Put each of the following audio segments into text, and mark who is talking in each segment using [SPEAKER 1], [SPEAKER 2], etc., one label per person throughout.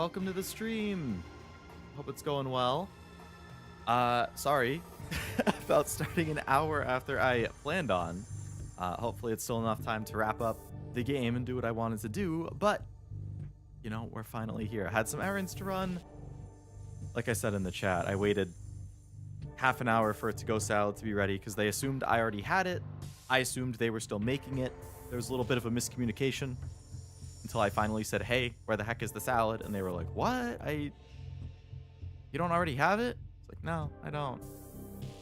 [SPEAKER 1] welcome to the stream. Hope it's going well. Sorry about starting an hour after I planned on. Hopefully it's still enough time to wrap up the game and do what I wanted to do, but you know, we're finally here. I had some errands to run. Like I said in the chat, I waited half an hour for it to go south to be ready because they assumed I already had it. I assumed they were still making it. There was a little bit of a miscommunication until I finally said, hey, where the heck is the salad? And they were like, what? You don't already have it? It's like, no, I don't.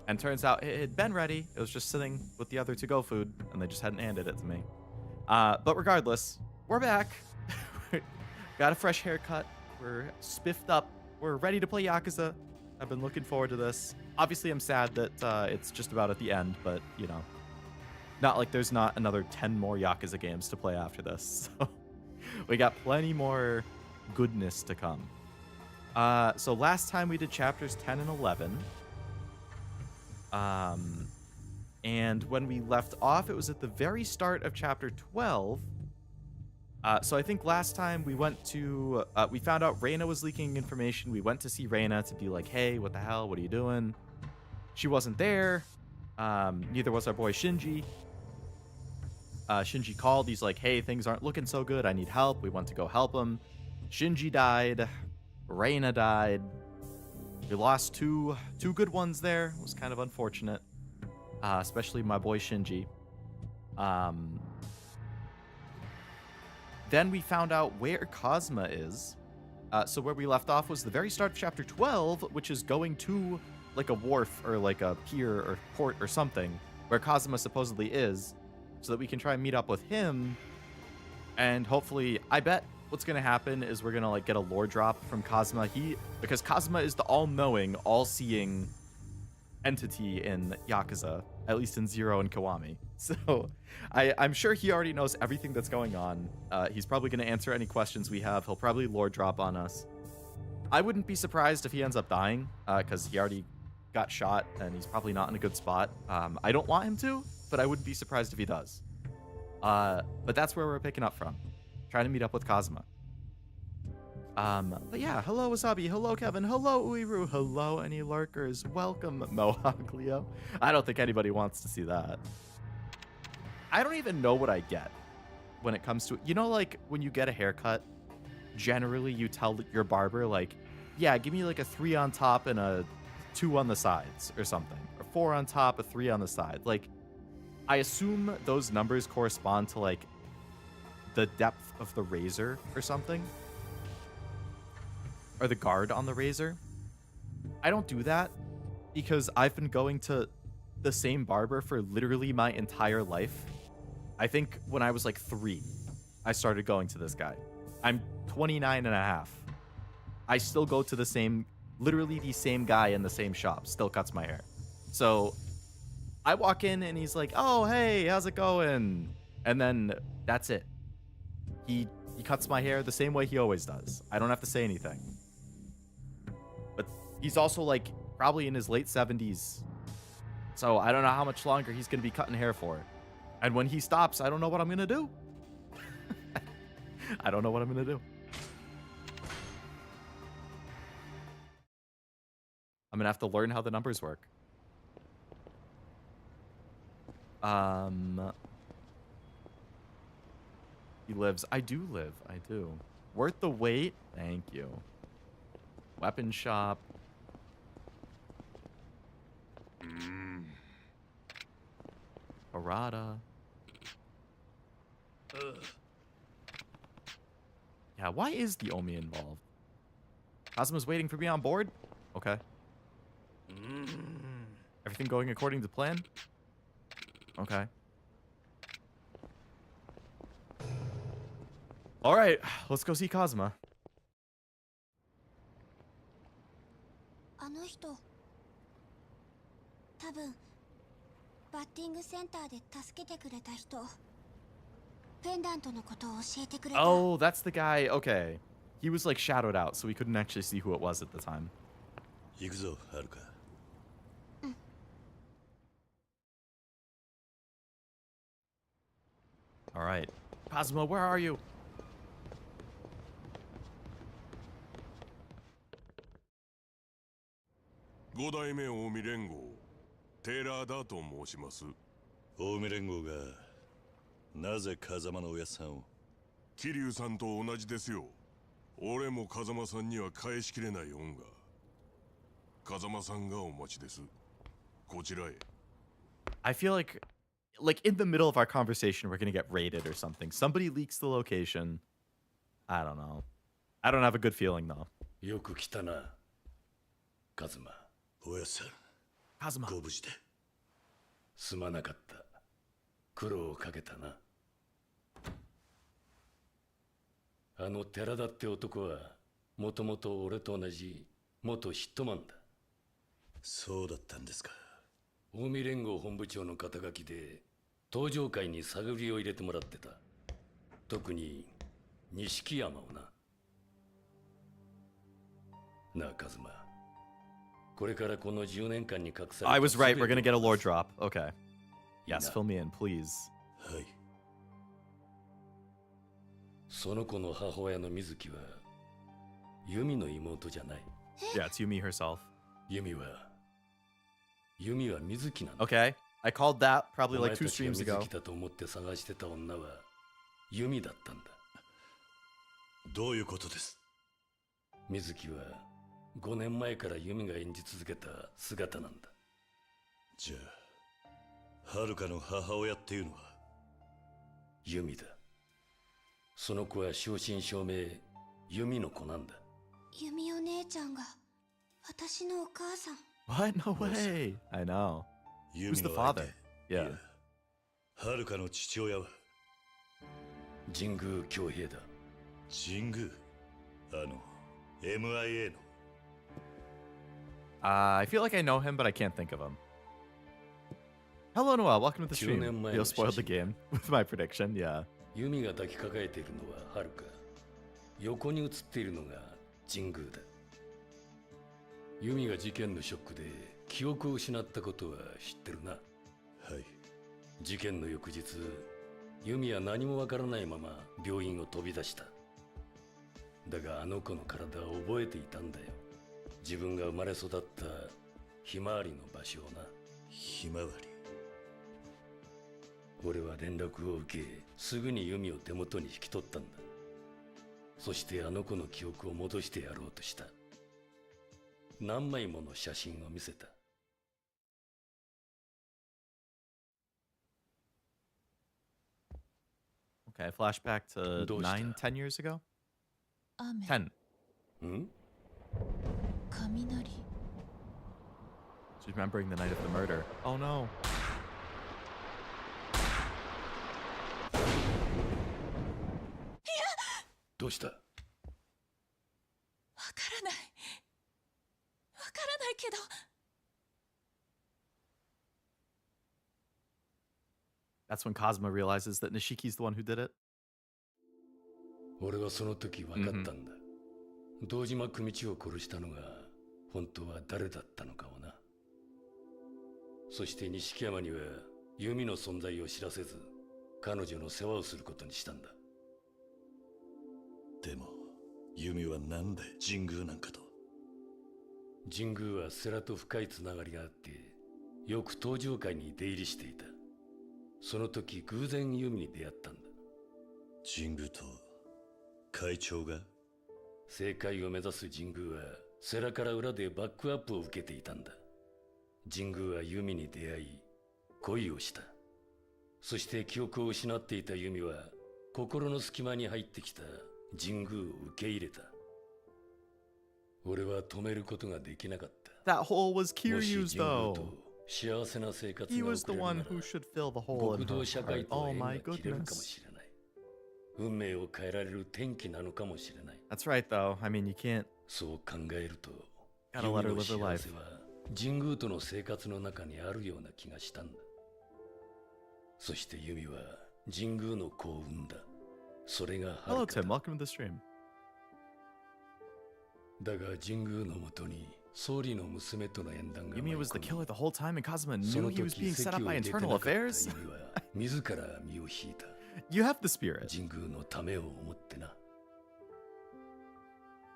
[SPEAKER 1] And turns out it had been ready. It was just sitting with the other to-go food, and they just hadn't handed it to me. But regardless, we're back. Got a fresh haircut. We're spiffed up. We're ready to play Yakuza. I've been looking forward to this. Obviously, I'm sad that it's just about at the end, but, you know, not like there's not another 10 more Yakuza games to play after this. So we got plenty more goodness to come. So last time we did chapters 10 and 11. And when we left off, it was at the very start of chapter 12. So I think last time we went to, we found out Reina was leaking information. We went to see Reina to be like, hey, what the hell? What are you doing? She wasn't there. Neither was our boy Shinji. Shinji called. He's like, hey, things aren't looking so good. I need help. We went to go help him. Shinji died. Reina died. We lost two good ones there. It was kind of unfortunate. Especially my boy Shinji. Then we found out where Kazama is. So where we left off was the very start of chapter 12, which is going to like a wharf or like a pier or port or something where Kazama supposedly is, so that we can try and meet up with him. And hopefully, I bet what's going to happen is we're going to like get a lore drop from Kazama. Because Kazama is the all-knowing, all-seeing entity in Yakuza, at least in Zero and Kiwami. So I'm sure he already knows everything that's going on. He's probably going to answer any questions we have. He'll probably lore drop on us. I wouldn't be surprised if he ends up dying, because he already got shot and he's probably not in a good spot. I don't want him to, but I wouldn't be surprised if he does. But that's where we're picking up from. Trying to meet up with Kazama. But yeah, hello Wasabi, hello Kevin, hello Uiru, hello any lurkers, welcome Mohawk Leo. I don't think anybody wants to see that. I don't even know what I get when it comes to, you know, like when you get a haircut, generally you tell your barber like, yeah, give me like a 3 on top and a 2 on the sides or something, or 4 on top, a 3 on the side. Like, I assume those numbers correspond to like the depth of the razor or something, or the guard on the razor. I don't do that because I've been going to the same barber for literally my entire life. I think when I was like 3, I started going to this guy. I'm 29 and a half. I still go to the same, literally the same guy in the same shop, still cuts my hair. So I walk in and he's like, oh, hey, how's it going? And then that's it. He cuts my hair the same way he always does. I don't have to say anything. But he's also like probably in his late 70s. So I don't know how much longer he's going to be cutting hair for. And when he stops, I don't know what I'm going to do. I don't know what I'm going to do. I'm going to have to learn how the numbers work. He lives. I do live. I do. Worth the wait? Thank you. Weapon shop. Harada. Yeah, why is the Omi involved? Kazuma's waiting for me on board? Okay. Everything going according to plan? Okay. All right, let's go see Kazama.
[SPEAKER 2] あの人多分バッティングセンターで助けてくれた人ペンダントのことを教えてくれた
[SPEAKER 1] Oh, that's the guy. Okay. He was like shadowed out, so we couldn't actually see who it was at the time.
[SPEAKER 3] Yakuza Haruka.
[SPEAKER 1] All right. Kazama, where are you?
[SPEAKER 4] 五代目近江連合寺田と申します。
[SPEAKER 3] 近江連合がなぜ風間のおやさんを。
[SPEAKER 4] 桐生さんと同じですよ。俺も風間さんには返しきれない恩が。風間さんがお待ちです。こちらへ。
[SPEAKER 1] I feel like in the middle of our conversation, we're gonna get raided or something. Somebody leaks the location. I don't know. I don't have a good feeling though.
[SPEAKER 5] よく来たな、カズマ。
[SPEAKER 3] おやさん、
[SPEAKER 1] Kazama.
[SPEAKER 3] ご無事で。
[SPEAKER 5] すまなかった。苦労をかけたな。あの寺田って男はもともと俺と同じ元ヒットマンだ。
[SPEAKER 3] そうだったんですか。
[SPEAKER 5] 近江連合本部長の肩書きで登場会に探りを入れてもらってた。特に錦山をな。なあカズマ、これからこの10年間に隠された
[SPEAKER 1] I was right. We're gonna get a lore drop. Okay. Yes,
[SPEAKER 5] Ina.
[SPEAKER 1] fill me in, please.
[SPEAKER 3] はい。
[SPEAKER 5] その子の母親の水木はユミの妹じゃない。
[SPEAKER 1] Yeah, it's Yumi herself.
[SPEAKER 5] ユミは水木なんだ。
[SPEAKER 1] Okay. I called that
[SPEAKER 5] お
[SPEAKER 1] probably
[SPEAKER 5] 前
[SPEAKER 1] like
[SPEAKER 5] た
[SPEAKER 1] 2
[SPEAKER 5] ちが
[SPEAKER 1] streams
[SPEAKER 5] 水
[SPEAKER 1] ago.
[SPEAKER 5] 木だと思って探してた女はユミだったんだ。
[SPEAKER 3] どういうことです。
[SPEAKER 5] 水木は5年前からユミが演じ続けた姿なんだ。
[SPEAKER 3] じゃあ、はるかの母親っていうのは。
[SPEAKER 5] ユミだ。その子は正真正銘ユミの子なんだ。
[SPEAKER 2] 弓お姉ちゃんが私のお母さん。
[SPEAKER 1] What? No way. I know.
[SPEAKER 3] ユ
[SPEAKER 1] Who's
[SPEAKER 3] ミ
[SPEAKER 1] the
[SPEAKER 3] の相
[SPEAKER 1] father?
[SPEAKER 3] 手。
[SPEAKER 1] Yeah.
[SPEAKER 3] はるかの父親は
[SPEAKER 5] 神宮恭平だ。
[SPEAKER 3] 神宮。MIA の。
[SPEAKER 1] I feel like I know him, but I can't think of him. Hello, Noel. Welcome to the stream.
[SPEAKER 5] 10年前の
[SPEAKER 1] You'll spoil the
[SPEAKER 5] 写真。
[SPEAKER 1] game with my prediction. Yeah.
[SPEAKER 5] ユミが抱きかかえているのははるか。横に写っているのが神宮だ。ユミが事件のショックで記憶を失ったことは知ってるな。
[SPEAKER 3] はい。
[SPEAKER 5] 事件の翌日、ユミは何もわからないまま病院を飛び出した。だがあの子の体を覚えていたんだよ。自分が生まれ育ったひまわりの場所をな。
[SPEAKER 3] ひまわり。
[SPEAKER 5] 俺は連絡を受け、すぐにユミを手元に引き取ったんだ。そしてあの子の記憶を戻してやろうとした。何枚もの写真を見せた。
[SPEAKER 1] Okay. Flashback to
[SPEAKER 5] どうした？
[SPEAKER 1] 9, 10 years ago?
[SPEAKER 2] 雨、
[SPEAKER 1] 10.
[SPEAKER 5] ん？
[SPEAKER 2] 雷。
[SPEAKER 1] She's remembering the night of the murder. Oh no.
[SPEAKER 5] どうした？
[SPEAKER 2] わからない。わからないけど。
[SPEAKER 1] That's when Kazama realizes that Nishiki's the one who did it.
[SPEAKER 5] 俺はその時分かったんだ。堂島組長を殺したのが本当は誰だったのかをな。そして錦山には弓の存在を知らせず、彼女の世話をすることにしたんだ。
[SPEAKER 3] でも、弓はなんで神宮なんかと。
[SPEAKER 5] 神宮は世良と深いつながりがあって、よく登場会に出入りしていた。その時偶然弓に出会ったんだ。
[SPEAKER 3] 神宮と会長が。
[SPEAKER 5] 政界を目指す神宮は世良から裏でバックアップを受けていたんだ。神宮は弓に出会い恋をした。そして記憶を失っていた弓は心の隙間に入ってきた神宮を受け入れた。俺は止めることができなかった。
[SPEAKER 1] That hole was
[SPEAKER 5] もし
[SPEAKER 1] Kiryu's
[SPEAKER 5] 神宮
[SPEAKER 1] though.
[SPEAKER 5] と幸せな生活
[SPEAKER 1] He
[SPEAKER 5] が
[SPEAKER 1] was
[SPEAKER 5] 送
[SPEAKER 1] the
[SPEAKER 5] れるな
[SPEAKER 1] one
[SPEAKER 5] ら
[SPEAKER 1] who should fill the hole in
[SPEAKER 5] 極
[SPEAKER 1] her
[SPEAKER 5] 道社会
[SPEAKER 1] heart.
[SPEAKER 5] とは
[SPEAKER 1] Oh
[SPEAKER 5] 縁が
[SPEAKER 1] my
[SPEAKER 5] 切れるかも
[SPEAKER 1] goodness.
[SPEAKER 5] しれない。運命を変えられる転機なのかもしれない。
[SPEAKER 1] That's right though. I mean, you can't.
[SPEAKER 5] そう考えると、
[SPEAKER 1] Gotta let her
[SPEAKER 5] ユミ
[SPEAKER 1] live
[SPEAKER 5] の
[SPEAKER 1] her
[SPEAKER 5] 幸せ
[SPEAKER 1] life.
[SPEAKER 5] は神宮との生活の中にあるような気がしたんだ。そしてユミは神宮の子を産んだ。それがは
[SPEAKER 1] Hello,
[SPEAKER 5] るか
[SPEAKER 1] Tim.
[SPEAKER 5] だ。
[SPEAKER 1] Welcome to the stream.
[SPEAKER 5] だが神宮のもとに総理の娘との縁談が
[SPEAKER 1] Yumi was the
[SPEAKER 5] 舞い込
[SPEAKER 1] killer
[SPEAKER 5] み、
[SPEAKER 1] the whole time, and Kazama
[SPEAKER 5] そ
[SPEAKER 1] knew
[SPEAKER 5] の
[SPEAKER 1] he was
[SPEAKER 5] 時
[SPEAKER 1] being
[SPEAKER 5] 席
[SPEAKER 1] set
[SPEAKER 5] を
[SPEAKER 1] up by
[SPEAKER 5] 出てな
[SPEAKER 1] internal
[SPEAKER 5] かった
[SPEAKER 1] affairs.
[SPEAKER 5] ユミは自ら身を引いた。
[SPEAKER 1] You have the spirit.
[SPEAKER 5] 神宮のためを思ってな。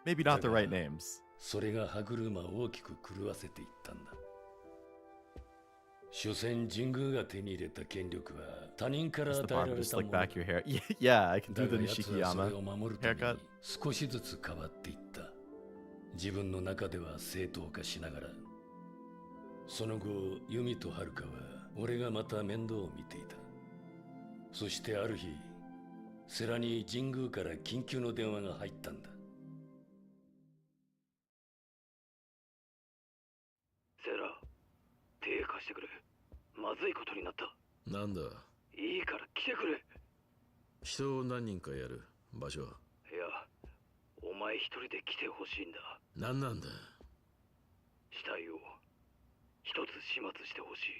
[SPEAKER 1] Maybe not the right names.
[SPEAKER 5] それが歯車を大きく狂わせていったんだ。所詮神宮が手に入れた権力は他人から
[SPEAKER 1] Just
[SPEAKER 5] 与
[SPEAKER 1] the
[SPEAKER 5] えら
[SPEAKER 1] barber
[SPEAKER 5] れ
[SPEAKER 1] to
[SPEAKER 5] たも
[SPEAKER 1] slick
[SPEAKER 5] の。
[SPEAKER 1] back your hair. Yeah, I can
[SPEAKER 5] だ
[SPEAKER 1] do
[SPEAKER 5] が
[SPEAKER 1] the
[SPEAKER 5] 奴はそれ
[SPEAKER 1] Nishiki
[SPEAKER 5] を
[SPEAKER 1] Yama
[SPEAKER 5] 守るため
[SPEAKER 1] haircut.
[SPEAKER 5] に少しずつ変わっていった。自分の中では正当化しながら。その後、ユミとハルカは俺がまた面倒を見ていた。そしてある日、世良に神宮から緊急の電話が入ったんだ。
[SPEAKER 6] セラ、手貸してくれ。まずいことになった。
[SPEAKER 7] なんだ、
[SPEAKER 6] いいから来てくれ。
[SPEAKER 7] 人を何人かやる場所は。
[SPEAKER 6] いや、お前一人で来てほしいんだ。
[SPEAKER 7] 何なんだ。
[SPEAKER 6] 死体を一つ始末してほしい。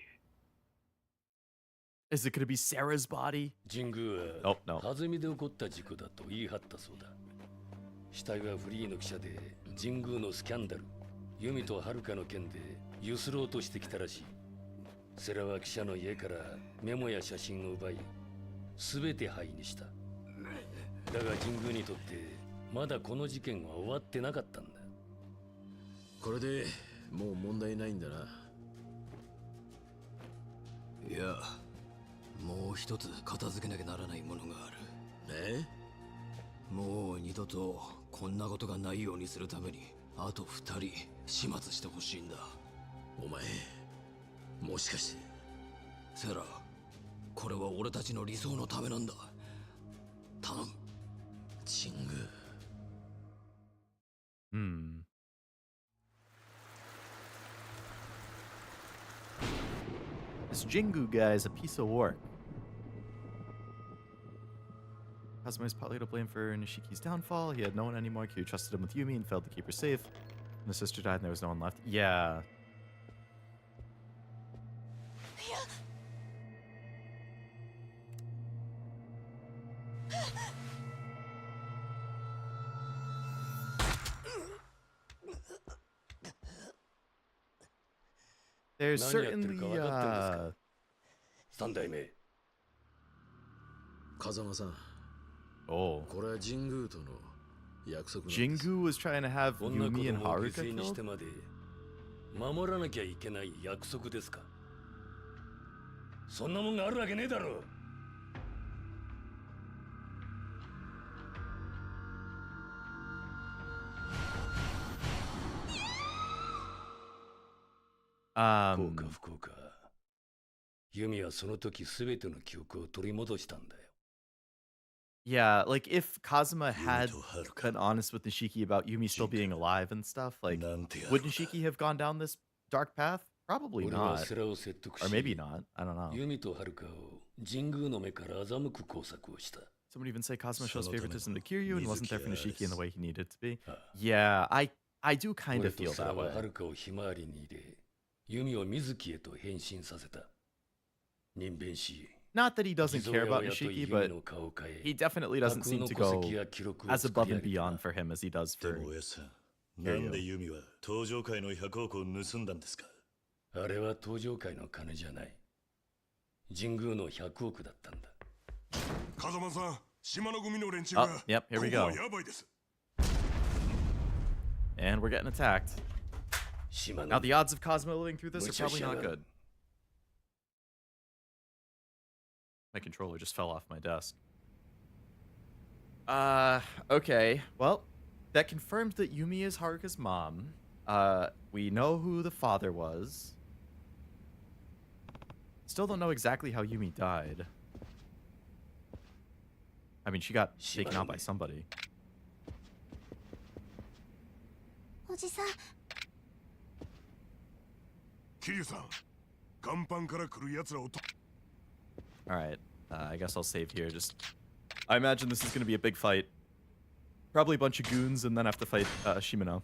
[SPEAKER 1] Is it gonna be Sarah's body?
[SPEAKER 5] 神宮
[SPEAKER 1] Oh, no.
[SPEAKER 5] は弾みで起こった事故だと言い張ったそうだ。死体はフリーの記者で神宮のスキャンダル、ユミとハルカの件でゆすろうとしてきたらしい。セラは記者の家からメモや写真を奪い、全て灰にした。だが神宮にとってまだこの事件は終わってなかったんだ。
[SPEAKER 7] これでもう問題ないんだな。
[SPEAKER 8] いや、もう一つ片付けなきゃならないものがある。もう二度とこんなことがないようにするためにあと二人始末してほしいんだ。
[SPEAKER 7] お前、もしかして。
[SPEAKER 8] セラ、これは俺たちの理想のためなんだ。頼む。
[SPEAKER 7] 神宮。
[SPEAKER 1] This Jingu guy is a piece of work. Kazama is partly to blame for Nishiki's downfall. He had no one anymore. Kiryu trusted him with Yumi and failed to keep her safe. When the sister died and there was no one left. Yeah. There's
[SPEAKER 5] 何やってる
[SPEAKER 1] certainly
[SPEAKER 5] か分かってんですか、三代目。
[SPEAKER 7] 風間さん、
[SPEAKER 1] oh.
[SPEAKER 7] これは神宮との約束なんです。
[SPEAKER 1] Jingu was trying to have
[SPEAKER 5] こんな子
[SPEAKER 1] Yumi and
[SPEAKER 5] 供を犠
[SPEAKER 1] Haruka
[SPEAKER 5] 牲にし
[SPEAKER 1] killed?
[SPEAKER 5] てまで守らなきゃいけない約束ですか。そんなもんがあるわけねえだろ。幸か不幸か、ユミはその時全ての記憶を取り戻したんだよ。
[SPEAKER 1] Yeah, like if Kazama
[SPEAKER 3] Yumi
[SPEAKER 1] had
[SPEAKER 3] とハルカ
[SPEAKER 1] been honest with Nishiki about Yumi still being alive and stuff, like,
[SPEAKER 3] なんてや
[SPEAKER 1] would
[SPEAKER 3] ろうか
[SPEAKER 1] Nishiki have gone down this dark path? Probably
[SPEAKER 5] 俺は
[SPEAKER 1] not.
[SPEAKER 5] セラを説得
[SPEAKER 1] Or
[SPEAKER 5] し、
[SPEAKER 1] maybe not. I don't know.
[SPEAKER 5] ユミとハルカを神宮の目から欺く工作をした。
[SPEAKER 1] Some would even say Kazama shows
[SPEAKER 3] そのための
[SPEAKER 1] favoritism to Kiryu and wasn't there for
[SPEAKER 3] Mizuki
[SPEAKER 1] Nishiki in the
[SPEAKER 3] Ares.
[SPEAKER 1] way he needed to be.
[SPEAKER 5] ああ
[SPEAKER 1] Yeah, I do kind
[SPEAKER 5] 俺
[SPEAKER 1] of
[SPEAKER 5] と
[SPEAKER 1] feel
[SPEAKER 5] セラ
[SPEAKER 1] that
[SPEAKER 5] はハ
[SPEAKER 1] way.
[SPEAKER 5] ルカをひまわりに入れ、ユミを水木へと変身させた。人弁し、
[SPEAKER 1] Not that he
[SPEAKER 5] 偽
[SPEAKER 1] doesn't
[SPEAKER 5] 造
[SPEAKER 1] care
[SPEAKER 5] 屋を
[SPEAKER 1] about
[SPEAKER 5] 雇い
[SPEAKER 1] Nishiki,
[SPEAKER 5] ユミ
[SPEAKER 1] but
[SPEAKER 5] の顔を変え、
[SPEAKER 1] he definitely
[SPEAKER 5] 架
[SPEAKER 1] doesn't
[SPEAKER 5] 空
[SPEAKER 1] seem
[SPEAKER 5] の
[SPEAKER 1] to
[SPEAKER 5] 戸
[SPEAKER 1] go
[SPEAKER 5] 籍や記録を
[SPEAKER 1] as
[SPEAKER 5] 作
[SPEAKER 1] above
[SPEAKER 5] り上
[SPEAKER 1] and
[SPEAKER 5] げた。
[SPEAKER 1] beyond for him as he does
[SPEAKER 3] で
[SPEAKER 1] for
[SPEAKER 3] も親さん、なんでユミは登場界の100億を盗んだんですか。
[SPEAKER 5] あれは登場界の金じゃない。神宮の100億だったんだ。
[SPEAKER 4] 風間さん、島の組の連中
[SPEAKER 1] Oh,
[SPEAKER 4] が
[SPEAKER 1] yep, here we
[SPEAKER 4] ここ
[SPEAKER 1] go.
[SPEAKER 4] はやばいです。
[SPEAKER 1] And we're getting attacked.
[SPEAKER 5] 島
[SPEAKER 1] Now
[SPEAKER 5] の
[SPEAKER 1] the odds of Cosmo living through this are probably not good. My controller just fell off my desk. Okay. Well, that confirmed that Yumi is Haruka's mom. We know who the father was. Still don't know exactly how Yumi died. I mean, she got taken out by somebody.
[SPEAKER 2] おじさん、
[SPEAKER 4] 桐生さん、甲板から来る奴らをと
[SPEAKER 1] Alright, I guess I'll save here. I imagine this is going to be a big fight. Probably a bunch of goons and then have to fight Shimano.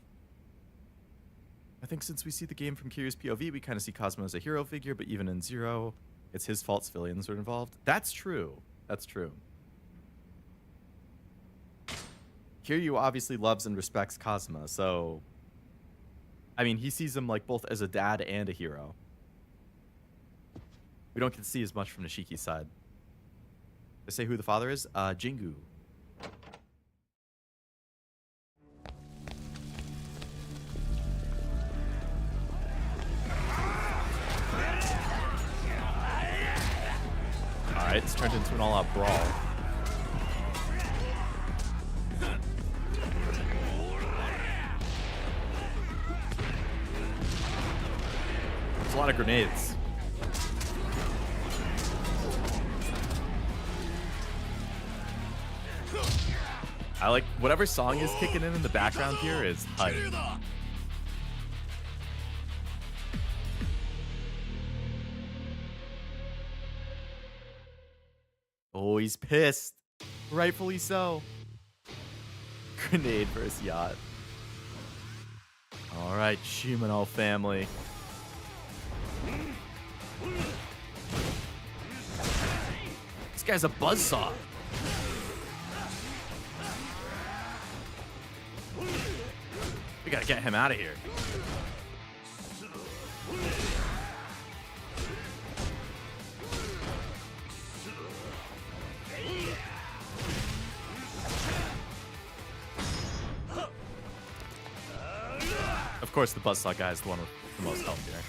[SPEAKER 1] I think since we see the game from Kiryu's POV, we kind of see Cosmo as a hero figure, but even in Zero, it's his fault civilians are involved. That's true. That's true. Kiryu obviously loves and respects Kazama, so... I mean, he sees him like both as a dad and a hero. We don't get to see as much from Nishiki's side. They say who the father is? Jingu. brawl. There's a lot of grenades. I like whatever song is kicking in the background here is hype. Oh, he's pissed. Rightfully so. Grenade versus yacht. All right, Shimano family. This guy's a buzzsaw. We gotta get him out of here. Of course, the buzzsaw guy is the one with the most health here.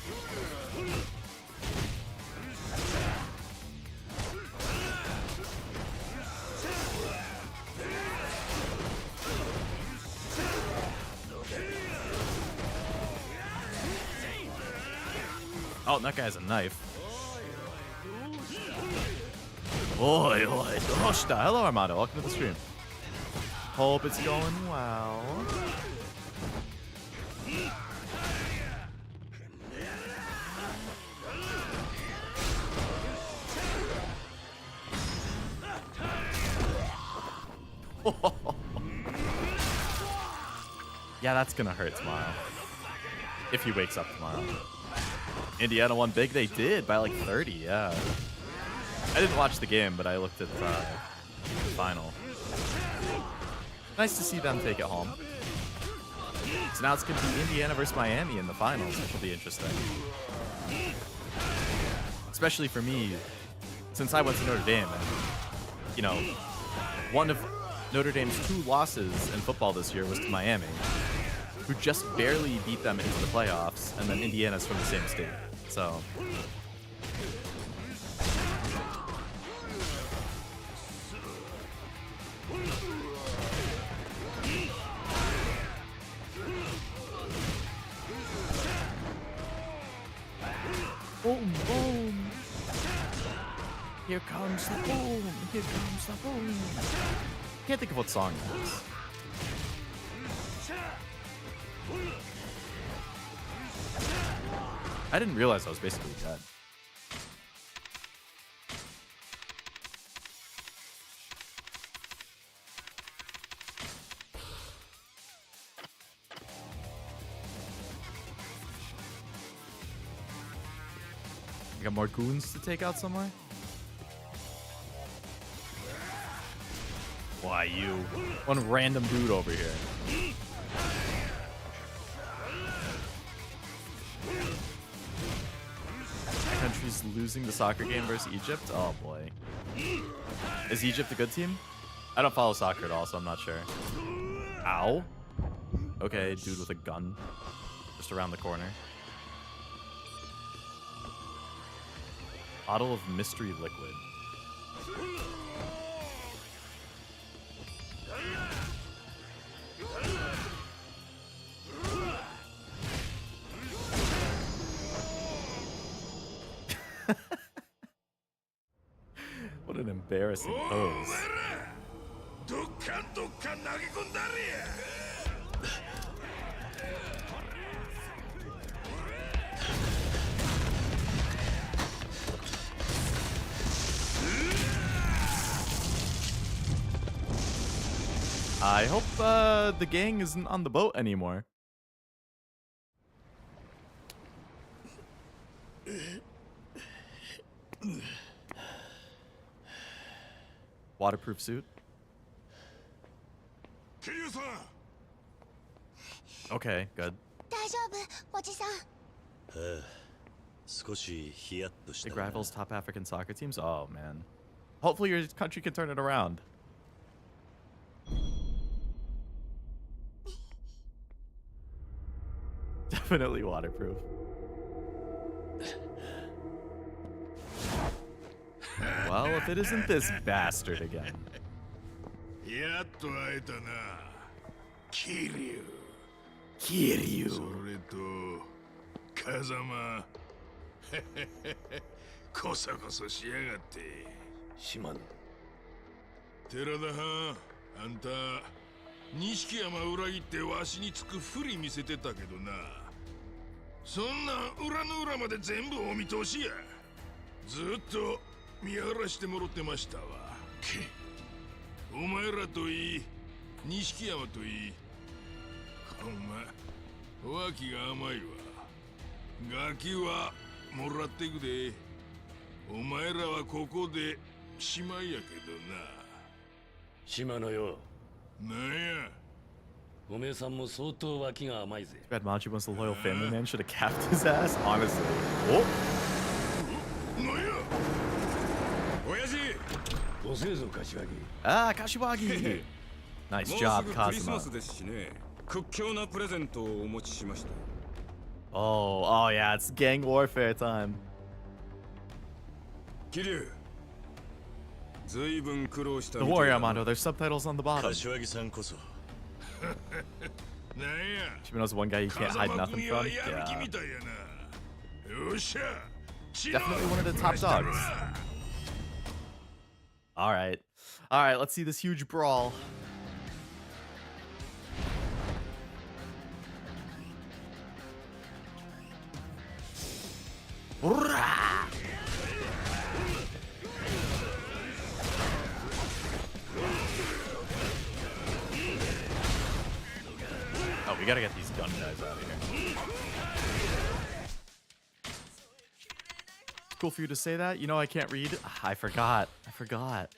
[SPEAKER 1] Oh, that guy has a knife. Oi, oi, Doshita. Hello, Armando. Welcome to the stream. Hope it's going well. Yeah, that's gonna hurt tomorrow. If he wakes up tomorrow. Indiana won big. They did by like 30, yeah. I didn't watch the game, but I looked at the final. Nice to see them take it home. So now it's going to be Indiana versus Miami in the finals, which will be interesting. Especially for me, since I went to Notre Dame. And, you know, one of Notre Dame's 2 losses in football this year was to Miami, who just barely beat them into the playoffs, and then Indiana's from the same state. So boom, boom. Here comes the boom. Here comes the boom. Can't think of what song that is. I didn't realize I was basically dead. I got more goons to take out somewhere? Why you? One random dude over here. Country's losing the soccer game versus Egypt? Oh boy. Is Egypt a good team? I don't follow soccer at all, so I'm not sure. Ow. Okay, dude with a gun. Just around the corner. Bottle of mystery liquid. What an embarrassing pose. I hope the gang isn't on the boat anymore. Waterproof suit. Okay, good.
[SPEAKER 2] 大丈夫、おじさん。
[SPEAKER 3] 少しヒヤッとした
[SPEAKER 1] Big
[SPEAKER 3] な。
[SPEAKER 1] rivals, top African soccer teams. Oh man. Hopefully your country can turn it around. Definitely waterproof. What? Well, if it isn't this bastard again.
[SPEAKER 4] やっと会えたな、桐生。
[SPEAKER 1] Kiryu.
[SPEAKER 4] それと風間。こそこそしやがって。
[SPEAKER 5] 島野。
[SPEAKER 4] 寺田藩、あんた錦山裏切ってわしにつくふり見せてたけどな。そんな裏の裏まで全部お見通しや。ずっと見張らしてもろってましたわ。お前らといい錦山といい、ほんま脇が甘いわ。ガキはもらっていくで。お前らはここでしまいやけどな。
[SPEAKER 5] 島野よ。
[SPEAKER 4] なんや。
[SPEAKER 5] おめえさんも相当脇が甘いぜ。
[SPEAKER 1] Bad Machi was a loyal family man. Should have capped his ass, honestly. Oh.
[SPEAKER 4] なんや。
[SPEAKER 5] 親父。ご生ぞ柏木。
[SPEAKER 1] Ah, Kashiwagi. Nice job,
[SPEAKER 9] もうすぐクリスマ
[SPEAKER 1] Kazama.
[SPEAKER 9] スですしね。屈強なプレゼントをお持ちしました。
[SPEAKER 1] Oh, yeah, it's gang warfare time.
[SPEAKER 9] 桐生。ずいぶん苦労した
[SPEAKER 1] Don't
[SPEAKER 9] みたい
[SPEAKER 1] worry,
[SPEAKER 9] だな。
[SPEAKER 1] Armando. There's subtitles on the bottom.
[SPEAKER 3] 柏木さんこそ
[SPEAKER 4] なんや。
[SPEAKER 1] Shimano's one guy you can't hide nothing
[SPEAKER 4] 風
[SPEAKER 1] from.
[SPEAKER 4] 間君はやる気
[SPEAKER 1] Yeah.
[SPEAKER 4] みたいやな。よっしゃ。
[SPEAKER 1] Definitely one of the top dogs. All right. All right, let's see this huge brawl. Hurrah! Oh, we gotta get these gun guys out of here. Cool for you to say that. You know I can't read. I forgot. I forgot.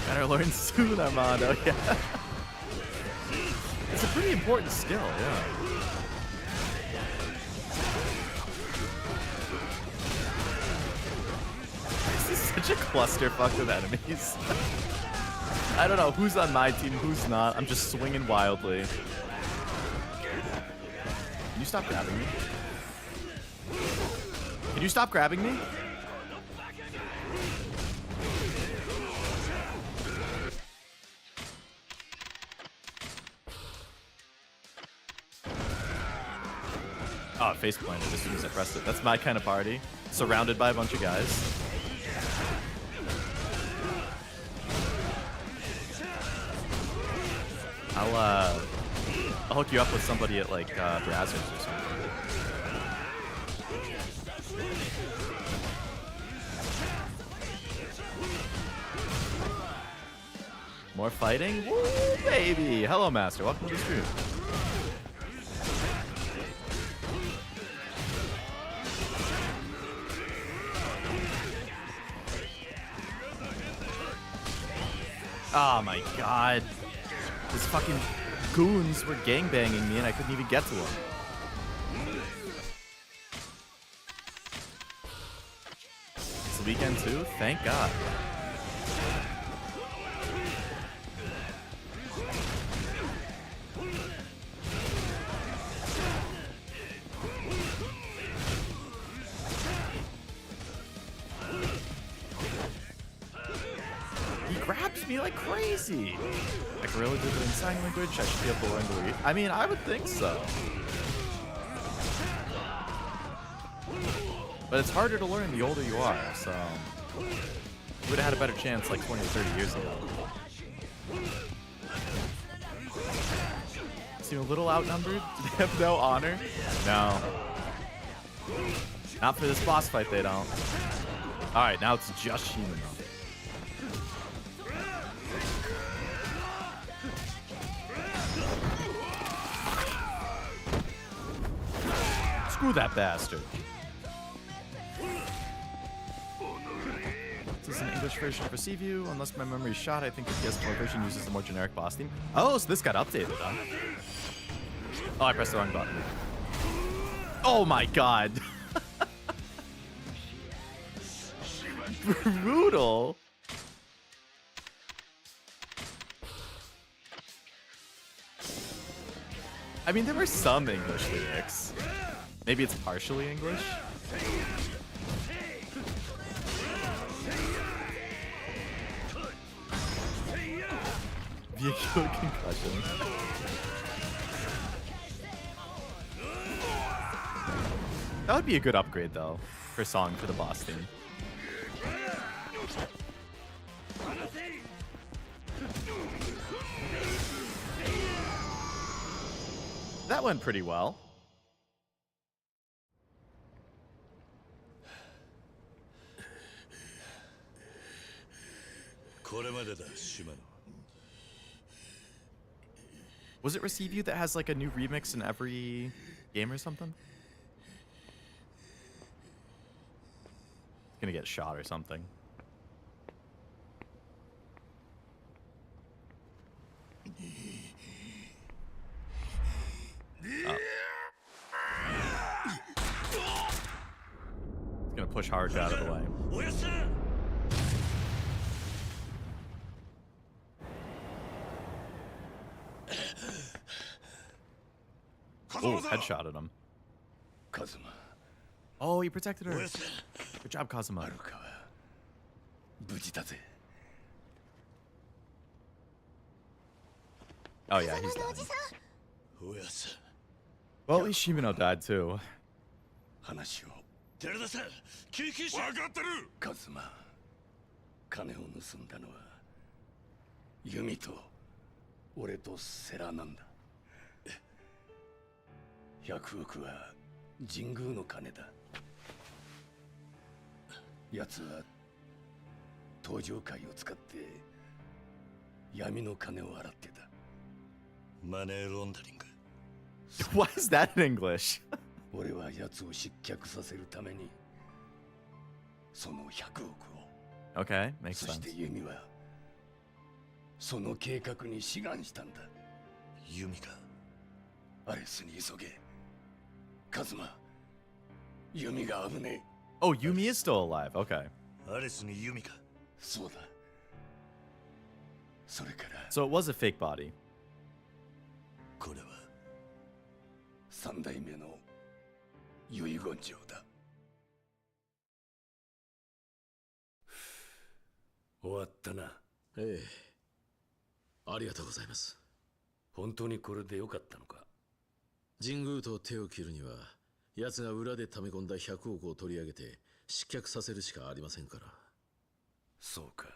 [SPEAKER 1] Better learn soon, Armando. Yeah. It's a pretty important skill, yeah. This is such a clusterfuck of enemies. I don't know who's on my team, who's not. I'm just swinging wildly. Can you stop grabbing me? Can you stop grabbing me? Oh, face planted as soon as I pressed it. That's my kind of party. Surrounded by a bunch of guys. I'll hook you up with somebody at like Brazzers or something. More fighting? Woo, baby! Hello, Master. Welcome to the stream. Oh my god. These fucking goons were gangbanging me and I couldn't even get to them. It's the weekend too? Thank god. Me like crazy. Like really did it in sign language. I should be able to learn to read. I mean, I would think so. But it's harder to learn the older you are, so you would have had a better chance like 20 or 30 years ago. Seem a little outnumbered? Do they have no honor? No. Not for this boss fight, they don't. Alright, now it's just Shimano. Screw that bastard. This is an English version of Receive You. Unless my memory is shot, I think the PS4 version uses the more generic boss theme. Oh, so this got updated, huh? Oh, I pressed the wrong button. Oh my god. Brutal. I mean, there were some English lyrics. Maybe it's partially English. Vehicular concussion. That would be a good upgrade, though, for song for the boss theme. That went pretty well. Was it Receive You that has like a new remix in every game or something? Gonna get shot or something. Oh. It's gonna push Haruka out of the way. Oh, headshotted him.
[SPEAKER 5] Kazama.
[SPEAKER 1] Oh, he protected her. Good job, Kazama. Oh yeah, he's dying. Well, at least Shimano died too.
[SPEAKER 5] 話を。
[SPEAKER 4] 寺田さん、救急車。分かってる。
[SPEAKER 5] カズマ、金を盗んだのはユミと俺とセラなんだ。100億は神宮の金だ。奴は登場会を使って闇の金を洗ってた。
[SPEAKER 3] マネーロンダリング。
[SPEAKER 1] Why is that in English?
[SPEAKER 5] 俺は奴を失脚させるためにその100億を。
[SPEAKER 1] Okay, makes sense.
[SPEAKER 5] そしてユミはその計画に志願したんだ。
[SPEAKER 3] ユミが
[SPEAKER 5] アレスに急げ。カズマ、ユミが危ねえ。
[SPEAKER 1] Oh, Yumi is still alive. Okay.
[SPEAKER 3] アレスにユミが。
[SPEAKER 5] そうだ。それから。
[SPEAKER 1] So it was a fake body.
[SPEAKER 3] これは
[SPEAKER 5] 三代目の遺言状だ。終わったな。
[SPEAKER 7] ええ。ありがとうございます。
[SPEAKER 5] 本当にこれでよかったのか。
[SPEAKER 7] 神宮と手を切るには、奴が裏で溜め込んだ100億を取り上げて失脚させるしかありませんから。
[SPEAKER 5] そうか。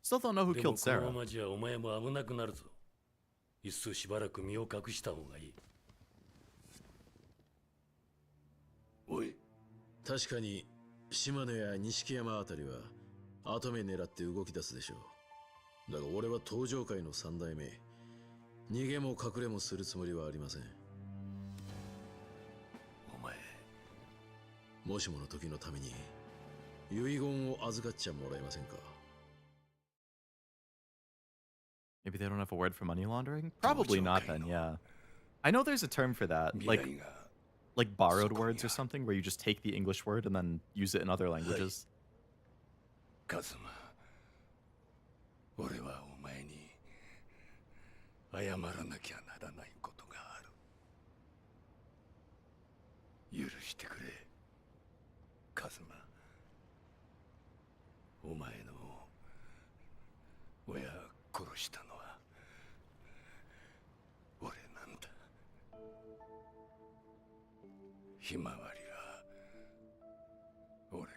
[SPEAKER 1] Still don't know who
[SPEAKER 5] で
[SPEAKER 1] killed
[SPEAKER 5] もこの
[SPEAKER 1] Sarah.
[SPEAKER 5] ままじゃお前も危なくなるぞ。いっそしばらく身を隠した方がいい。おい。
[SPEAKER 7] 確かに島根や錦山あたりは後目狙って動き出すでしょう。だが俺は登場界の三代目。逃げも隠れもするつもりはありません。
[SPEAKER 5] お前、
[SPEAKER 7] もしもの時のために遺言を預かっちゃもらえませんか。
[SPEAKER 1] Maybe they don't have a word for money laundering? Probably not then, yeah. I know there's a term for that, like borrowed words or something, where you just take the English word and then use it in other languages.
[SPEAKER 5] カズマ、俺はお前に謝らなきゃならないことがある。許してくれ、カズマ。お前の親殺したのは俺なんだ。ひまわりは俺が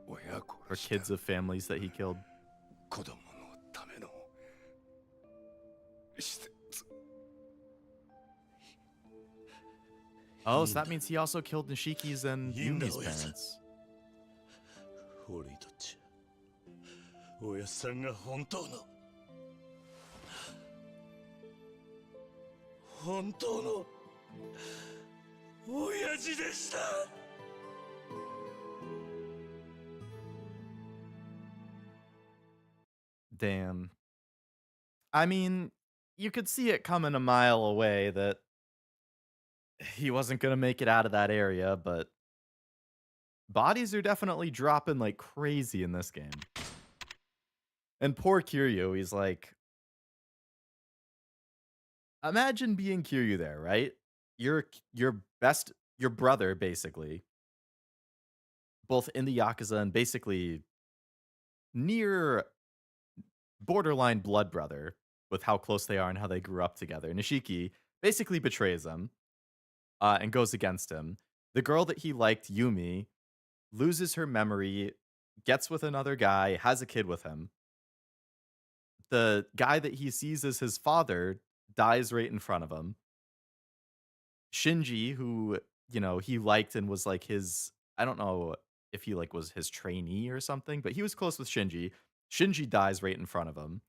[SPEAKER 5] 親
[SPEAKER 1] Or
[SPEAKER 5] 殺した。
[SPEAKER 1] kids of families that he killed.
[SPEAKER 5] 子供のための施設。
[SPEAKER 1] Oh, so that means he also killed Nishiki's and Yumi's parents.
[SPEAKER 3] 俺にとっちゃ親さんが本当の親父でした。
[SPEAKER 1] Damn. I mean, you could see it coming a mile away that he wasn't gonna make it out of that area, but bodies are definitely dropping like crazy in this game. And poor Kiryu, he's like, imagine being Kiryu there, right? Your brother, basically, both in the Yakuza and basically near borderline blood brother with how close they are and how they grew up together. Nishiki basically betrays him and goes against him. The girl that he liked, Yumi, loses her memory, gets with another guy, has a kid with him. The guy that he sees as his father dies right in front of him. Shinji, who, he liked and was like his, I don't know if he like was his trainee or something, but he was close with Shinji. Shinji dies right in front of him.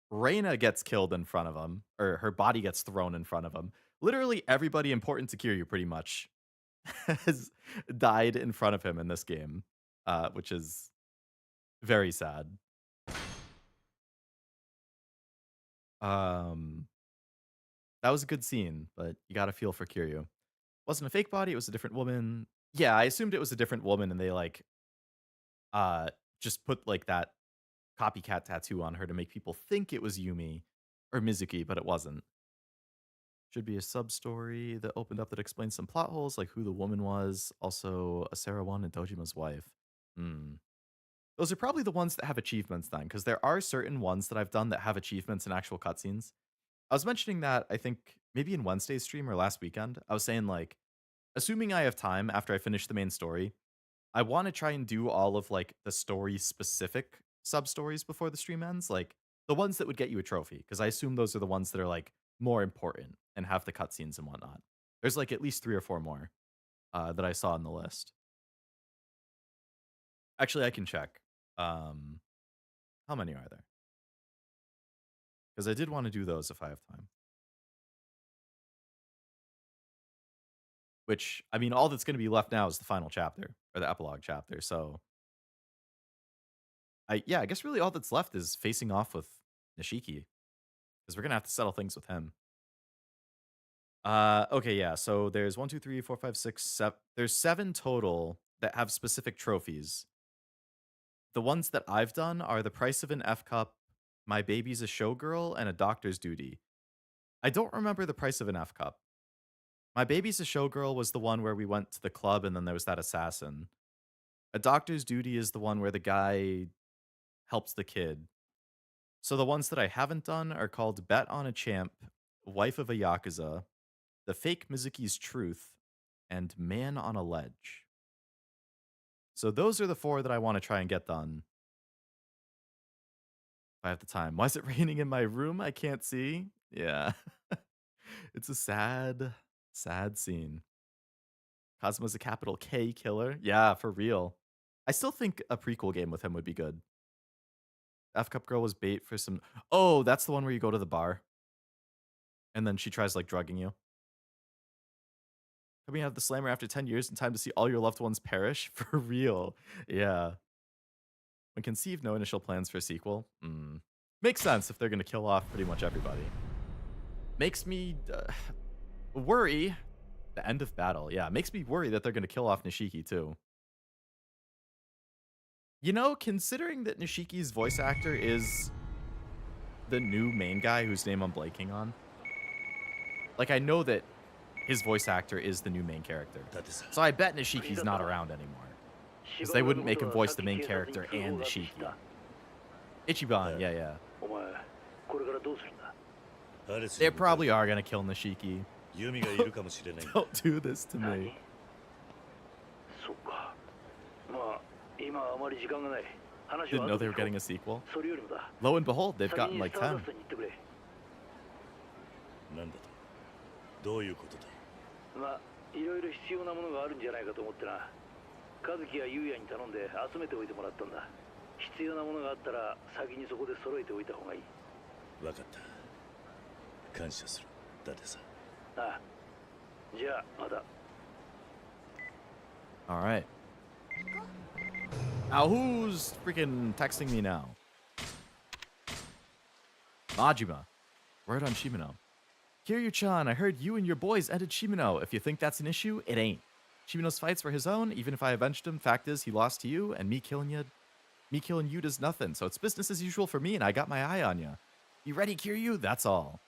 [SPEAKER 1] Reina gets killed in front of him, or her body gets thrown in front of him. Literally everybody important to Kiryu pretty much has died in front of him in this game, which is very sad. That was a good scene, but you gotta feel for Kiryu. Wasn't a fake body, it was a different woman. Yeah, I assumed it was a different woman and they like just put like that copycat tattoo on her to make people think it was Yumi or Mizuki, but it wasn't. Should be a sub story that opened up that explains some plot holes, like who the woman was, also Asarawan and Dojima's wife. Those are probably the ones that have achievements then, because there are certain ones that I've done that have achievements in actual cutscenes. I was mentioning that, I think, maybe in Wednesday's stream or last weekend. I was saying, like, assuming I have time after I finish the main story, I want to try and do all of, like, the story-specific sub-stories before the stream ends. Like, the ones that would get you a trophy, because I assume those are the ones that are, like, more important and have the cutscenes and whatnot. There's, like, at least 3 or 4 more that I saw on the list. Actually, I can check. How many are there? Because I did want to do those if I have time. Which, I mean, all that's going to be left now is the final chapter, or the epilogue chapter, so... I guess really all that's left is facing off with Nishiki. Because we're going to have to settle things with him. Okay, yeah, so there's 1, 2, 3, 4, 5, 6, 7... There's 7 total that have specific trophies. The ones that I've done are the price of an F cup, my baby's a showgirl, and a doctor's duty. I don't remember the price of an F cup. My baby's a showgirl was the one where we went to the club and then there was that assassin. A doctor's duty is the one where the guy helps the kid. So the ones that I haven't done are called Bet on a Champ, Wife of a Yakuza, The Fake Mizuki's Truth, and Man on a Ledge. So those are the 4 that I want to try and get done. If I have the time. Why is it raining in my room? I can't see. Yeah. It's a sad, sad scene. Kazama's a capital K killer. Yeah, for real. I still think a prequel game with him would be good. F Cup Girl was bait for some... Oh, that's the one where you go to the bar. And then she tries, like, drugging you. Coming out of the slammer after 10 years in time to see all your loved ones perish? For real. Yeah. When conceived, no initial plans for a sequel. Makes sense if they're going to kill off pretty much everybody. Makes me worry. The end of battle. Yeah, makes me worry that they're going to kill off Nishiki, too. You know, considering that Nishiki's voice actor is the new main guy whose name I'm blanking on. Like, I know that his voice actor is the new main character. So I bet Nishiki's not around anymore. Because they wouldn't make him voice the main character and Nishiki. Ichiban, yeah. They probably are going to kill Nishiki. Don't do this to me. Didn't know they were getting a sequel. Lo and behold, they've gotten like 10. All right. Now who's freaking texting me now? Majima. Word on Shimano. Kiryu-chan, I heard you and your boys ended Shimano. If you think that's an issue, it ain't. Shimano's fights were his own, even if I avenged him. Fact is, he lost to you, and me killing you does nothing. So it's business as usual for me, and I got my eye on you. You ready, Kiryu? That's all.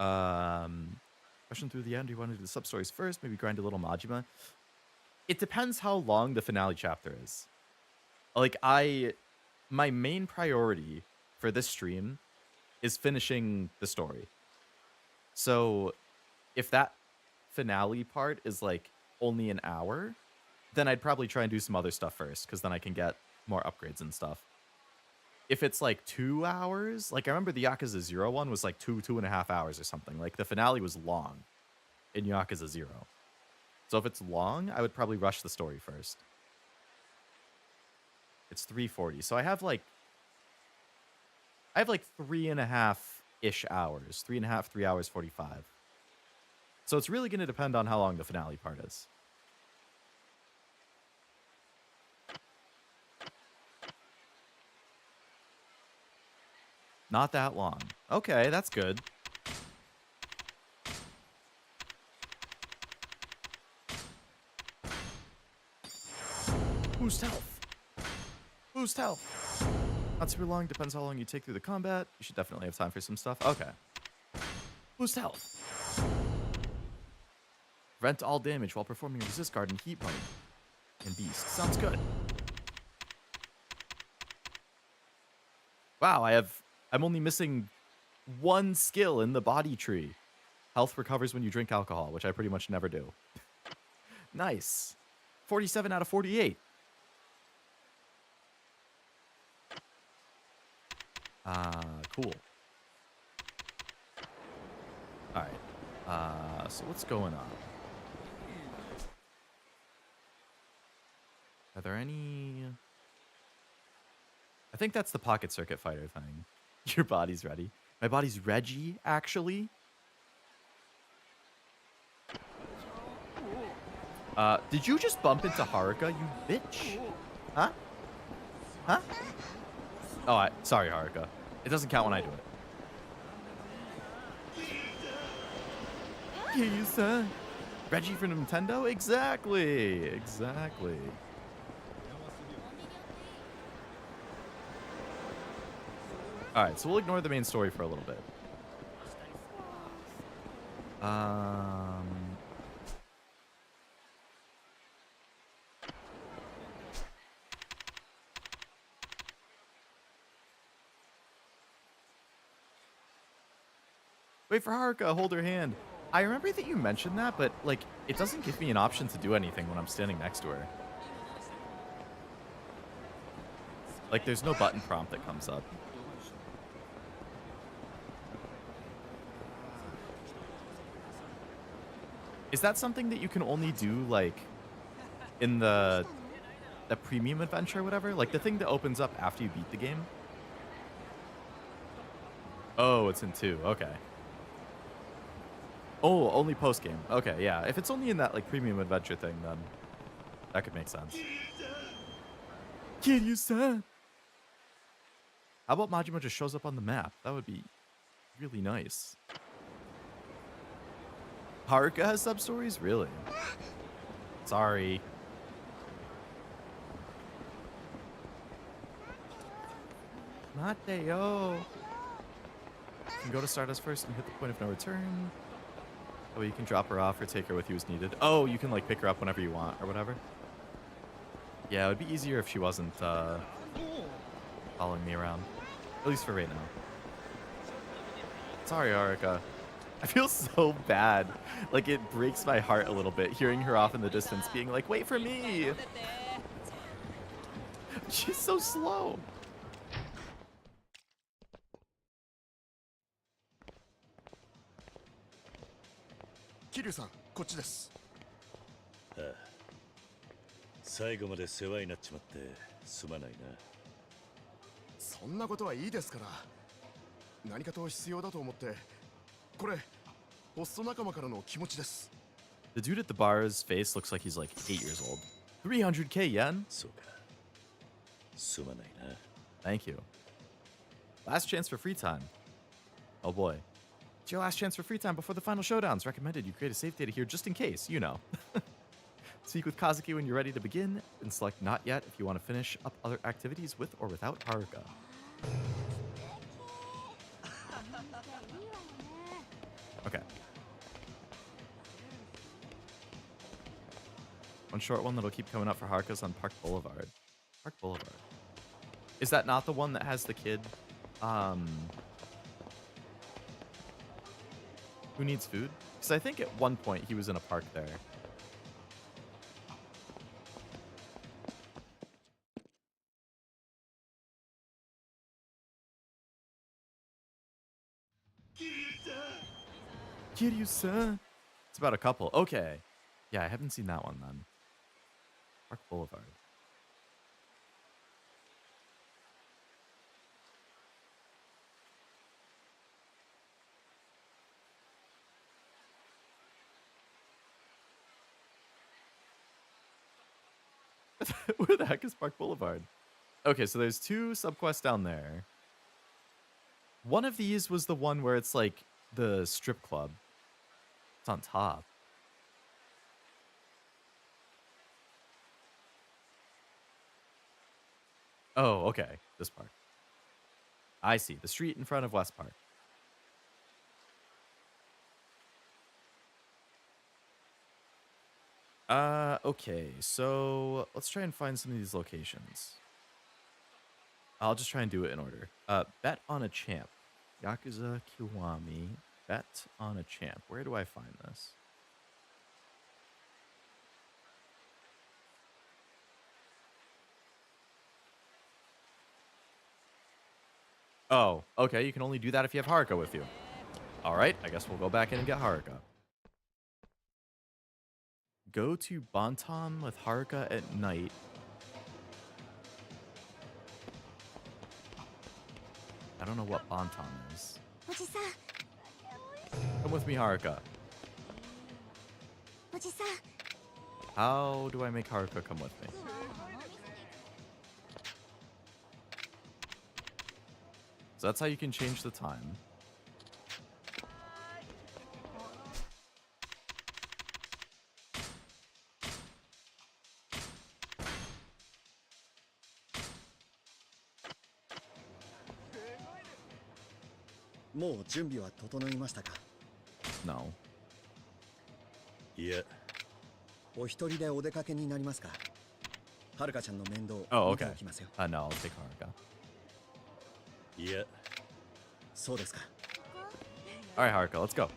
[SPEAKER 1] Rushing through the end, do you want to do the sub-stories first? Maybe grind a little Majima? It depends how long the finale chapter is. Like, my main priority for this stream is finishing the story. So if that finale part is like only an hour, then I'd probably try and do some other stuff first, because then I can get more upgrades and stuff. If it's like 2 hours, like I remember the Yakuza 0 one was like 2.5 hours or something. Like the finale was long in Yakuza 0. So if it's long, I would probably rush the story first. It's 3:40. So I have like 3.5-ish hours. 3.5, 3 hours 45. So it's really going to depend on how long the finale part is. Not that long. Okay, that's good. Boost health. Boost health. Not super long. Depends how long you take through the combat. You should definitely have time for some stuff. Okay. Boost health. Prevent all damage while performing a resist guard and heat point. And beast. Sounds good. Wow, I'm only missing one skill in the body tree. Health recovers when you drink alcohol, which I pretty much never do. Nice. 47 out of 48. Cool. All right. So what's going on? Are there any... I think that's the pocket circuit fighter thing. Your body's ready. My body's Reggie, actually. Did you just bump into Haruka, you bitch? Huh? Huh? Oh, sorry, Haruka. It doesn't count when I do it. Kiryu-san. Reggie for Nintendo? Exactly. Exactly. Alright, so we'll ignore the main story for a little bit. Wait for Haruka, hold her hand. I remember that you mentioned that, but, like, it doesn't give me an option to do anything when I'm standing next to her. Like, there's no button prompt that comes up. Is that something that you can only do, like, in the premium adventure or whatever? Like, the thing that opens up after you beat the game? Oh, it's in 2. Okay. Oh, only post-game. Okay, yeah. If it's only in that, like, premium adventure thing, then that could make sense. Kiryu-san! How about Majima just shows up on the map? That would be really nice. Haruka has sub-stories? Really? Sorry. Mateo. You can go to Stardust first and hit the point of no return. Oh, you can drop her off or take her with you as needed. Oh, you can like pick her up whenever you want or whatever. Yeah, it would be easier if she wasn't following me around. At least for right now. Sorry, Haruka. I feel so bad. Like, it breaks my heart a little bit hearing her off in the distance being like, wait for me. She's so slow.
[SPEAKER 3] Kiryu-san, こっちです。
[SPEAKER 9] ああ、最後まで世話になっちまってすまないな。
[SPEAKER 3] そんなことはいいですから。何かと必要だと思って。これ、ホスト仲間からの気持ちです。
[SPEAKER 1] The dude at the bar's face looks like he's like 8 years old. 300k yen?
[SPEAKER 9] そうか。すまないな。
[SPEAKER 1] Thank you. Last chance for free time. Oh boy. It's your last chance for free time before the final showdowns. Recommended you create a save data here just in case, you know. Speak with Kazuki when you're ready to begin, and select not yet if you want to finish up other activities with or without Haruka. Okay. One short one that'll keep coming up for Haruka's on Park Boulevard. Park Boulevard. Is that not the one that has the kid? Who needs food? Because I think at one point he was in a park there. Kiryu-san. It's about a couple. Okay. Yeah, I haven't seen that one then. Park Boulevard. Where the heck is Park Boulevard? Okay, so there's two subquests down there. One of these was the one where it's like the strip club. It's on top. Oh, okay. This part. I see. The street in front of West Park. Okay. So let's try and find some of these locations. I'll just try and do it in order. Bet on a champ. Yakuza Kiwami. Bet on a champ. Where do I find this? Oh, okay. You can only do that if you have Haruka with you. All right. I guess we'll go back in and get Haruka. Go to Bantam with Haruka at night. I don't know what Bantam is. Come with me, Haruka. How do I make Haruka come with me? So that's how you can change the time. No.
[SPEAKER 9] いや、
[SPEAKER 10] お一人でお出かけになりますか。はるかちゃんの面倒
[SPEAKER 1] Oh,
[SPEAKER 10] 見て
[SPEAKER 1] okay.
[SPEAKER 10] おきますよ。
[SPEAKER 1] No, I'll take Haruka.
[SPEAKER 9] いや、
[SPEAKER 10] そうですか。
[SPEAKER 1] All right, Haruka, let's go.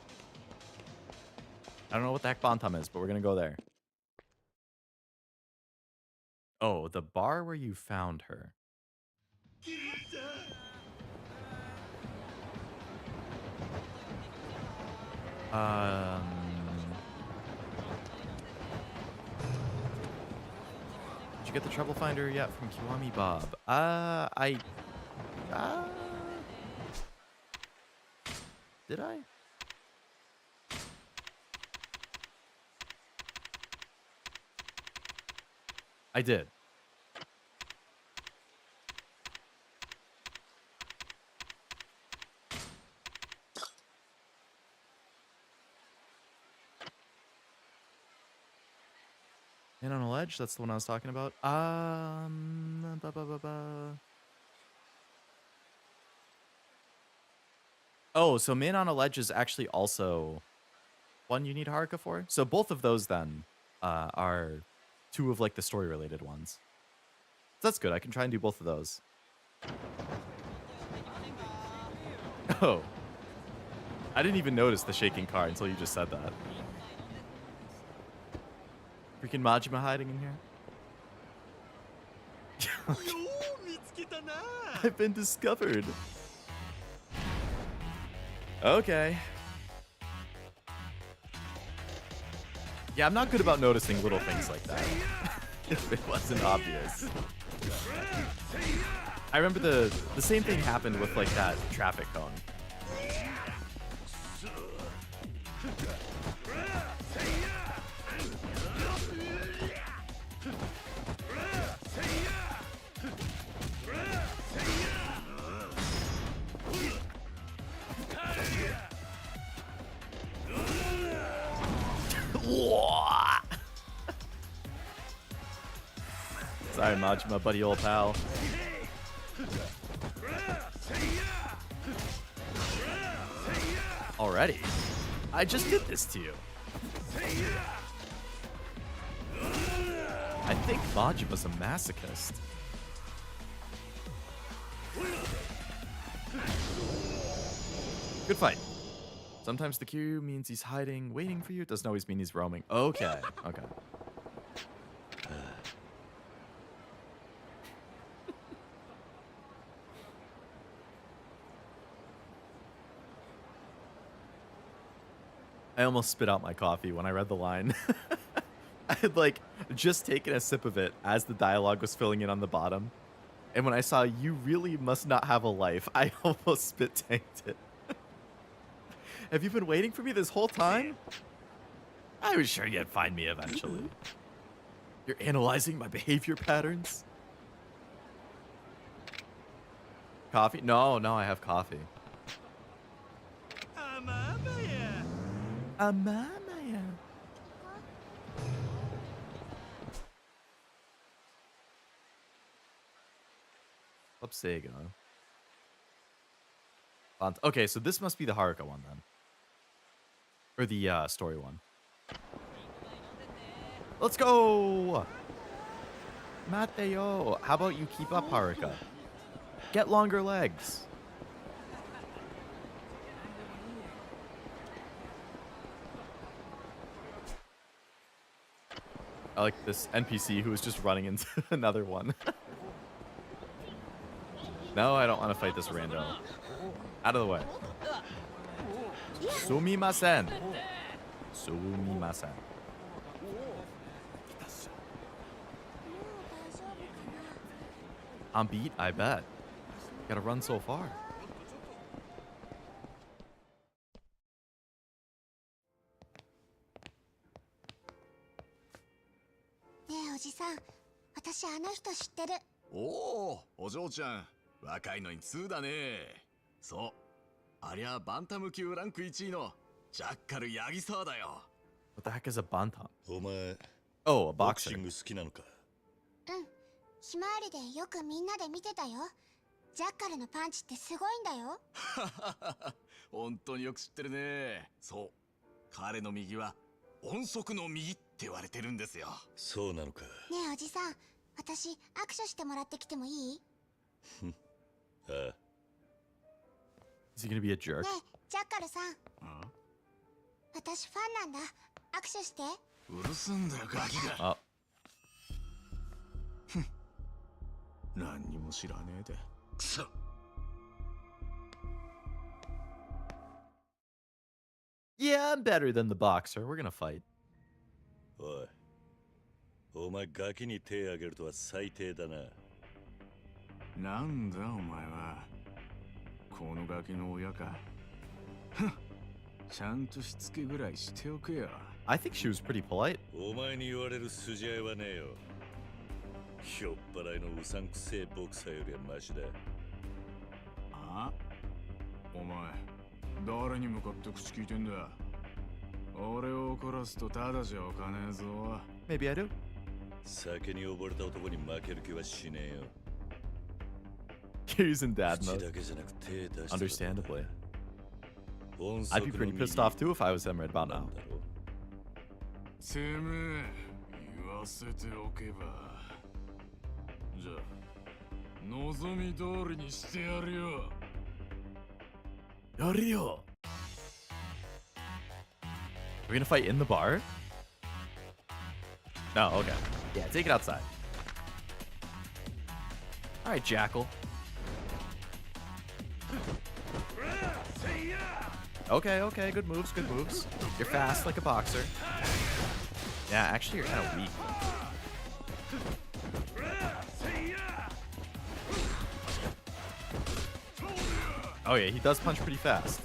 [SPEAKER 1] I don't know what the heck Bantam is, but we're gonna go there. Oh, the bar where you found her. Did you get the Trouble Finder yet from Kiwami Bob? Did I? I did. Man on a Ledge, that's the one I was talking about. Oh, so Man on a Ledge is actually also one you need Haruka for? So both of those then are two of like the story related ones. So that's good. I can try and do both of those. Oh. I didn't even notice the shaking car until you just said that. Freaking Majima hiding in here. I've been discovered. Okay. Yeah, I'm not good about noticing little things like that. If it wasn't obvious. I remember the same thing happened with like that traffic cone. Sorry, Majima, buddy old pal. Already? I just did this to you. I think Majima's a masochist. Good fight. Sometimes the Kiryu means he's hiding, waiting for you. It doesn't always mean he's roaming. Okay, okay. I almost spit out my coffee when I read the line. I had like just taken a sip of it as the dialogue was filling in on the bottom. And when I saw "you really must not have a life," I almost spit tanked it. Have you been waiting for me this whole time? I was sure you'd find me eventually. You're analyzing my behavior patterns? Coffee? No, I have coffee. Amamaya. Sega. Okay, so this must be the Haruka one then. Or the story one. Let's go! Mateo, how about you keep up, Haruka? Get longer legs. I like this NPC who is just running into another one. No, I don't want to fight this rando. Out of the way. Sumimasen. Sumimasen. I'm beat, I bet. Gotta run so far.
[SPEAKER 2] ねえおじさん、私あの人知ってる。
[SPEAKER 3] おお、お嬢ちゃん、若いのに2だね。そう、ありゃバンタム級ランク1位のジャッカルヤギサワだよ。
[SPEAKER 1] What the heck is a bantam?
[SPEAKER 9] お前、
[SPEAKER 1] Oh, a
[SPEAKER 9] ボクシ
[SPEAKER 1] boxer.
[SPEAKER 9] ング好きなのか？
[SPEAKER 2] うん、ひまわりでよくみんなで見てたよ。ジャッカルのパンチってすごいんだよ。
[SPEAKER 3] 本当によく知ってるね。そう、彼の右は音速の右って言われてるんですよ。
[SPEAKER 9] そうなのか。
[SPEAKER 2] ねえおじさん、私握手してもらってきてもいい？
[SPEAKER 9] ああ。
[SPEAKER 1] Is he gonna be a jerk?
[SPEAKER 2] ねえジャッカルさん。私ファンなんだ。握手して。
[SPEAKER 3] うるすんだよガキが。
[SPEAKER 1] あ。
[SPEAKER 3] 何にも知らねえで。くそ。
[SPEAKER 1] Yeah, I'm better than the boxer. We're gonna fight.
[SPEAKER 9] おい、お前ガキに手あげるとは最低だな。
[SPEAKER 3] なんだお前は。このガキの親か。ちゃんとしつけぐらいしておけよ。
[SPEAKER 1] I think she was pretty polite.
[SPEAKER 9] お前に言われる筋合いはねえよ。ひょっぱらいのうさんくせえボクサーよりはマシだ。
[SPEAKER 3] あ？お前、誰に向かって口聞いてんだ。俺を怒らすとただじゃおかねえぞ。
[SPEAKER 1] Maybe I do.
[SPEAKER 9] 酒に溺れた男に負ける気はしねえよ。
[SPEAKER 1] He's in dad
[SPEAKER 9] 口
[SPEAKER 1] mode.
[SPEAKER 9] だけじゃなく手出して。
[SPEAKER 1] Understandably. I'd be pretty pissed off too if I was him right about now.
[SPEAKER 3] てめえ、言わせておけば。じゃあ、望み通りにしてやるよ。
[SPEAKER 1] やるよ。We're gonna fight in the bar? No, okay. Yeah, take it outside. Alright, Jackal. Okay, good moves, good moves. You're fast like a boxer. Yeah, actually you're kind of weak. Oh yeah, he does punch pretty fast.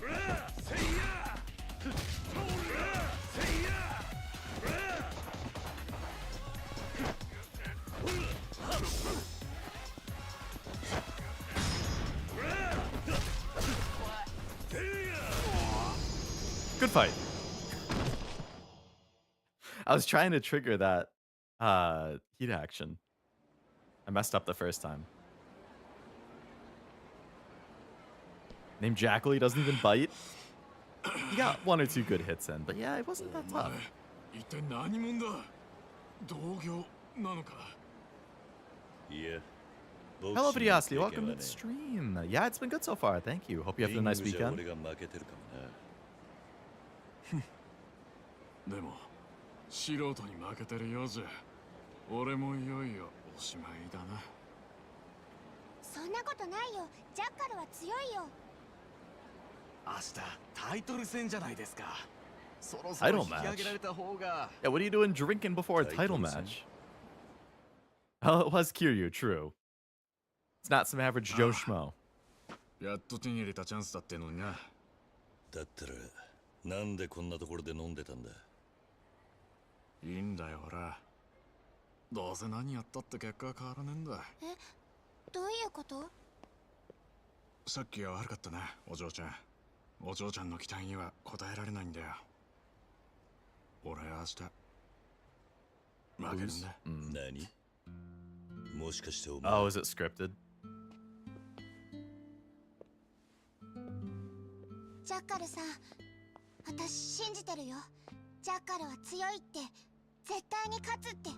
[SPEAKER 1] Good fight. I was trying to trigger that heat action. I messed up the first time. Named Jackal, he doesn't even bite. He got 1 or 2 good hits in, but yeah, it wasn't that tough.
[SPEAKER 3] 一体何者だ？同業なのか？
[SPEAKER 9] Yeah.
[SPEAKER 1] Hello, Vidiasti. Welcome to the stream. Yeah, it's been good so far. Thank you. Hope you have a nice weekend.
[SPEAKER 3] でも素人に負けてるようじゃ俺もいよいよおしまいだな。
[SPEAKER 2] そんなことないよ。ジャッカルは強いよ。
[SPEAKER 11] 明日タイトル戦じゃないですか。そろそ
[SPEAKER 1] Title
[SPEAKER 11] ろ引き上
[SPEAKER 1] match.
[SPEAKER 11] げられた方が。
[SPEAKER 1] Yeah, what are you doing drinking before a title match? Oh, it was Kiryu, true. It's not some average Joe Schmo.
[SPEAKER 3] やっと手に入れたチャンスだってのにな。
[SPEAKER 9] だったらなんでこんなところで飲んでたんだ。
[SPEAKER 3] いいんだよほら。どうせ何やったって結果は変わらねえんだ。
[SPEAKER 2] え、どういうこと？
[SPEAKER 3] さっきは悪かったな、お嬢ちゃん。お嬢ちゃんの期待には応えられないんだよ。俺は明日負けるんだ。
[SPEAKER 9] 何？もしかしてお前。
[SPEAKER 1] Oh, is it scripted?
[SPEAKER 2] ジャッカルさん、私信じてるよ。ジャッカルは強いって、絶対に勝つって。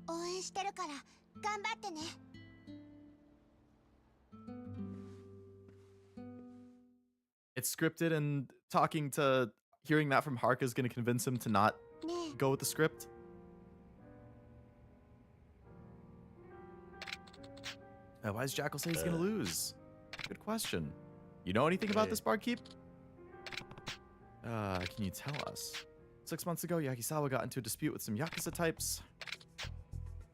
[SPEAKER 2] 応援してるから頑張ってね。
[SPEAKER 1] It's scripted, and hearing that from Haruka is going to convince him to not go with the script. Why does Jackal say he's going to lose? Good question. You know anything about this barkeep? Can you tell us? 6 months ago, Yakisawa got into a dispute with some Yakuza types.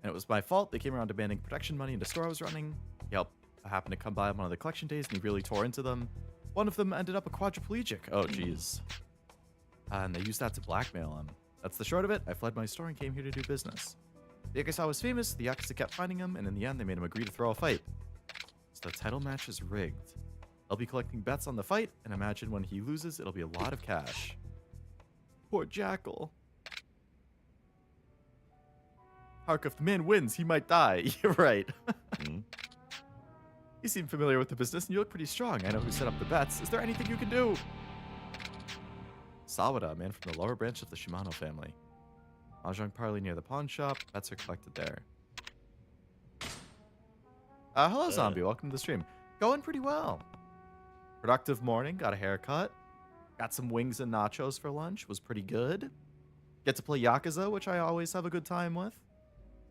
[SPEAKER 1] And it was my fault. They came around demanding protection money in the store I was running. Yep, I happened to come by on one of the collection days and he really tore into them. One of them ended up a quadriplegic. Oh, jeez. And they used that to blackmail him. That's the short of it. I fled my store and came here to do business. The Yakuza was famous. The Yakuza kept finding him, and in the end, they made him agree to throw a fight. So the title match is rigged. I'll be collecting bets on the fight, and imagine when he loses, it'll be a lot of cash. Poor Jackal. Haruka, if the man wins, he might die. You're right. You seem familiar with the business, and you look pretty strong. I know who set up the bets. Is there anything you can do? Sawada, a man from the lower branch of the Shimano family. Mahjong parley near the pawn shop. Bets are collected there. Hello, Zombie. Welcome to the stream. Going pretty well. Productive morning. Got a haircut. Got some wings and nachos for lunch. Was pretty good. Get to play Yakuza, which I always have a good time with.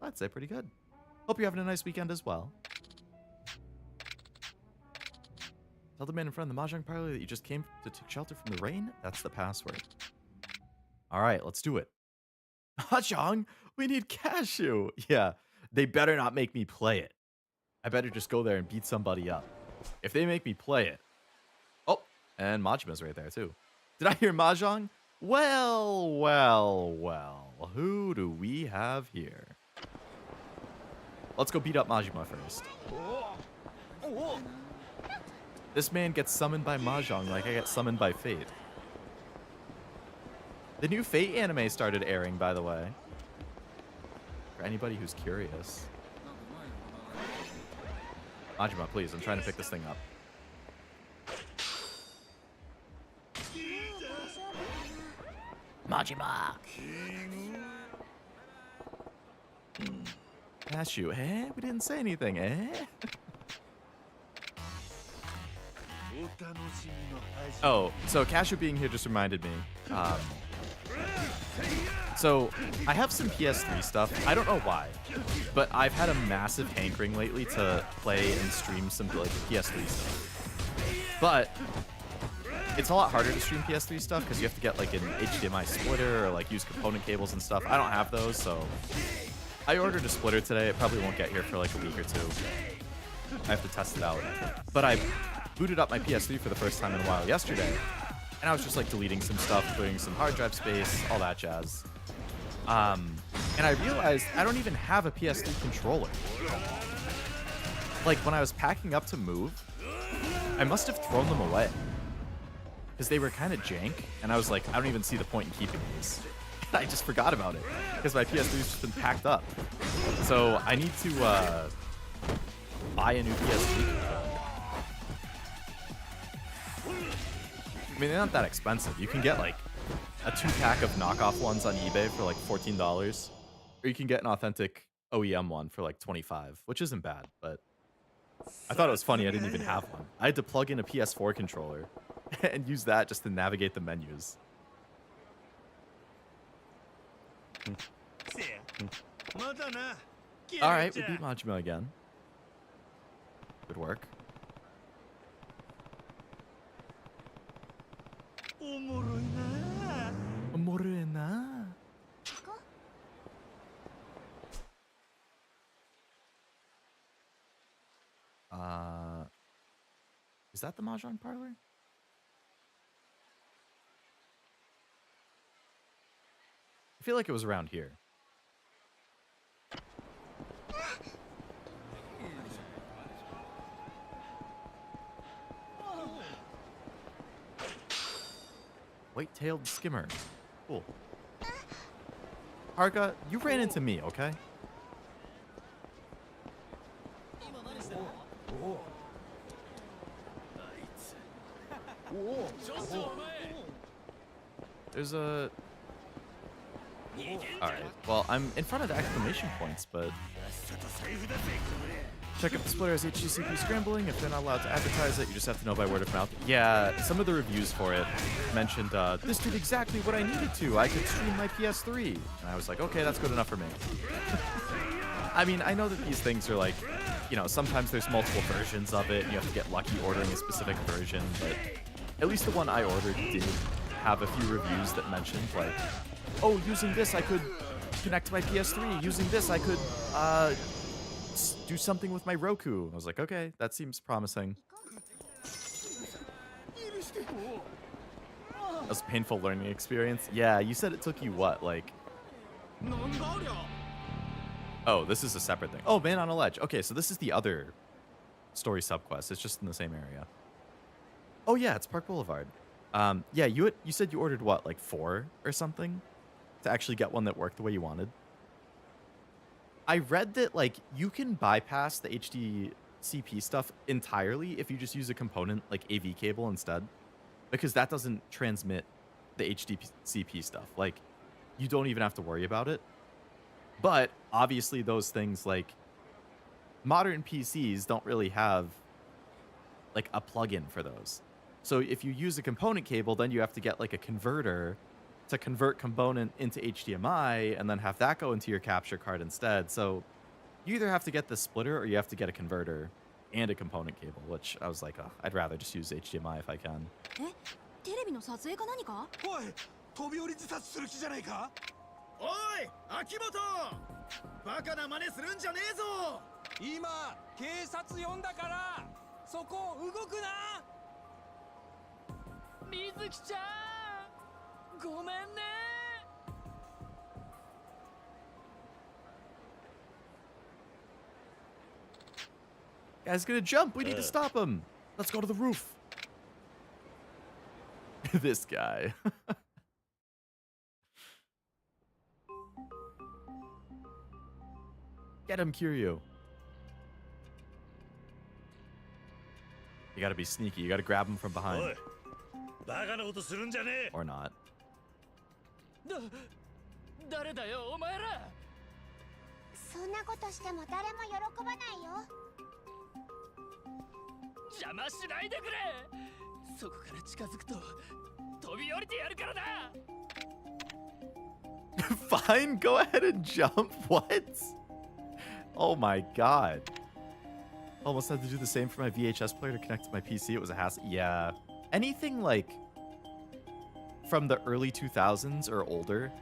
[SPEAKER 1] I'd say pretty good. Hope you're having a nice weekend as well. Tell the man in front of the Mahjong parlor that you just came to take shelter from the rain. That's the password. All right, let's do it. Mahjong, we need cashew. Yeah, they better not make me play it. I better just go there and beat somebody up. If they make me play it. Oh, and Majima's right there too. Did I hear Mahjong? Well, well, well. Who do we have here? Let's go beat up Majima first. This man gets summoned by Mahjong like I get summoned by Fate. The new Fate anime started airing, by the way. For anybody who's curious. Majima, please, I'm trying to pick this thing up. Majima! Cashew, eh? We didn't say anything, eh? Oh, so Cashew being here just reminded me. So I have some PS3 stuff. I don't know why, but I've had a massive hankering lately to play and stream some like PS3 stuff. But it's a lot harder to stream PS3 stuff because you have to get like an HDMI splitter or like use component cables and stuff. I don't have those, so I ordered a splitter today. It probably won't get here for like a week or two. I have to test it out. But I booted up my PS3 for the first time in a while yesterday, and I was just like deleting some stuff, clearing some hard drive space, all that jazz. And I realized I don't even have a PS3 controller. Like when I was packing up to move, I must have thrown them away because they were kind of jank, and I was like, I don't even see the point in keeping these. And I just forgot about it because my PS3's just been packed up. So I need to buy a new PS3 controller. I mean, they're not that expensive. You can get like a 2-pack of knockoff ones on eBay for like $14, or you can get an authentic OEM one for like $25, which isn't bad, but I thought it was funny I didn't even have one. I had to plug in a PS4 controller and use that just to navigate the menus. Alright, we beat Majima again. Good work. Is that the Mahjong parlor? I feel like it was around here. White-tailed skimmer. Cool. Haruka, you ran into me, okay? There's a... Alright, well, I'm in front of the exclamation points, but... Check if the splitter has HTCP scrambling. If they're not allowed to advertise it, you just have to know by word of mouth. Yeah, some of the reviews for it mentioned, this did exactly what I needed to. I could stream my PS3. And I was like, okay, that's good enough for me. I mean, I know that these things are like, you know, sometimes there's multiple versions of it, and you have to get lucky ordering a specific version, but at least the one I ordered did have a few reviews that mentioned, like, oh, using this I could connect to my PS3. Using this I could, do something with my Roku. I was like, okay, that seems promising. That was a painful learning experience. Yeah, you said it took you what, like... Oh, this is a separate thing. Oh, Man on a Ledge. Okay, so this is the other story subquest. It's just in the same area. Oh yeah, it's Park Boulevard. Yeah, you said you ordered what, like 4 or something? To actually get one that worked the way you wanted? I read that, like, you can bypass the HDCP stuff entirely if you just use a component like AV cable instead, because that doesn't transmit the HDCP stuff. Like, you don't even have to worry about it. But obviously those things, like, modern PCs don't really have like a plugin for those. So if you use a component cable, then you have to get like a converter to convert component into HDMI and then have that go into your capture card instead. So you either have to get the splitter or you have to get a converter and a component cable, which I was like, oh, I'd rather just use HDMI if I can. Guy's gonna jump. We need to stop him. Let's go to the roof. This guy. Get him, Kiryu. You gotta be sneaky. You gotta grab him from behind. Or not. Fine, go ahead and jump. What? Oh my god. Almost had to do the same for my VHS player to connect to my PC. It was a hassle. Yeah. Anything like from the early 2000s or older,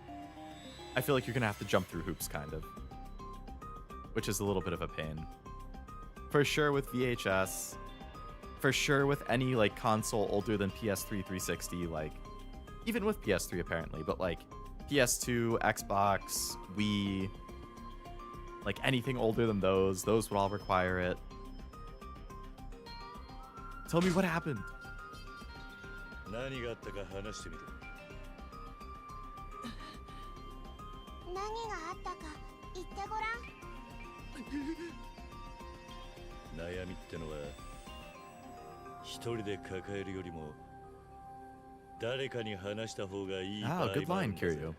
[SPEAKER 1] I feel like you're gonna have to jump through hoops, kind of. Which is a little bit of a pain. For sure with VHS. For sure with any like console older than PS3 360, like even with PS3 apparently, but like PS2, Xbox, Wii, like anything older than those would all require it. Tell me what happened.
[SPEAKER 9] 悩みってのは一人で抱えるよりも誰かに話した方がいい場合もあ
[SPEAKER 1] Ah, good
[SPEAKER 9] る
[SPEAKER 1] line,
[SPEAKER 9] んだぜ。
[SPEAKER 1] Kiryu.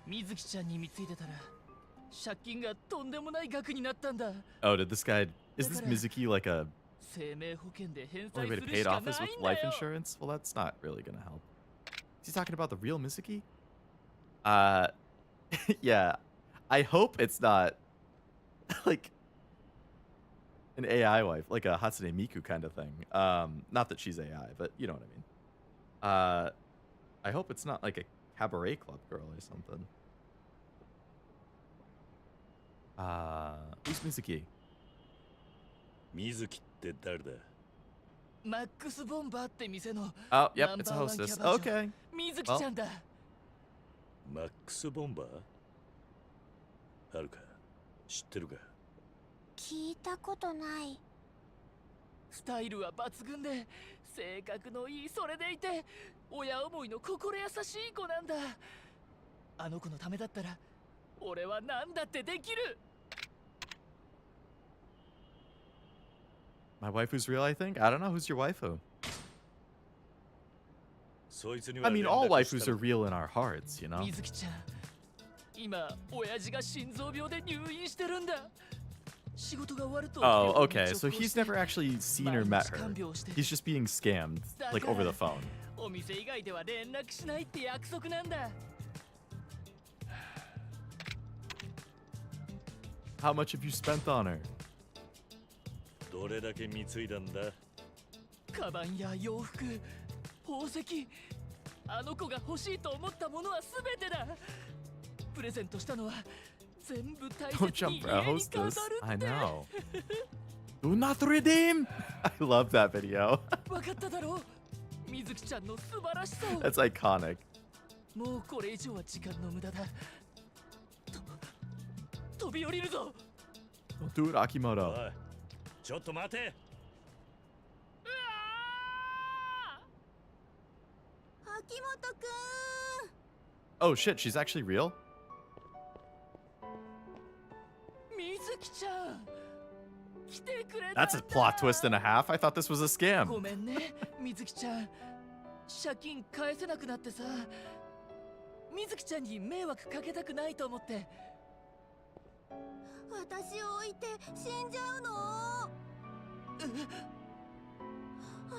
[SPEAKER 12] 水木ちゃんに貢いでたら借金がとんでもない額になったんだ。
[SPEAKER 1] Oh, did this guy... Is this Mizuki like a
[SPEAKER 12] 生命保険で返
[SPEAKER 1] only
[SPEAKER 12] 済
[SPEAKER 1] way
[SPEAKER 12] す
[SPEAKER 1] to
[SPEAKER 12] る
[SPEAKER 1] pay
[SPEAKER 12] し
[SPEAKER 1] it
[SPEAKER 12] か
[SPEAKER 1] off
[SPEAKER 12] な
[SPEAKER 1] is
[SPEAKER 12] い
[SPEAKER 1] with
[SPEAKER 12] んだ
[SPEAKER 1] life
[SPEAKER 12] よ。
[SPEAKER 1] insurance? Well, that's not really gonna help. Is he talking about the real Mizuki? Yeah. I hope it's not like an AI wife, like a Hatsune Miku kind of thing. Not that she's AI, but you know what I mean. I hope it's not like a cabaret club girl or something. Who's Mizuki?
[SPEAKER 9] 水木って誰だ？
[SPEAKER 12] マックスボンバーって店の
[SPEAKER 1] Oh, yep,
[SPEAKER 12] ナン
[SPEAKER 1] it's
[SPEAKER 12] バ
[SPEAKER 1] a
[SPEAKER 12] ーワンキ
[SPEAKER 1] hostess.
[SPEAKER 12] ャバ嬢
[SPEAKER 1] Okay.
[SPEAKER 12] 水木ちゃんだ。
[SPEAKER 9] マックスボンバー？はるか知ってるか？
[SPEAKER 2] 聞いたことない。
[SPEAKER 12] スタイルは抜群で性格のいい、それでいて親思いの心優しい子なんだ。あの子のためだったら俺は何だってできる。
[SPEAKER 1] My waifu's real, I think? I don't know. Who's your waifu?
[SPEAKER 9] そいつに
[SPEAKER 1] I
[SPEAKER 9] は
[SPEAKER 1] mean,
[SPEAKER 9] 連
[SPEAKER 1] all
[SPEAKER 9] 絡した
[SPEAKER 1] waifus
[SPEAKER 9] の
[SPEAKER 1] are real in our hearts, you know?
[SPEAKER 12] 水木ちゃん、今親父が心臓病で入院してるんだ。仕事が終わると
[SPEAKER 1] Oh,
[SPEAKER 12] 病院に
[SPEAKER 1] okay.
[SPEAKER 12] 直
[SPEAKER 1] So
[SPEAKER 12] 行
[SPEAKER 1] he's
[SPEAKER 12] して
[SPEAKER 1] never actually seen or
[SPEAKER 12] 毎
[SPEAKER 1] met
[SPEAKER 12] 日
[SPEAKER 1] her.
[SPEAKER 12] 看病して
[SPEAKER 1] He's just being scammed, like over the phone.
[SPEAKER 12] お店以外では連絡しないって約束なんだ。
[SPEAKER 1] How much have you spent on her?
[SPEAKER 9] どれだけ貢いだんだ？
[SPEAKER 12] カバンや洋服、宝石、あの子が欲しいと思ったものはすべてだ。プレゼントしたのは全部大
[SPEAKER 1] Don't
[SPEAKER 12] 切に
[SPEAKER 1] jump for a
[SPEAKER 12] 家に飾る
[SPEAKER 1] hostess.
[SPEAKER 12] って。
[SPEAKER 1] I know. Do not redeem! I love that video.
[SPEAKER 12] わかっただろう、水木ちゃんの素晴らしさを。
[SPEAKER 1] That's iconic.
[SPEAKER 12] もうこれ以上は時間の無駄だ。飛び降りるぞ。
[SPEAKER 1] Don't do it, Akimoto.
[SPEAKER 9] おい、ちょっと待て。
[SPEAKER 2] 秋元くん。
[SPEAKER 1] Oh shit, she's actually real?
[SPEAKER 12] 水木ちゃん、来てくれたんだ。
[SPEAKER 1] That's a plot twist and a half. I thought this was a
[SPEAKER 12] ご
[SPEAKER 1] scam.
[SPEAKER 12] めんね、水木ちゃん。借金返せなくなってさ、水木ちゃんに迷惑かけたくないと思って。
[SPEAKER 2] 私を置いて死んじゃうの？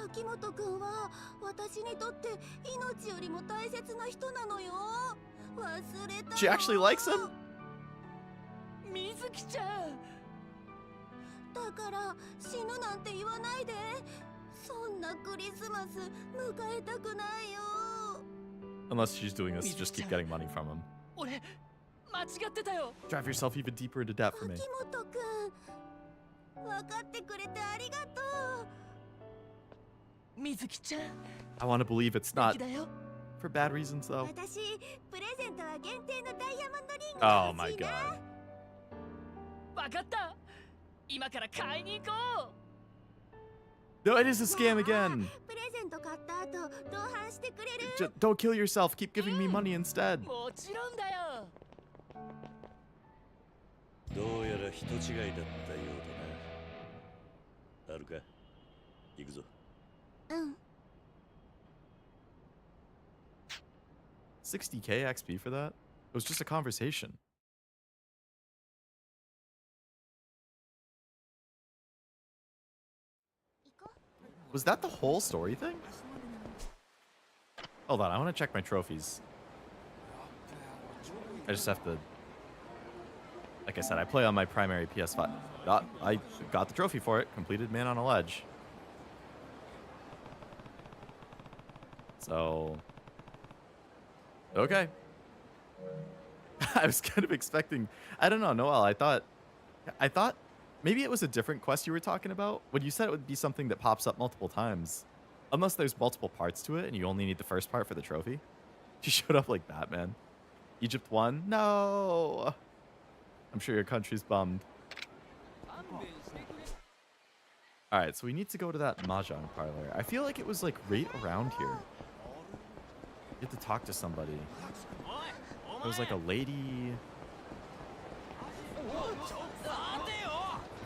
[SPEAKER 2] 秋元くんは私にとって命よりも大切な人なのよ。忘れたの。
[SPEAKER 1] She actually likes him?
[SPEAKER 12] 水木ちゃん。
[SPEAKER 2] だから死ぬなんて言わないで。そんなクリスマス迎えたくないよ。
[SPEAKER 1] Unless she's doing this to just keep getting money from him.
[SPEAKER 12] 俺、間違ってたよ。
[SPEAKER 1] Drive yourself even deeper into debt for me.
[SPEAKER 2] 秋元くん、分かってくれてありがとう。
[SPEAKER 12] 水木ちゃん。
[SPEAKER 1] I want to believe it's
[SPEAKER 12] 素
[SPEAKER 1] not
[SPEAKER 12] 敵だよ。
[SPEAKER 1] for bad reasons, though.
[SPEAKER 2] 私、プレゼントは限定のダイヤモンドリング
[SPEAKER 1] Oh
[SPEAKER 2] が
[SPEAKER 1] my
[SPEAKER 2] 欲しいな。
[SPEAKER 1] god.
[SPEAKER 12] わかった。今から買いに行こう。
[SPEAKER 1] No, it is a scam again.
[SPEAKER 2] プレゼント買った後、同伴してくれる？
[SPEAKER 1] Don't kill yourself. Keep giving me money instead.
[SPEAKER 12] もちろんだよ。
[SPEAKER 9] どうやら人違いだったようだな。はるか、行くぞ。
[SPEAKER 2] うん。
[SPEAKER 1] 60k XP for that? It was just a conversation. Was that the whole story thing? Hold on, I want to check my trophies. I just have to... Like I said, I play on my primary PS5. I got the trophy for it. Completed Man on a Ledge. So... Okay. I was kind of expecting... I don't know, Noel, I thought maybe it was a different quest you were talking about. When you said it would be something that pops up multiple times. Unless there's multiple parts to it and you only need the first part for the trophy. She showed up like Batman. Egypt won? No! I'm sure your country's bummed. Alright, so we need to go to that mahjong parlor. I feel like it was like right around here. You have to talk to somebody. There was like a lady.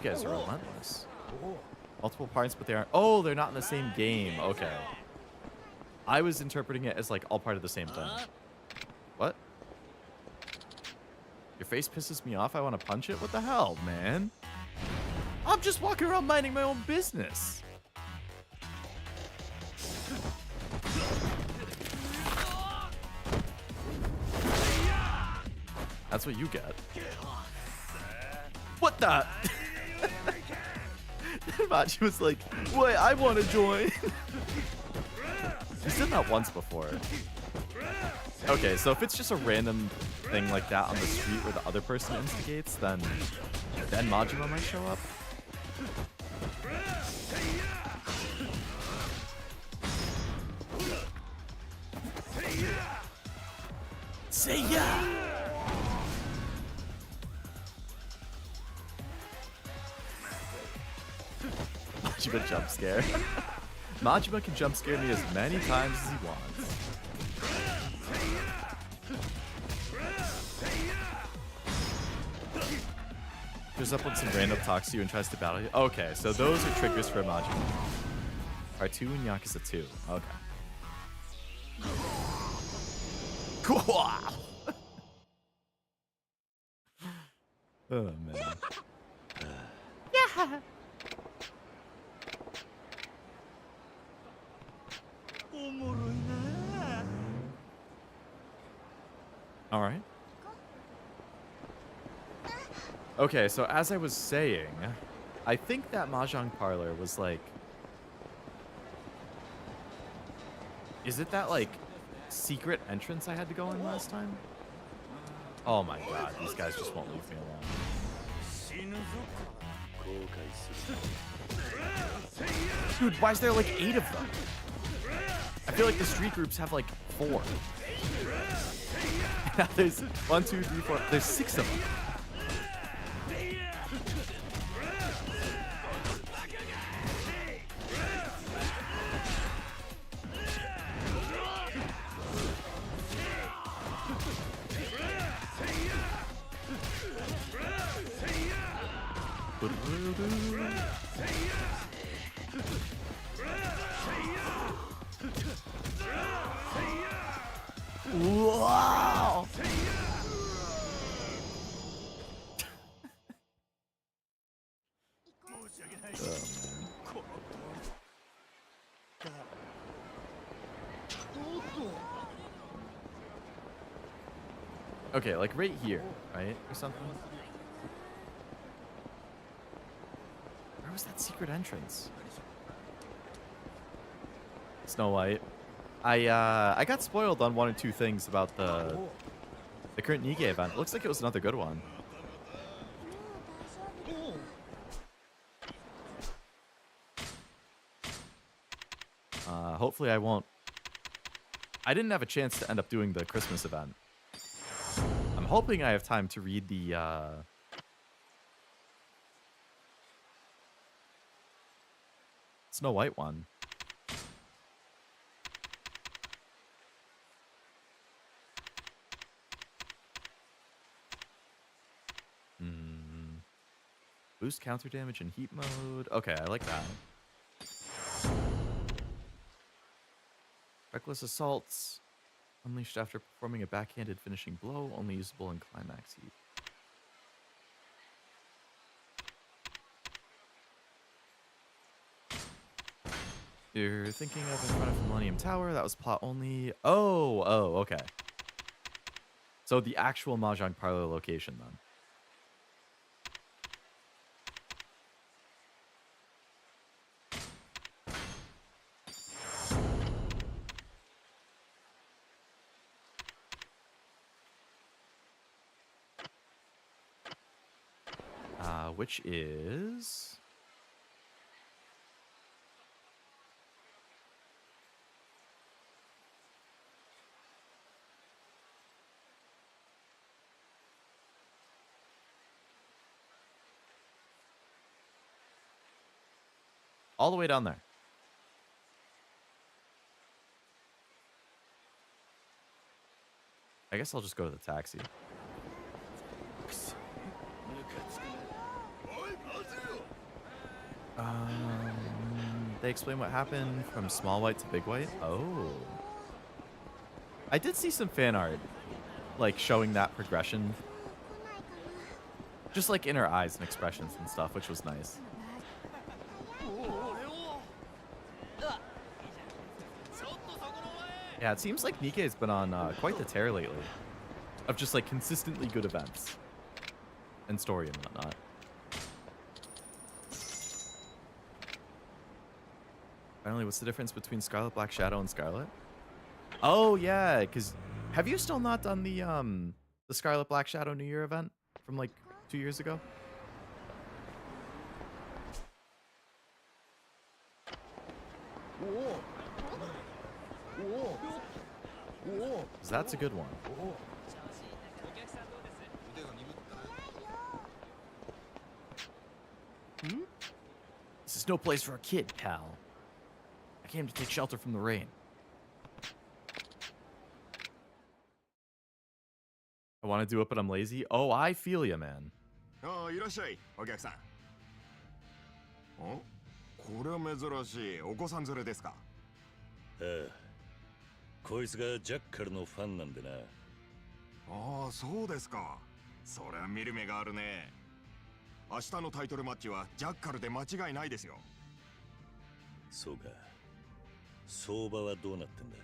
[SPEAKER 1] You guys are relentless. Multiple parts, but they aren't. Oh, they're not in the same game. Okay. I was interpreting it as like all part of the same thing. What? Your face pisses me off. I want to punch it. What the hell, man? I'm just walking around minding my own business. That's what you get. What the? Machi was like, wait, I want to join. He's done that once before. Okay, so if it's just a random thing like that on the street where the other person instigates, then Majima might show up. Say yeah! Majima jump scare. Majima can jump scare me as many times as he wants. Shows up when some random talks to you and tries to battle you. Okay, so those are triggers for Majima. Part 2 and Yakuza 2. Okay. Cool. Oh man. Yeah. All right. Okay, so as I was saying, I think that Mahjong Parlor was like... Is it that, like, secret entrance I had to go in last time? Oh my god, these guys just won't leave me alone. Dude, why is there like 8 of them? I feel like the street groups have like 4. Now there's 1, 2, 3, 4. There's 6 of them. Wow! Okay, like right here, right? Or something? Where was that secret entrance? Snow White. I got spoiled on 1 or 2 things about the current Nikkei event. It looks like it was another good one. Hopefully I won't... I didn't have a chance to end up doing the Christmas event. I'm hoping I have time to read the... Snow White one. Boost counter damage in heat mode. Okay, I like that. Reckless assaults. Unleashed after performing a backhanded finishing blow. Only usable in climax heat. You're thinking of in front of the Millennium Tower. That was plot only. Oh, okay. So the actual Mahjong Parlor location then. Which is... all the way down there. I guess I'll just go to the taxi. They explain what happened from small white to big white. Oh. I did see some fan art, like, showing that progression. Just, like, in her eyes and expressions and stuff, which was nice. Yeah, it seems like Nikkei's been on quite the tear lately. Of just, like, consistently good events. And story and whatnot. Finally, what's the difference between Scarlet, Black Shadow, and Scarlet? Oh, yeah, because have you still not done the Scarlet, Black Shadow New Year event from, like, 2 years ago? That's a good one. This is no place for a kid, pal. I came to take shelter from the rain. I want to do it, but I'm lazy. Oh, I feel ya, man.
[SPEAKER 3] ああ、いらっしゃい、お客さん。お、これは珍しい。お子さん連れですか？
[SPEAKER 9] ああ、こいつがジャッカルのファンなんでな。
[SPEAKER 3] ああ、そうですか。そりゃ見る目があるね。明日のタイトルマッチはジャッカルで間違いないですよ。
[SPEAKER 9] そうか。相場はどうなってんだ？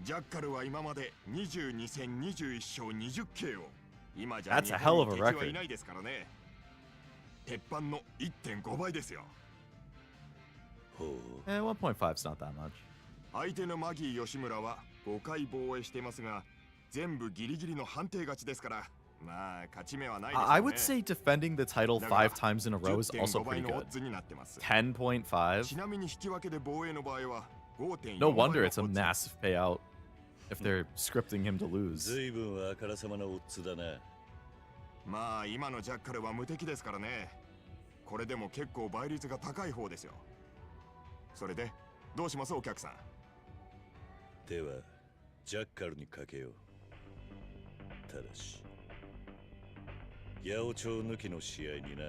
[SPEAKER 3] ジャッカルは今まで22戦21勝 20K を今じゃ
[SPEAKER 1] That's a hell of a
[SPEAKER 3] 敵はい
[SPEAKER 1] record.
[SPEAKER 3] ないですからね。鉄板の 1.5 倍ですよ。
[SPEAKER 1] 1.5's not that much.
[SPEAKER 3] 相手のマギー吉村は5回防衛してますが全部ギリギリの判定勝ちですから、まあ勝ち目はないですよね。
[SPEAKER 1] I would say defending the title 5 times in a row is also pretty good. 10.5.
[SPEAKER 3] ちなみに引き分けで防衛の場合は 5.4
[SPEAKER 1] No wonder it's a massive payout if they're scripting him to lose.
[SPEAKER 9] 随分あからさまなオッズだな。
[SPEAKER 3] まあ今のジャッカルは無敵ですからね。これでも結構倍率が高い方ですよ。それでどうしますお客さん？
[SPEAKER 9] ではジャッカルにかけよう。ただし八百長抜きの試合にな。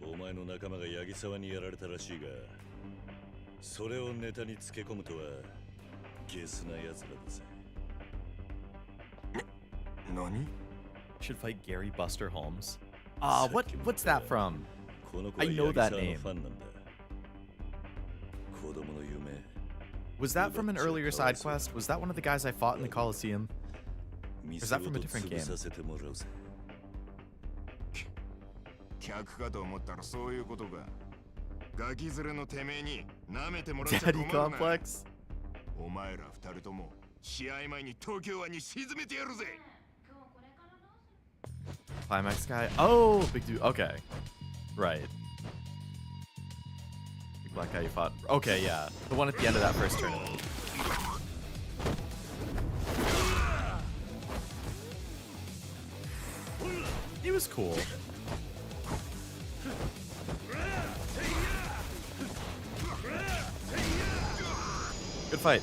[SPEAKER 9] お前の仲間が八木沢にやられたらしいが、それをネタにつけ込むとはゲスな奴らだぜ。
[SPEAKER 3] 何？
[SPEAKER 1] Should fight Gary Buster Holmes. What's that from? I know that name. Was that from an earlier side quest? Was that one of the guys I fought in the Coliseum? Or is that from a different game?
[SPEAKER 3] 客かと思ったらそういうことか。ガキ連れのてめえに舐めてもらっちゃ困る
[SPEAKER 1] Daddy
[SPEAKER 3] な。
[SPEAKER 1] Complex?
[SPEAKER 3] お前ら二人とも試合前に東京湾に沈めてやるぜ。
[SPEAKER 1] Climax guy? Oh, big dude. Okay. Right. Big black guy you fought. Okay, yeah. The one at the end of that first tournament. He was cool. Good fight.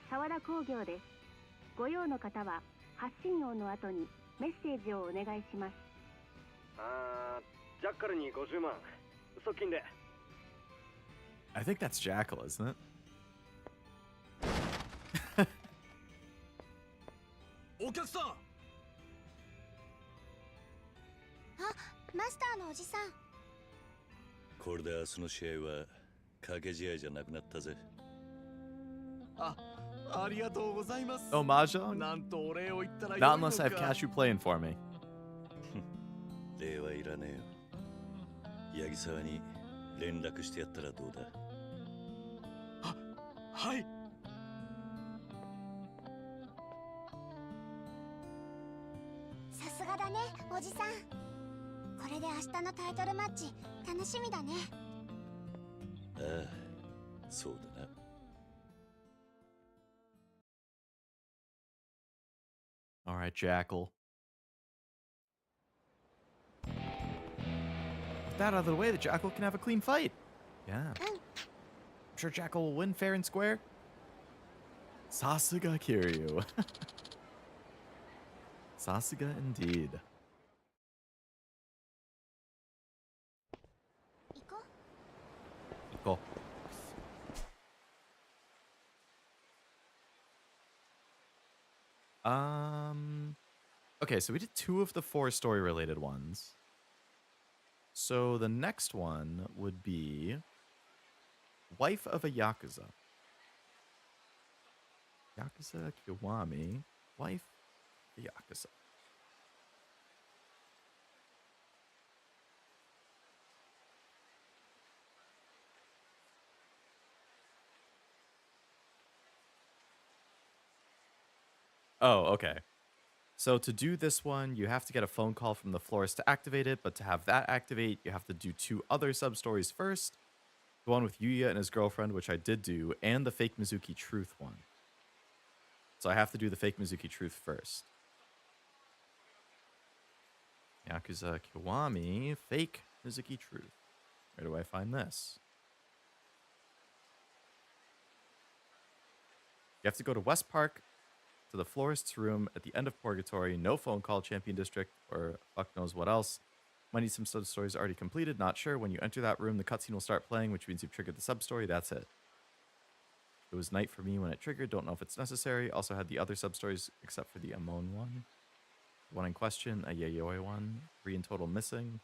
[SPEAKER 13] Shibaura 工業です。ご用の方は発信音の後にメッセージをお願いします。
[SPEAKER 6] ジャッカルに50万。側近で。
[SPEAKER 1] I think that's Jackal, isn't it?
[SPEAKER 11] お客さん。
[SPEAKER 2] あ、マスターのおじさん。
[SPEAKER 9] これで明日の試合は賭け試合じゃなくなったぜ。
[SPEAKER 11] ありがとうございます。
[SPEAKER 1] Oh, Mahjong?
[SPEAKER 11] なんとお礼を言ったら
[SPEAKER 1] Not unless I have Cashew playing for me.
[SPEAKER 9] 礼はいらねえよ。八木沢に連絡してやったらどうだ？
[SPEAKER 11] はい。
[SPEAKER 2] さすがだね、おじさん。これで明日のタイトルマッチ楽しみだね。
[SPEAKER 9] ああ、そうだな。
[SPEAKER 1] All right, Jackal. With that out of the way, the Jackal can have a clean fight. Yeah. I'm sure Jackal will win fair and square. Sasuga Kiryu. Sasuga indeed. Cool. Okay, so we did 2 of the 4 story related ones. So the next one would be Wife of a Yakuza. Yakuza Kiwami, Wife of a Yakuza. Oh, okay. So to do this one, you have to get a phone call from the florist to activate it, but to have that activate, you have to do 2 other sub-stories first. The one with Yuya and his girlfriend, which I did do, and the fake Mizuki Truth one. So I have to do the fake Mizuki Truth first. Yakuza Kiwami, fake Mizuki Truth. Where do I find this? You have to go to West Park, to the florist's room at the end of Purgatory. No phone call, Champion District, or fuck knows what else. Might need some sub-stories already completed, not sure. When you enter that room, the cutscene will start playing, which means you've triggered the sub-story. That's it. It was night for me when it triggered. Don't know if it's necessary. Also had the other sub-stories except for the Amon one. The one in question, a Yayoi one. 3 in total missing.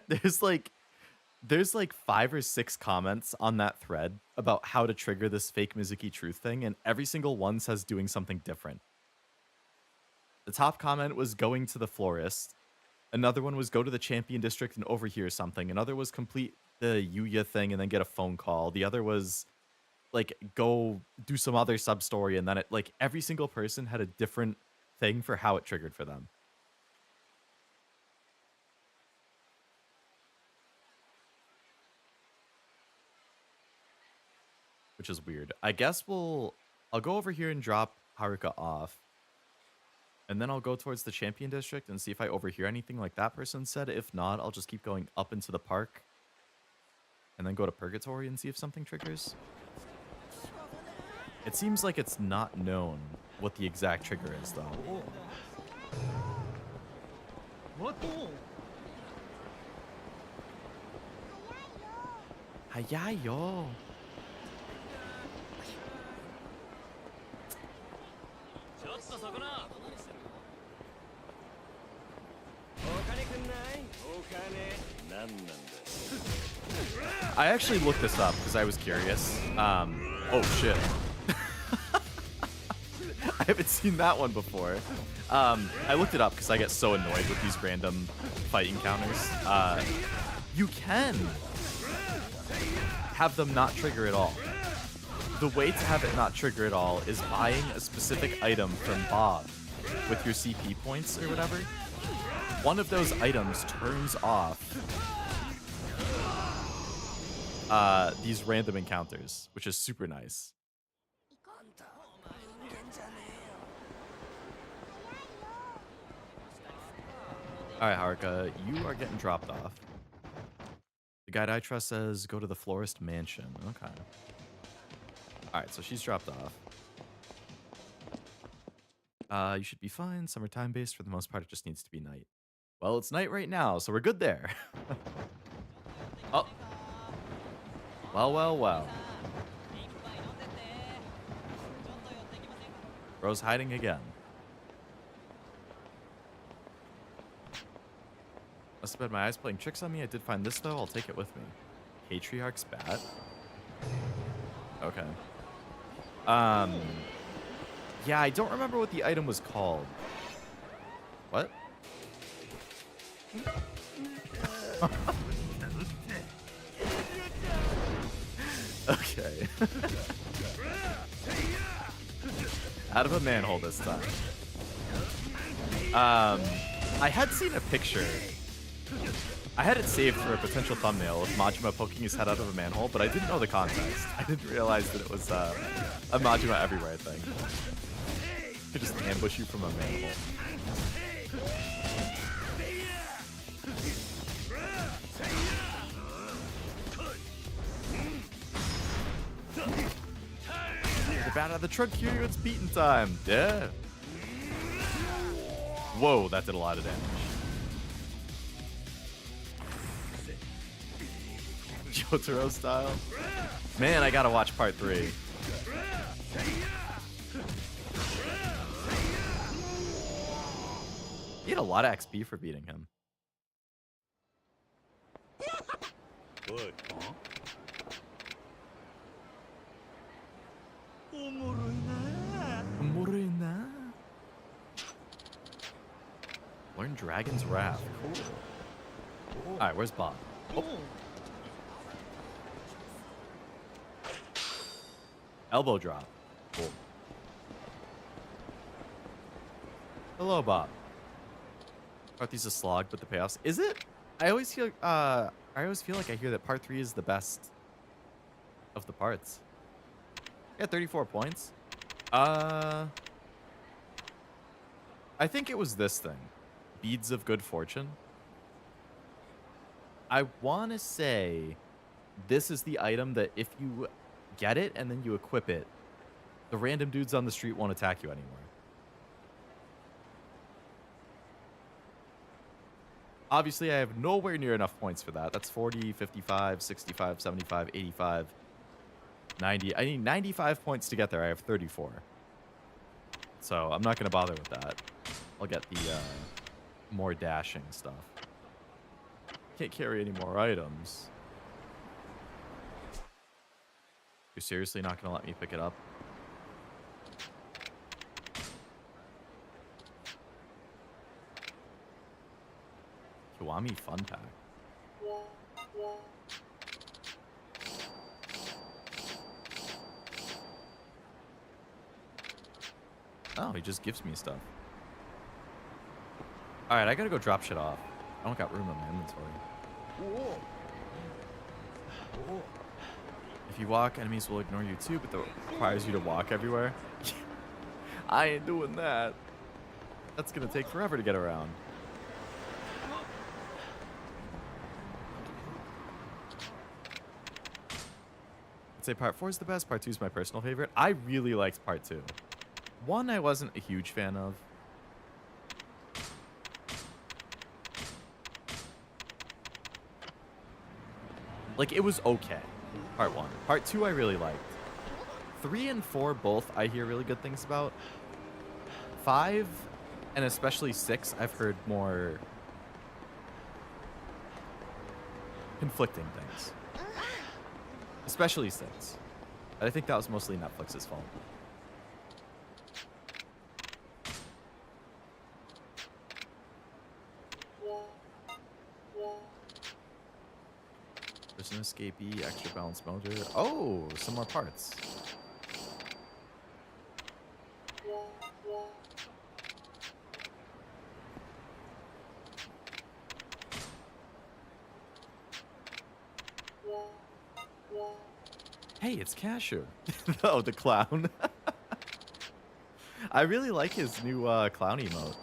[SPEAKER 1] there's like 5 or 6 comments on that thread about how to trigger this fake Mizuki Truth thing, and every single one says doing something different. The top comment was going to the florist. Another one was go to the Champion District and overhear something. Another was complete the Yuya thing and then get a phone call. The other was like go do some other sub story, and then it like every single person had a different thing for how it triggered for them. Which is weird. I guess I'll go over here and drop Haruka off. And then I'll go towards the Champion District and see if I overhear anything like that person said. If not, I'll just keep going up into the park. And then go to Purgatory and see if something triggers. It seems like it's not known what the exact trigger is, though. Hayayo. I actually looked this up because I was curious. Oh shit. I haven't seen that one before. I looked it up because I get so annoyed with these random fight encounters. You can have them not trigger at all. The way to have it not trigger at all is buying a specific item from Bob with your CP points or whatever. One of those items turns off these random encounters, which is super nice. Alright, Haruka, you are getting dropped off. The guide I trust says go to the florist mansion. Okay. Alright, so she's dropped off. You should be fine. Summertime based for the most part. It just needs to be night. Well, it's night right now, so we're good there. Oh. Well, well, well. Bro's hiding again. Must have been my eyes playing tricks on me. I did find this, though. I'll take it with me. Patriarch's Bat? Okay. Yeah, I don't remember what the item was called. What? Okay. Out of a manhole this time. I had seen a picture. I had it saved for a potential thumbnail of Majima poking his head out of a manhole, but I didn't know the context. I didn't realize that it was a Majima everywhere thing. Could just ambush you from a manhole. Get out of the truck, Kiryu, it's beating time. Yeah. Whoa, that did a lot of damage. Jotaro style. Man, I gotta watch part 3. He had a lot of XP for beating him.
[SPEAKER 9] Boy.
[SPEAKER 1] Learn Dragon's Wrath. Cool. Alright, where's Bob? Oh. Elbow drop. Cool. Hello, Bob. Part 3's a slog, but the payoffs. Is it? I always feel like I hear that part 3 is the best of the parts. Yeah, 34 points. I think it was this thing. Beads of Good Fortune. I want to say this is the item that if you get it and then you equip it, the random dudes on the street won't attack you anymore. Obviously, I have nowhere near enough points for that. That's 40, 55, 65, 75, 85, 90. I need 95 points to get there. I have 34. So I'm not going to bother with that. I'll get the more dashing stuff. Can't carry any more items. You're seriously not going to let me pick it up? Kiwami Fun Pack. Oh, he just gives me stuff. Alright, I gotta go drop shit off. I don't got room in my inventory. If you walk, enemies will ignore you too, but that requires you to walk everywhere. I ain't doing that. That's gonna take forever to get around. I'd say part 4 is the best. Part 2 is my personal favorite. I really liked part 2. 1 I wasn't a huge fan of. Like, it was okay. Part 1. Part 2 I really liked. 3 and 4 both I hear really good things about. 5 and especially 6 I've heard more conflicting things. Especially 6. I think that was mostly Netflix's fault. There's an escapee, extra balance motor. Oh, some more parts. Hey, it's Cashew. Oh, the clown. I really like his new clown emote.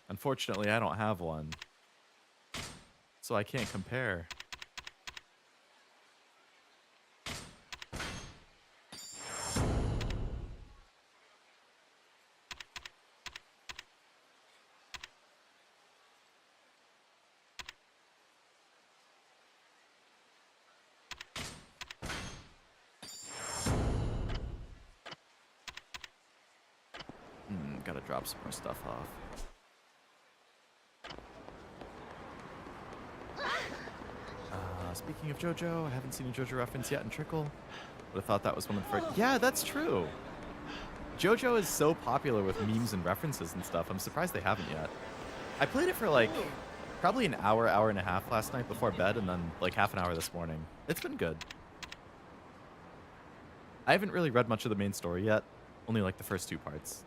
[SPEAKER 1] Unfortunately, I don't have one, so I can't compare. Gotta drop some more stuff off. Speaking of JoJo, I haven't seen a JoJo reference yet in Trickle. But I thought that was one of the first. Yeah, that's true. JoJo is so popular with memes and references and stuff. I'm surprised they haven't yet. I played it for like probably an hour, hour and a half last night before bed, and then like half an hour this morning. It's been good. I haven't really read much of the main story yet. Only like the first two parts.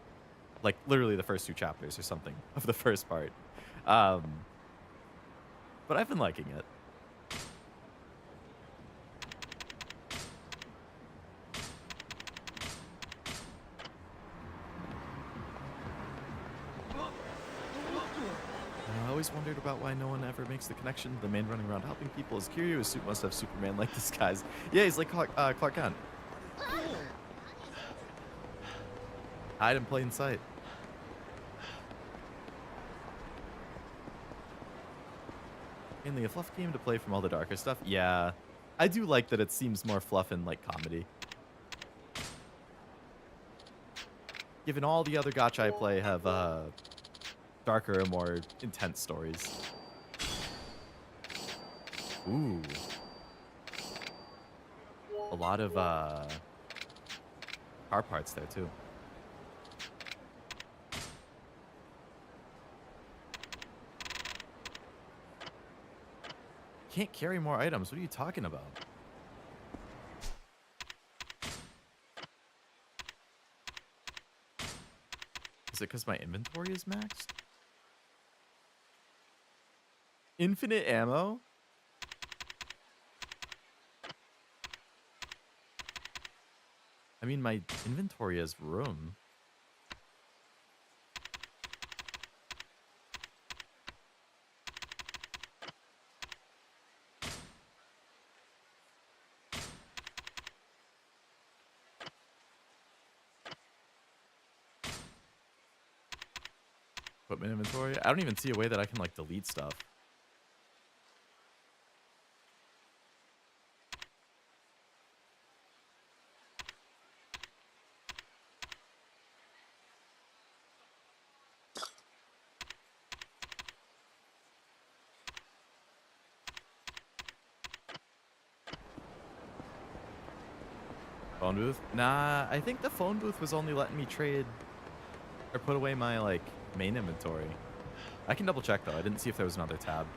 [SPEAKER 1] Like literally the first two chapters or something of the first part. But I've been liking it. I always wondered about why no one ever makes the connection. The man running around helping people is Kiryu. His suit must have Superman like disguise. Yeah, he's like Clark Kent. Hide in plain sight. Mainly a fluff game to play from all the darker stuff. Yeah, I do like that it seems more fluff and like comedy. Given all the other gacha I play have darker and more intense stories. Ooh. A lot of car parts there too. Can't carry more items. What are you talking about? Is it because my inventory is maxed? Infinite ammo? I mean, my inventory has room. Equipment inventory? I don't even see a way that I can like delete stuff. Phone booth? Nah, I think the phone booth was only letting me trade or put away my like main inventory. I can double check though. I didn't see if there was another tab.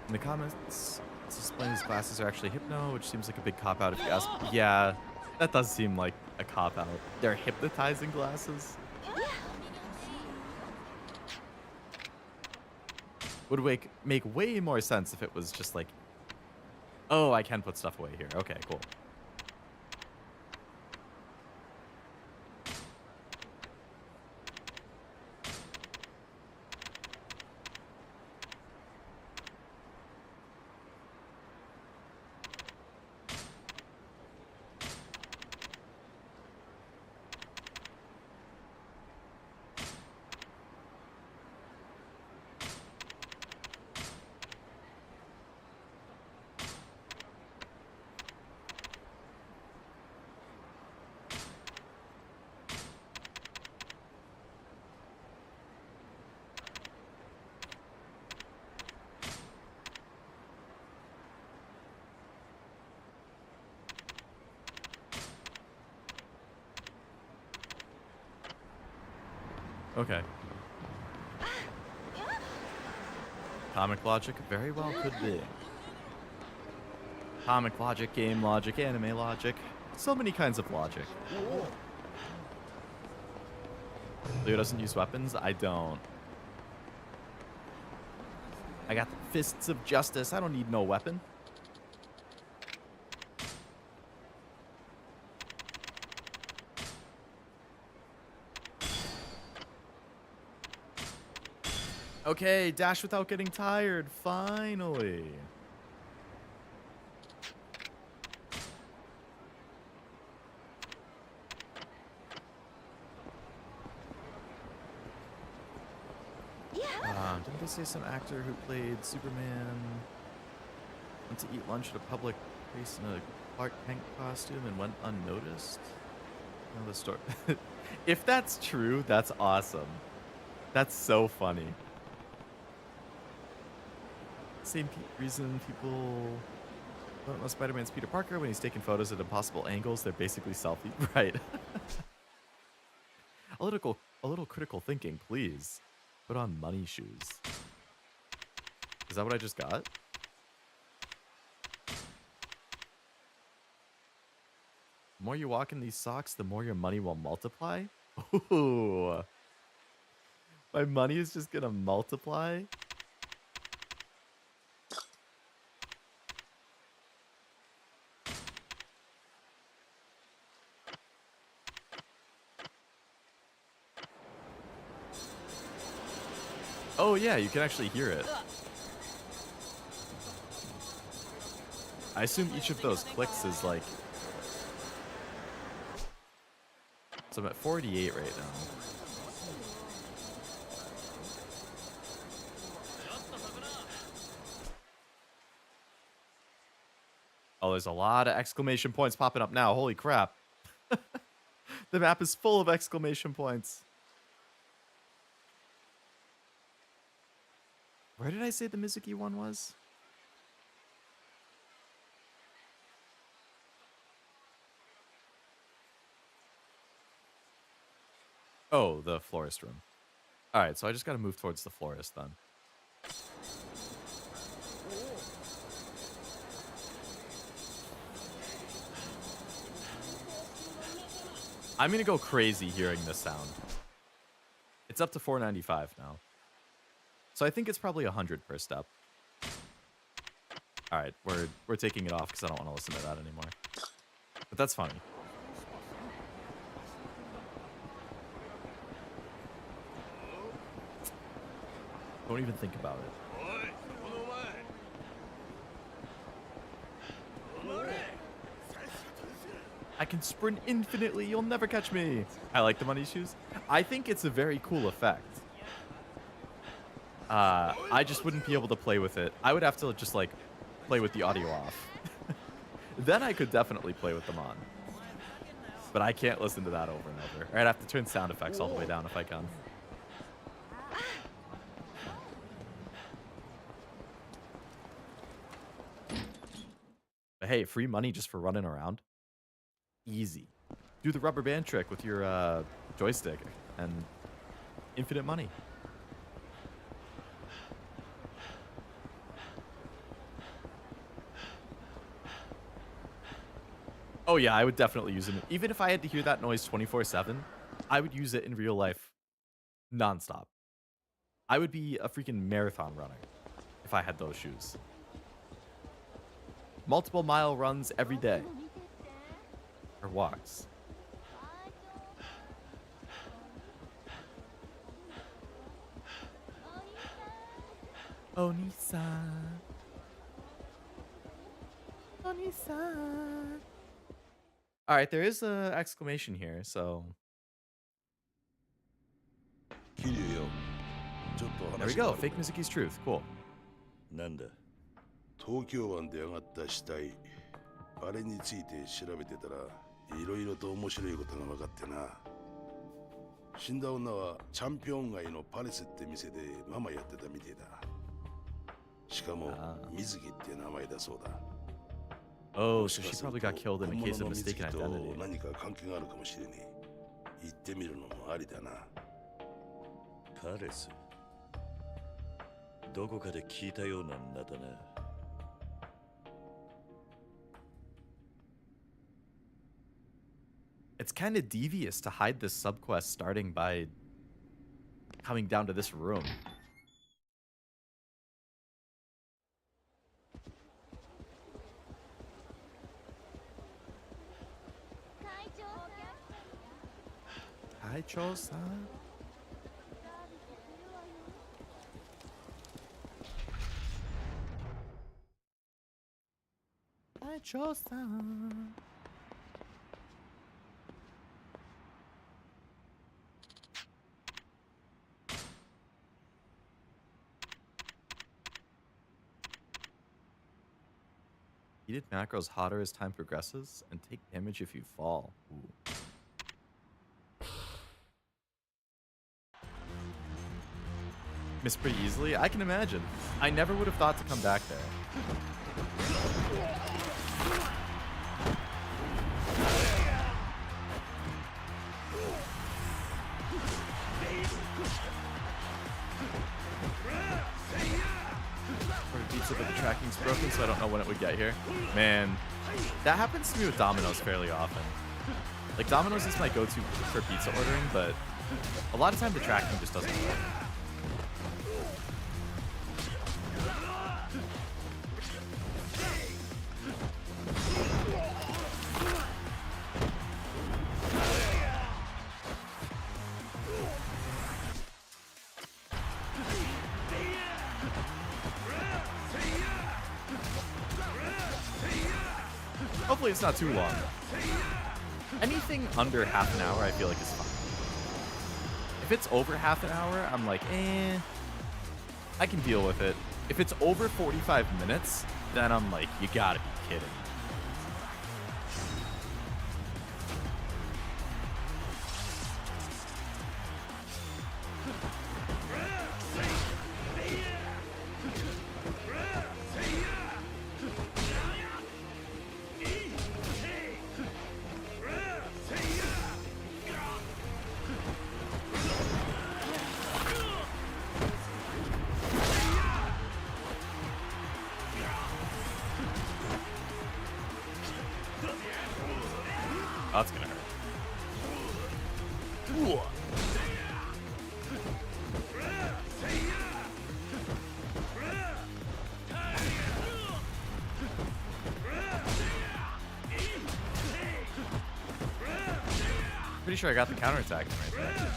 [SPEAKER 1] In the comments, it's explaining these glasses are actually hypno, which seems like a big cop out if you ask. Yeah, that does seem like a cop out. They're hypnotizing glasses. Would make way more sense if it was just like, oh, I can put stuff away here. Okay, cool. Okay. Comic logic very well could be. Comic logic, game logic, anime logic. So many kinds of logic. Leo doesn't use weapons? I don't. I got the fists of justice. I don't need no weapon. Okay, dash without getting tired, finally. Didn't they say some actor who played Superman went to eat lunch at a public place in a Clark Kent costume and went unnoticed? No, the story. If that's true, that's awesome. That's so funny. Same reason people don't know Spider-Man's Peter Parker when he's taking photos at impossible angles. They're basically selfie. Right. A little critical thinking, please. Put on money shoes. Is that what I just got? The more you walk in these socks, the more your money will multiply? Ooh. My money is just gonna multiply? Oh yeah, you can actually hear it. I assume each of those clicks is like... So I'm at 48 right now. Oh, there's a lot of exclamation points popping up now. Holy crap. The map is full of exclamation points. Where did I say the Mizuki one was? Oh, the florist room. Alright, so I just gotta move towards the florist then. I'm gonna go crazy hearing this sound. It's up to 495 now. So I think it's probably 100 per step. Alright, we're taking it off because I don't want to listen to that anymore. But that's funny. Don't even think about it. I can sprint infinitely. You'll never catch me. I like the money shoes. I think it's a very cool effect. I just wouldn't be able to play with it. I would have to just like play with the audio off. Then I could definitely play with them on. But I can't listen to that over and over. I'd have to turn sound effects all the way down if I can. But hey, free money just for running around. Easy. Do the rubber band trick with your joystick and infinite money. Oh yeah, I would definitely use it. Even if I had to hear that noise 24/7, I would use it in real life nonstop. I would be a freaking marathon runner if I had those shoes. Multiple mile runs every day. Or walks. Oni-san. Oni-san. Alright, there is an exclamation here, so... There we go, fake Mizuki's truth. Cool.
[SPEAKER 14] なんだ東京湾で上がった死体あれについて調べてたらいろいろと面白いことが分かってな死んだ女はチャンピオン街のパレスって店でママやってたみてえだしかも水木って名前だそうだ
[SPEAKER 1] Oh, so she probably got killed in a case of mistaken identity.
[SPEAKER 14] 何か関係があるかもしれねえ行ってみるのもありだな
[SPEAKER 9] パレスどこかで聞いたような名だな
[SPEAKER 1] It's kind of devious to hide this subquest starting by coming down to this room. Kaicho-san. Kaicho-san. Heated macros hotter as time progresses and take damage if you fall. Ooh. Missed pretty easily? I can imagine. I never would have thought to come back there. tracking's broken, so I don't know when it would get here. Man, that happens to me with Domino's fairly often. Like, Domino's is my go-to for pizza ordering, but a lot of time the tracking just doesn't work. Hopefully it's not too long. Anything under half an hour I feel like is fine. If it's over half an hour, I'm like, I can deal with it. If it's over 45 minutes, then I'm like, you gotta be kidding. Oh, that's gonna hurt. Pretty sure I got the counterattack right there.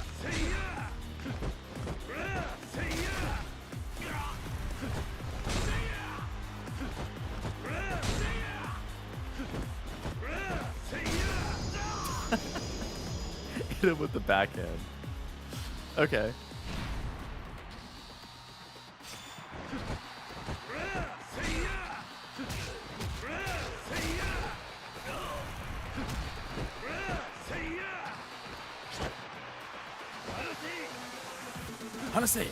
[SPEAKER 1] Hit him with the backhand. Okay. Hanase.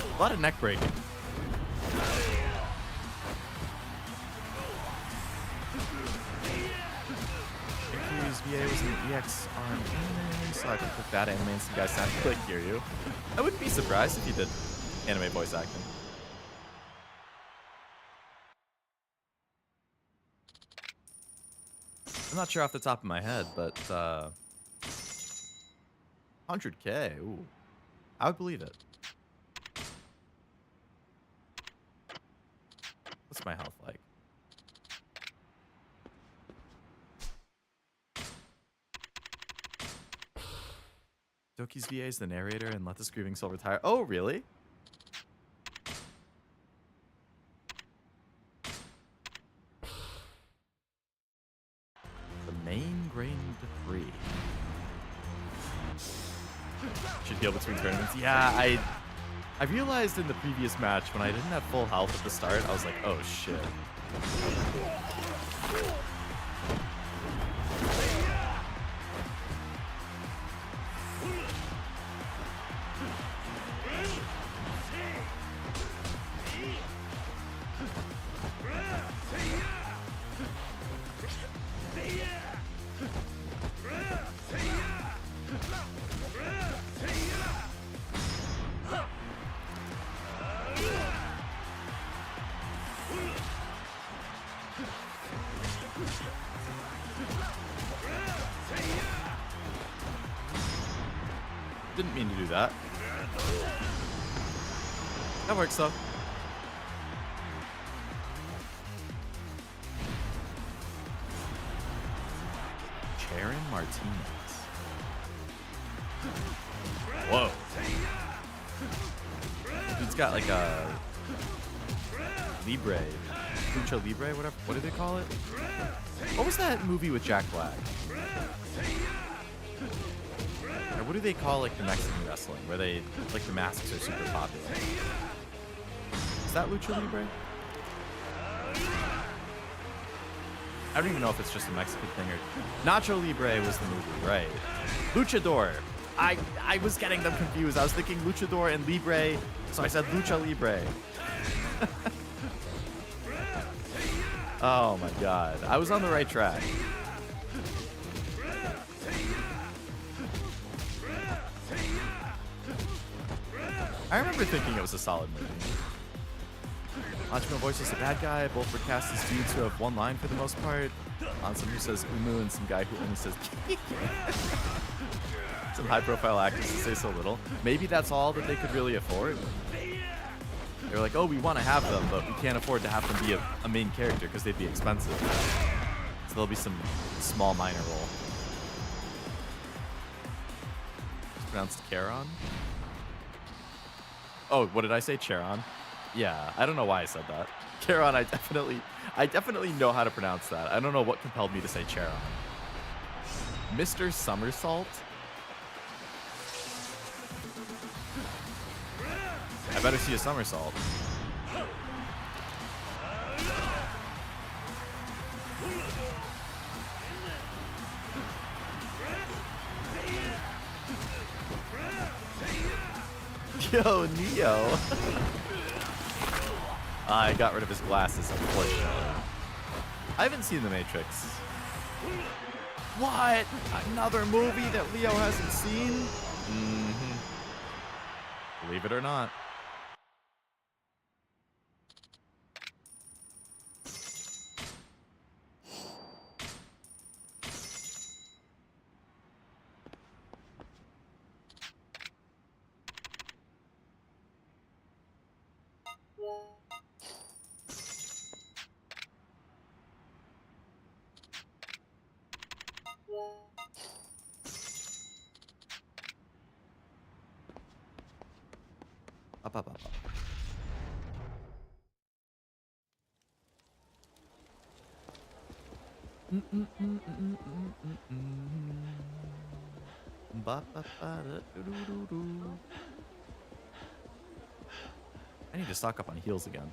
[SPEAKER 1] A lot of neck breaking. Kiryu's VA was an EX arm anime, so I could put that anime and some guys sound like Kiryu. I wouldn't be surprised if he did anime voice acting. I'm not sure off the top of my head, but 100K. Ooh, I would believe it. What's my health like? Doki's VA is the narrator and Let the Screaming Soul retire. Oh, really? The main grain debris. Should heal between tournaments. Yeah, I realized in the previous match when I didn't have full health at the start, I was like, oh shit. Didn't mean to do that. That works though. Charon Martinez. Whoa. Dude's got like a Libre. Lucha Libre, whatever. What do they call it? What was that movie with Jack Black? Or what do they call like the Mexican wrestling where they like the masks are super popular? Is that Lucha Libre? I don't even know if it's just a Mexican thing or Nacho Libre was the movie, right? Luchador. I was getting them confused. I was thinking Luchador and Libre, so I said Lucha Libre. Oh my god. I was on the right track. I remember thinking it was a solid movie. Machimo voices the bad guy. Both were cast as dudes who have one line for the most part. Some who says umu and some guy who only says some high-profile actors to say so little. Maybe that's all that they could really afford. They were like, oh, we want to have them, but we can't afford to have them be a main character because they'd be expensive. So there'll be some small minor role. It's pronounced Charon. Oh, what did I say? Charon? Yeah, I don't know why I said that. Charon, I definitely know how to pronounce that. I don't know what compelled me to say Charon. Mr. Somersault? I better see a somersault. Yo, Neo. I got rid of his glasses, unfortunately. I haven't seen The Matrix. What? Another movie that Leo hasn't seen? Mm-hmm. Believe it or not. Up. I need to stock up on heals again.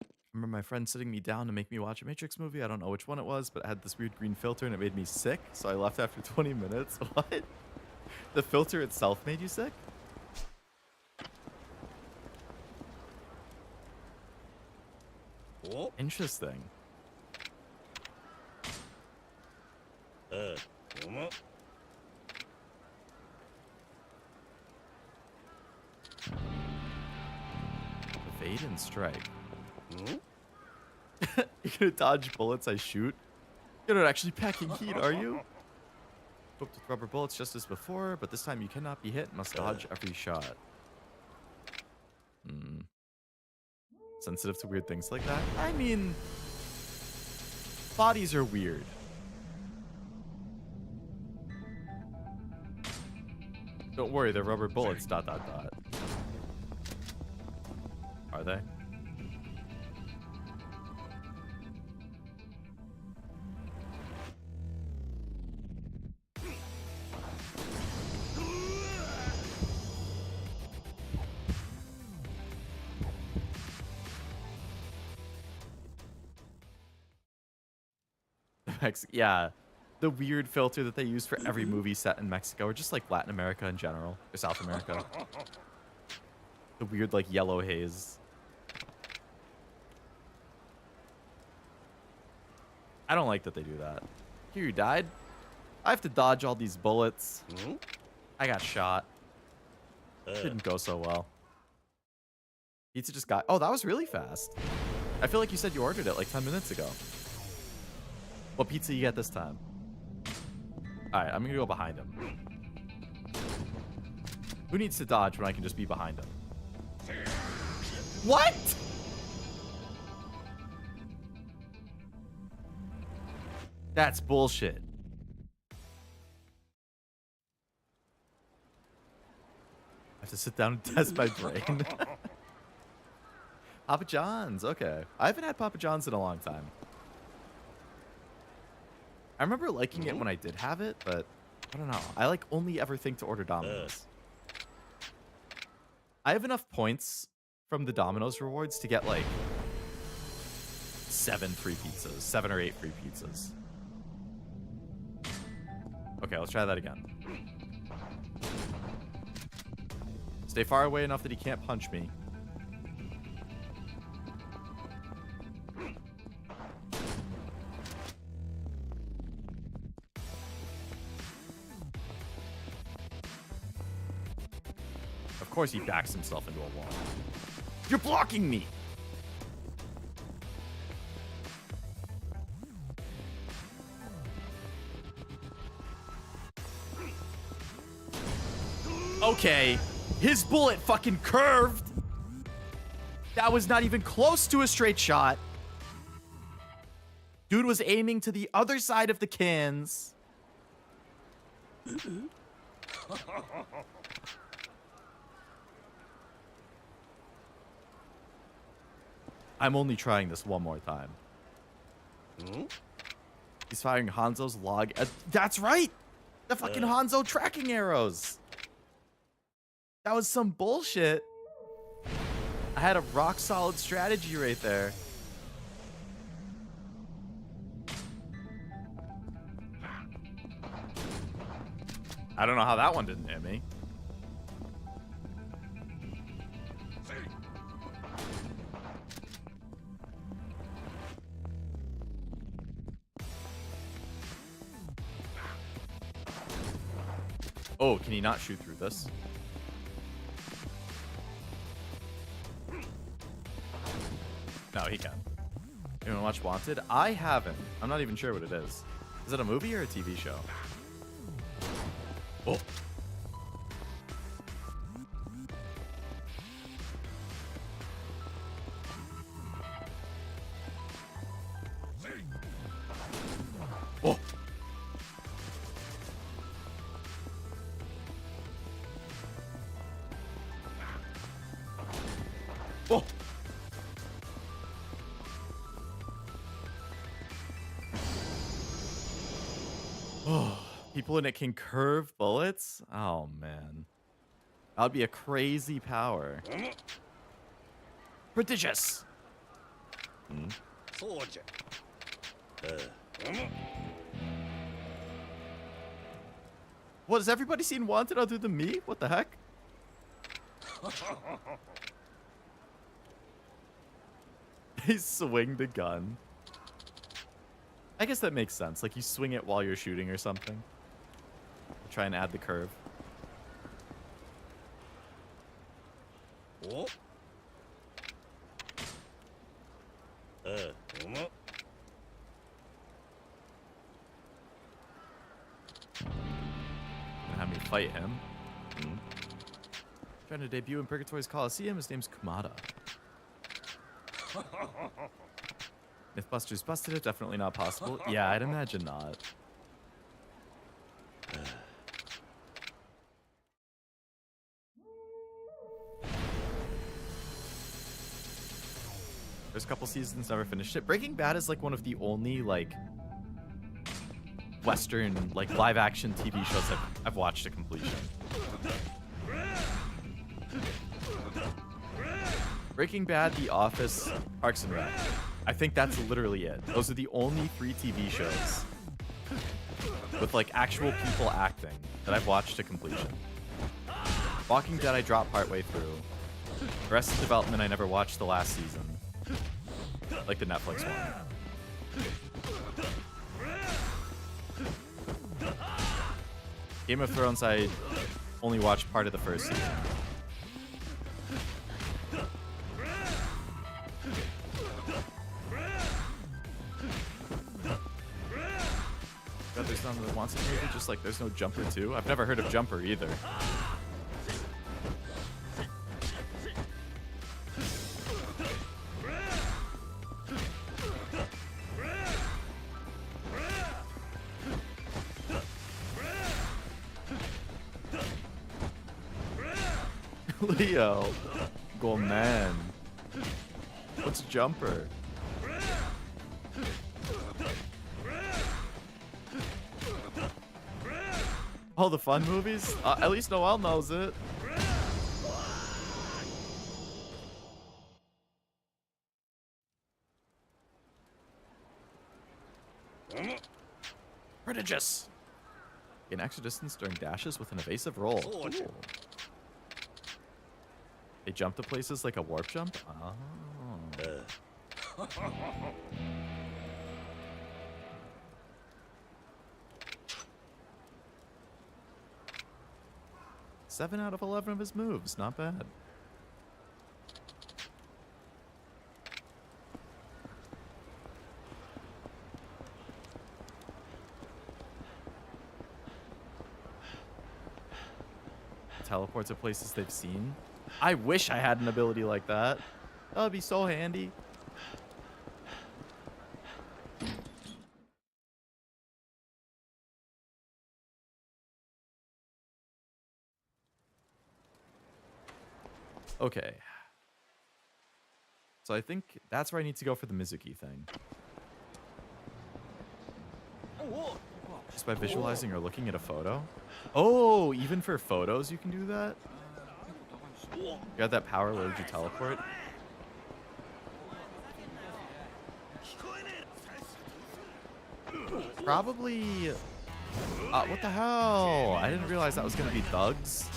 [SPEAKER 1] I remember my friend sitting me down to make me watch a Matrix movie. I don't know which one it was, but it had this weird green filter and it made me sick. So I left after 20 minutes. What? The filter itself made you sick? Interesting. Evade and strike. You're gonna dodge bullets I shoot? You're not actually packing heat, are you? Equipped with rubber bullets just as before, but this time you cannot be hit and must dodge every shot. Sensitive to weird things like that? I mean, bodies are weird. Don't worry, they're rubber bullets, ... Are they? Yeah, the weird filter that they use for every movie set in Mexico, or just like Latin America in general, or South America. The weird like yellow haze. I don't like that they do that. Kiryu died. I have to dodge all these bullets. I got shot. Didn't go so well. Pizza just got... Oh, that was really fast. I feel like you said you ordered it like 10 minutes ago. What pizza you get this time? Alright, I'm gonna go behind him. Who needs to dodge when I can just be behind him? What? That's bullshit. I have to sit down and test my brain. Papa John's, okay. I haven't had Papa John's in a long time. I remember liking it when I did have it, but I don't know. I like only ever think to order Domino's. I have enough points from the Domino's rewards to get like 7 free pizzas, 7 or 8 free pizzas. Okay, let's try that again. Stay far away enough that he can't punch me. course he backs himself into a wall. You're blocking me! Okay, his bullet fucking curved. That was not even close to a straight shot. Dude was aiming to the other side of the cans. I'm only trying this one more time. He's firing Hanzo's log. That's right! The fucking Hanzo tracking arrows. That was some bullshit. I had a rock solid strategy right there. I don't know how that one didn't hit me. Oh, can he not shoot through this? No, he can. You wanna watch Wanted? I haven't. I'm not even sure what it is. Is it a movie or a TV show? Oh. Oh. Oh. Oh. People in it can curve bullets? Oh, man. That would be a crazy power. Prodigious! What, has everybody seen Wanted other than me? What the heck? They swing the gun. I guess that makes sense. Like, you swing it while you're shooting or something. Try and add the curve.
[SPEAKER 9] Oh.
[SPEAKER 1] Gonna have me fight him. Trying to debut in Purgatory's Coliseum. His name's Kumada. Mythbusters busted it. Definitely not possible. Yeah, I'd imagine not. There's a couple seasons, never finished it. Breaking Bad is like one of the only like Western like live action TV shows I've watched to completion. Breaking Bad, The Office, Parks and Rec. I think that's literally it. Those are the only 3 TV shows with like actual people acting that I've watched to completion. Walking Dead I dropped partway through. Arrested Development I never watched the last season. Like the Netflix one. Game of Thrones I only watched part of the first season. God, there's none that wants it maybe, just like there's no Jumper too. I've never heard of Jumper either. Leo. Go man. What's Jumper? Oh, the fun movies? At least Noel knows it. Prodigious. Gain extra distance during dashes with an evasive roll. Ooh. They jump to places like a warp jump? Oh. 7 out of 11 of his moves. Not bad. Teleport to places they've seen. I wish I had an ability like that. That would be so handy. Okay. So I think that's where I need to go for the Mizuki thing. Just by visualizing or looking at a photo. Oh, even for photos you can do that? You got that power, where would you teleport? Probably... what the hell? I didn't realize that was going to be thugs.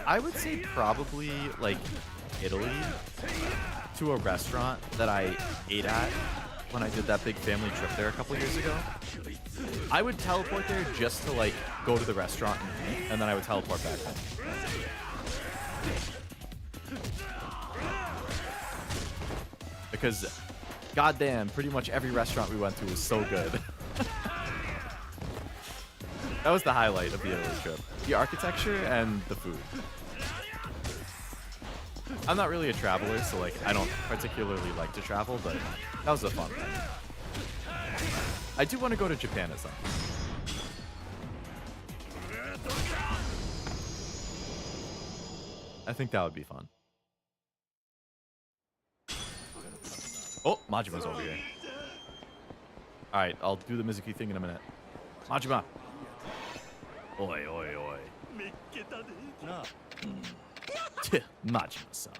[SPEAKER 1] I would say probably like Italy, to a restaurant that I ate at when I did that big family trip there a couple years ago. I would teleport there just to like go to the restaurant and eat, and then I would teleport back home. Because goddamn, pretty much every restaurant we went to was so good. That was the highlight of the Italy trip. The architecture and the food. I'm not really a traveler, so like I don't particularly like to travel, but that was a fun thing. I do want to go to Japan at some point. I think that would be fun. Oh, Majima's over here. Alright, I'll do the Mizuki thing in a minute. Majima! Oi, oi, oi. Majima-san.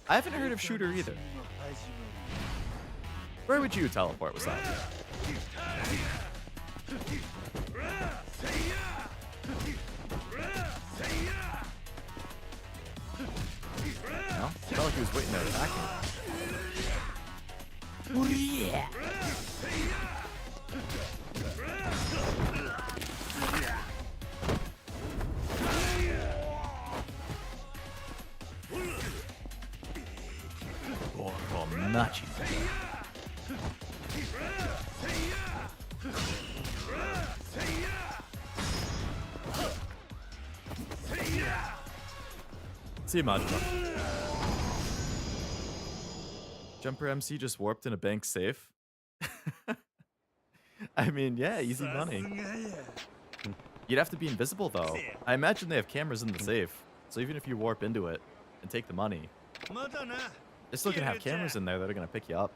[SPEAKER 1] I haven't heard of Shooter either. Where would you teleport, Wasabi? No? I felt like he was waiting to attack me. Yeah. Oh, Machi. See you, Majima. Jumper MC just warped in a bank safe. I mean, yeah, easy money. You'd have to be invisible, though. I imagine they have cameras in the safe, so even if you warp into it and take the money, they're still gonna have cameras in there that are gonna pick you up.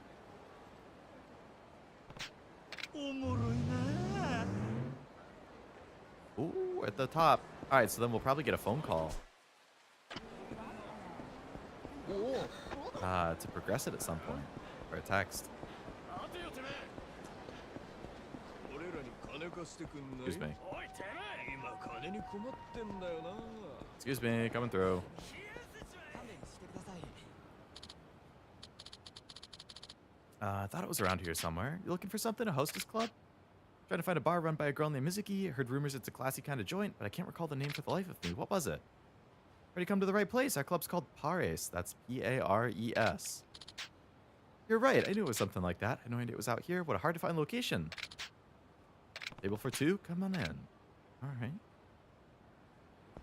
[SPEAKER 1] Ooh, at the top. All right, so then we'll probably get a phone call. To progress it at some point, or a text. Excuse me. Excuse me, coming through. I thought it was around here somewhere. You looking for something? A hostess club? Trying to find a bar run by a girl named Mizuki. Heard rumors it's a classy kind of joint, but I can't recall the name for the life of me. What was it? Already come to the right place. Our club's called Pares. That's P-A-R-E-S. You're right. I knew it was something like that. I had no idea it was out here. What a hard to find location. Table for two? Come on in. All right.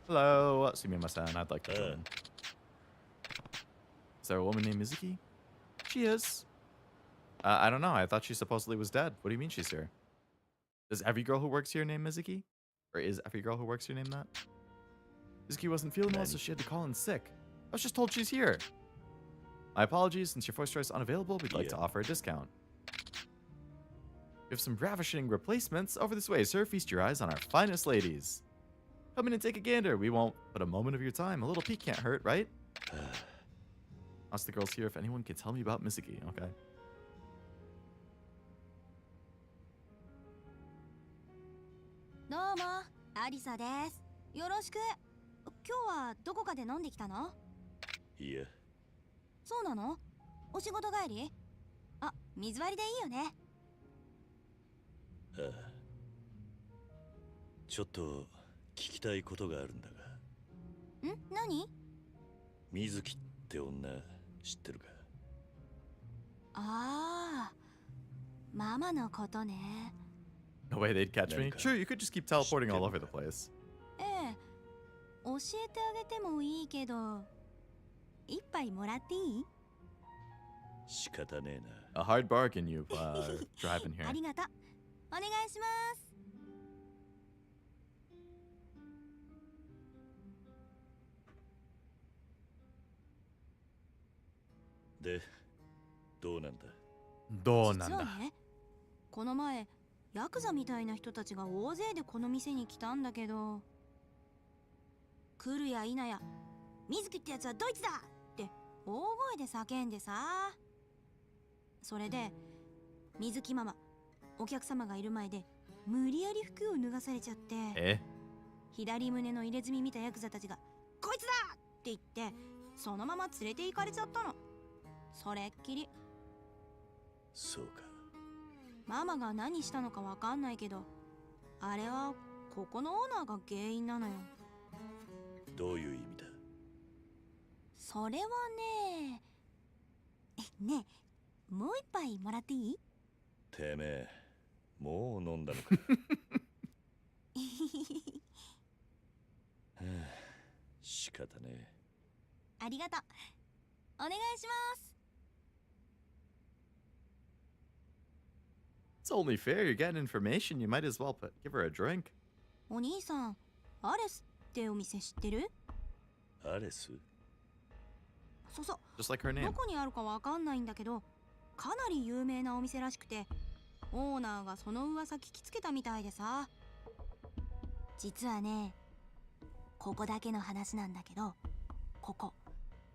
[SPEAKER 1] Hello. Sumima-san. I'd like to join. Is there a woman named Mizuki? She is. I don't know. I thought she supposedly was dead. What do you mean she's here? Is every girl who works here named Mizuki? Or is every girl who works here named that? Mizuki wasn't feeling well, so she had to call in sick. I was just told she's here. My apologies. Since your first choice is unavailable, we'd like to offer a discount. We have some ravishing replacements. Over this way, sir. Feast your eyes on our finest ladies. Come in and take a gander. We won't put a moment of your time. A little peek can't hurt, right? Ask the girls here if anyone can tell me about Mizuki, okay?
[SPEAKER 2] Domo, Arisa desu. Yoroshiku. 今日はどこかで飲んできたの？
[SPEAKER 9] いや。
[SPEAKER 2] そうなの？お仕事帰り？水割りでいいよね。
[SPEAKER 9] ああ、ちょっと聞きたいことがあるんだが。
[SPEAKER 2] 何？
[SPEAKER 9] 水木って女知ってるか？
[SPEAKER 2] ああ、ママのことね。
[SPEAKER 1] No way they'd catch me. Sure, you could just keep teleporting all over the place.
[SPEAKER 2] ええ、教えてあげてもいいけど、一杯もらっていい？
[SPEAKER 9] 仕方ねえな。
[SPEAKER 1] A hard bargain you've driving here.
[SPEAKER 2] ありがとう。お願いします。
[SPEAKER 9] で、どうなんだ？
[SPEAKER 1] どうなんだ？
[SPEAKER 2] 実はね、この前ヤクザみたいな人たちが大勢でこの店に来たんだけど、来るや否や水木ってやつはドイツだって大声で叫んでさ。それで水木ママ、お客様がいる前で無理やり服を脱がされちゃって、左胸の入れ墨見たヤクザたちがこいつだって言ってそのまま連れて行かれちゃったの。それっきり。
[SPEAKER 9] そうか。
[SPEAKER 2] ママが何したのかわかんないけど、あれはここのオーナーが原因なのよ。
[SPEAKER 9] どういう意味だ？
[SPEAKER 2] それはね、ねえ、もう一杯もらっていい？
[SPEAKER 9] てめえ、もう飲んだのか？はあ、仕方ねえ。
[SPEAKER 2] ありがとう。お願いします。
[SPEAKER 1] It's only fair. You're getting information. You might as well give her a drink.
[SPEAKER 2] お兄さん、アレスってお店知ってる？
[SPEAKER 9] アレス？
[SPEAKER 2] そうそう。
[SPEAKER 1] Just like her name.
[SPEAKER 2] どこにあるかわかんないんだけど、かなり有名なお店らしくて、オーナーがその噂聞きつけたみたいでさ。実はね、ここだけの話なんだけど、ここ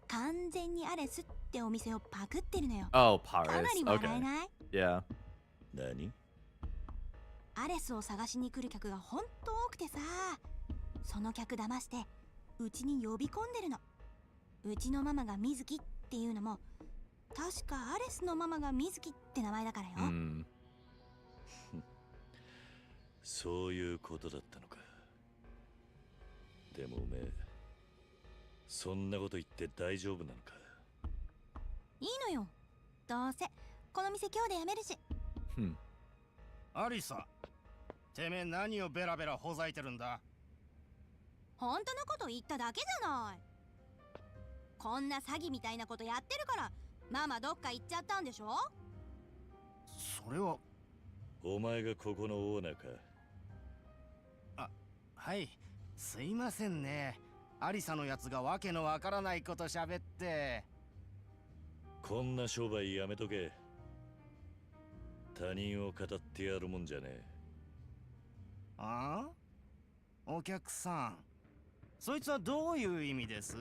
[SPEAKER 2] 完全にアレスってお店をパクってるのよ。
[SPEAKER 1] Oh,
[SPEAKER 2] かな
[SPEAKER 1] Paris.
[SPEAKER 2] り笑えない？
[SPEAKER 1] Yeah.
[SPEAKER 9] 何？
[SPEAKER 2] アレスを探しに来る客がほんと多くてさ、その客騙してうちに呼び込んでるの。うちのママが水木っていうのも確かアレスのママが水木って名前だからよ。
[SPEAKER 9] そういうことだったのか。でもおめえ、そんなこと言って大丈夫なのか？
[SPEAKER 2] いいのよ。どうせこの店今日で辞めるし。
[SPEAKER 11] アリサ、てめえ何をベラベラほざいてるんだ？
[SPEAKER 2] 本当のこと言っただけじゃない。こんな詐欺みたいなことやってるからママどっか行っちゃったんでしょ？
[SPEAKER 11] それは。
[SPEAKER 9] お前がここのオーナーか？
[SPEAKER 11] あ、はい、すいませんね。アリサのやつがわけのわからないこと喋って。
[SPEAKER 9] こんな商売やめとけ。他人を語ってやるもんじゃねえ。
[SPEAKER 11] ああ？お客さん、そいつはどういう意味です？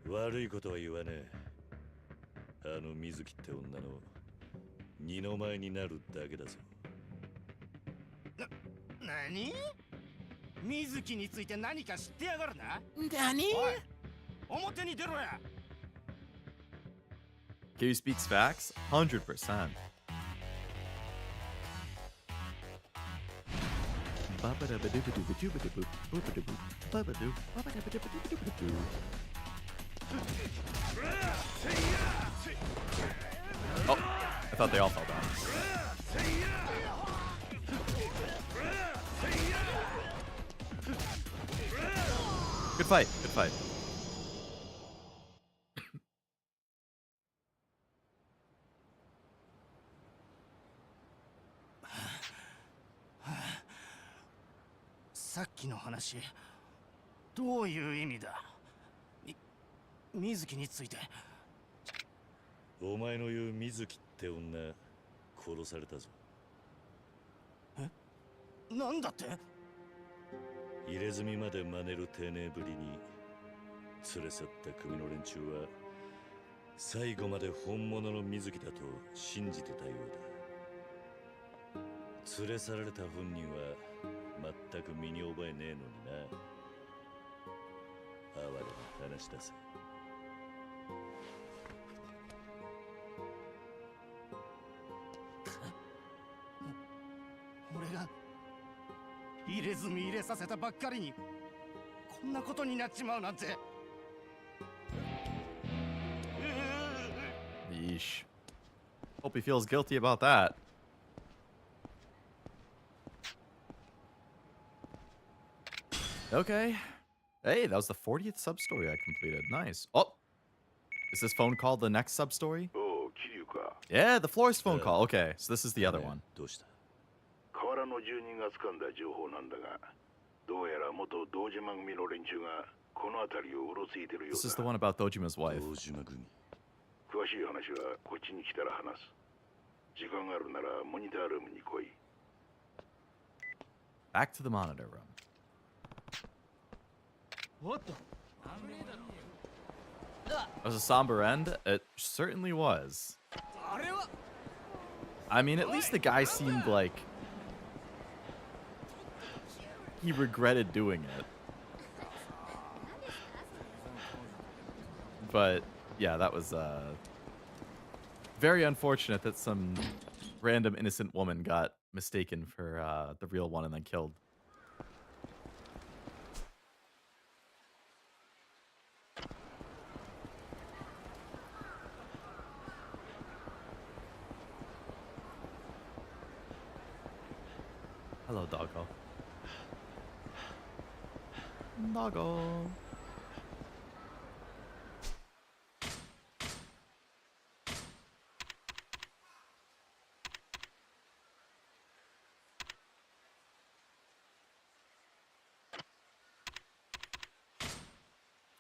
[SPEAKER 9] 悪いことは言わねえ。あの水木って女の二の舞になるだけだぞ。
[SPEAKER 11] 何？水木について何か知ってやがるな。
[SPEAKER 12] 何？
[SPEAKER 11] おい、表に出ろや。
[SPEAKER 1] Kiryu speaks facts? 100%. Oh, I thought they all fell down. Good fight, good fight.
[SPEAKER 11] さっきの話、どういう意味だ？水木について。
[SPEAKER 9] お前の言う水木って女、殺されたぞ。
[SPEAKER 11] え？なんだって？
[SPEAKER 9] 入れ墨まで真似る丁寧ぶりに連れ去った組の連中は最後まで本物の水木だと信じてたようだ。連れ去られた本人は全く身に覚えねえのにな。哀れな話だぜ。
[SPEAKER 11] 入れ墨入れさせたばっかりにこんなことになっちまうなんて。
[SPEAKER 1] Yeesh. Hope he feels guilty about that. Okay. Hey, that was the 40th sub-story I completed. Nice. Oh! Is this phone call the next sub-story?
[SPEAKER 14] Oh, Kiryu ka.
[SPEAKER 1] Yeah, the florist phone call. Okay, so this is the other one.
[SPEAKER 9] どうした？
[SPEAKER 14] 河原の住人が掴んだ情報なんだが、どうやら元堂島組の連中がこの辺りをうろついてるよう
[SPEAKER 1] This is
[SPEAKER 14] だ。
[SPEAKER 1] the one about Dojima's wife.
[SPEAKER 9] 堂島組。
[SPEAKER 14] 詳しい話はこっちに来たら話す。時間があるならモニタールームに来い。
[SPEAKER 1] Back to the monitor room.
[SPEAKER 12] What the?
[SPEAKER 1] Was a somber end? It certainly was. I mean, at least the guy seemed like he regretted doing it. But yeah, that was very unfortunate that some random innocent woman got mistaken for the real one and then killed. Hello, doggo. Doggo.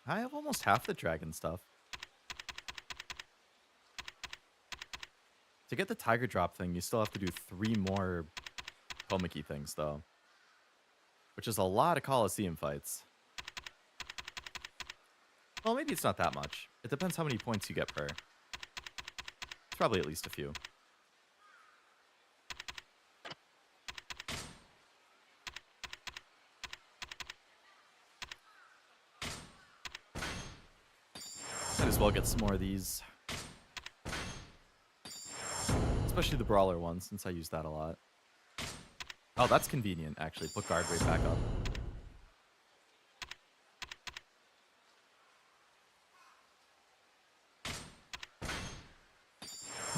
[SPEAKER 1] I have almost half the dragon stuff. To get the tiger drop thing, you still have to do 3 more Komiki things, though. Which is a lot of Coliseum fights. Well, maybe it's not that much. It depends how many points you get per. It's probably at least a few. Might as well get some more of these. Especially the brawler ones, since I use that a lot. Oh, that's convenient, actually. Put guard rate back up.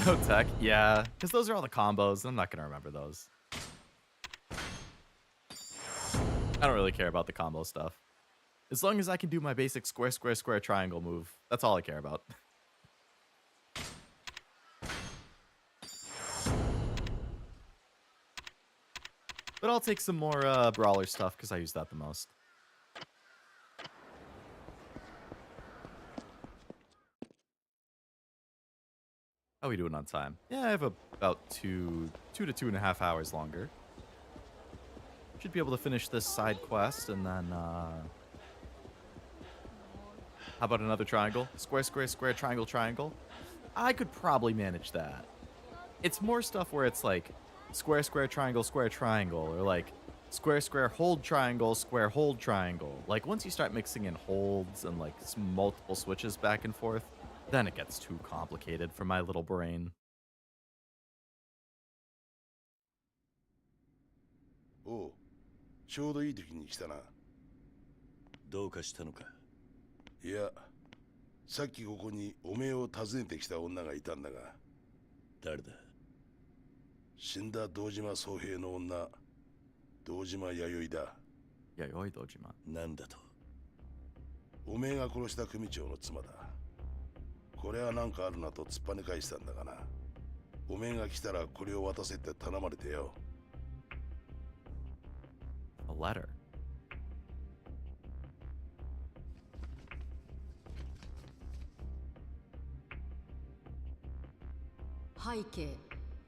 [SPEAKER 1] No tech? Yeah, because those are all the combos. I'm not going to remember those. I don't really care about the combo stuff. As long as I can do my basic square, square, square, triangle move, that's all I care about. But I'll take some more brawler stuff because I use that the most. How are we doing on time? Yeah, I have about two to 2.5 hours longer. Should be able to finish this side quest and then how about another triangle? Square, square, square, triangle, triangle. I could probably manage that. It's more stuff where it's like square, square, triangle, square, triangle, or like square, square, hold, triangle, square, hold, triangle. Like once you start mixing in holds and like multiple switches back and forth, then it gets too complicated for my little brain.
[SPEAKER 14] Oh, ちょうどいい時に来たな。
[SPEAKER 9] どうかしたのか？
[SPEAKER 14] いや、さっきここにおめえを訪ねてきた女がいたんだが。
[SPEAKER 9] 誰だ？
[SPEAKER 14] 死んだ堂島宗平の女、堂島弥生だ。
[SPEAKER 1] 弥生堂島。
[SPEAKER 9] なんだと？
[SPEAKER 14] おめえが殺した組長の妻だ。これはなんかあるなと突っぱね返したんだがな。おめえが来たらこれを渡せって頼まれてよ。
[SPEAKER 1] A letter.
[SPEAKER 15] 背景、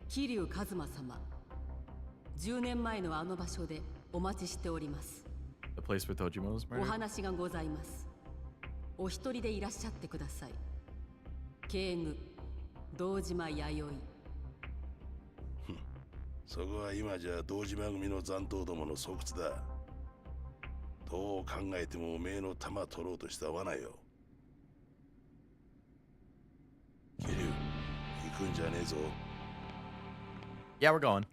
[SPEAKER 15] 桐生一馬様。10年前のあの場所でお待ちしております。
[SPEAKER 1] The place where Tojima was
[SPEAKER 15] お
[SPEAKER 1] murdered?
[SPEAKER 15] 話がございます。お一人でいらっしゃってください。警具、堂島弥生。
[SPEAKER 14] そこは今じゃ堂島組の残党どもの巣窟だ。どう考えてもおめえの弾取ろうとした罠よ。桐生、行くんじゃねえぞ。
[SPEAKER 1] Yeah, we're going.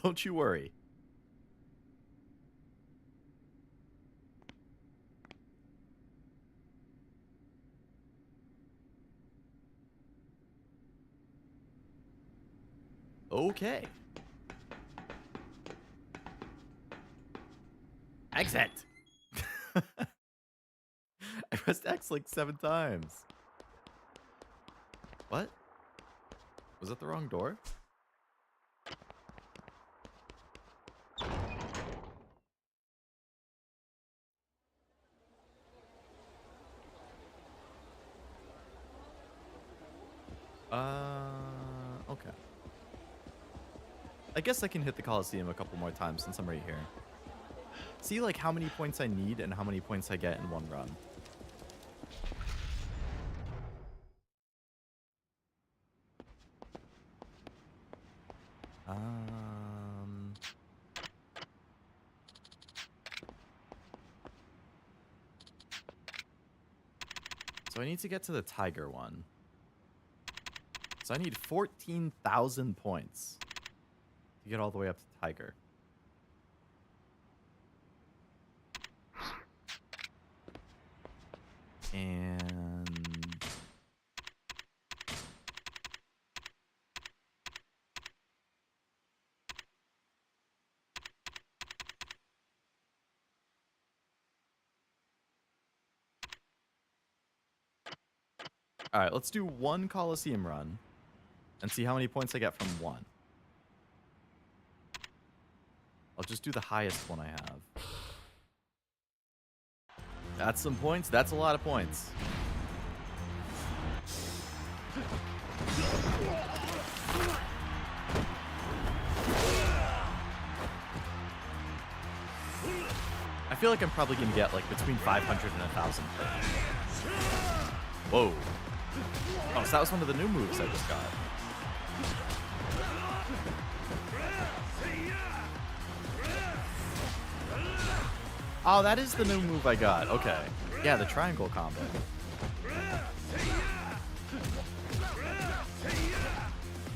[SPEAKER 1] Don't you worry. Okay. Exit. I pressed X like 7 times. What? Was that the wrong door? Okay. I guess I can hit the Coliseum a couple more times since I'm right here. See, like, how many points I need and how many points I get in one run. So I need to get to the tiger one. So I need 14,000 points to get all the way up to tiger. And all right, let's do one Coliseum run and see how many points I get from one. I'll just do the highest one I have. That's some points. That's a lot of points. I feel like I'm probably going to get like between 500 and 1,000. Whoa. Oh, so that was one of the new moves I just got. Oh, that is the new move I got. Okay. Yeah, the triangle combo.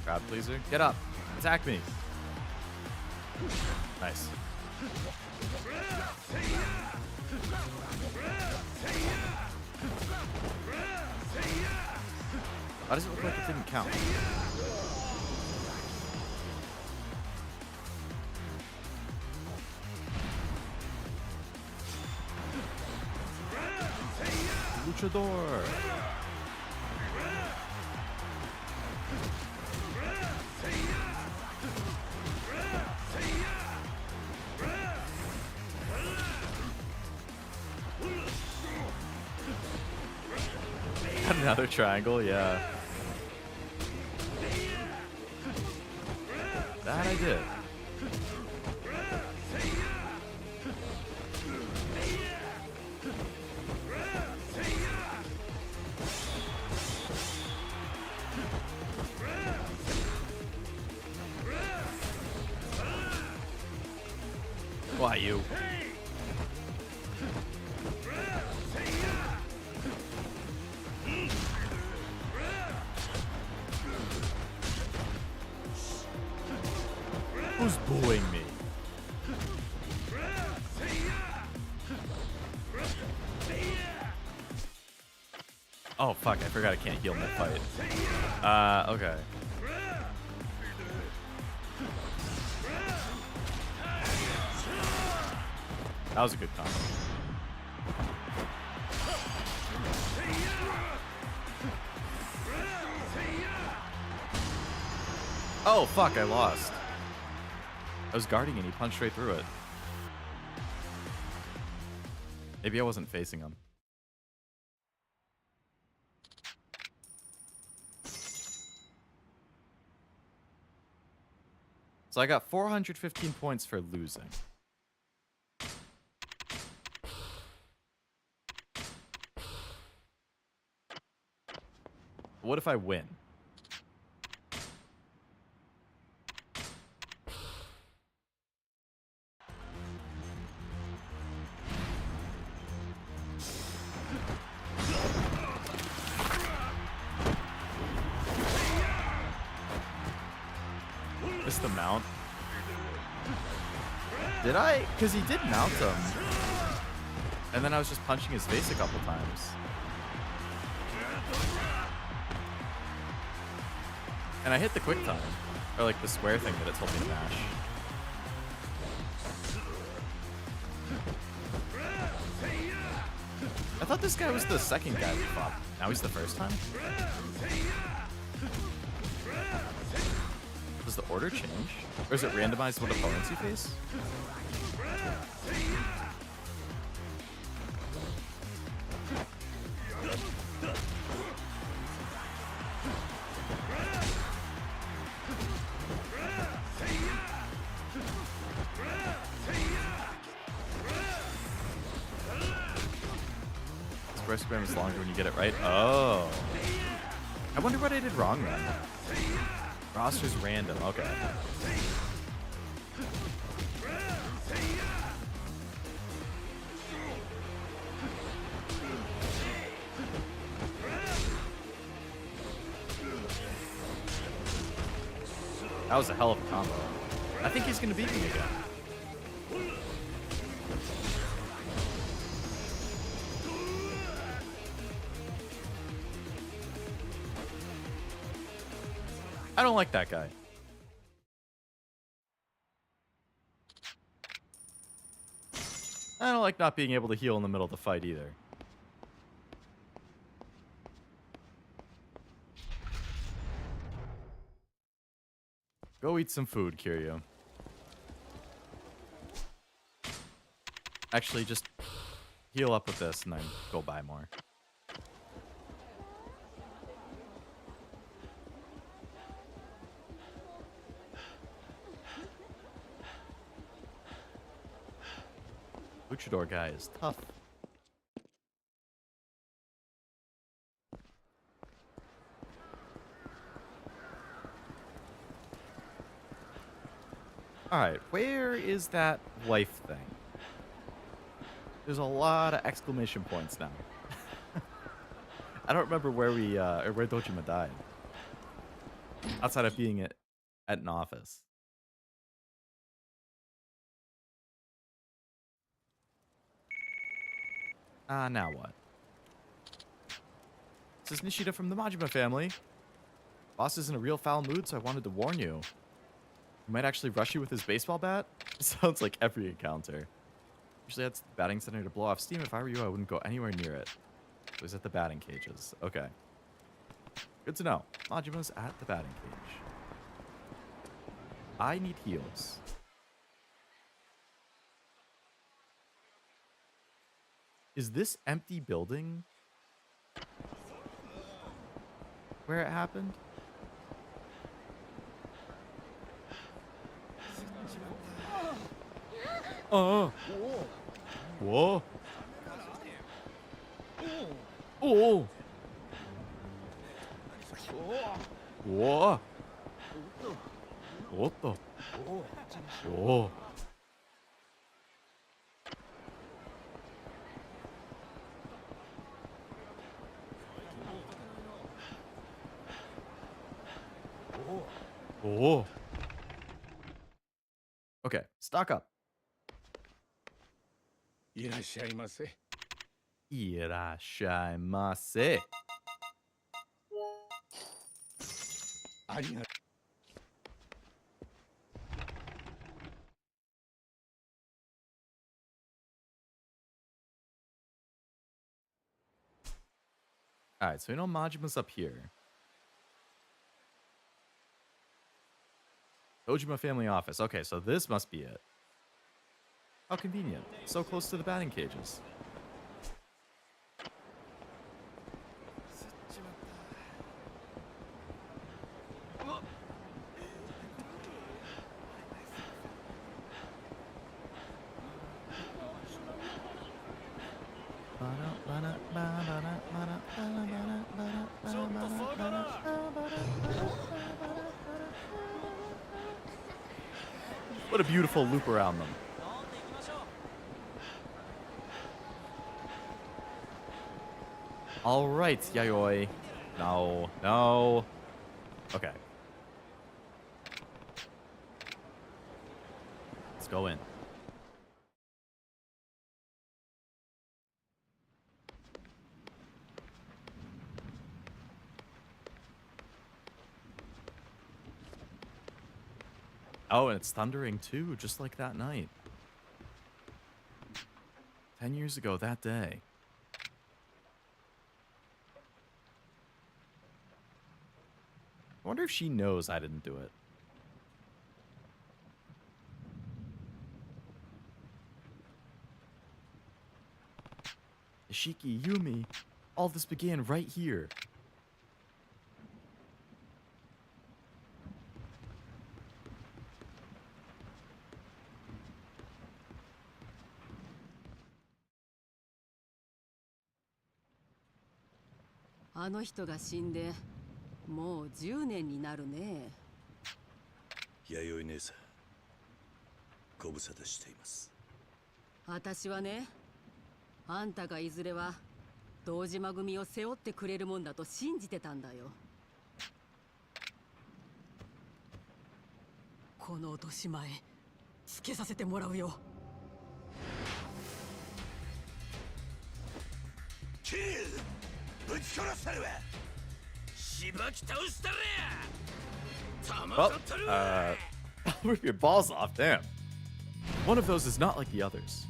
[SPEAKER 1] Crowd pleaser. Get up. Attack me. Nice. Why does it look like it didn't count? Luchador. Got another triangle, yeah. That I did. Why you? Who's booing me? Oh fuck, I forgot I can't heal mid-fight. Okay. That was a good combo. Oh fuck, I lost. I was guarding and he punched straight through it. Maybe I wasn't facing him. So I got 415 points for losing. What if I win? Missed the mount. Did I? Because he did mount him. And then I was just punching his face a couple times. And I hit the quick time. Or like the square thing that it told me to mash. I thought this guy was the second guy we fought. Now he's the first time? Does the order change? Or is it randomized what opponents you face? Square is longer when you get it right. Oh. I wonder what I did wrong then. Roster's random. Okay. That was a hell of a combo. I think he's going to beat me again. I don't like that guy. I don't like not being able to heal in the middle of the fight either. Go eat some food, Kiryu. Actually, just heal up with this and then go buy more. Luchador guy is tough. Alright, where is that wife thing? There's a lot of exclamation points now. I don't remember where we, or where Dojima died. Outside of being at an office. Now what? This is Nishida from the Majima family. Boss is in a real foul mood, so I wanted to warn you. He might actually rush you with his baseball bat. Sounds like every encounter. Usually that's the batting center to blow off steam. If I were you, I wouldn't go anywhere near it. It was at the batting cages. Okay. Good to know. Majima's at the batting cage. I need heals. Is this empty building where it happened? Oh. Whoa. Oh. Whoa. What the? Whoa. Oh. Okay, stock up.
[SPEAKER 16] いらっしゃいませ。
[SPEAKER 1] いらっしゃいませ。
[SPEAKER 16] ありがとう。
[SPEAKER 1] Alright, so we know Majima's up here. Dojima family office. Okay, so this must be it. How convenient. So close to the batting cages. What a beautiful loop around them. All right, Yayoi. No, no. Okay. Let's go in. Oh, and it's thundering too, just like that night. 10 years ago that day. I wonder if she knows I didn't do it. Nishiki, Yumi, all this began right here.
[SPEAKER 15] あの人が死んでもう10年になるね。
[SPEAKER 9] 弥生姉さん、ご無沙汰しています。
[SPEAKER 15] 私はね、あんたがいずれは堂島組を背負ってくれるもんだと信じてたんだよ。この落とし前つけさせてもらうよ。
[SPEAKER 8] キルぶち殺したるわ。しばき倒したれや。弾
[SPEAKER 1] Well,
[SPEAKER 8] 取ったるわ。
[SPEAKER 1] I'll rip your balls off, damn. One of those is not like the others.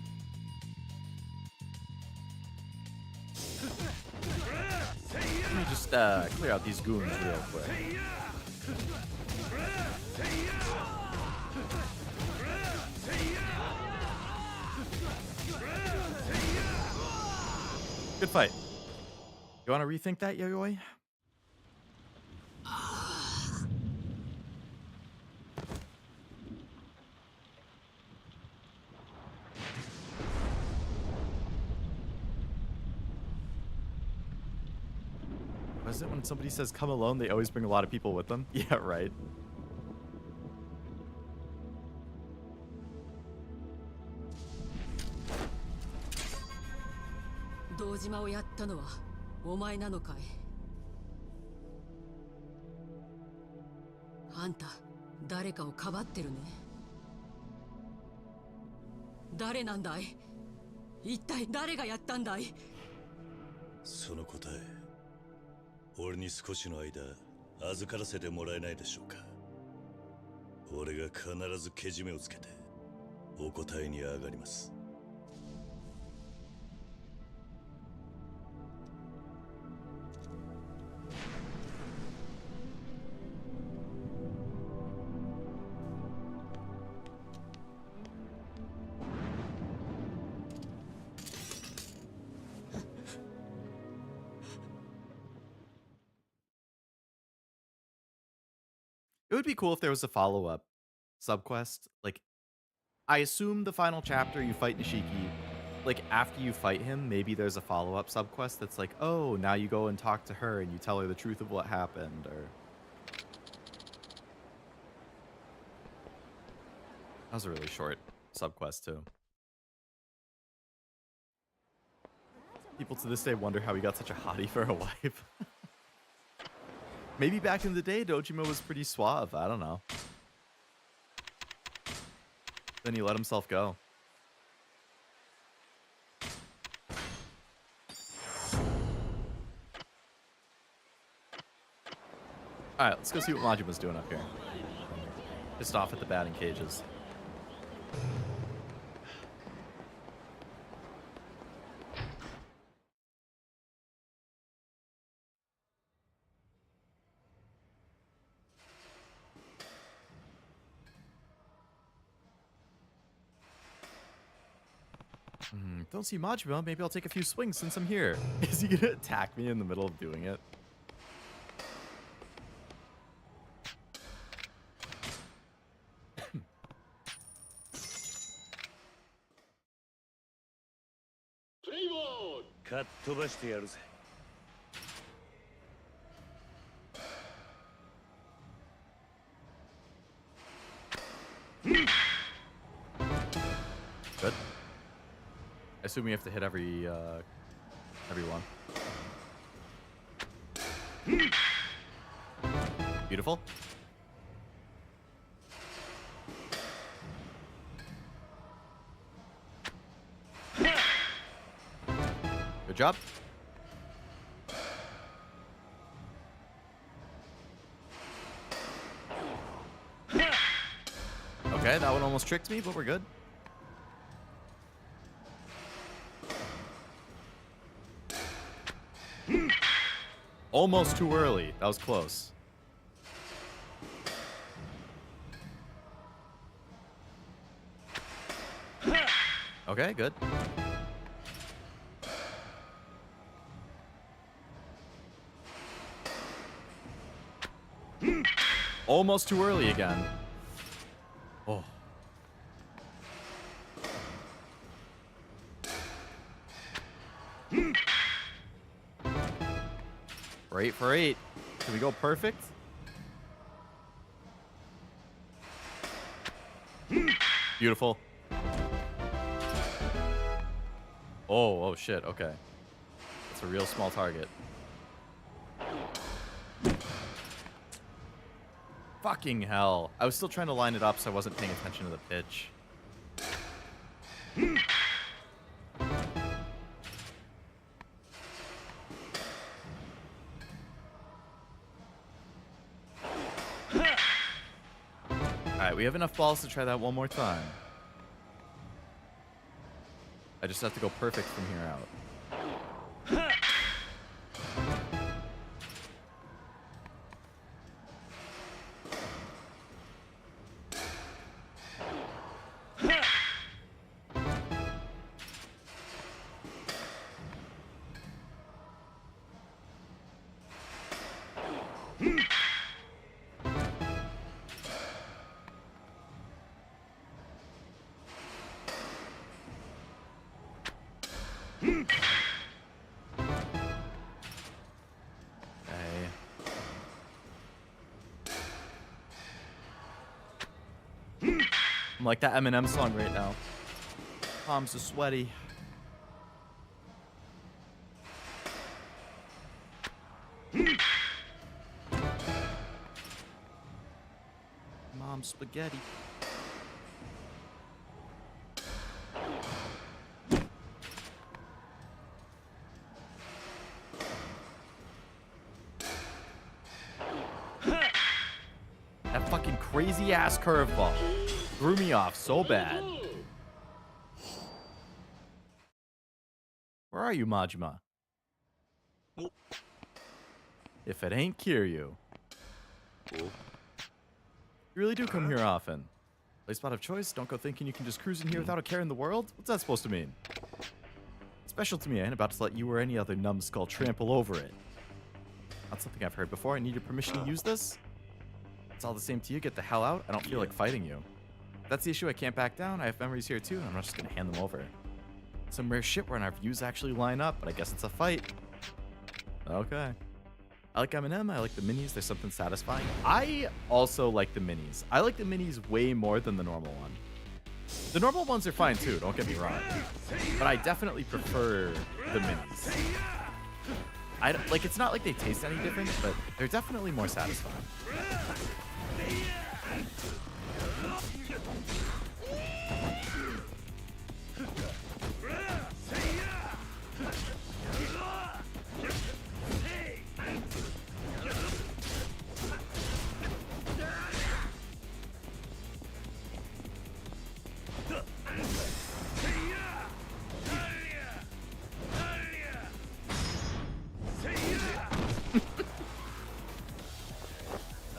[SPEAKER 1] Let me just clear out these goons real quick. Good fight. You want to rethink that, Yayoi? What is it when somebody says come alone, they always bring a lot of people with them? Yeah, right.
[SPEAKER 15] Dojimaをやったのはお前なのかい？あんた誰かをかばってるね。誰なんだい？一体誰がやったんだい？
[SPEAKER 9] その答え、俺に少しの間預からせてもらえないでしょうか。俺が必ずけじめをつけてお答えに上がります。
[SPEAKER 1] It would be cool if there was a follow-up subquest. Like, I assume the final chapter you fight Nishiki. Like, after you fight him, maybe there's a follow-up subquest that's like, oh, now you go and talk to her and you tell her the truth of what happened, or... That was a really short subquest, too. People to this day wonder how he got such a hottie for a wife. Maybe back in the day, Dojima was pretty suave. I don't know. Then he let himself go. Alright, let's go see what Majima's doing up here. Pissed off at the batting cages. Don't see Majima. Maybe I'll take a few swings since I'm here. Is he gonna attack me in the middle of doing it? Good. I assume we have to hit every one. Beautiful. Good job. Okay, that one almost tricked me, but we're good. Almost too early. That was close. Okay, good. Almost too early again. Oh. For 8 for 8. Can we go perfect? Beautiful. Oh shit, okay. That's a real small target. Fucking hell. I was still trying to line it up so I wasn't paying attention to the pitch. Alright, we have enough balls to try that one more time. I just have to go perfect from here out. I'm like that Eminem song right now. Palms are sweaty. Mom spaghetti. That fucking crazy ass curveball threw me off so bad. Where are you, Majima? If it ain't Kiryu. You really do come here often. Play spot of choice, don't go thinking you can just cruise in here without a care in the world? What's that supposed to mean? Special to me, I ain't about to let you or any other numbskull trample over it. Not something I've heard before, I need your permission to use this? It's all the same to you, get the hell out, I don't feel like fighting you. If that's the issue, I can't back down, I have memories here too, and I'm not just gonna hand them over. Some rare shit where our views actually line up, but I guess it's a fight. Okay. I like Eminem, I like the minis, there's something satisfying. I also like the minis. I like the minis way more than the normal one. The normal ones are fine too, don't get me wrong. But I definitely prefer the minis. Like, it's not like they taste any different, but they're definitely more satisfying.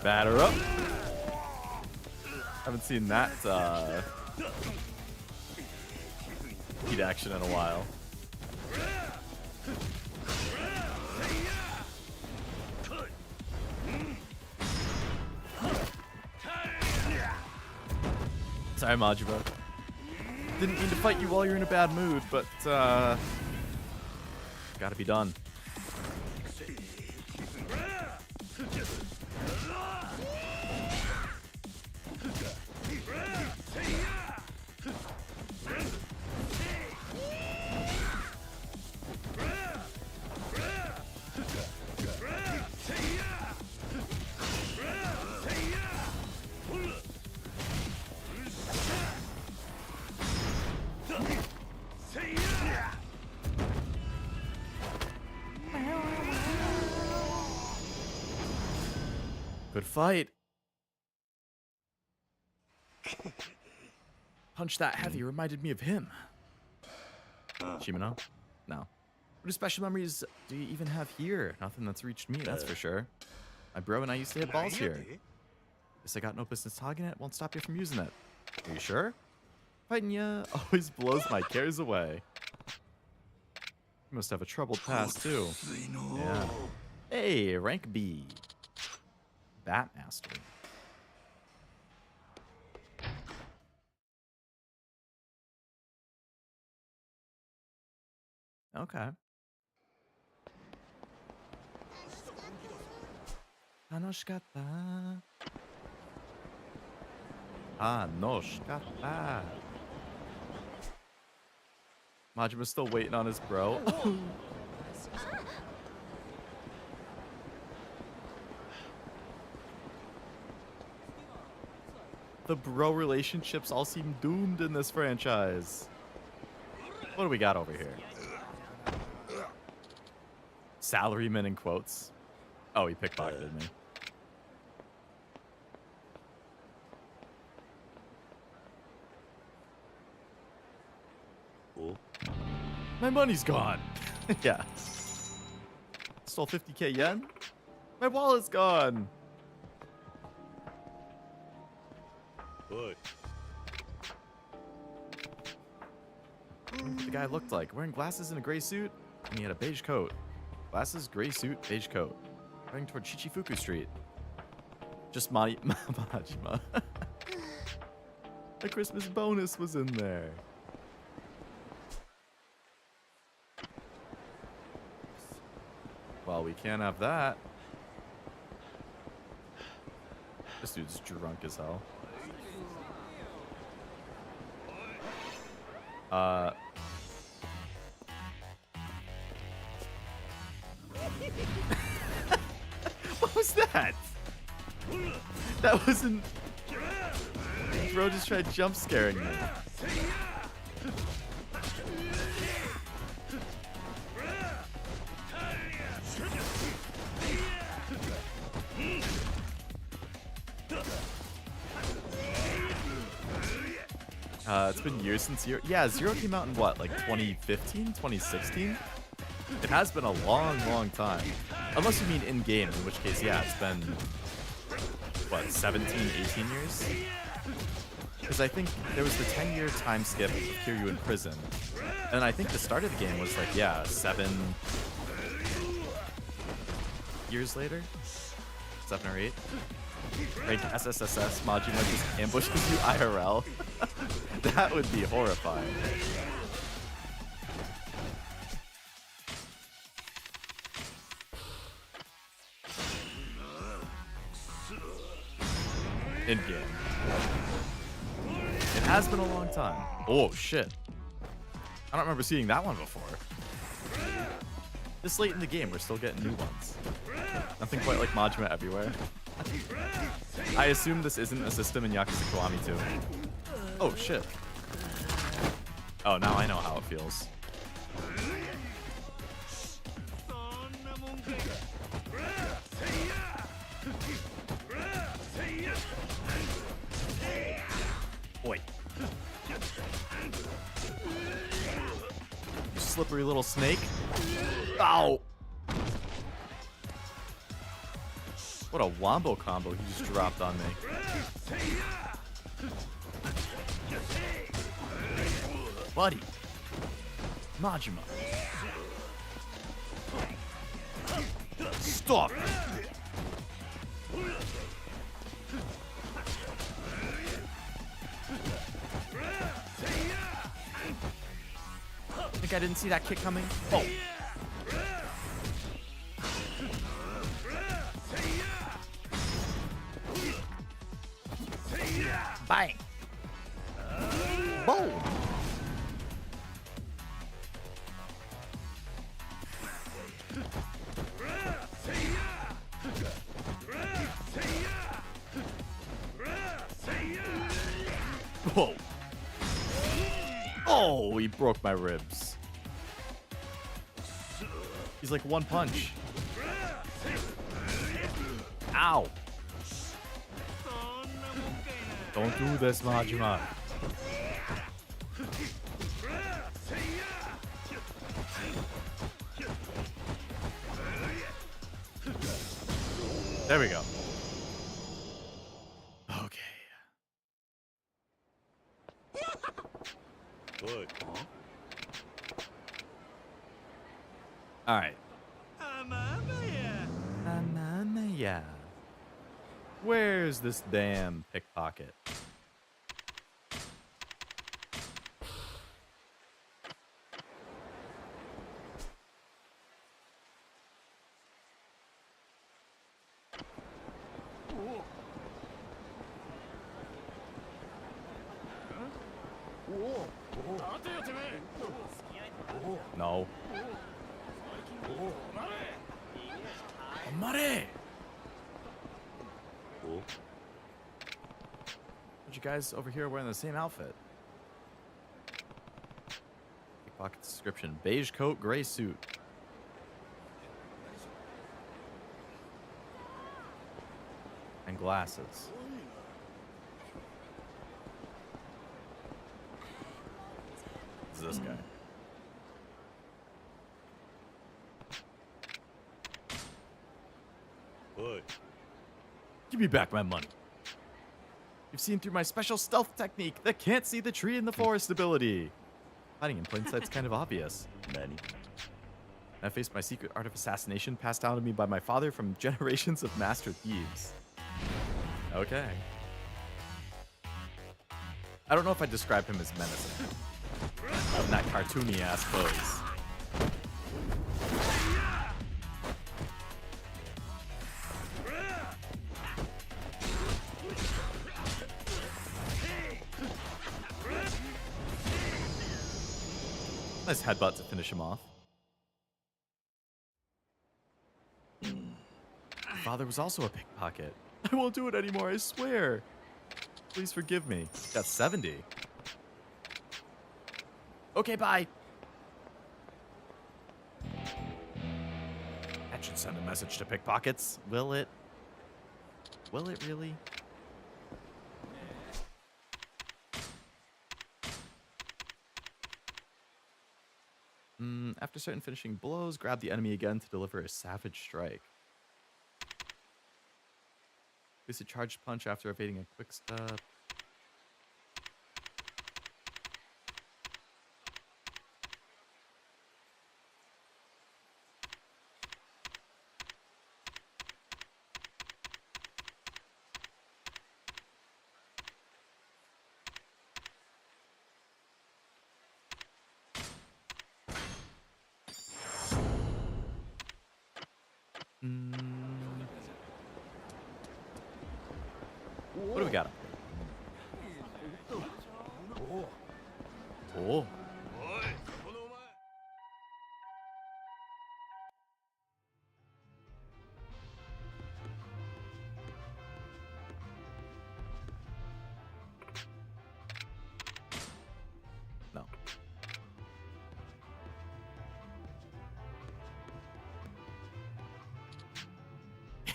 [SPEAKER 1] Batter up. Haven't seen that heat action in a while. Sorry, Majima. Didn't mean to fight you while you're in a bad mood, but gotta be done. Good fight. Punch that heavy reminded me of him. Shimano? No. What special memories do you even have here? Nothing that's reached me, that's for sure. My bro and I used to hit balls here. Guess I got no business talking it, won't stop you from using it. Are you sure? Fighting ya always blows my cares away. You must have a troubled past too. Yeah. Hey, rank B. Batmaster. Okay. Anoshikata. Anoshikata. Majima's still waiting on his bro. The bro relationships all seem doomed in this franchise. What do we got over here? Salaryman in quotes. Oh, he pickpocketed me. Oh. My money's gone. Yeah. Stole 50k yen? My wallet's gone. What the guy looked like? Wearing glasses and a gray suit? And he had a beige coat. Glasses, gray suit, beige coat. Heading toward Chichifuku Street. Just Majima. The Christmas bonus was in there. Well, we can't have that. This dude's drunk as hell. What was that? That wasn't... Bro just tried jump scaring me. It's been years since Zero. Yeah, Zero came out in what, like 2015, 2016? It has been a long, long time. Unless you mean in-game, in which case, yeah, it's been, what, 17, 18 years? Because I think there was the 10-year time skip of Kiryu in prison. And I think the start of the game was like, yeah, 7 years later? 7 or 8? Rank SSSS, Majima just ambushes you IRL. That would be horrifying. In game. It has been a long time. Oh shit. I don't remember seeing that one before. This late in the game, we're still getting new ones. Nothing quite like Majima everywhere. I assume this isn't a system in Yakuza Kiwami 2. Oh shit. Oh, now I know how it feels. Boy. You slippery little snake. Ow! What a wombo combo he just dropped on me. Buddy. Majima. Stop. Think I didn't see that kick coming? Oh. Bang. Boom. Whoa. Oh, he broke my ribs. He's like one punch. Ow. Don't do this, Majima. There we go. Okay. All right. Yeah. Where's this damn pickpocket? No. Money! You guys over here wearing the same outfit. Pickpocket description: beige coat, gray suit. And glasses. This is this guy. Give me back my money. You've seen through my special stealth technique that can't see the tree in the forest ability. Hiding in plain sight's kind of obvious. Manny. I faced my secret art of assassination passed down to me by my father from generations of master thieves. Okay. I don't know if I'd describe him as menacing. In that cartoony ass pose. Nice headbutt to finish him off. My father was also a pickpocket. I won't do it anymore, I swear. Please forgive me. Got 70. Okay, bye. That should send a message to pickpockets. Will it? Will it really? After certain finishing blows, grab the enemy again to deliver a savage strike. Use a charged punch after evading a quick step. What do we got? Oh. No.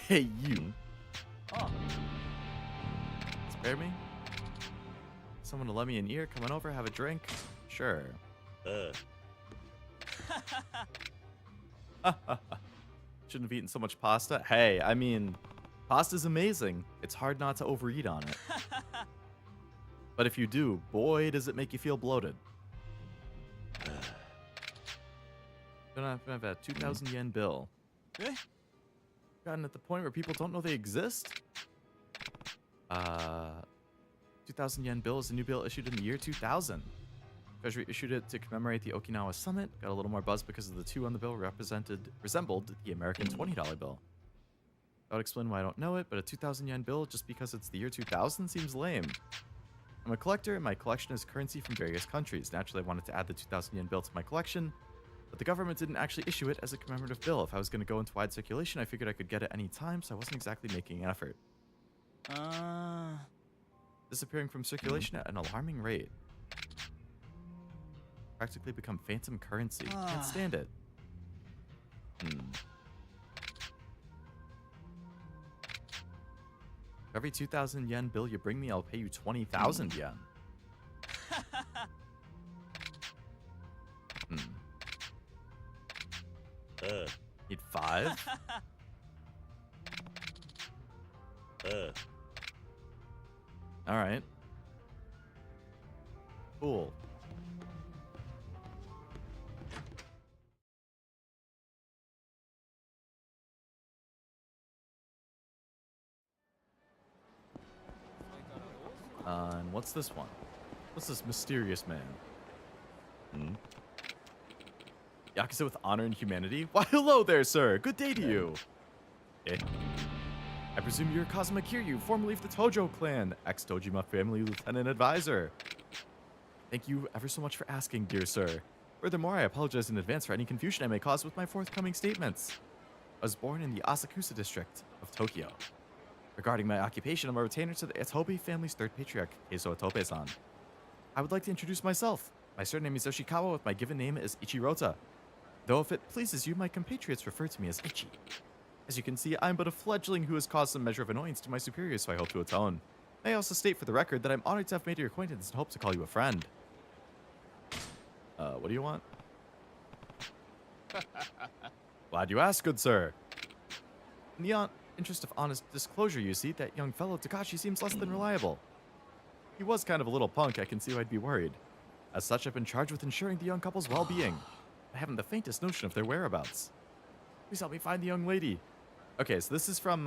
[SPEAKER 1] Hey, you. Spare me? Someone to lend me an ear, coming over, have a drink? Sure. Shouldn't have eaten so much pasta. Hey, I mean, pasta's amazing. It's hard not to overeat on it. But if you do, boy, does it make you feel bloated. Gonna have a 2,000 yen bill. Gotten at the point where people don't know they exist? 2,000 yen bill is a new bill issued in the year 2000. Treasury issued it to commemorate the Okinawa summit. Got a little more buzz because of the 2 on the bill resembled the American $20 bill. That would explain why I don't know it, but a 2,000 yen bill just because it's the year 2000 seems lame. I'm a collector, and my collection is currency from various countries. Naturally, I wanted to add the 2,000 yen bill to my collection, but the government didn't actually issue it as a commemorative bill. If I was going to go into wide circulation, I figured I could get it any time, so I wasn't exactly making an effort. Disappearing from circulation at an alarming rate. Practically become phantom currency. Can't stand it. For every 2,000 yen bill you bring me, I'll pay you 20,000 yen. Need 5? Alright. Cool. And what's this one? What's this mysterious man? Yakuza with honor and humanity? Why, hello there, sir. Good day to you. I presume you're Kazama Kiryu, formerly of the Tojo clan, ex-Dojima family lieutenant advisor. Thank you ever so much for asking, dear sir. Furthermore, I apologize in advance for any confusion I may cause with my forthcoming statements. I was born in the Asakusa district of Tokyo. Regarding my occupation, I'm a retainer to the Itobe family's third patriarch, Keizo Itobe-san. I would like to introduce myself. My surname is Yoshikawa, with my given name is Ichirota. Though if it pleases you, my compatriots refer to me as Ichi. As you can see, I'm but a fledgling who has caused some measure of annoyance to my superiors, so I hope to atone. May I also state for the record that I'm honored to have made your acquaintance and hope to call you a friend. What do you want? Glad you asked, good sir. In the interest of honest disclosure, you see, that young fellow Takashi seems less than reliable. He was kind of a little punk, I can see why I'd be worried. As such, I've been charged with ensuring the young couple's well-being. I haven't the faintest notion of their whereabouts. Please help me find the young lady. Okay, so this is from,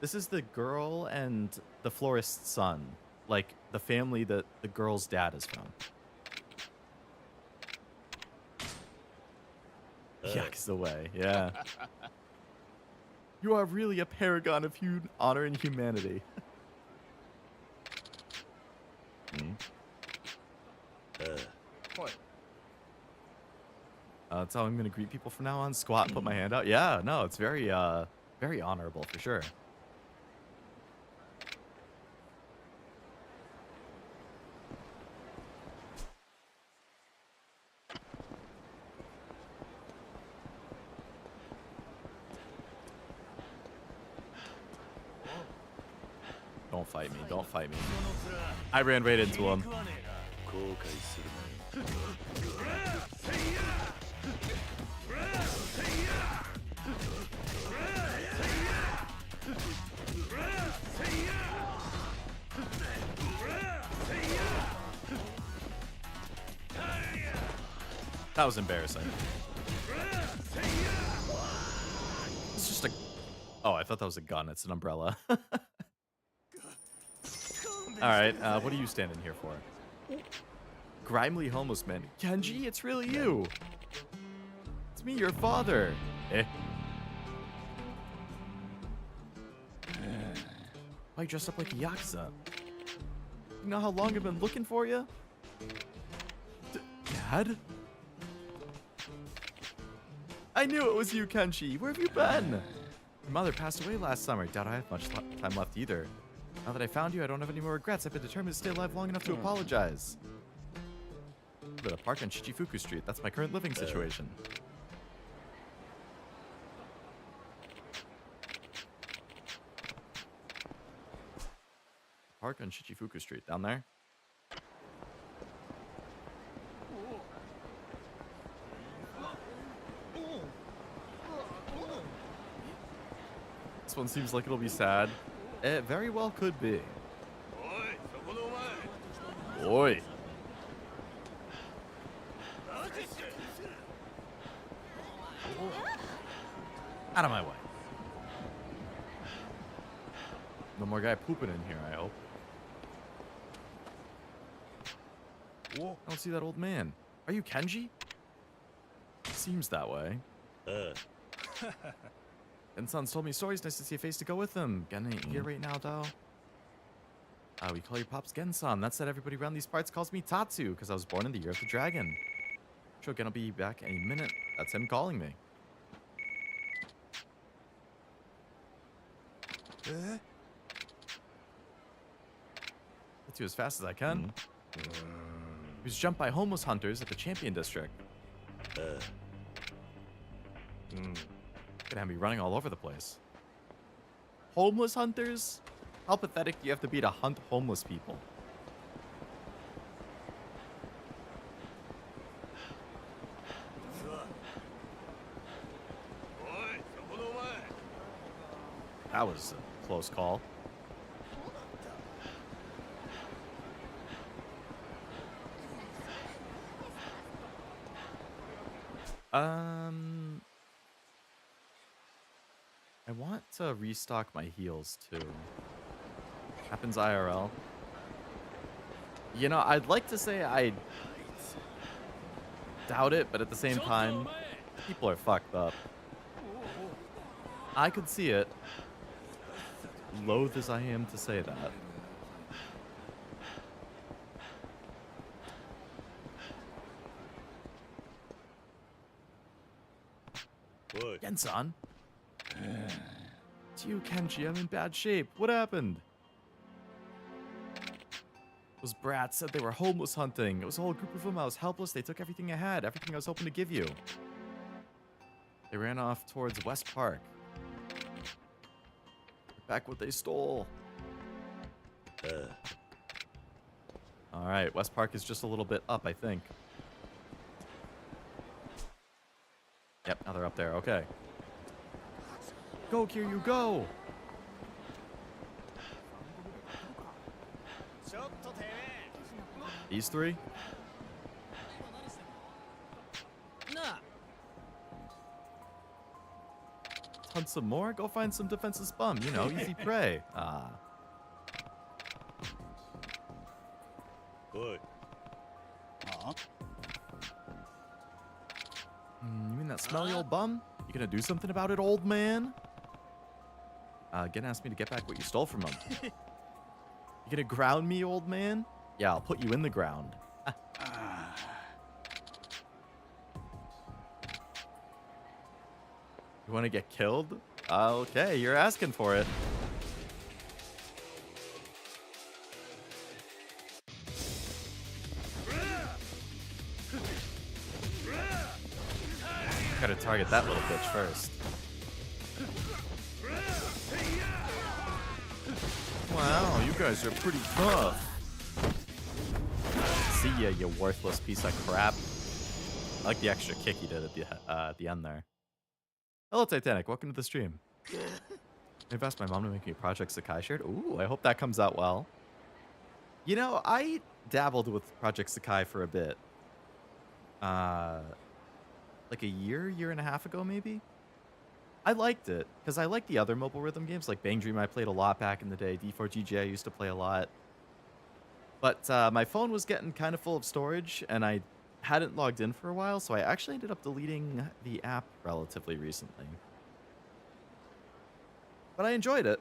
[SPEAKER 1] this is the girl and the florist's son. Like, the family that the girl's dad is from. Yakuza way, yeah. You are really a paragon of honor and humanity. That's how I'm going to greet people from now on. Squat and put my hand out. Yeah, no, it's very, very honorable for sure. Don't fight me. Don't fight me. I ran right into him. That was embarrassing. It's just a... Oh, I thought that was a gun. It's an umbrella. Alright, what are you standing here for? Grimely homeless man. Kenji, it's really you! It's me, your father! Why you dressed up like a Yakuza? You know how long I've been looking for you? Dad? I knew it was you, Kenji! Where have you been? Your mother passed away last summer. Doubt I have much time left either. Now that I found you, I don't have any more regrets. I've been determined to stay alive long enough to apologize. I live at a park on Shichifuku Street. That's my current living situation. Park on Shichifuku Street. Down there? This one seems like it'll be sad. It very well could be. Oi. Out of my way. No more guy pooping in here, I hope. I don't see that old man. Are you Kenji? Seems that way. Gen-san's told me stories. Nice to see a face to go with them. Gen ain't here right now, though. We call your pops Gen-san. That said, everybody around these parts calls me Tatsu, because I was born in the year of the dragon. Sure, Gen will be back any minute. That's him calling me. Get to as fast as I can. He was jumped by homeless hunters at the Champion District. Gonna have me running all over the place. Homeless hunters? How pathetic do you have to be to hunt homeless people? That was a close call. I want to restock my heals too. Happens IRL. You know, I'd like to say I doubt it, but at the same time, people are fucked up. I could see it. Loath as I am to say that. Gensan? It's you, Kenji. I'm in bad shape. What happened? Those brats said they were homeless hunting. It was a whole group of them. I was helpless. They took everything I had, everything I was hoping to give you. They ran off towards West Park. Back what they stole. Alright, West Park is just a little bit up, I think. Yep, now they're up there. Okay. Go, Kiryu, go! These three? Hunt some more? Go find some defenseless bum. You know, easy prey. Ah.
[SPEAKER 9] Boy.
[SPEAKER 1] You mean that smelly old bum? You gonna do something about it, old man? Again, asked me to get back what you stole from him. You gonna ground me, old man? Yeah, I'll put you in the ground. You want to get killed? Okay, you're asking for it. Gotta target that little bitch first. Wow, you guys are pretty tough. See ya, you worthless piece of crap. I like the extra kick he did at the end there. Hello, Titanic. Welcome to the stream. I've asked my mom to make me a Project Sakai shirt. Ooh, I hope that comes out well. You know, I dabbled with Project Sakai for a bit. Like a year and a half ago, maybe? I liked it, because I like the other mobile rhythm games, like Bang Dream I played a lot back in the day. D4GG I used to play a lot. But my phone was getting kind of full of storage, and I hadn't logged in for a while, so I actually ended up deleting the app relatively recently. But I enjoyed it.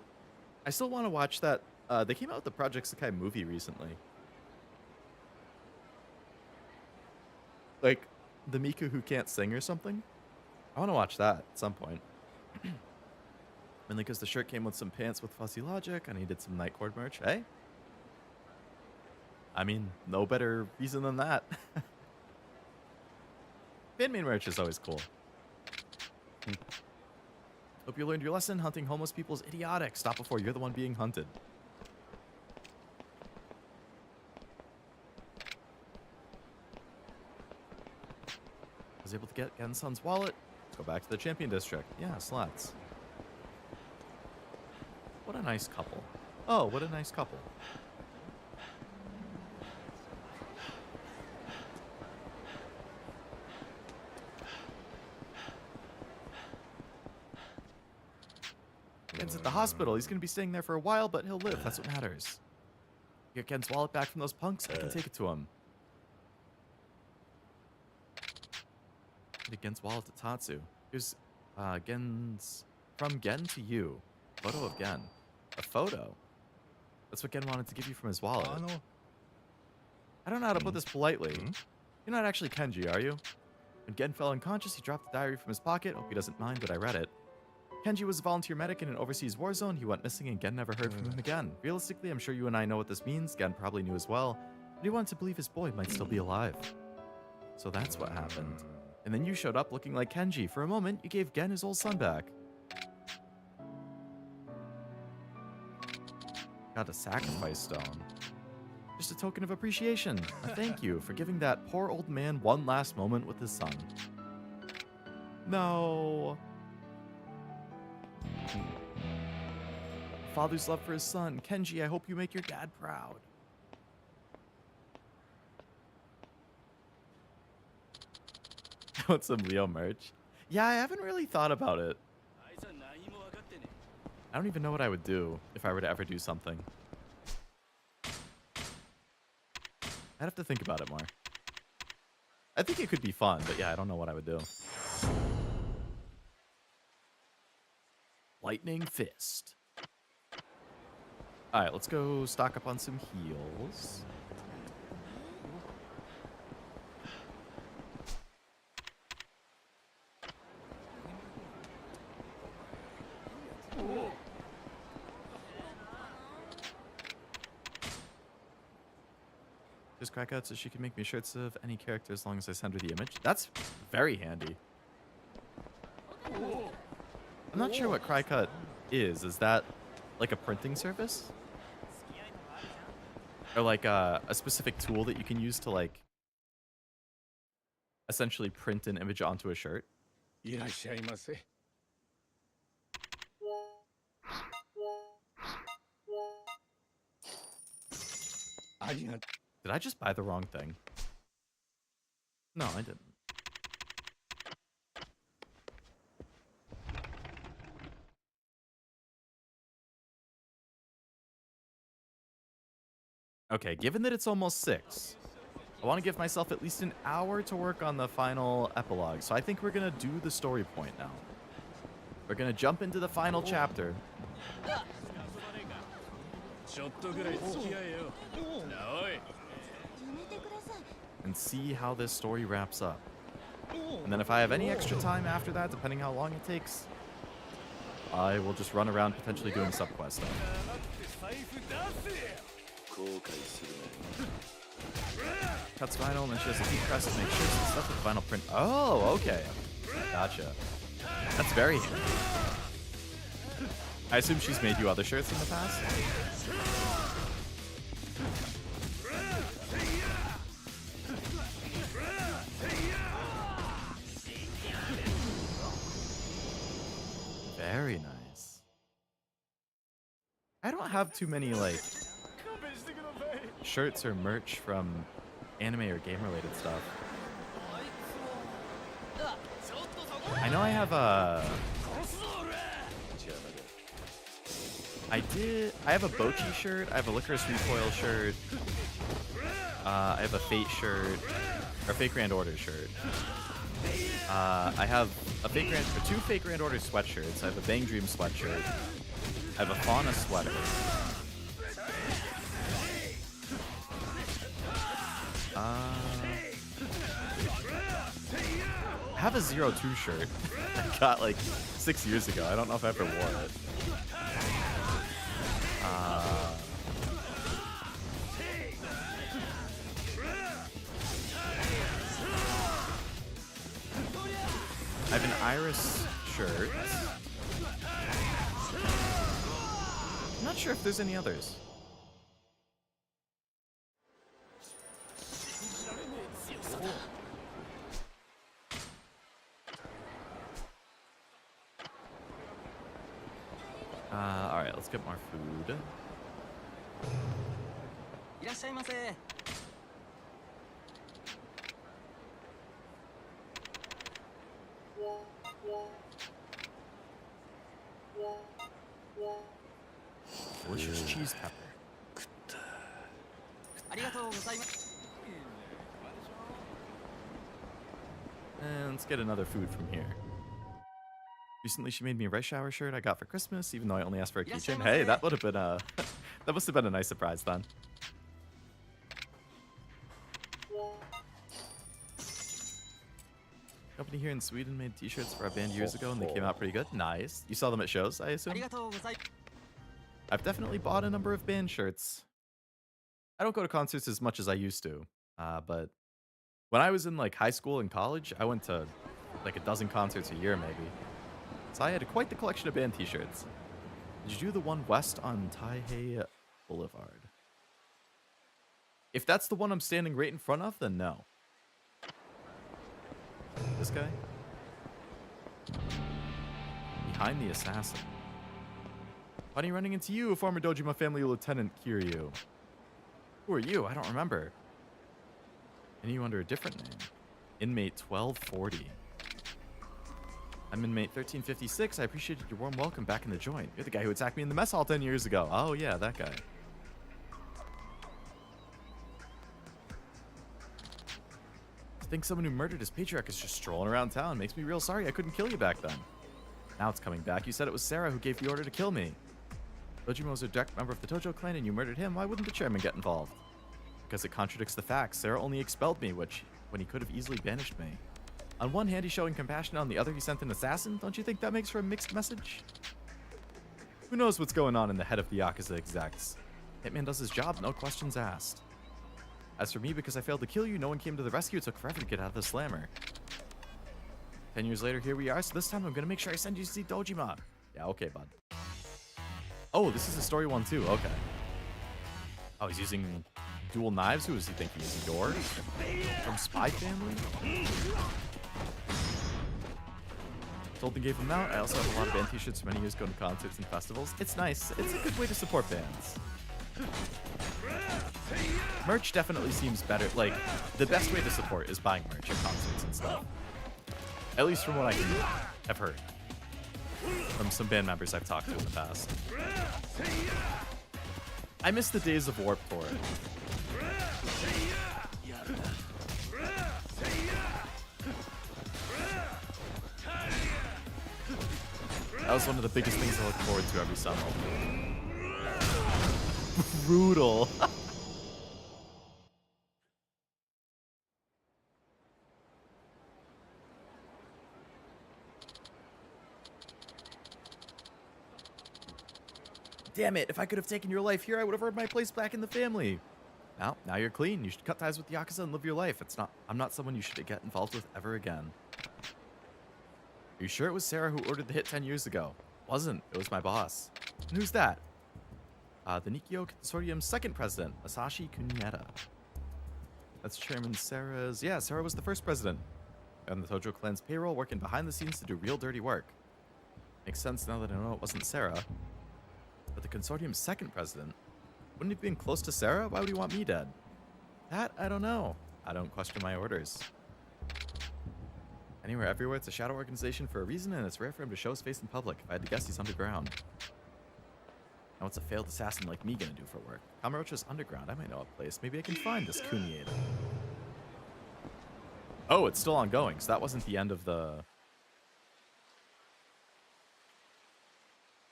[SPEAKER 1] I still want to watch that. They came out with the Project Sakai movie recently. Like, the Miku who can't sing or something. I want to watch that at some point. Mainly because the shirt came with some pants with fuzzy logic. I needed some Nightcord merch. Hey? I mean, no better reason than that. Fan-made merch is always cool. Hope you learned your lesson. Hunting homeless people is idiotic. Stop before you're the one being hunted. I was able to get Gensun's wallet. Let's go back to the Champion District. Yeah, slats. What a nice couple. Oh, what a nice couple. Gen's at the hospital. He's going to be staying there for a while, but he'll live. That's what matters. Get Gen's wallet back from those punks. I can take it to him. Get Gen's wallet to Tatsu. Here's Gen's... From Gen to you. Photo of Gen. A photo? That's what Gen wanted to give you from his wallet. I don't know how to put this politely. You're not actually Kenji, are you? When Gen fell unconscious, he dropped the diary from his pocket. Hope he doesn't mind, but I read it. Kenji was a volunteer medic in an overseas war zone. He went missing and Gen never heard from him again. Realistically, I'm sure you and I know what this means. Gen probably knew as well. But he wanted to believe his boy might still be alive. So that's what happened. And then you showed up looking like Kenji. For a moment, you gave Gen his old son back. Got a sacrifice stone. Just a token of appreciation. A thank you for giving that poor old man one last moment with his son. No. father's love for his son. Kenji, I hope you make your dad proud. I want some Leo merch. Yeah, I haven't really thought about it. I don't even know what I would do if I were to ever do something. I'd have to think about it more. I think it could be fun, but yeah, I don't know what I would do. Lightning Fist. Alright, let's go stock up on some heals. Just crack out so she can make me shirts of any character as long as I send her the image. That's very handy. I'm not sure what CryCut is. Is that like a printing service? Or like a specific tool that you can use to like essentially print an image onto a shirt?
[SPEAKER 16] Did
[SPEAKER 1] I just buy the wrong thing? No, I didn't. Okay, given that it's almost 6, I want to give myself at least an hour to work on the final epilogue. So I think we're going to do the story point now. We're going to jump into the final chapter. And see how this story wraps up. And then if I have any extra time after that, depending how long it takes, I will just run around potentially doing subquest stuff. Cuts vinyl, and then she has a heat press to make shirts and stuff with vinyl print. Oh, okay. Gotcha. That's very handy. I assume she's made you other shirts in the past? Very nice. I don't have too many, like, shirts or merch from anime or game related stuff. I know I have a... I have a Bochi shirt, I have a Licorice Recoil shirt, I have a Fate shirt, or Fate Grand Order shirt. I have a two Fate Grand Order sweatshirts, I have a Bang Dream sweatshirt, I have a Fauna sweater. I have a 02 shirt I got like 6 years ago. I don't know if I ever wore it. I have an Iris shirt. I'm not sure if there's any others. Alright, let's get more food. Delicious cheese pepper. And let's get another food from here. Recently, she made me a rice shower shirt I got for Christmas, even though I only asked for a keychain. Hey, that would have been a... that must have been a nice surprise then. Company here in Sweden made t-shirts for our band years ago, and they came out pretty good. Nice. You saw them at shows, I assume? I've definitely bought a number of band shirts. I don't go to concerts as much as I used to, but when I was in like high school and college, I went to like a dozen concerts a year maybe. So I had quite the collection of band t-shirts. Did you do the one west on Taihei Boulevard? If that's the one I'm standing right in front of, then no. This guy? Behind the assassin. Funny running into you, former Dojima family lieutenant Kiryu. Who are you? I don't remember. And you under a different name. Inmate 1240. I'm inmate 1356. I appreciated your warm welcome back in the joint. You're the guy who attacked me in the mess hall 10 years ago. Oh yeah, that guy. To think someone who murdered his patriarch is just strolling around town makes me real sorry I couldn't kill you back then. Now it's coming back. You said it was Sarah who gave the order to kill me. Dojima was a direct member of the Tojo clan and you murdered him. Why wouldn't the chairman get involved? Because it contradicts the facts. Sarah only expelled me, when he could have easily banished me. On one hand, he's showing compassion. On the other, he sent an assassin. Don't you think that makes for a mixed message? Who knows what's going on in the head of the Yakuza execs? Hitman does his job, no questions asked. As for me, because I failed to kill you, no one came to the rescue. It took forever to get out of the slammer. 10 years later, here we are. So this time, I'm going to make sure I send you to see Dojima. Yeah, okay, bud. Oh, this is a story one, too. Okay. Oh, he's using dual knives? Who does he think he is? Yor? From Spy Family? Tolton gave him out. I also have a lot of band t-shirts for many years going to concerts and festivals. It's nice. It's a good way to support bands. Merch definitely seems better. Like, the best way to support is buying merch at concerts and stuff. At least from what I've heard. From some band members I've talked to in the past. I miss the days of Warped Tour. That was one of the biggest things I look forward to every summer. Brutal. Damn it, if I could have taken your life here, I would have earned my place back in the family. Now you're clean. You should cut ties with the Yakuza and live your life. I'm not someone you should get involved with ever again. Are you sure it was Sarah who ordered the hit 10 years ago? Wasn't. It was my boss. And who's that? The Nikio Consortium's second president, Masashi Kuneta. That's Chairman Sarah's... Yeah, Sarah was the first president. On the Tojo clan's payroll, working behind the scenes to do real dirty work. Makes sense now that I know it wasn't Sarah. But the Consortium's second president? Wouldn't he have been close to Sarah? Why would he want me dead? That, I don't know. I don't question my orders. Anywhere, everywhere, it's a shadow organization for a reason, and it's rare for him to show his face in public. If I had to guess, he's underground. Now what's a failed assassin like me gonna do for work? Kamurocho's underground. I might know a place. Maybe I can find this Kunieta. Oh, it's still ongoing, so that wasn't the end of the...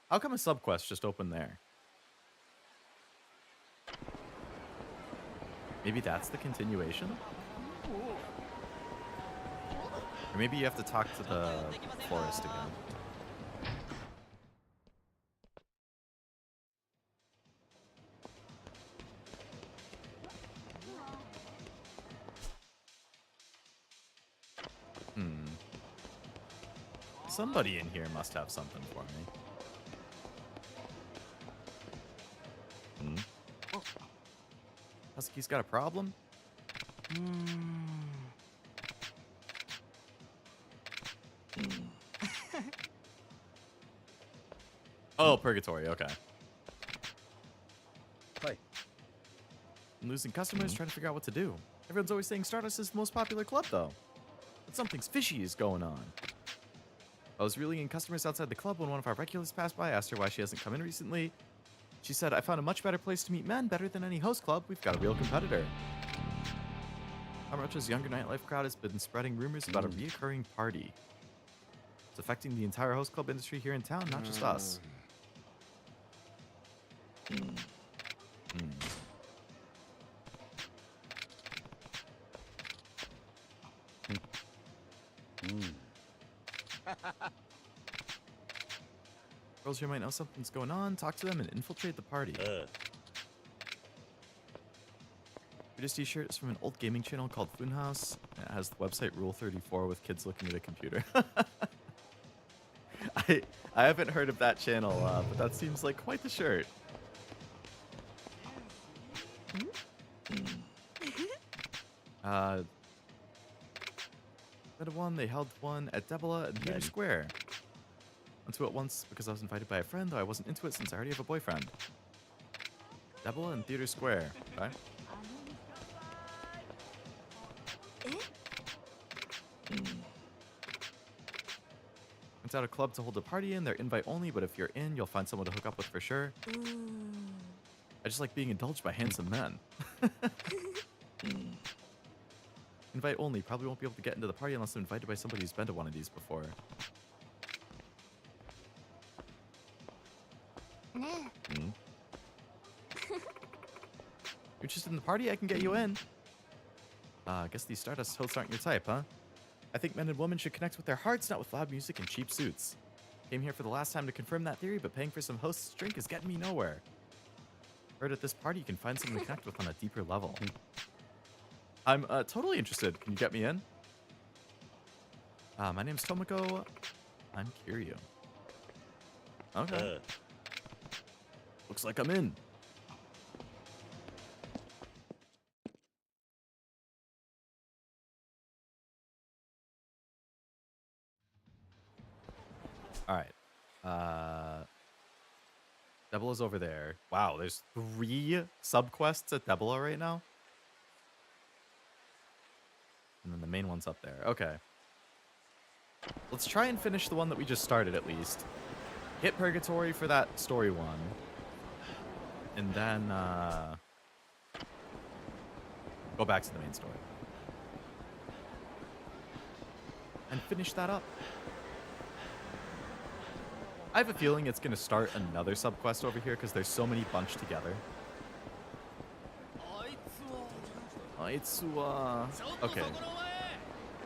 [SPEAKER 1] How come a subquest just opened there? Maybe that's the continuation? Or maybe you have to talk to the forest again. Somebody in here must have something for me. Husky's got a problem? Oh, Purgatory, okay.
[SPEAKER 10] Hi.
[SPEAKER 1] I'm losing customers, trying to figure out what to do. Everyone's always saying Stardust is the most popular club, though. But something's fishy is going on. I was reeling in customers outside the club when one of our regulars passed by. I asked her why she hasn't come in recently. She said, I found a much better place to meet men, better than any host club. We've got a real competitor. Kamurocho's younger nightlife crowd has been spreading rumors about a reoccurring party. It's affecting the entire host club industry here in town, not just us. Girls here might know something's going on. Talk to them and infiltrate the party. This t-shirt is from an old gaming channel called Funhouse. It has the website Rule 34 with kids looking at a computer. I haven't heard of that channel, but that seems like quite the shirt. They held one at Debola and Theater Square. Went to it once because I was invited by a friend, though I wasn't into it since I already have a boyfriend. Double in Theater Square. Okay. It's at a club to hold a party in. They're invite only, but if you're in, you'll find someone to hook up with for sure. I just like being indulged by handsome men. Invite only. Probably won't be able to get into the party unless I'm invited by somebody who's been to one of these before. You're interested in the party? I can get you in. I guess these Stardust hosts aren't your type, huh? I think men and women should connect with their hearts, not with loud music and cheap suits. Came here for the last time to confirm that theory, but paying for some host's drink is getting me nowhere. Heard at this party you can find someone to connect with on a deeper level. I'm totally interested. Can you get me in? My name's Tomoko. I'm Kiryu. Okay. Looks like I'm in. All right. Debela's over there. Wow, there's 3 subquests at Debela right now. And then the main one's up there. Okay. Let's try and finish the one that we just started at least. Hit Purgatory for that story one. And then go back to the main story. And finish that up. I have a feeling it's going to start another subquest over here because there's so many bunched together. Okay.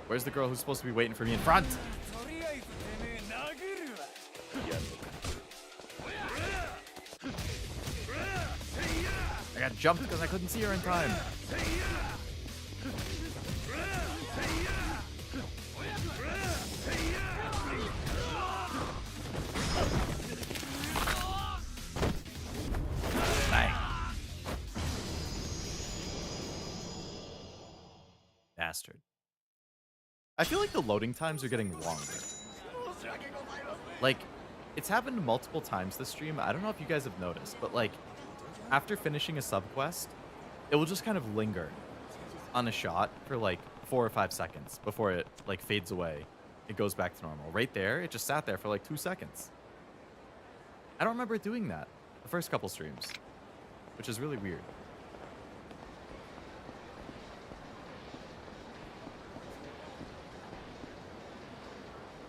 [SPEAKER 1] Where's the girl who's supposed to be waiting for me in front? I got jumped because I couldn't see her in time. Bastard. I feel like the loading times are getting longer. Like, it's happened multiple times this stream. I don't know if you guys have noticed, but like, after finishing a subquest, it will just kind of linger on a shot for like 4 or 5 seconds before it like fades away. It goes back to normal. Right there, it just sat there for like 2 seconds. I don't remember doing that the first couple streams, which is really weird.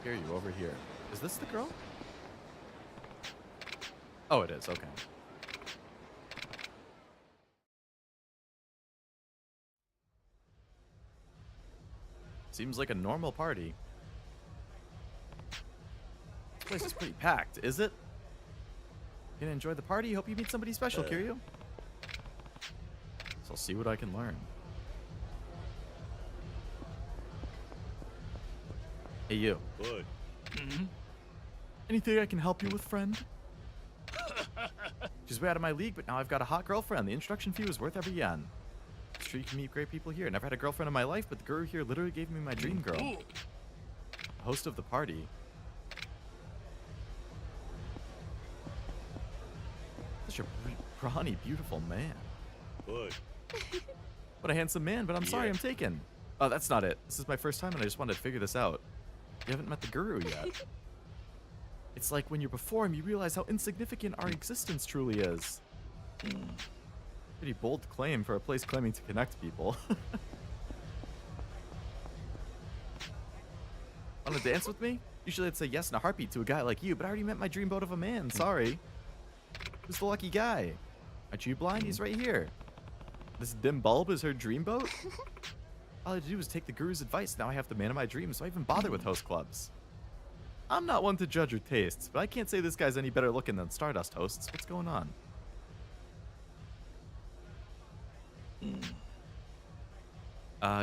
[SPEAKER 1] Here, you over here. Is this the girl? Oh, it is. Okay. Seems like a normal party. This place is pretty packed, is it? Gonna enjoy the party? Hope you meet somebody special, Kiryu. So I'll see what I can learn. Hey, you.
[SPEAKER 9] Boy.
[SPEAKER 1] Anything I can help you with, friend? She's way out of my league, but now I've got a hot girlfriend. The introduction fee was worth every yen. It's true you can meet great people here. Never had a girlfriend in my life, but the guru here literally gave me my dream girl. The host of the party. Such a brawny, beautiful man.
[SPEAKER 9] Boy.
[SPEAKER 1] What a handsome man, but I'm sorry, I'm taken. Oh, that's not it. This is my first time and I just wanted to figure this out. You haven't met the guru yet. It's like when you're before him, you realize how insignificant our existence truly is. Pretty bold claim for a place claiming to connect people. Want to dance with me? Usually I'd say yes in a heartbeat to a guy like you, but I already met my dreamboat of a man. Sorry. Who's the lucky guy? Aren't you blind? He's right here. This dim bulb is her dreamboat? All I had to do was take the guru's advice. Now I have the man of my dreams, so I even bother with host clubs. I'm not one to judge her tastes, but I can't say this guy's any better looking than Stardust hosts. What's going on?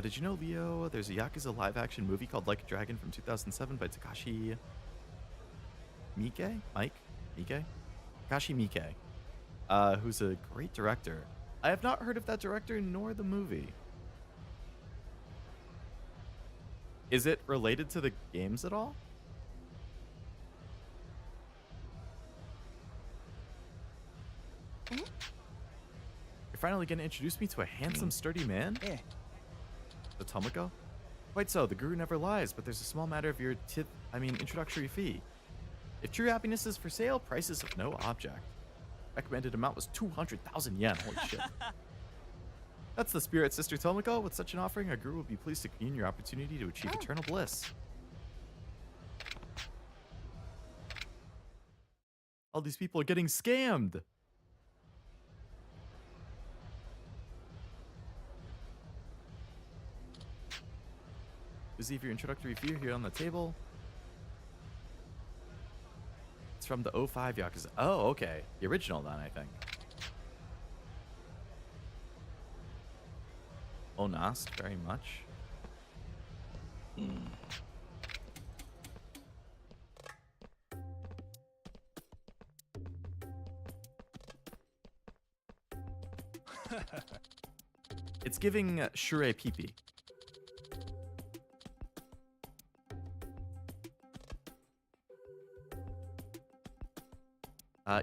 [SPEAKER 1] Did you know, Leo, there's a Yakuza live-action movie called Like a Dragon from 2007 by Takashi Miike? Takashi Miike, who's a great director. I have not heard of that director nor the movie. Is it related to the games at all? You're finally going to introduce me to a handsome, sturdy man?
[SPEAKER 11] Yeah.
[SPEAKER 1] The Tomoko? Quite so, the guru never lies, but there's a small matter of your introductory fee. If true happiness is for sale, price is of no object. Recommended amount was 200,000 yen. Holy shit. That's the spirit, Sister Tomoko. With such an offering, our guru will be pleased to commune your opportunity to achieve eternal bliss. All these people are getting scammed. Receive your introductory fee here on the table. It's from the 05 Yakuza. Oh, okay. The original then, I think. Onast, very much. It's giving Shure Pipi.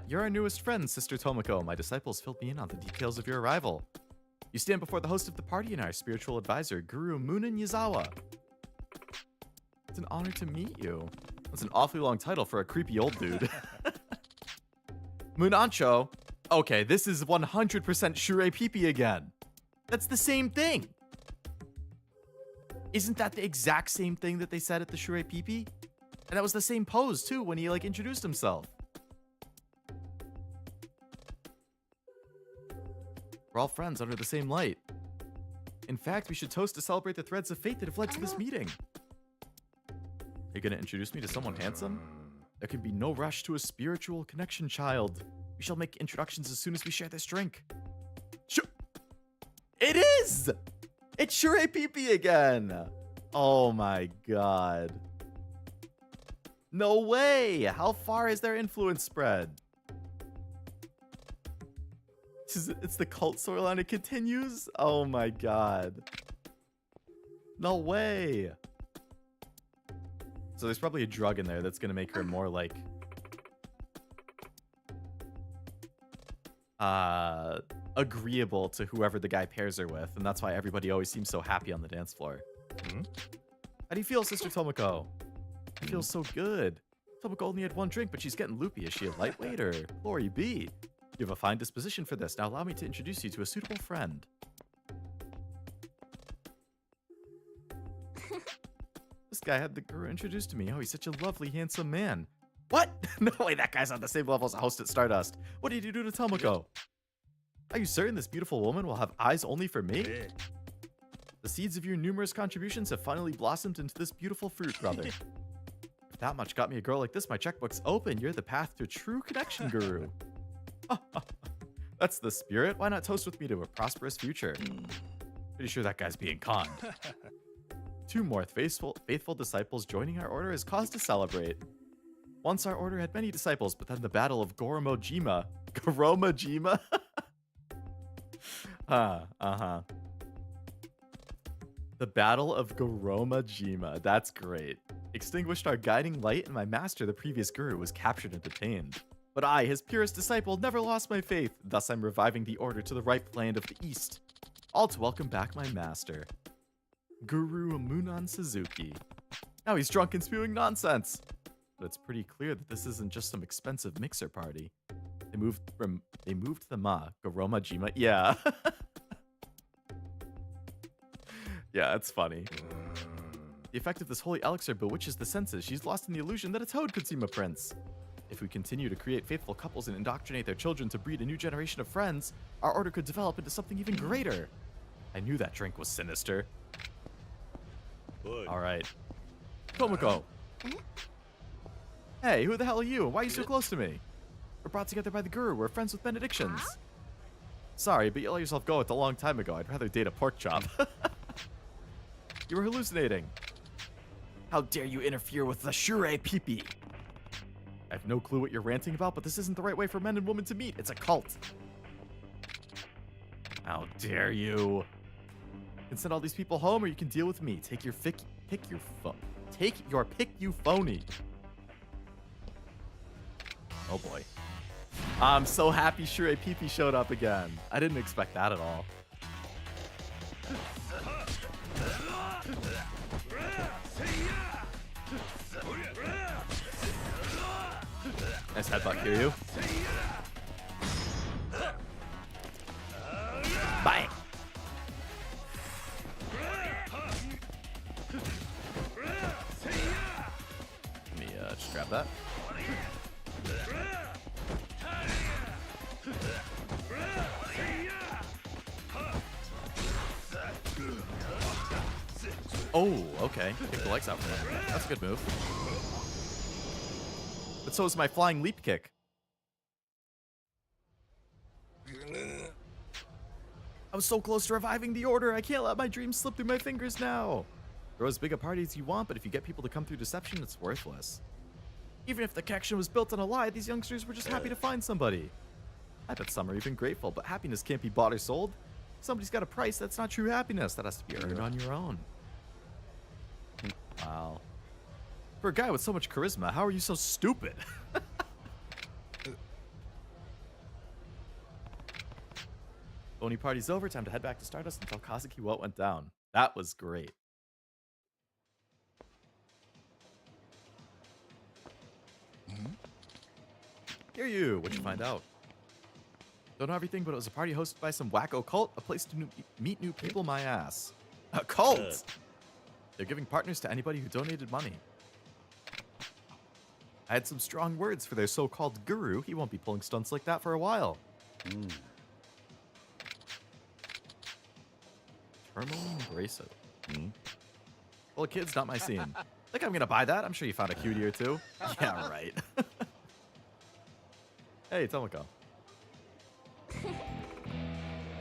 [SPEAKER 1] You're our newest friend, Sister Tomoko. My disciples filled me in on the details of your arrival. You stand before the host of the party and our spiritual advisor, Guru Munin Yazawa. It's an honor to meet you. That's an awfully long title for a creepy old dude. Munancho. Okay, this is 100% Shure Pipi again. That's the same thing. Isn't that the exact same thing that they said at the Shure Pipi? And that was the same pose, too, when he, introduced himself. We're all friends under the same light. In fact, we should toast to celebrate the threads of fate that have led to this meeting. Are you going to introduce me to someone handsome? There can be no rush to a spiritual connection, child. We shall make introductions as soon as we share this drink. It is! It's Shure Pipi again! Oh my god. No way! How far has their influence spread? It's the cult storyline. It continues? Oh my god. No way. So there's probably a drug in there that's going to make her more agreeable to whoever the guy pairs her with. And that's why everybody always seems so happy on the dance floor. How do you feel, Sister Tomoko? I feel so good. Tomoko only had one drink, but she's getting loopy. Is she a lightweight or glory be? You have a fine disposition for this. Now allow me to introduce you to a suitable friend. This guy had the guru introduced to me. Oh, he's such a lovely, handsome man. What? No way, that guy's on the same level as a host at Stardust. What did you do to Tomoko? Are you certain this beautiful woman will have eyes only for me? The seeds of your numerous contributions have finally blossomed into this beautiful fruit, brother. If that much got me a girl like this, my checkbook's open. You're the path to true connection, guru. That's the spirit. Why not toast with me to a prosperous future? Pretty sure that guy's being conned. Two more faithful disciples joining our order is cause to celebrate. Once our order had many disciples, but then the battle of Goromajima. Goromajima? The battle of Goromajima. That's great. Extinguished our guiding light, and my master, the previous guru, was captured and detained. But I, his purest disciple, never lost my faith. Thus I'm reviving the order to the ripe land of the east. All to welcome back my master, Guru Munan Suzuki. Now he's drunk and spewing nonsense. But it's pretty clear that this isn't just some expensive mixer party. They moved the Goromajima. Yeah. Yeah, it's funny. The effect of this holy elixir bewitches the senses. She's lost in the illusion that a toad could seem a prince. If we continue to create faithful couples and indoctrinate their children to breed a new generation of friends, our order could develop into something even greater. I knew that drink was sinister. All right. Tomoko. Hey, who the hell are you? Why are you so close to me? We're brought together by the guru. We're friends with benedictions. Sorry, but you let yourself go. It's a long time ago. I'd rather date a pork chop. You were hallucinating. How dare you interfere with the Shure Pipi? I have no clue what you're ranting about, but this isn't the right way for men and women to meet. It's a cult. How dare you? You can send all these people home, or you can deal with me. Take your pick you phony. Oh boy. I'm so happy Shure PP showed up again. I didn't expect that at all. Nice headbutt, Kiryu. Bye. Let me just grab that. Oh, okay. Kick the legs out from that. That's a good move. But so is my flying leap kick. I was so close to reviving the order. I can't let my dreams slip through my fingers now. Throw as big a party as you want, but if you get people to come through deception, it's worthless. Even if the connection was built on a lie, these youngsters were just happy to find somebody. I bet some are even grateful, but happiness can't be bought or sold. If somebody's got a price, that's not true happiness. That has to be earned on your own. Wow. For a guy with so much charisma, how are you so stupid? Oni party's over. Time to head back to Stardust and tell Kazuki what went down. That was great. Kiryu, what'd you find out? Don't know everything, but it was a party hosted by some wacko cult. A place to meet new people, my ass. A cult! They're giving partners to anybody who donated money. I had some strong words for their so-called guru. He won't be pulling stunts like that for a while. Tourmaline bracelet. Well, kids, not my scene. Think I'm gonna buy that? I'm sure you found a cutie or two. Yeah, right. Hey, Tomoko.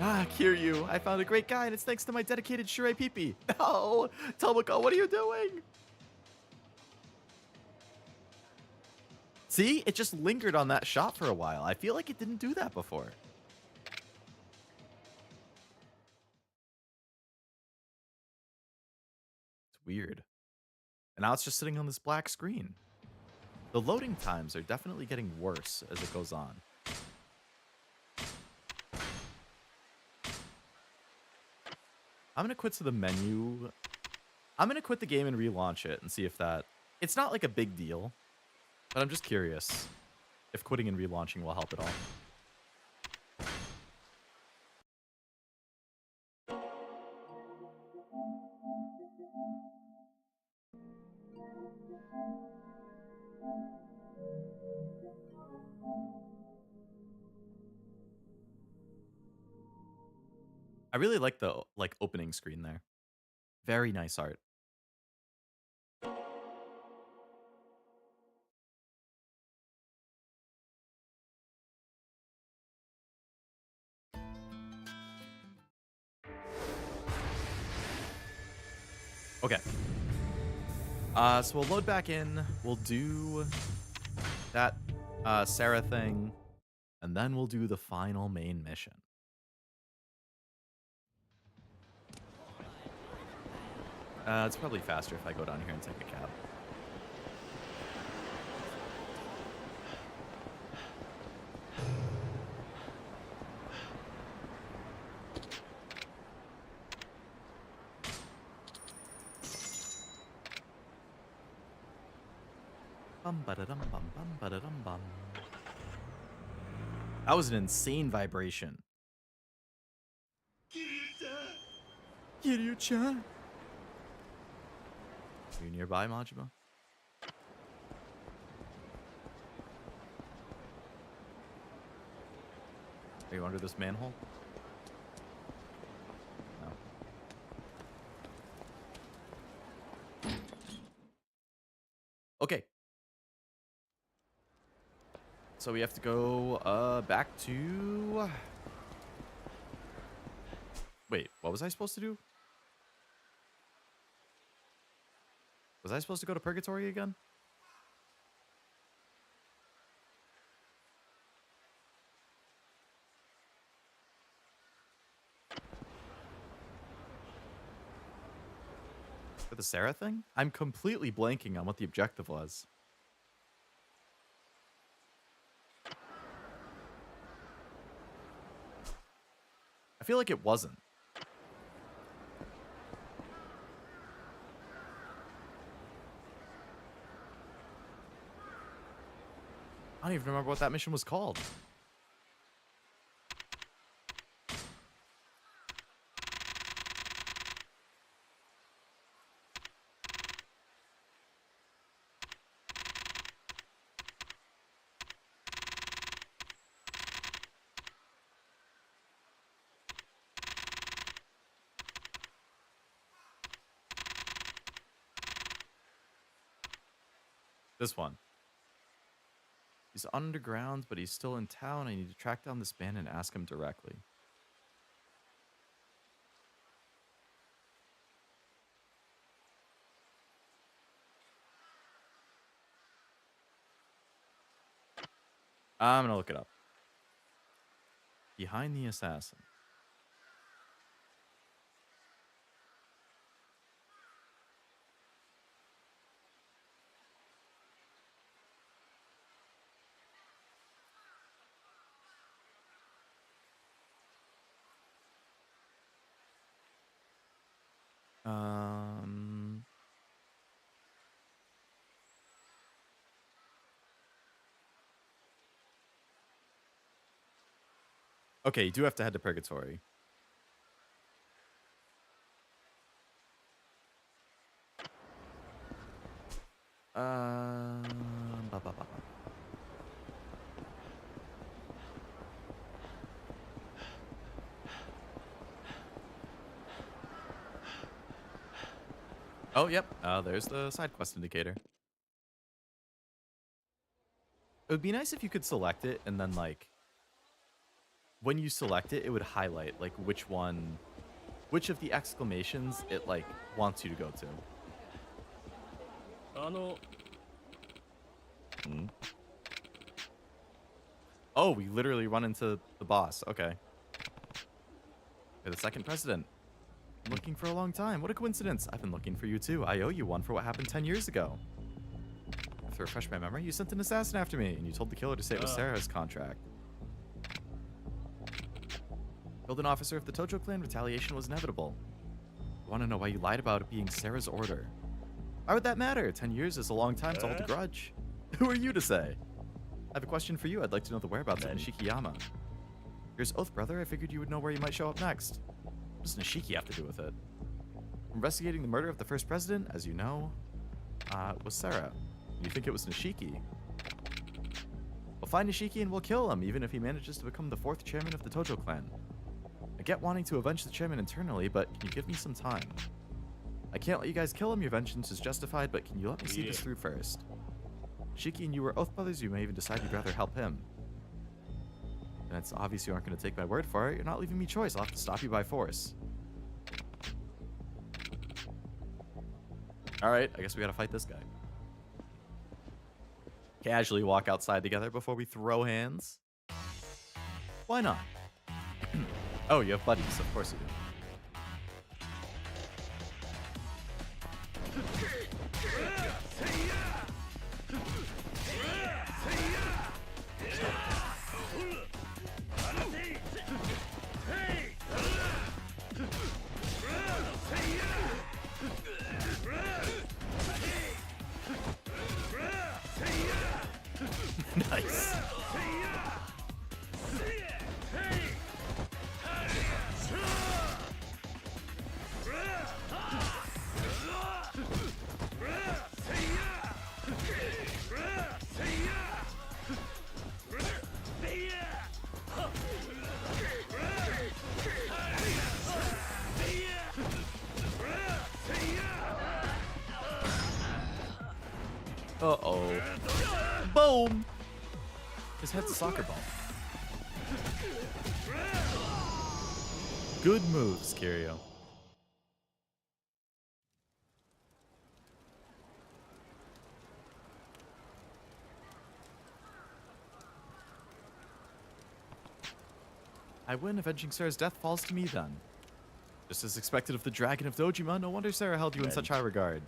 [SPEAKER 1] Ah, Kiryu, I found a great guy, and it's thanks to my dedicated Shure PP. No, Tomoko, what are you doing? See, it just lingered on that shot for a while. I feel like it didn't do that before. It's weird. And now it's just sitting on this black screen. The loading times are definitely getting worse as it goes on. I'm going to quit to the menu. I'm going to quit the game and relaunch it and see if that... It's not like a big deal, but I'm just curious if quitting and relaunching will help at all. I really like the opening screen there. Very nice art. Okay. So we'll load back in. We'll do that Sarah thing, and then we'll do the final main mission. It's probably faster if I go down here and take a cab. That was an insane vibration. Kiryu-chan. Are you nearby, Majima? Are you under this manhole? No. Okay. So we have to go back to... Wait, what was I supposed to do? Was I supposed to go to Purgatory again? For the Sarah thing? I'm completely blanking on what the objective was. I feel like it wasn't. I don't even remember what that mission was called. This one. He's underground, but he's still in town. I need to track down this man and ask him directly. I'm gonna look it up. Behind the assassin. Okay, you do have to head to Purgatory. Ba, ba, ba, ba. Oh, yep. There's the side quest indicator. It would be nice if you could select it and then, like, when you select it, it would highlight, like, which of the exclamations it, like, wants you to go to. Oh, we literally run into the boss. Okay. You're the second president. I'm looking for a long time. What a coincidence. I've been looking for you too. I owe you one for what happened 10 years ago. To refresh my memory, you sent an assassin after me, and you told the killer to say it was Sarah's contract. Killed an officer of the Tojo clan, retaliation was inevitable. I want to know why you lied about it being Sarah's order. Why would that matter? 10 years is a long time to hold a grudge. Who are you to say? I have a question for you. I'd like to know the whereabouts of Nishikiyama. You're his oath brother. I figured you would know where he might show up next. What does Nishiki have to do with it? Investigating the murder of the first president, as you know, was Sarah. You think it was Nishiki? We'll find Nishiki and we'll kill him, even if he manages to become the 4th chairman of the Tojo clan. I get wanting to avenge the chairman internally, but can you give me some time? I can't let you guys kill him. Your vengeance is justified, but can you let me see this through first? Nishiki and you were oath brothers. You may even decide you'd rather help him. And it's obvious you aren't going to take my word for it. You're not leaving me choice. I'll have to stop you by force. Alright, I guess we gotta fight this guy. Casually walk outside together before we throw hands. Why not? Oh, you have buddies. Of course you do. Nice. Uh-oh. Boom! His head's a soccer ball. Good moves, Kiryu. I win. Avenging Sarah's death falls to me then. Just as expected of the Dragon of Dojima, no wonder Sarah held you in such high regard.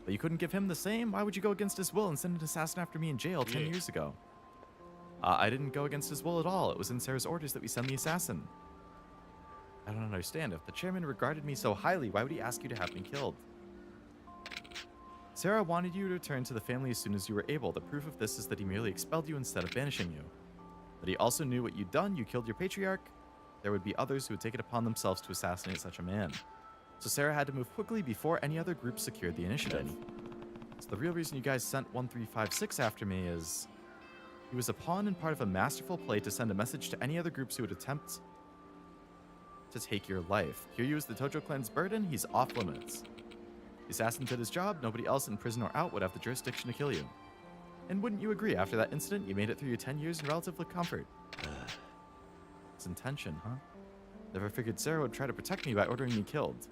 [SPEAKER 1] But you couldn't give him the same? Why would you go against his will and send an assassin after me in jail 10 years ago? I didn't go against his will at all. It was in Sarah's orders that we send the assassin. I don't understand. If the chairman regarded me so highly, why would he ask you to have me killed? Sarah wanted you to return to the family as soon as you were able. The proof of this is that he merely expelled you instead of banishing you. But he also knew what you'd done. You killed your patriarch. There would be others who would take it upon themselves to assassinate such a man. So Sarah had to move quickly before any other group secured the initiative. So the real reason you guys sent 1356 after me is he was a pawn and part of a masterful play to send a message to any other groups who would attempt to take your life. Kiryu is the Tojo clan's burden. He's off limits. The assassin did his job. Nobody else in prison or out would have the jurisdiction to kill you. And wouldn't you agree, after that incident, you made it through your 10 years in relative comfort? It's intention, huh? Never figured Sarah would try to protect me by ordering me killed.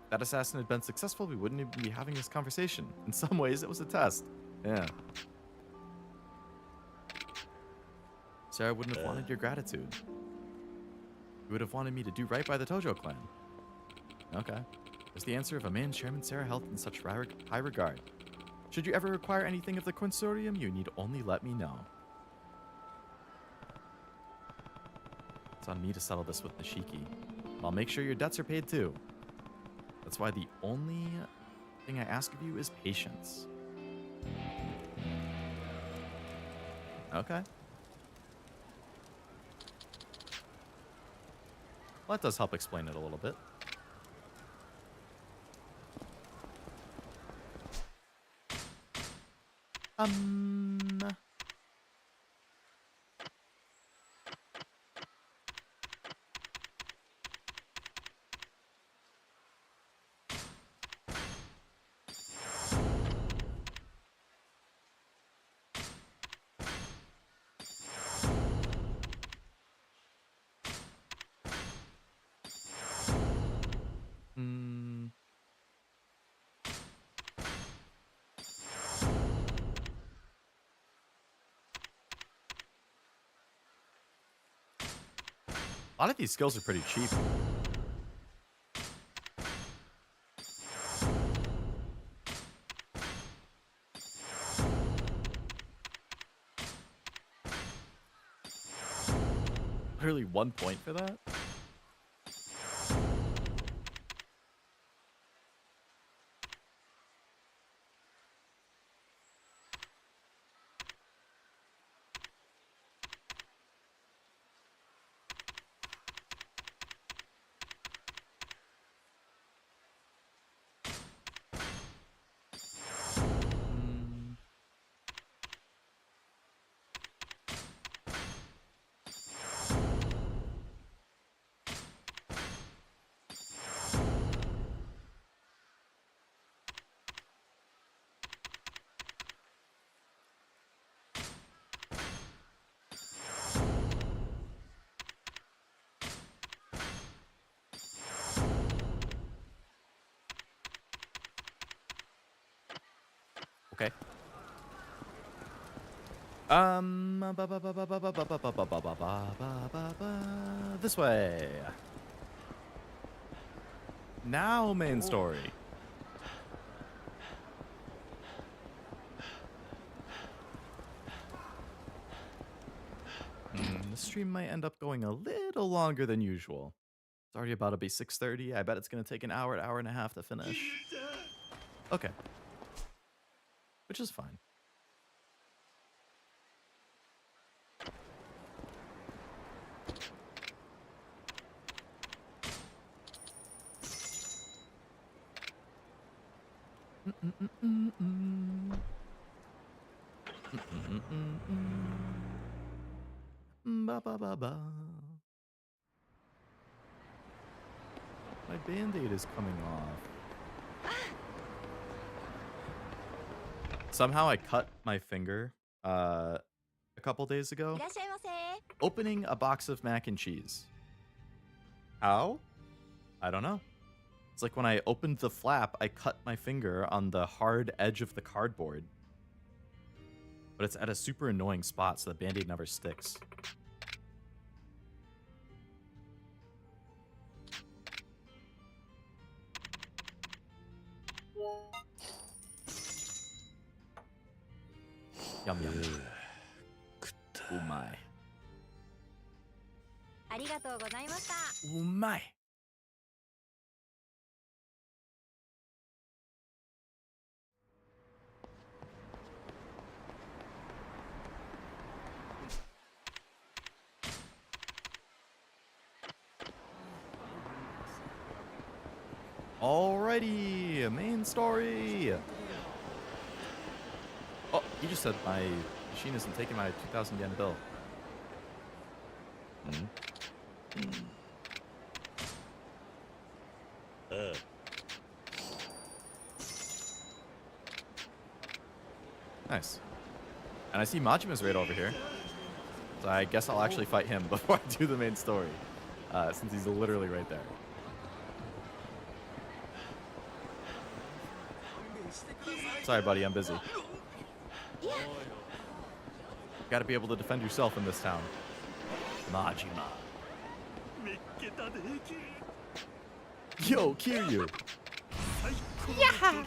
[SPEAKER 1] If that assassin had been successful, we wouldn't even be having this conversation. In some ways, it was a test. Yeah. Sarah wouldn't have wanted your gratitude. You would have wanted me to do right by the Tojo clan. Okay. There's the answer of a man Chairman Sarah held in such high regard. Should you ever require anything of the Consortium, you need only let me know. It's on me to settle this with Nishiki. I'll make sure your debts are paid too. That's why the only thing I ask of you is patience. Okay. Well, that does help explain it a little bit. A lot of these skills are pretty cheap. Literally 1 point for that? Okay. This way. Now main story. The stream might end up going a little longer than usual. It's already about to be 6:30. I bet it's going to take an hour and a half to finish. Okay. Which is fine. Ba ba ba ba. My band-aid is coming off. Somehow I cut my finger a couple days ago opening a box of mac and cheese. How? I don't know. It's like when I opened the flap, I cut my finger on the hard edge of the cardboard. But it's at a super annoying spot, so the band-aid never sticks. Yum yum. Oh my.
[SPEAKER 17] ありがとうございました。
[SPEAKER 1] うまい。Alrighty, main story. Oh, you just said my machine isn't taking my 2,000 yen bill. Nice. And I see Majima's right over here. So I guess I'll actually fight him before I do the main story. Since he's literally right there. Sorry, buddy, I'm busy. Gotta be able to defend yourself in this town. Majima. Yo, Kiryu. Yeah.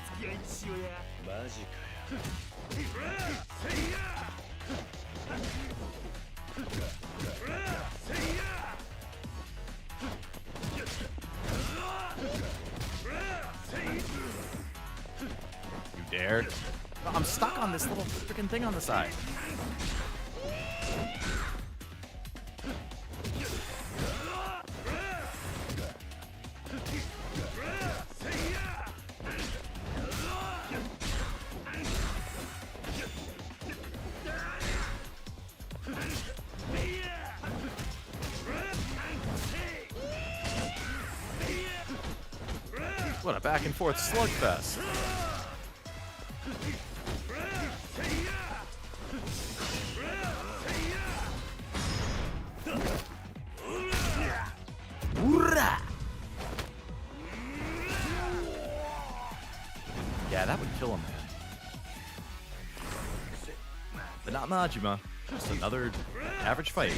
[SPEAKER 1] You dare? No, I'm stuck on this little freaking thing on the side. What a back and forth slugfest. Yeah, that would kill him, man. But not Majima. Just another average fight.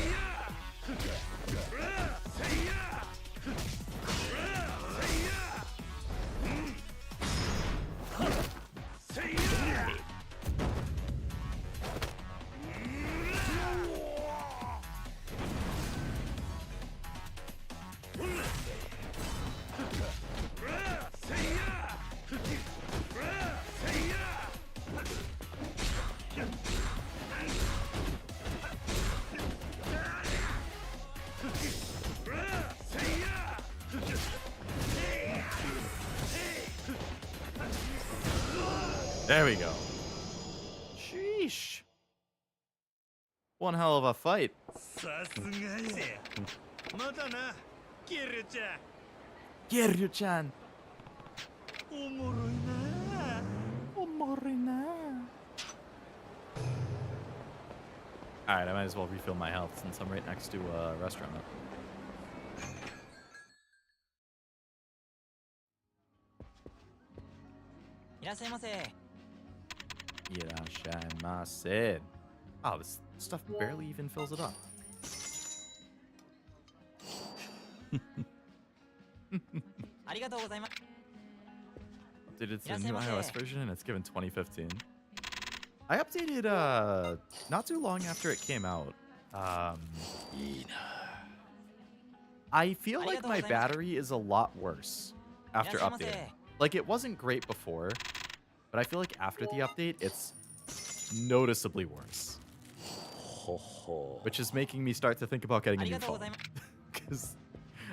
[SPEAKER 1] There we go. Sheesh. One hell of a fight. Kiryu-chan. Alright, I might as well refill my health since I'm right next to a restaurant. Irashaimase. Oh, this stuff barely even fills it up. Updated to the new iOS version and it's given 2015. I updated not too long after it came out. I feel like my battery is a lot worse after updating. Like, it wasn't great before, but I feel like after the update, it's noticeably worse. Which is making me start to think about getting a new phone. Because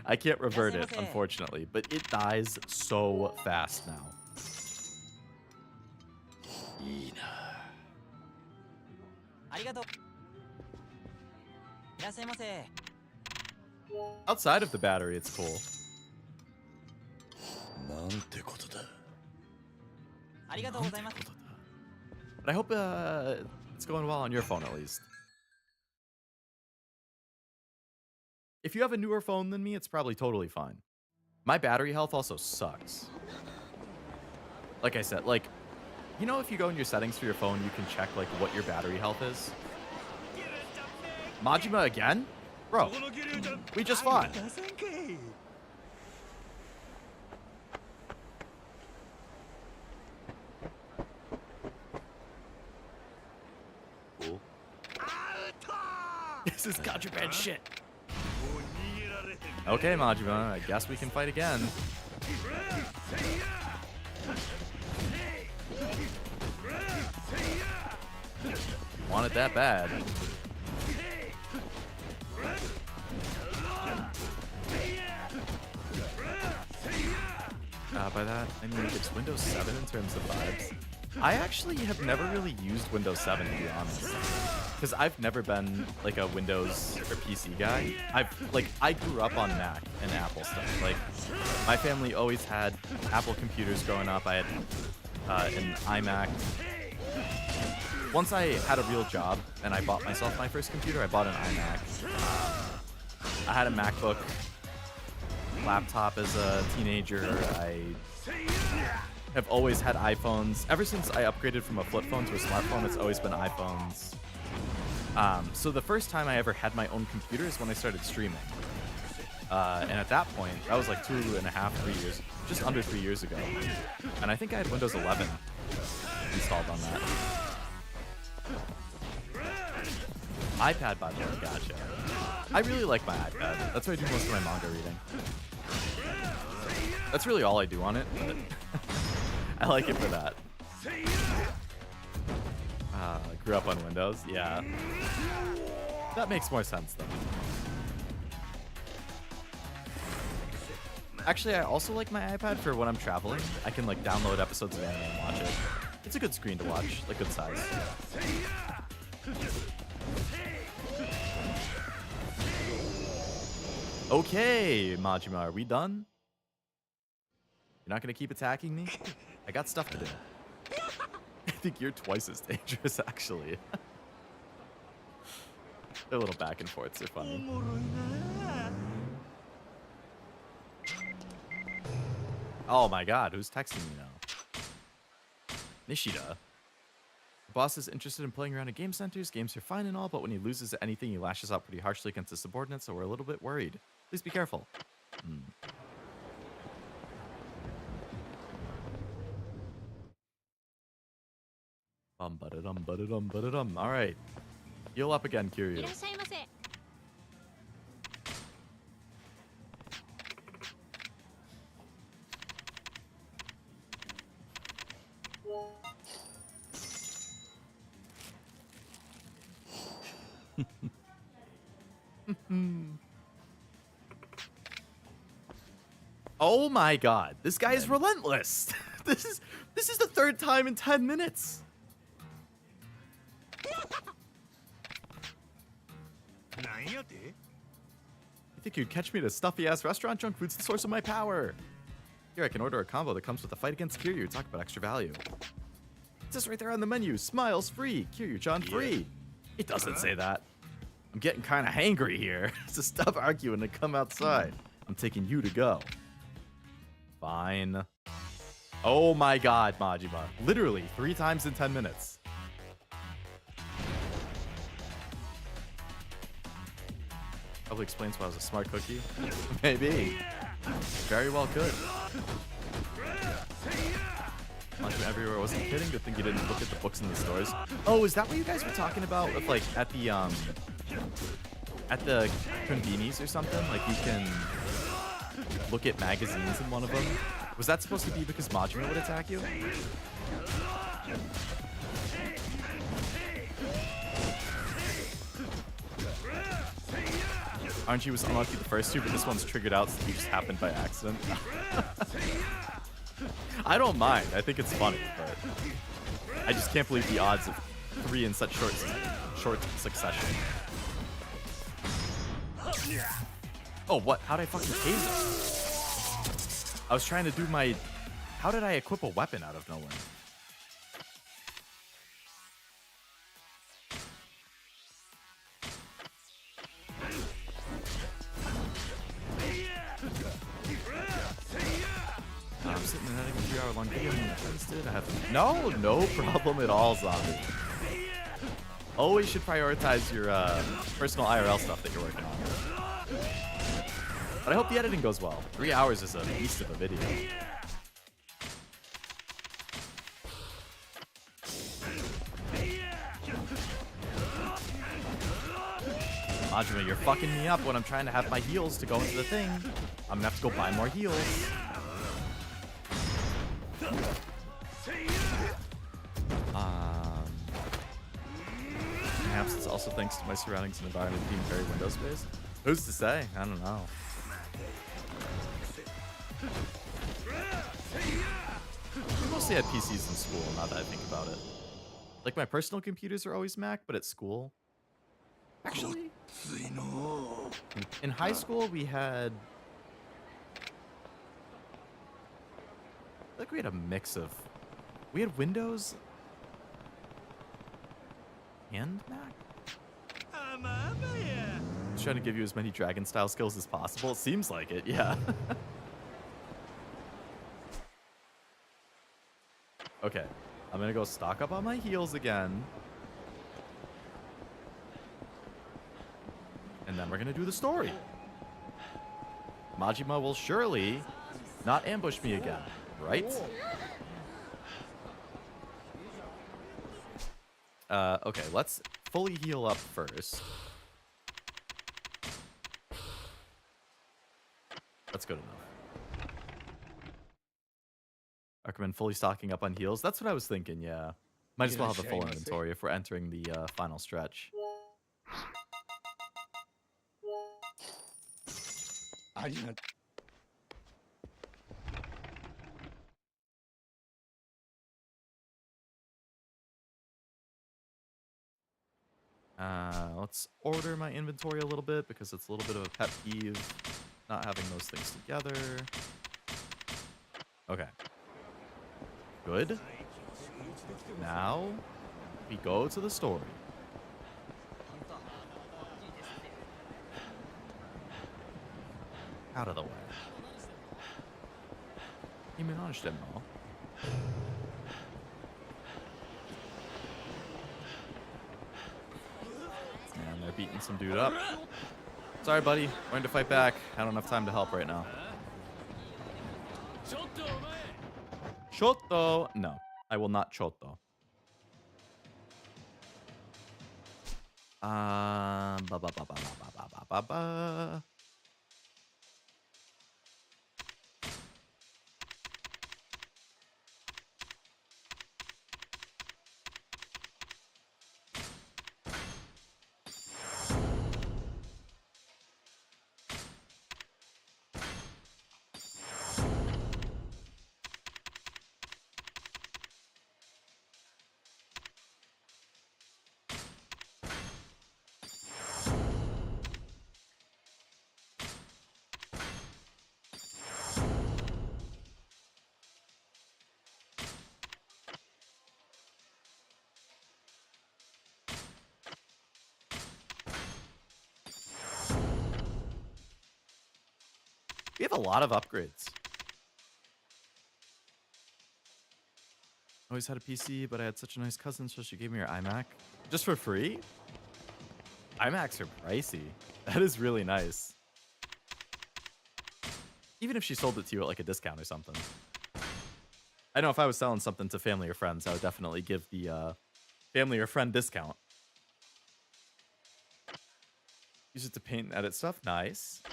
[SPEAKER 1] I can't revert it, unfortunately. But it dies so fast now. Outside of the battery, it's cool. But I hope it's going well on your phone, at least. If you have a newer phone than me, it's probably totally fine. My battery health also sucks. Like I said, like, you know, if you go in your settings for your phone, you can check, like, what your battery health is. Majima again? Bro, we just fought. This is contraband shit. Okay, Majima, I guess we can fight again. You want it that bad. By that, I mean it's Windows 7 in terms of vibes. I actually have never really used Windows 7 to be honest, because I've never been like a Windows or PC guy. I grew up on Mac and Apple stuff. Like my family always had Apple computers growing up. I had an iMac. Once I had a real job and I bought myself my first computer, I bought an iMac. I had a MacBook laptop as a teenager. I have always had iPhones. Ever since I upgraded from a flip phone to a smartphone, it's always been iPhones. So the first time I ever had my own computer is when I started streaming. And at that point, that was like 2.5, 3 years, just under 3 years ago. And I think I had Windows 11 installed on that. iPad, by the way, gotcha. I really like my iPad. That's where I do most of my manga reading. That's really all I do on it, but I like it for that. Grew up on Windows, yeah. That makes more sense, though. Actually, I also like my iPad for when I'm traveling. I can, like, download episodes of anime and watch it. It's a good screen to watch, like, good size. Okay, Majima, are we done? You're not gonna keep attacking me? I got stuff to do. I think you're twice as dangerous, actually. Their little back and forths are funny. Oh my god, who's texting me now? Nishida. The boss is interested in playing around in game centers. Games are fine and all, but when he loses at anything, he lashes out pretty harshly against his subordinates, so we're a little bit worried. Please be careful. Alright. Heal up again, Kiryu. Oh my god, this guy is relentless. This is the third time in 10 minutes. You think you'd catch me at a stuffy ass restaurant? Junk food's the source of my power. Here, I can order a combo that comes with a fight against Kiryu. Talk about extra value. It says right there on the menu, smiles free, Kiryu-chan free. It doesn't say that. I'm getting kind of hangry here, so stop arguing and come outside. I'm taking you to go. Fine. Oh my god, Majima. Literally 3 times in 10 minutes. Probably explains why I was a smart cookie. Maybe. Very well could. Majima everywhere wasn't kidding. Good thing you didn't look at the books in the stores. Oh, is that what you guys were talking about? With, like, at the convenies or something? Like, you can look at magazines in one of them. Was that supposed to be because Majima would attack you? Aren't you was unlucky the first 2, but this one's triggered out so you just happened by accident? I don't mind. I think it's funny, but I just can't believe the odds of 3 in such short succession. Oh, what? How'd I fucking tase him? I was trying to do my... How did I equip a weapon out of nowhere? I'm sitting in a 3-hour-long video and my friends did. I have no problem at all, Zombie. Always should prioritize your personal IRL stuff that you're working on. But I hope the editing goes well. 3 hours is a beast of a video. Majima, you're fucking me up when I'm trying to have my heals to go into the thing. I'm gonna have to go buy more heals. Perhaps it's also thanks to my surroundings and environment being very Windows based. Who's to say? I don't know. We mostly had PCs in school, now that I think about it. Like, my personal computers are always Mac, but at school... Actually... In high school, we had... I think we had a mix of... We had Windows... and Mac? Just trying to give you as many dragon-style skills as possible. It seems like it, yeah. Okay, I'm gonna go stock up on my heals again. And then we're gonna do the story. Majima will surely not ambush me again, right? Okay, let's fully heal up first. That's good enough. Recommend fully stocking up on heals. That's what I was thinking, yeah. Might as well have a full inventory if we're entering the final stretch. Let's order my inventory a little bit because it's a little bit of a pet peeve not having those things together. Okay. Good. Now we go to the story. Out of the way. And they're beating some dude up. Sorry, buddy. Learn to fight back. I don't have time to help right now. Choto. No, I will not choto. Ba ba ba ba ba ba ba ba ba. We have a lot of upgrades. Always had a PC, but I had such a nice cousin, so she gave me her iMac. Just for free? iMacs are pricey. That is really nice. Even if she sold it to you at like a discount or something. I know if I was selling something to family or friends, I would definitely give the family or friend discount. Use it to paint and edit stuff. Nice.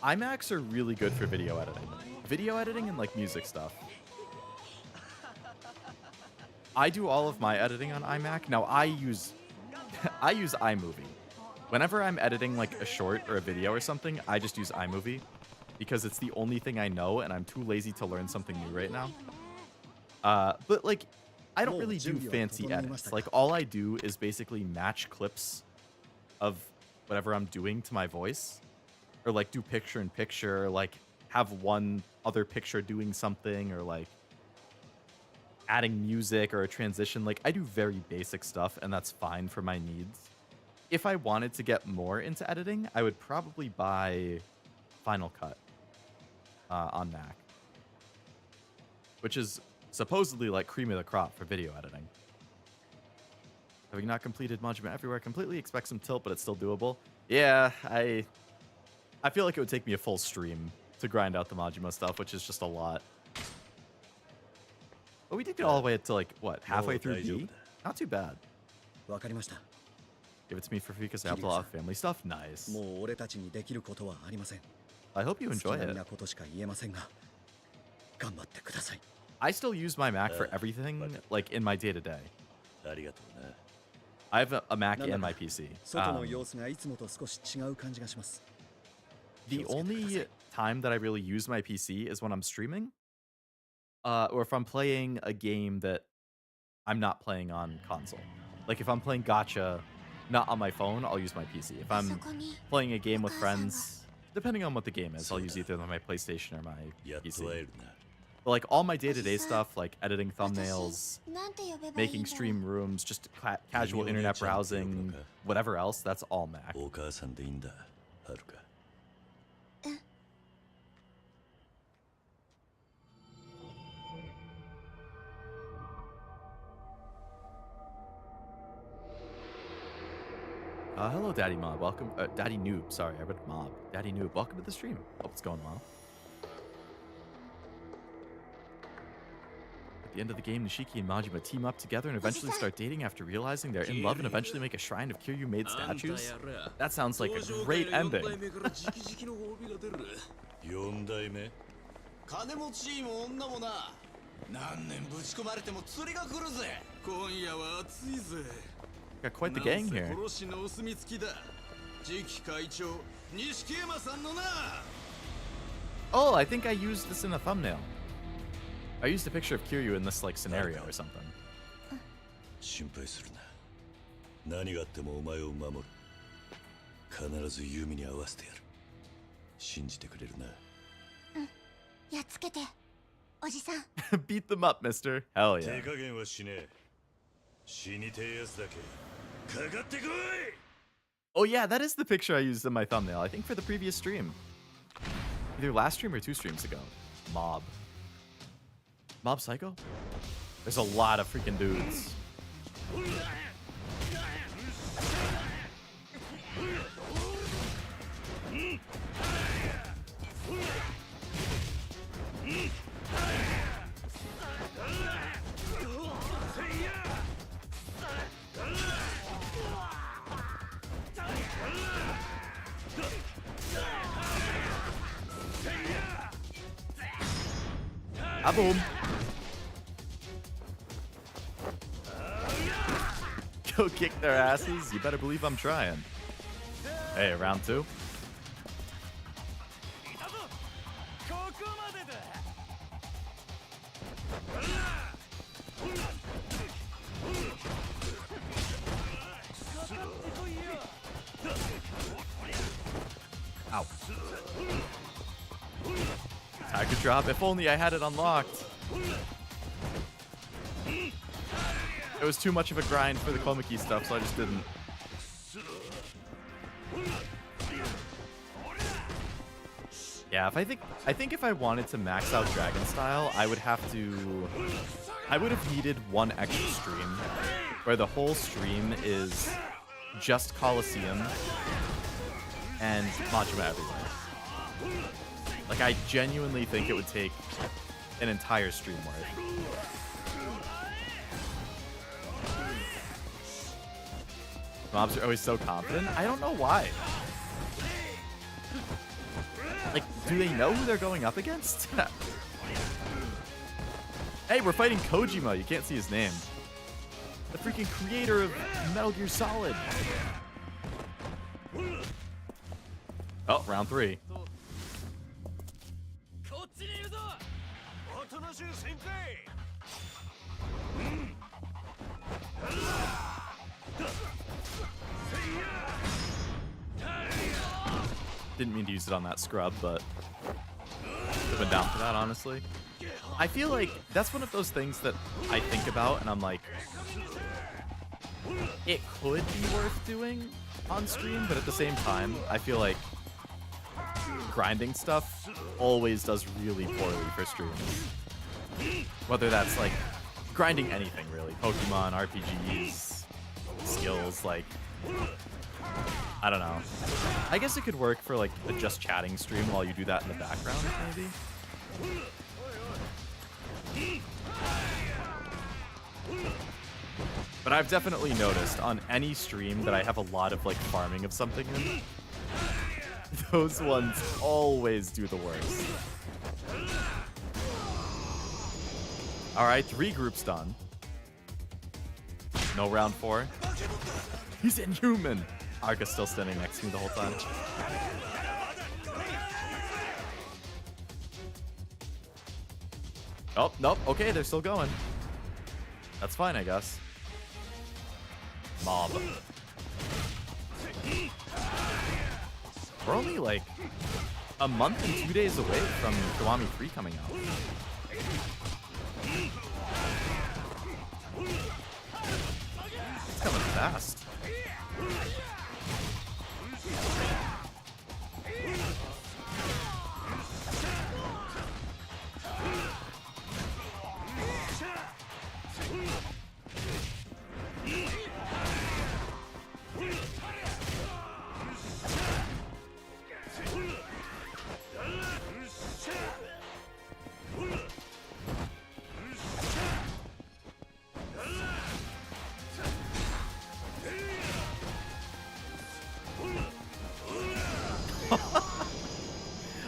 [SPEAKER 1] iMacs are really good for video editing. Video editing and like music stuff. I do all of my editing on iMac. Now I use iMovie. Whenever I'm editing like a short or a video or something, I just use iMovie because it's the only thing I know and I'm too lazy to learn something new right now. But like I don't really do fancy edits. Like all I do is basically match clips of whatever I'm doing to my voice. Or like do picture in picture, or like have one other picture doing something, or like adding music or a transition. Like I do very basic stuff and that's fine for my needs. If I wanted to get more into editing, I would probably buy Final Cut on Mac. Which is supposedly like cream of the crop for video editing. Having not completed Majima Everywhere completely, expect some tilt, but it's still doable. Yeah, I feel like it would take me a full stream to grind out the Majima stuff, which is just a lot. But we did get all the way to like, what, halfway through B? Not too bad. Give it to me for free because I helped a lot of family stuff. Nice.
[SPEAKER 10] もう俺たちにできることはありません。
[SPEAKER 1] I hope you
[SPEAKER 10] 好
[SPEAKER 1] enjoy
[SPEAKER 10] きなみ
[SPEAKER 1] it.
[SPEAKER 10] なことしか言えませんが、頑張ってください。
[SPEAKER 1] I still use my Mac for everything, like in my day to day. I have a Mac and my PC.
[SPEAKER 10] 外の様子がいつもと少し違う感じがします。
[SPEAKER 1] The only time that I really use my PC is when I'm streaming, or if I'm playing a game that I'm not playing on console. Like if I'm playing Gacha, not on my phone, I'll use my PC. If I'm playing a game with friends, depending on what the game is, I'll use either my PlayStation or my PC. But like all my day-to-day stuff, like editing thumbnails, making stream rooms, just casual internet browsing, whatever else, that's all Mac. Hello, Daddy Mob. Welcome. Daddy Noob. Sorry, I read Mob. Daddy Noob. Welcome to the stream. Hope it's going well. At the end of the game, Nishiki and Majima team up together and eventually start dating after realizing they're in love and eventually make a shrine of Kiryu-made statues. That sounds like a great ending.
[SPEAKER 9] 4代目
[SPEAKER 8] 金持ちも女もな何年ぶち込まれても釣りが来るぜ今夜は暑いぜ
[SPEAKER 1] Got quite the gang here.
[SPEAKER 8] 殺しのお墨付きだ次期会長錦山さんのな
[SPEAKER 1] Oh, I think I used this in a thumbnail. I used a picture of Kiryu in this like scenario or something.
[SPEAKER 9] 心配するな何があってもお前を守る必ずユミに合わせてやる信じてくれるな
[SPEAKER 2] やっつけておじさん
[SPEAKER 1] Beat them up, mister. Hell yeah.
[SPEAKER 9] 手加減はしねえ死にてえやつだけかかってこい
[SPEAKER 1] Oh yeah, that is the picture I used in my thumbnail. I think for the previous stream. Either last stream or 2 streams ago. Mob. Mob Psycho? There's a lot of freaking dudes. Ah, boom. Go kick their asses. You better believe I'm trying. Hey, round 2. Ow. Tiger drop. If only I had it unlocked. It was too much of a grind for the Komaki stuff, so I just didn't. Yeah, I think if I wanted to max out Dragon Style, I would have needed one extra stream where the whole stream is just Coliseum and Majima everywhere. Like, I genuinely think it would take an entire stream worth. Mobs are always so confident. I don't know why. Like, do they know who they're going up against? Hey, we're fighting Kojima. You can't see his name. The freaking creator of Metal Gear Solid. Oh, round 3. Didn't mean to use it on that scrub, but I've been down for that, honestly. I feel like that's one of those things that I think about and I'm like, it could be worth doing on stream, but at the same time, I feel like grinding stuff always does really poorly for streams. Whether that's like grinding anything really, Pokemon, RPGs, skills, like, I don't know. I guess it could work for like a just chatting stream while you do that in the background, maybe. But I've definitely noticed on any stream that I have a lot of like farming of something in, those ones always do the worst. Alright, 3 groups done. No round 4. He's inhuman! Haruka's still standing next to me the whole time. Oh, nope. Okay, they're still going. That's fine, I guess. Mob. We're only like a month and 2 days away from Kiwami 3 coming out. It's coming fast.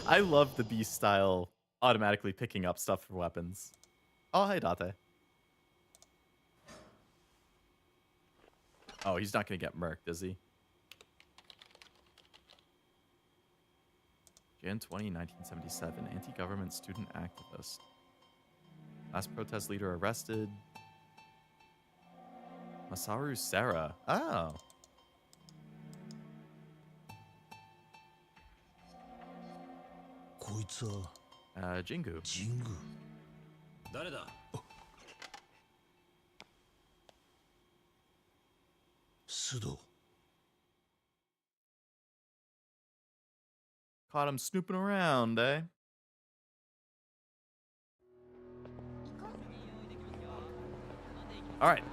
[SPEAKER 1] I love the beast style automatically picking up stuff for weapons. Oh, hey, Date. Oh, he's not going to get murked, is he? Jan 20, 1977. Anti-government student activist. Last protest leader arrested. Masaru Serra. Oh. Jingu.
[SPEAKER 8] Jingu. 誰だ? Sudo.
[SPEAKER 1] Caught him snooping around, eh? All right.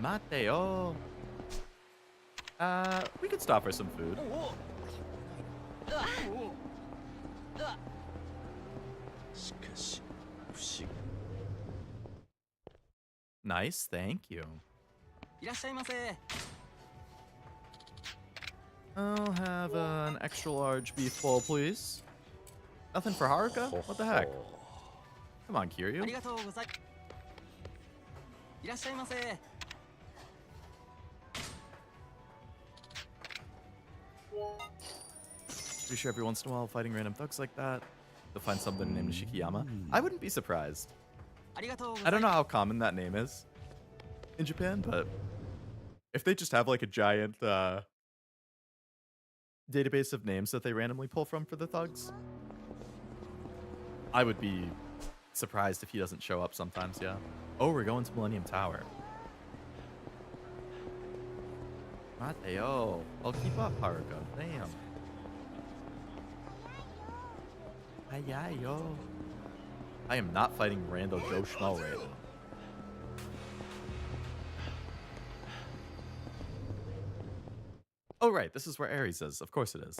[SPEAKER 1] Mateo. We could stop for some food. Nice, thank you. I'll have an extra large beef bowl, please. Nothing for Haruka? What the heck? Come on, Kiryu. Pretty sure every once in a while fighting random thugs like that, they'll find something named Nishikiyama. I wouldn't be surprised. I don't know how common that name is in Japan, but if they just have like a giant database of names that they randomly pull from for the thugs, I would be surprised if he doesn't show up sometimes, yeah. Oh, we're going to Millennium Tower. Mateo. I'll keep up, Haruka. Damn. Ayayo. I am not fighting Rando Joe Schmo right now. Oh, right. This is where Ares is. Of course it is.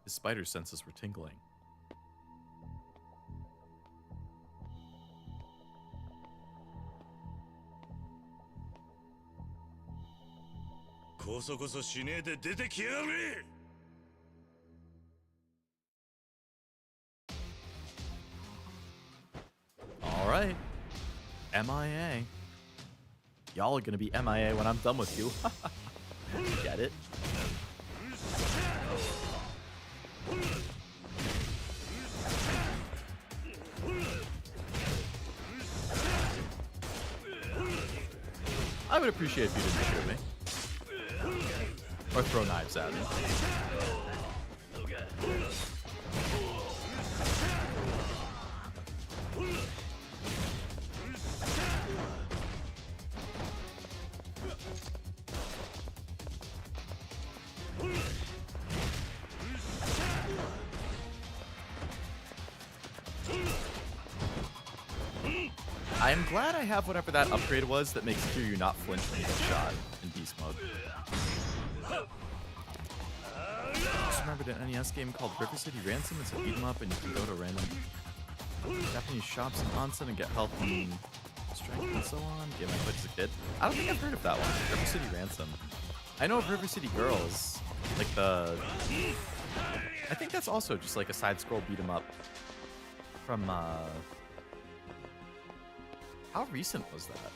[SPEAKER 1] His spider senses were tingling. All right. MIA. Y'all are gonna be MIA when I'm done with you. Get it? I would appreciate if you didn't shoot me. Or throw knives at me. I'm glad I have whatever that upgrade was that makes Kiryu not flinch when he gets shot in beast mode. I just remembered an NES game called River City Ransom. It's a beat 'em up and you can go to random Japanese shops in Onsen and get health and strength and so on. Yeah, I played as a kid. I don't think I've heard of that one. River City Ransom. I know of River City Girls, like the... I think that's also just like a side-scroll beat 'em up from, how recent was that?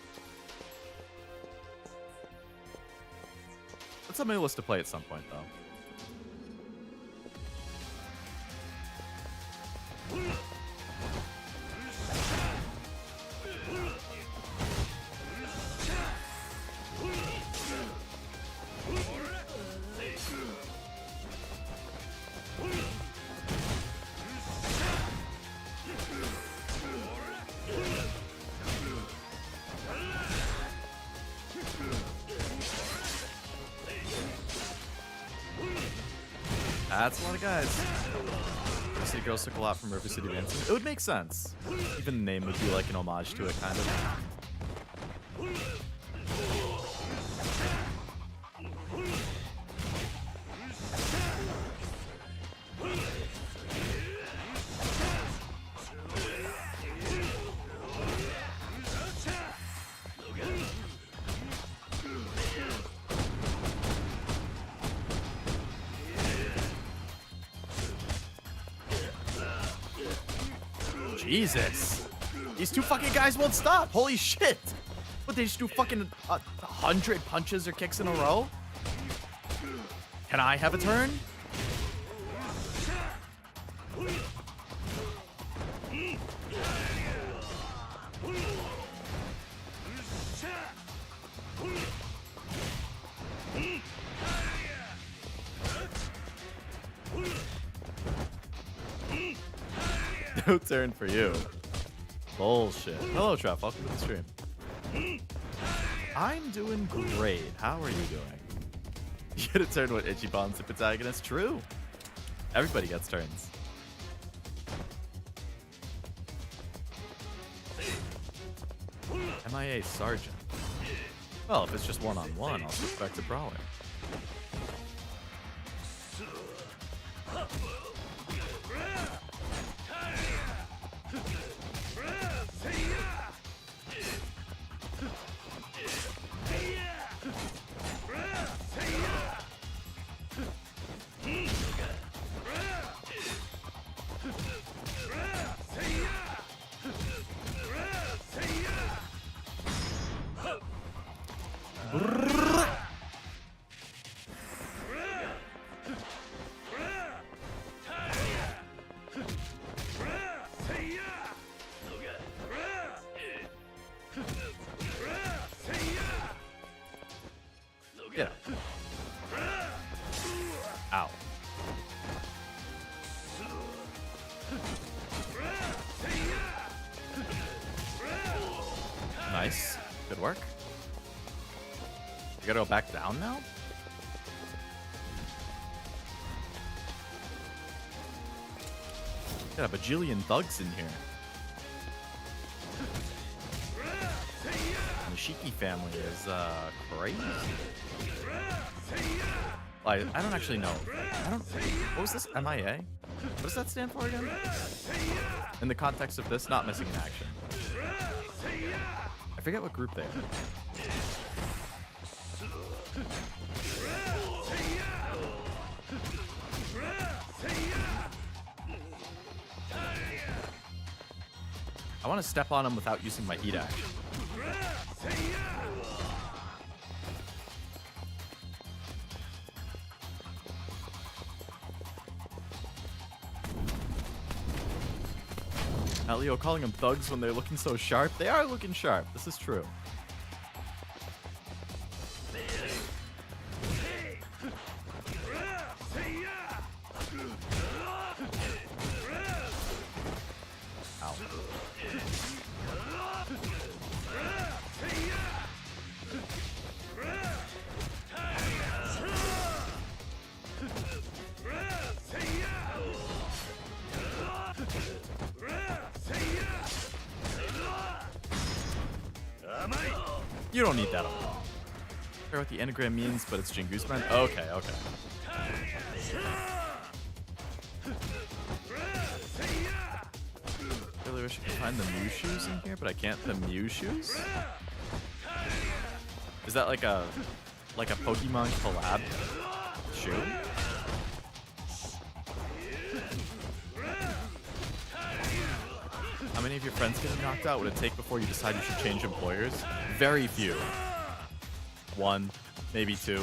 [SPEAKER 1] That's on my list to play at some point, though. That's a lot of guys. River City Girls took a lot from River City Ransom. It would make sense. Even the name would be like an homage to it, kind of. Jesus. These two fucking guys won't stop. Holy shit. What, they just do fucking 100 punches or kicks in a row? Can I have a turn? No turn for you. Bullshit. Hello, Trev. Welcome to the stream. I'm doing great. How are you doing? You get a turn with Ichiban's the protagonist. True. Everybody gets turns. MIA Sergeant. Well, if it's just one-on-one, I'll switch back to Brawler. Get up. Ow. Nice. Good work. You gotta go back down now? Got a bajillion thugs in here. Nishiki family is crazy. I don't actually know. What was this? MIA? What does that stand for again? In the context of this, not missing in action. I forget what group they are. I want to step on him without using my heat action. Leo calling them thugs when they're looking so sharp. They are looking sharp. This is true. Ow. You don't need that at all. I don't know what the anagram means, but it's Jingu's friend. Okay, okay. Really wish I could find the Mew shoes in here, but I can't. The Mew shoes? Is that like a Pokemon collab shoe? How many of your friends getting knocked out would it take before you decide you should change employers? Very few. 1, maybe 2.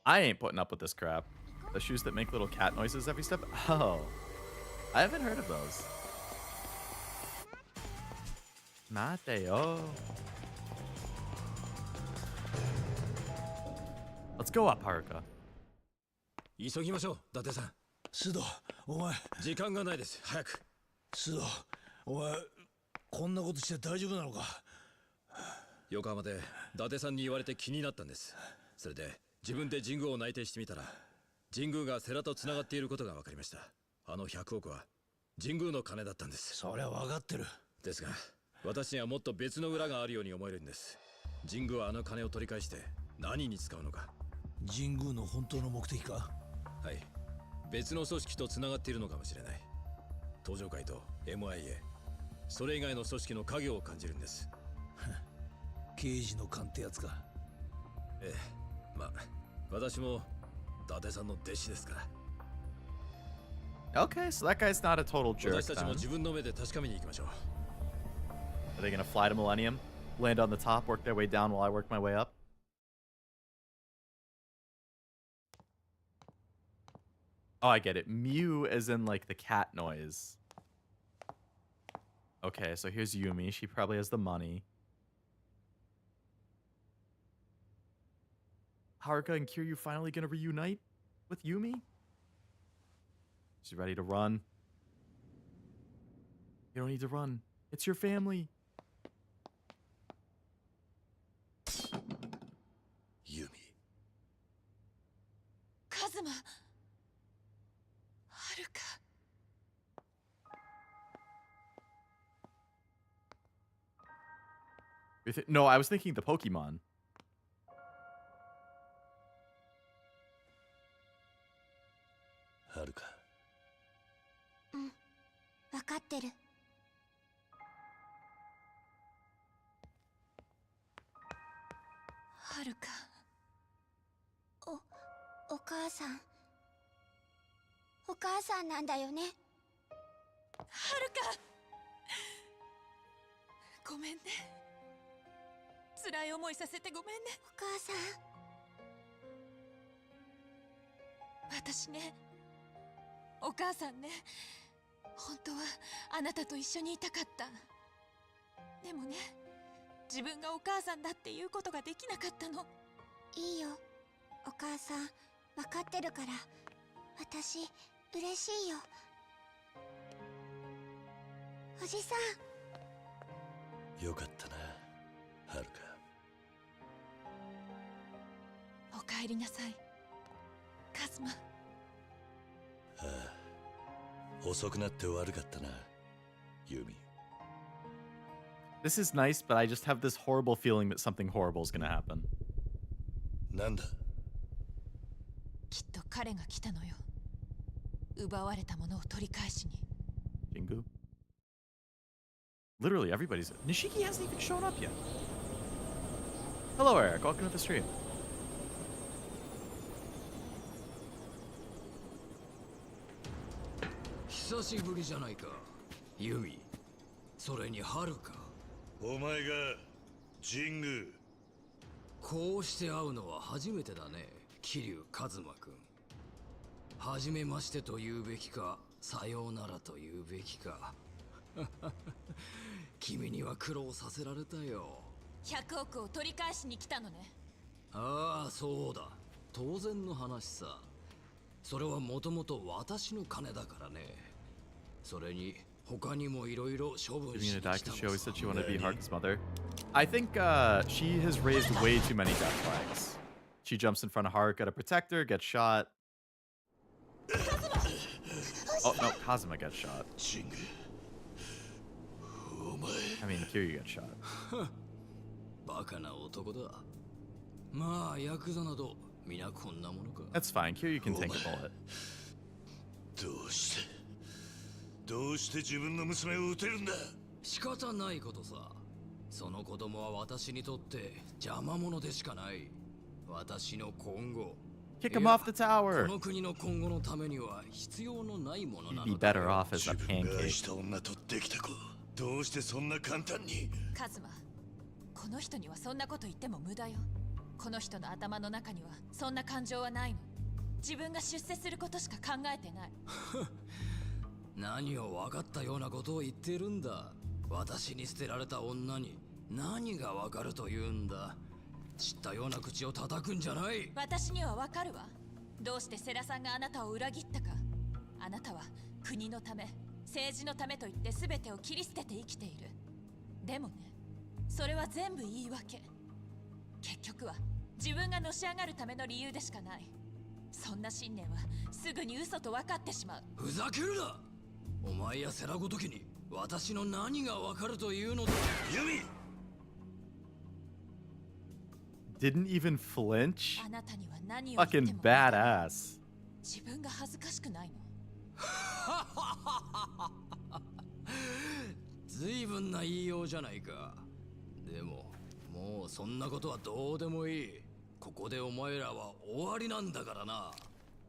[SPEAKER 1] I ain't putting up with this crap. The shoes that make little cat noises every step? Oh. I haven't heard of those. Mateo. Let's go up, Haruka.
[SPEAKER 7] 急ぎましょう、伊達さん。
[SPEAKER 17] 須藤、お前。
[SPEAKER 7] 時間がないです。早く。
[SPEAKER 17] 須藤、お前、こんなことして大丈夫なのか。
[SPEAKER 7] 横浜で伊達さんに言われて気になったんです。それで自分で神宮を内定してみたら、神宮が世良と繋がっていることが分かりました。あの100億は神宮の金だったんです。
[SPEAKER 17] そりゃ分かってる。
[SPEAKER 7] ですが、私にはもっと別の裏があるように思えるんです。神宮はあの金を取り返して何に使うのか。
[SPEAKER 17] 神宮の本当の目的か。
[SPEAKER 7] はい。別の組織と繋がっているのかもしれない。東上会と MIA、それ以外の組織の影を感じるんです。
[SPEAKER 17] 刑事の勘ってやつか。
[SPEAKER 7] ええ、まあ私も伊達さんの弟子ですから。
[SPEAKER 1] Okay, so that guy's not a total jerk.
[SPEAKER 7] 私たちも自分の目で確かめに行きましょう。
[SPEAKER 1] Are they gonna fly to Millennium, land on the top, work their way down while I work my way up? Oh, I get it. Mew as in like the cat noise. Okay, so here's Yumi. She probably has the money. Haruka and Kiryu finally gonna reunite with Yumi? She's ready to run. You don't need to run. It's your family.
[SPEAKER 9] Yumi.
[SPEAKER 2] Kazama. Haruka.
[SPEAKER 1] No, I was thinking the Pokemon.
[SPEAKER 9] Haruka.
[SPEAKER 2] 分かってる。はるか。お母さん。お母さんなんだよね。はるか。ごめんね。辛い思いさせてごめんね。お母さん。私ね。お母さんね。本当はあなたと一緒にいたかった。でもね、自分がお母さんだっていうことができなかったの。いいよ、お母さん、分かってるから。私嬉しいよ。おじさ
[SPEAKER 9] ん。よかったな、はるか。
[SPEAKER 2] おかえりなさい、カズマ。
[SPEAKER 9] ああ、遅くなって悪かったな、ユミ。
[SPEAKER 1] This is nice, but I just have this horrible feeling that something horrible is gonna happen.
[SPEAKER 9] なんだ？
[SPEAKER 2] きっと彼が来たのよ。奪われたものを取り返しに。
[SPEAKER 1] Jingu? Literally everybody's... Nishiki hasn't even shown up yet. Hello, Eric. Welcome to the stream.
[SPEAKER 8] 久しぶりじゃないか、ユミ。それにハルカ。
[SPEAKER 9] お前が神宮。
[SPEAKER 8] こうして会うのは初めてだね、桐生一馬君。初めましてと言うべきか、さようならと言うべきか。君には苦労させられたよ。
[SPEAKER 2] 100億を取り返しに来たのね。
[SPEAKER 8] ああ、そうだ。当然の話さ。それはもともと私の金だからね。それに他にもいろいろ処分しに来たのさ。
[SPEAKER 1] She always said she wanted to be Haruka's mother. I think she has raised way too many death flags. She jumps in front of Haruka to protect her, gets shot. Oh no, Kazama gets shot. I mean, Kiryu gets shot.
[SPEAKER 8] バカな男だ。まあヤクザなど皆こんなものか。
[SPEAKER 1] That's fine. Kiryu can take a bullet.
[SPEAKER 9] どうして自分の娘を撃てるんだ。
[SPEAKER 8] 仕方ないことさ。その子供は私にとって邪魔者でしかない。私の今後。
[SPEAKER 1] Kick him off the tower.
[SPEAKER 8] この国の今後のためには必要のないものな
[SPEAKER 1] He'd
[SPEAKER 8] の
[SPEAKER 1] be
[SPEAKER 8] だ。
[SPEAKER 1] better off as a
[SPEAKER 9] 自分が愛
[SPEAKER 1] pancake.
[SPEAKER 9] した女とできた子。どうしてそんな簡単に。
[SPEAKER 18] カズマ、この人にはそんなこと言っても無駄よ。この人の頭の中にはそんな感情はないの。自分が出世することしか考えてない。
[SPEAKER 8] 何を分かったようなことを言ってるんだ。私に捨てられた女に何が分かるというんだ。知ったような口を叩くんじゃない。
[SPEAKER 18] 私には分かるわ。どうしてセラさんがあなたを裏切ったか。あなたは国のため、政治のためと言って全てを切り捨てて生きている。でもね、それは全部言い訳。結局は自分がのし上がるための理由でしかない。そんな信念はすぐに嘘と分かってしまう。
[SPEAKER 8] ふざけるな。お前やセラごときに私の何が分かるというのだ。ユミ
[SPEAKER 1] Didn't even flinch.
[SPEAKER 18] あなたには何を言って
[SPEAKER 1] Fucking
[SPEAKER 18] も
[SPEAKER 1] badass.
[SPEAKER 18] 自分が恥ずかしくないの。
[SPEAKER 8] ずいぶんな言いようじゃないか。でももうそんなことはどうでもいい。ここでお前らは終わりなんだからな。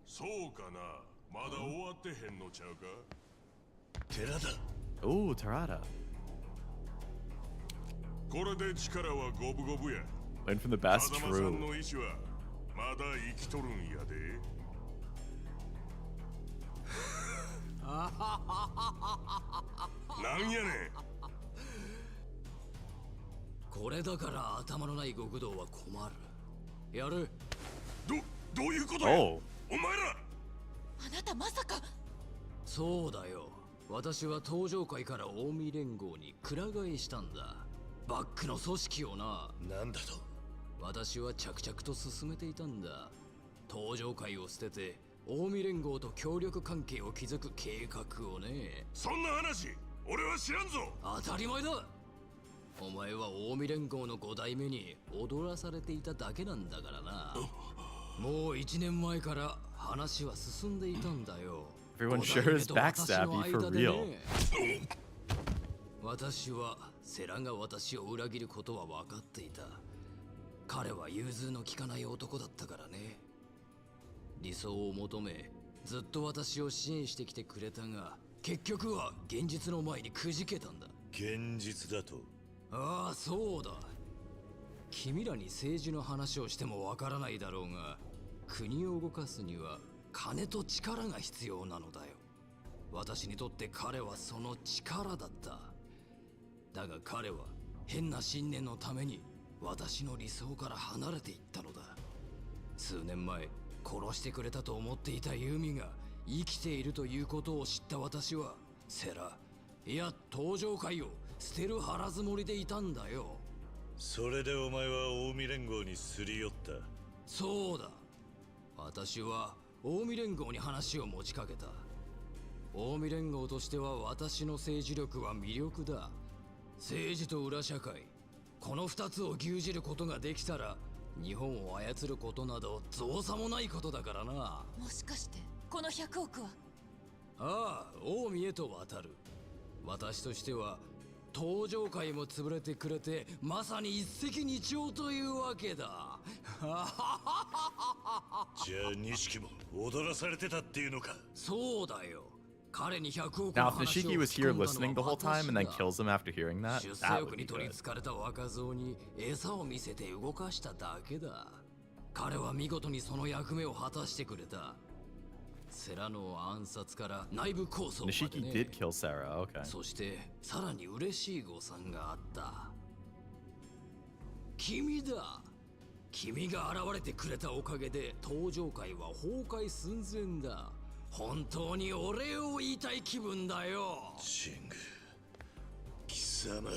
[SPEAKER 4] そうかな。まだ終わってへんのちゃうか。
[SPEAKER 9] 寺だ。
[SPEAKER 1] Ooh, Terada.
[SPEAKER 4] これで力は五分五分や。
[SPEAKER 1] Learn from the best.
[SPEAKER 4] 風間さん
[SPEAKER 1] True.
[SPEAKER 4] の意志はまだ生きとるんやで。なんやねん。
[SPEAKER 8] これだから頭のない極道は困る。やる。
[SPEAKER 4] どういうことや。
[SPEAKER 1] Oh.
[SPEAKER 4] お前ら。
[SPEAKER 18] あなたまさか。
[SPEAKER 8] そうだよ。私は登場界から近江連合にくら替えしたんだ。バックの組織をな。
[SPEAKER 9] なんだと。
[SPEAKER 8] 私は着々と進めていたんだ。登場界を捨てて近江連合と協力関係を築く計画をね。
[SPEAKER 4] そんな話俺は知らんぞ。
[SPEAKER 8] 当たり前だ。お前は近江連合の5代目に踊らされていただけなんだからな。もう1年前から話は進んでいたんだよ。
[SPEAKER 1] Everyone sure is backstab you for real.
[SPEAKER 8] 私はセラが私を裏切ることは分かっていた。彼は融通の利かない男だったからね。理想を求めずっと私を支援してきてくれたが、結局は現実の前にくじけたんだ。
[SPEAKER 9] 現実だと。
[SPEAKER 8] ああ、そうだ。君らに政治の話をしてもわからないだろうが、国を動かすには金と力が必要なのだよ。私にとって彼はその力だった。だが彼は変な信念のために私の理想から離れていったのだ。数年前殺してくれたと思っていたユミが生きているということを知った私はセラ、いや登場界を捨てる腹積もりでいたんだよ。
[SPEAKER 9] それでお前は近江連合にすり寄った。
[SPEAKER 8] そうだ。私は近江連合に話を持ちかけた。近江連合としては私の政治力は魅力だ。政治と裏社会、この2つを牛耳ることができたら日本を操ることなど造作もないことだからな。
[SPEAKER 18] もしかしてこの100億は。
[SPEAKER 8] ああ、近江へと渡る。私としては登場界も潰れてくれてまさに一石二鳥というわけだ。
[SPEAKER 9] じゃあ錦も踊らされてたっていうのか。
[SPEAKER 8] そうだよ。彼に100億
[SPEAKER 1] Now, if Nishiki was here listening the whole time and then kills him after hearing that,
[SPEAKER 8] 出世
[SPEAKER 1] that
[SPEAKER 8] 欲
[SPEAKER 1] would
[SPEAKER 8] に
[SPEAKER 1] be
[SPEAKER 8] 取り
[SPEAKER 1] good.
[SPEAKER 8] つかれた若造に餌を見せて動かしただけだ。彼は見事にその役目を果たしてくれた。セラの暗殺から内部構想まで
[SPEAKER 1] Nishiki
[SPEAKER 8] ね。
[SPEAKER 1] did kill Sarah, okay.
[SPEAKER 8] そしてさらに嬉しい誤算があった。君だ。君が現れてくれたおかげで登場界は崩壊寸前だ。本当にお礼を言いたい気分だよ。
[SPEAKER 9] シング、貴様。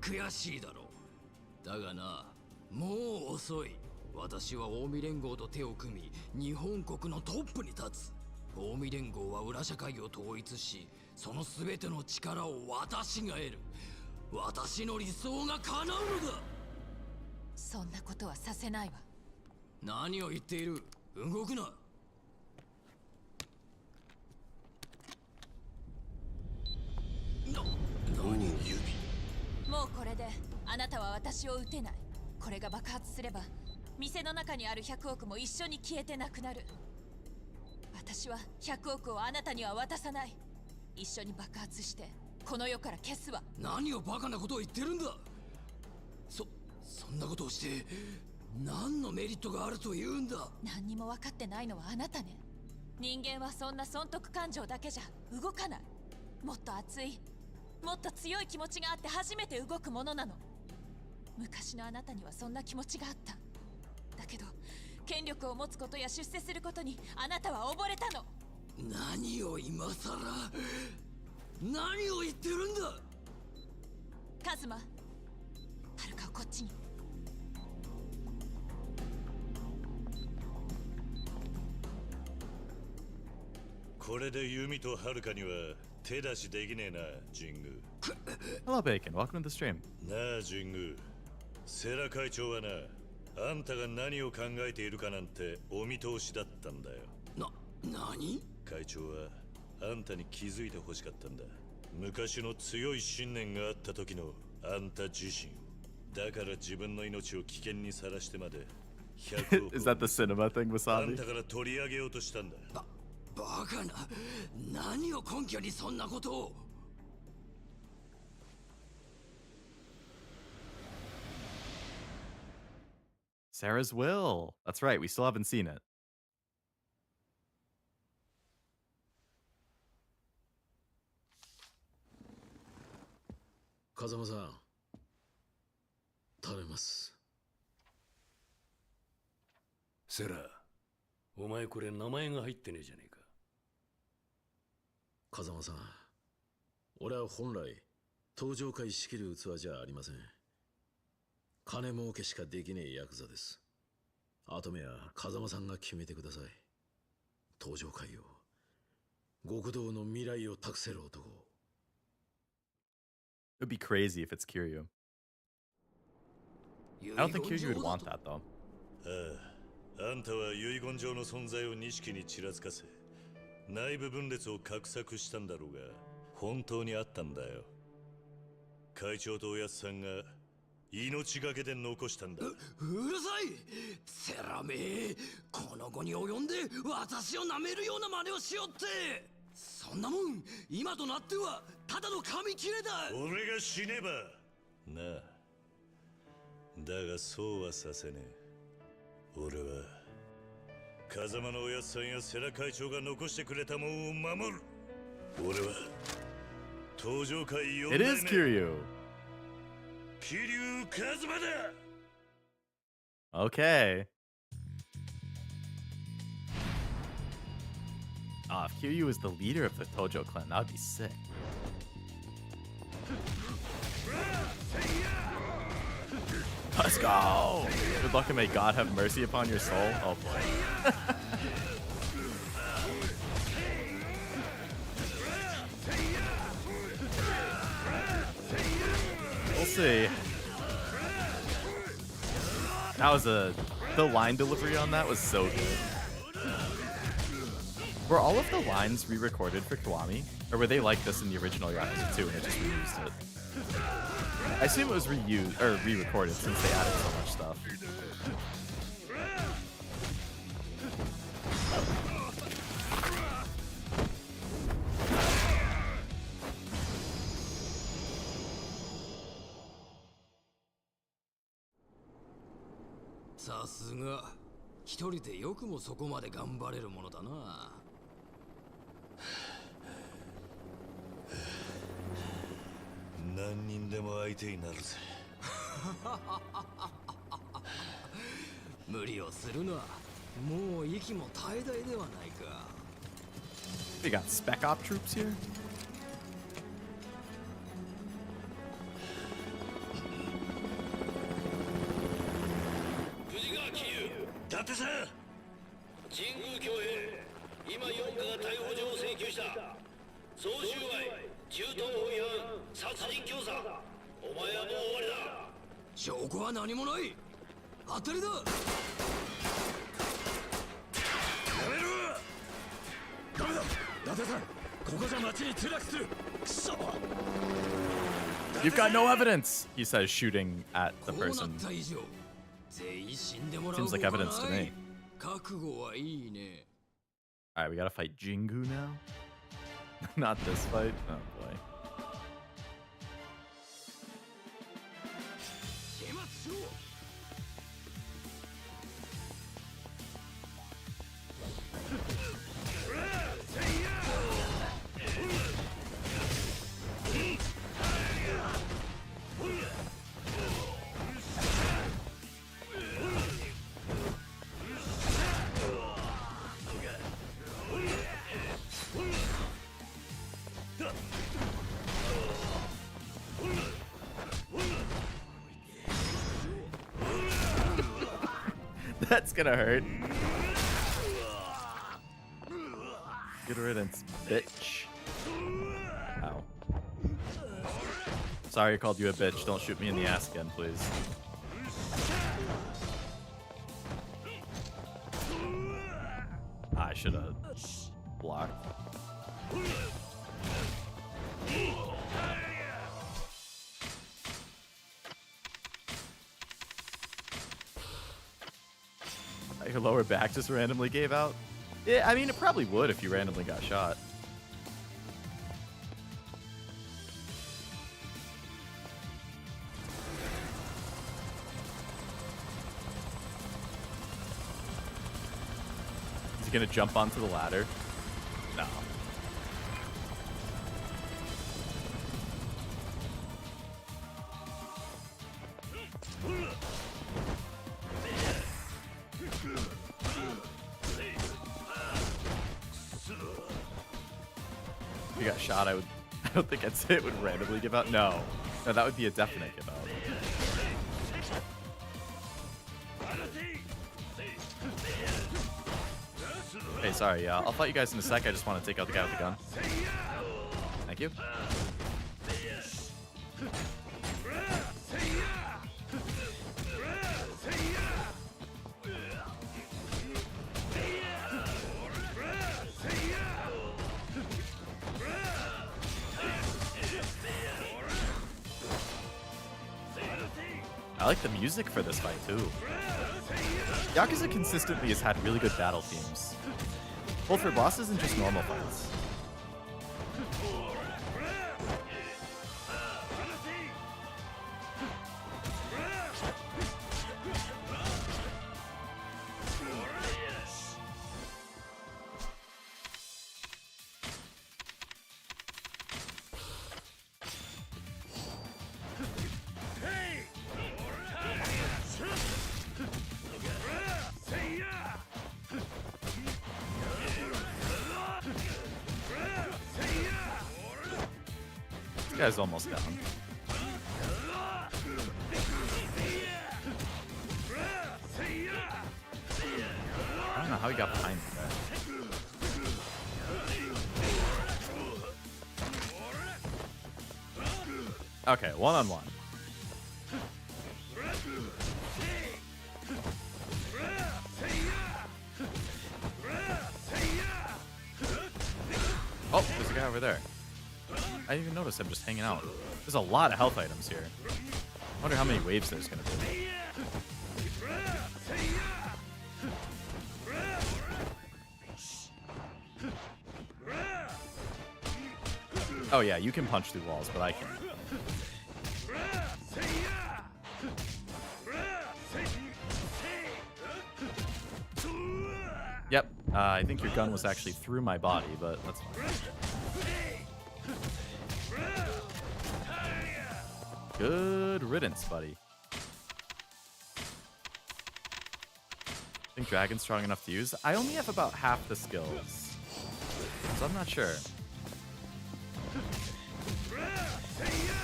[SPEAKER 8] 悔しいだろう。だがな、もう遅い。私は近江連合と手を組み日本国のトップに立つ。近江連合は裏社会を統一し、その全ての力を私が得る。私の理想が叶うのだ。
[SPEAKER 18] そんなことはさせないわ。
[SPEAKER 8] 何を言っている。動くな。何指。
[SPEAKER 18] もうこれであなたは私を撃てない。これが爆発すれば店の中にある100億も一緒に消えてなくなる。私は100億をあなたには渡さない。一緒に爆発してこの世から消すわ。
[SPEAKER 8] 何をバカなことを言ってるんだ。そんなことをして何のメリットがあると言うんだ。
[SPEAKER 18] 何にも分かってないのはあなたね。人間はそんな損得感情だけじゃ動かない。もっと熱い、もっと強い気持ちがあって初めて動くものなの。昔のあなたにはそんな気持ちがあった。だけど権力を持つことや出世することにあなたは溺れたの。
[SPEAKER 8] 何を今さら何を言ってるんだ。
[SPEAKER 18] カズマ、はるかをこっちに。
[SPEAKER 9] これでユミとはるかには手出しできねえな、神宮。
[SPEAKER 1] Hello, Bacon. Welcome to the stream.
[SPEAKER 9] なあ、神宮。世良会長はな、あんたが何を考えているかなんてお見通しだったんだよ。
[SPEAKER 8] 何？
[SPEAKER 9] 会長はあんたに気づいてほしかったんだ。昔の強い信念があった時のあんた自身を。だから自分の命を危険にさらしてまで100億
[SPEAKER 1] Is that the cinema thing,
[SPEAKER 9] あん
[SPEAKER 1] Wasabi?
[SPEAKER 9] たから取り上げようとしたんだ。
[SPEAKER 8] バカな。何を根拠にそんなことを。
[SPEAKER 1] Sarah's will. That's right. We still haven't seen it.
[SPEAKER 7] 風間さん、頼みます。
[SPEAKER 5] セラ、お前これ名前が入ってねえじゃねえか。
[SPEAKER 7] 風間さん、俺は本来登場界仕切る器じゃありません。金儲けしかできねえヤクザです。後目は風間さんが決めてください。登場界を、極道の未来を託せる男。
[SPEAKER 1] It would be crazy if it's Kiryu. I don't think Kiryu would want that, though.
[SPEAKER 9] あんたは遺言状の存在を錦にちらつかせ、内部分裂を画策したんだろうが、本当にあったんだよ。会長とおやつさんが命がけで残したんだ。
[SPEAKER 8] うるさい。セラめ、この後に及んで私を舐めるような真似をしよって。そんなもん今となってはただの紙切れだ。
[SPEAKER 9] 俺が死ねばなあ。だがそうはさせねえ。俺は風間のおやつさんや世良会長が残してくれたもんを守る。俺は登場界4
[SPEAKER 1] It is Kiryu.
[SPEAKER 9] 桐生一馬だ。
[SPEAKER 1] Okay. If Kiryu is the leader of the Tojo clan, that would be sick. Let's go! Good luck and may God have mercy upon your soul. Oh boy. We'll see. That was the line delivery on that was so good. Were all of the lines re-recorded for Kiwami? Or were they like this in the original Yakuza 2 and they just reused it? I assume it was reused or re-recorded since they added so much stuff.
[SPEAKER 8] Saすが一人でよくもそこまで頑張れるものだな。
[SPEAKER 9] 何人でも相手になるぜ。
[SPEAKER 8] 無理をするな。もう息も絶え絶えではないか。
[SPEAKER 1] We got spec op troops here?
[SPEAKER 8] 伊達さん、神宮挙兵、今4課が逮捕状を請求した。総収賄、銃刀法違反、殺人教唆。お前はもう終わりだ。証拠は何もない。当たりだ。やめろ。ダメだ。伊達さん、ここじゃ町に墜落する。くそ。
[SPEAKER 1] You've got no evidence, he says, shooting at the person. Seems like evidence to me. Alright, we gotta fight Jingu now? Not this fight? Oh boy. That's gonna hurt. Good riddance, bitch. Ow. Sorry I called you a bitch. Don't shoot me in the ass again, please. I should have blocked. Your lower back just randomly gave out? Yeah, I mean, it probably would if you randomly got shot. Is he gonna jump onto the ladder? No. If you got shot, I don't think I'd say it would randomly give out. No, that would be a definite give out. Hey, sorry, yeah, I'll fight you guys in a sec. I just want to take out the guy with the gun. Thank you. I like the music for this fight too. Yakuza consistently has had really good battle themes, both for bosses and just normal fights. This guy's almost down. I don't know how he got behind me there. Okay, one-on-one. Oh, there's a guy over there. I didn't even notice him just hanging out. There's a lot of health items here. I wonder how many waves there's gonna be. Oh yeah, you can punch through walls, but I can't. Yep, I think your gun was actually through my body, but that's fine. Good riddance, buddy. Think Dragon's strong enough to use? I only have about half the skills, so I'm not sure.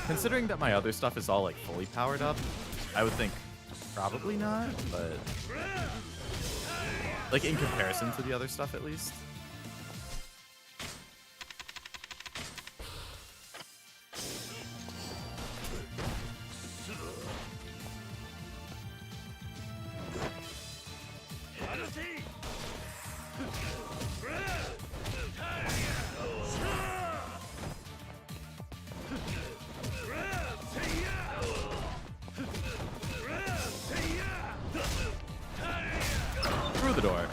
[SPEAKER 1] Considering that my other stuff is all like fully powered up, I would think probably not, but Like, in comparison to the other stuff, at least. Through the door.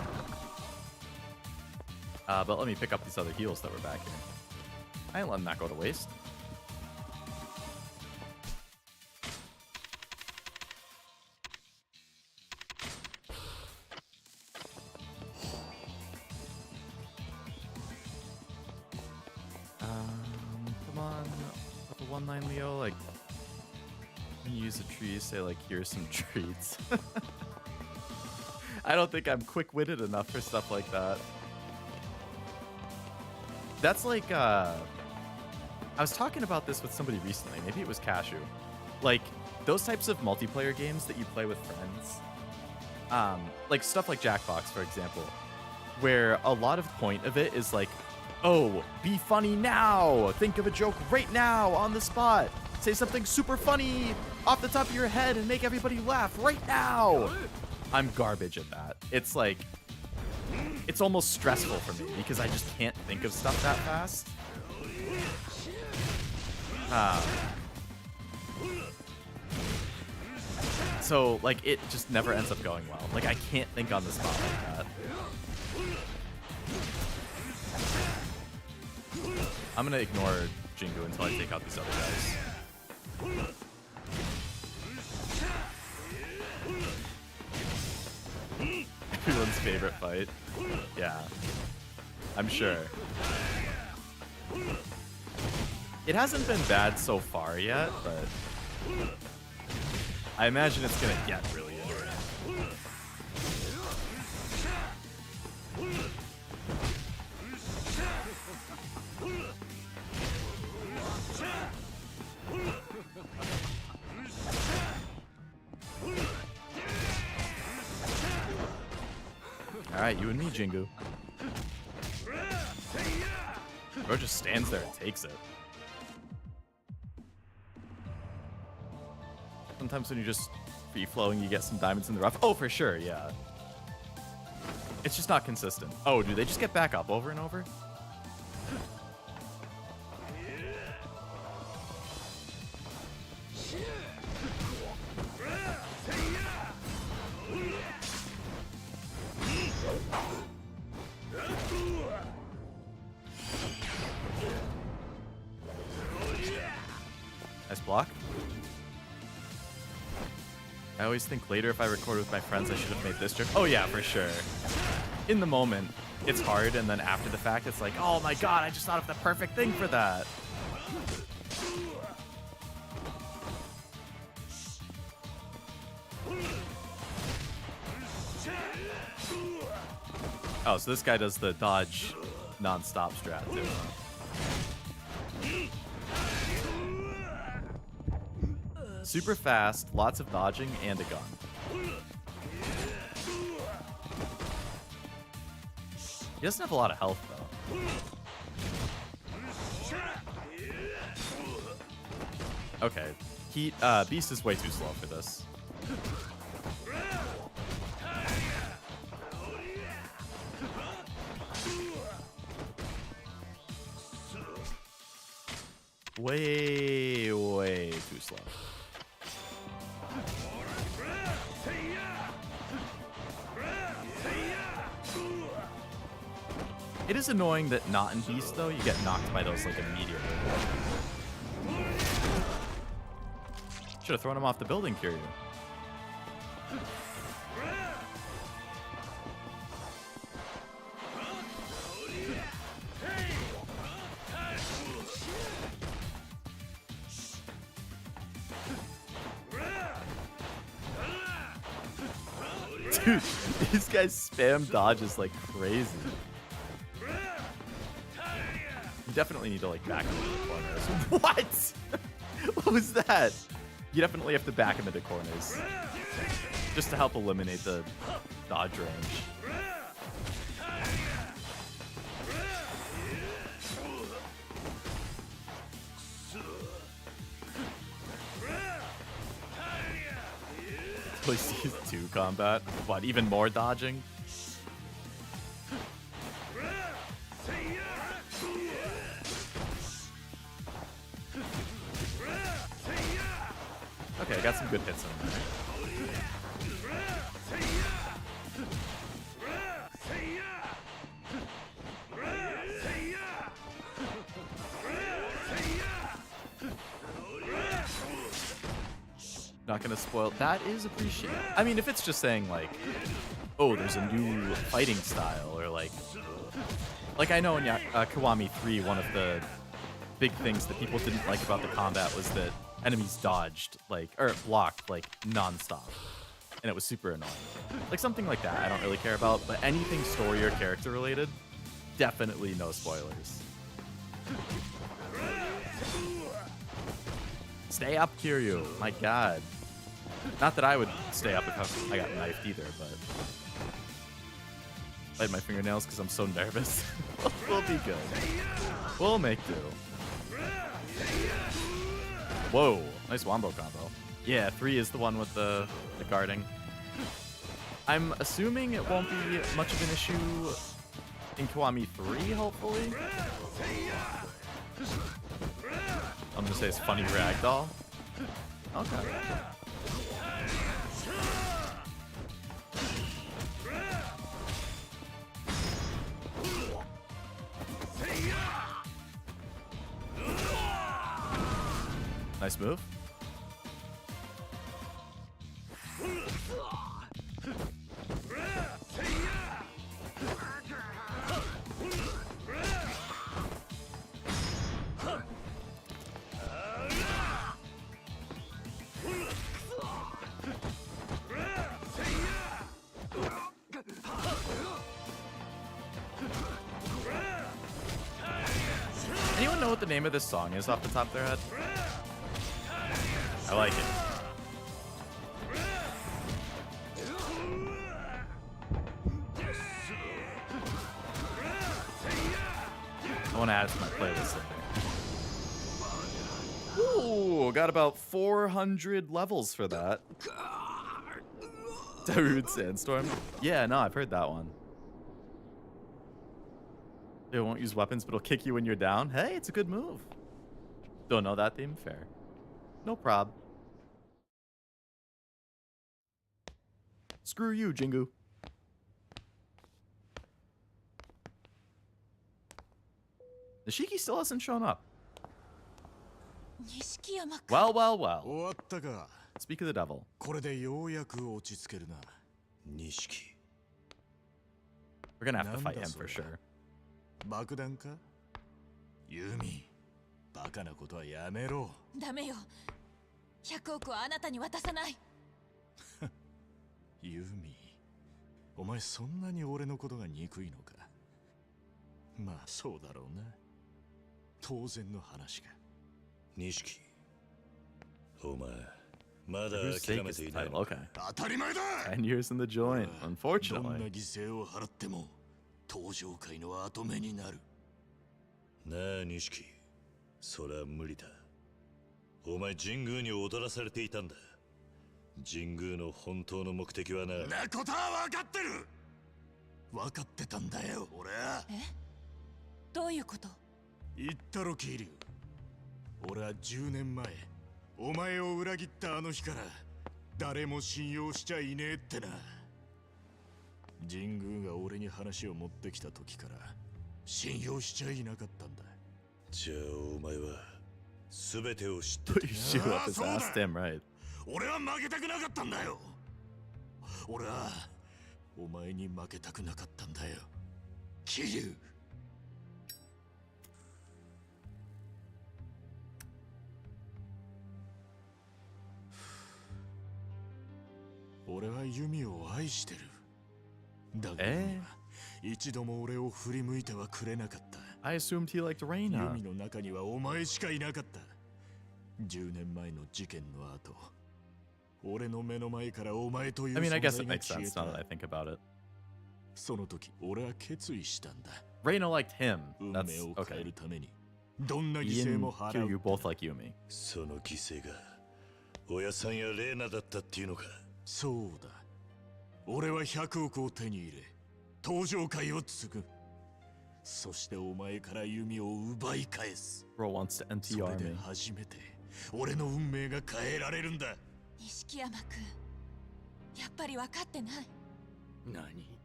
[SPEAKER 1] But let me pick up these other heals that were back here. I ain't letting that go to waste. Come on. With the 1-9 Leo, like, when you use a tree, say, like, here's some treats. I don't think I'm quick-witted enough for stuff like that. That's like, I was talking about this with somebody recently. Maybe it was Cashew. Like, those types of multiplayer games that you play with friends. Like, stuff like Jackbox, for example. Where a lot of point of it is like, oh, be funny now. Think of a joke right now on the spot. Say something super funny off the top of your head and make everybody laugh right now. I'm garbage at that. It's like, it's almost stressful for me because I just can't think of stuff that fast. So, like, it just never ends up going well. Like, I can't think on the spot like that. I'm gonna ignore Jingu until I take out these other guys. Everyone's favorite fight. Yeah. I'm sure. It hasn't been bad so far yet, but I imagine it's gonna get really interesting. Alright, you and me, Jingu. Bro just stands there and takes it. Sometimes when you're just free-flowing, you get some diamonds in the rough. Oh, for sure, yeah. It's just not consistent. Oh, do they just get back up over and over? Nice block. I always think later if I record with my friends I should have made this joke. Oh yeah, for sure. In the moment, it's hard, and then after the fact, it's like, oh my god, I just thought of the perfect thing for that. Oh, so this guy does the dodge non-stop strat too. Super fast, lots of dodging, and a gun. He doesn't have a lot of health, though. Okay. Beast is way too slow for this. Way, way too slow. It is annoying that not in Beast, though, you get knocked by those, like, immediately. Should have thrown him off the building, Kiryu. Dude, these guys spam dodges like crazy. You definitely need to, like, back him into corners. What? What was that? You definitely have to back him into corners. Just to help eliminate the dodge range. Lovelace sees 2 combat. What, even more dodging? Okay, I got some good hits in there. Not gonna spoil. That is appreciated. I mean, if it's just saying like, oh, there's a new fighting style, or like I know in Kiwami 3, one of the big things that people didn't like about the combat was that enemies dodged, or blocked, non-stop. And it was super annoying. Like, something like that I don't really care about, but anything story or character related, definitely no spoilers. Stay up, Kiryu. My god. Not that I would stay up if I got knifed either, but... bite my fingernails because I'm so nervous. We'll be good. We'll make do. Whoa, nice wombo combo. Yeah, 3 is the one with the guarding. I'm assuming it won't be much of an issue in Kiwami 3, hopefully. I'm gonna say it's funny ragdoll. Okay. Nice move. Anyone know what the name of this song is off the top of their head? I like it. I want to add it to my playlist later. Ooh, got about 400 levels for that. Darude Sandstorm. Yeah, no, I've heard that one. It won't use weapons, but it'll kick you when you're down. Hey, it's a good move. Don't know that theme? Fair. No prob. Screw you, Jingu. Nishiki still hasn't shown up. Well, well, well. Speak of the devil. We're gonna have to fight him for sure.
[SPEAKER 11] 爆弾かユミ、バカなことはやめろ。
[SPEAKER 18] ダメよ。100億はあなたに渡さない。
[SPEAKER 11] ユミ、お前そんなに俺のことが憎いのか。まあそうだろうな。当然の話か。
[SPEAKER 9] 錦、お前まだ諦めていないのか。
[SPEAKER 11] 当たり前だ。
[SPEAKER 1] 10 years in the joint, unfortunately.
[SPEAKER 11] どんな犠牲を払っても登場界の跡目になる。
[SPEAKER 9] なあ錦、そりゃ無理だ。お前神宮に踊らされていたんだ。神宮の本当の目的はな。
[SPEAKER 11] なことは分かってる。分かってたんだよ、俺は。
[SPEAKER 18] え？どういうこと？
[SPEAKER 11] 言ったろ、桐生。俺は10年前、お前を裏切ったあの日から誰も信用しちゃいねえってな。神宮が俺に話を持ってきた時から信用しちゃいなかったんだ。
[SPEAKER 9] じゃあお前は全てを知ってた。
[SPEAKER 1] Shoot up his ass, damn right.
[SPEAKER 11] 俺は負けたくなかったんだよ。俺はお前に負けたくなかったんだよ、桐生。俺はユミを愛してる。だが一度も俺を振り向いてはくれなかった。
[SPEAKER 1] I assumed he liked Reina.
[SPEAKER 11] ユミの中にはお前しかいなかった。10年前の事件の後、俺の目の前からお前という
[SPEAKER 1] I mean, I guess
[SPEAKER 11] 存
[SPEAKER 1] it
[SPEAKER 11] 在が
[SPEAKER 1] makes
[SPEAKER 11] 消え
[SPEAKER 1] sense
[SPEAKER 11] た。
[SPEAKER 1] now that I think about it.
[SPEAKER 11] その時、俺は決意したんだ。
[SPEAKER 1] Reina liked him.
[SPEAKER 11] 運
[SPEAKER 1] That's
[SPEAKER 11] 命を変え
[SPEAKER 1] okay.
[SPEAKER 11] るために、どんな犠
[SPEAKER 1] He
[SPEAKER 11] 牲
[SPEAKER 1] and
[SPEAKER 11] も払う。
[SPEAKER 1] Kiryu both like Yumi.
[SPEAKER 9] その犠牲が親さんやレーナだったっていうのか。
[SPEAKER 11] そうだ。俺は100億を手に入れ、登場界を継ぐ。そしてお前から弓を奪い返す。
[SPEAKER 1] Bro wants to empty
[SPEAKER 11] そ
[SPEAKER 1] your
[SPEAKER 11] れで
[SPEAKER 1] army.
[SPEAKER 11] 初めて俺の運命が変えられるんだ。
[SPEAKER 18] 錦山くん、やっぱり分かってない。
[SPEAKER 8] 何？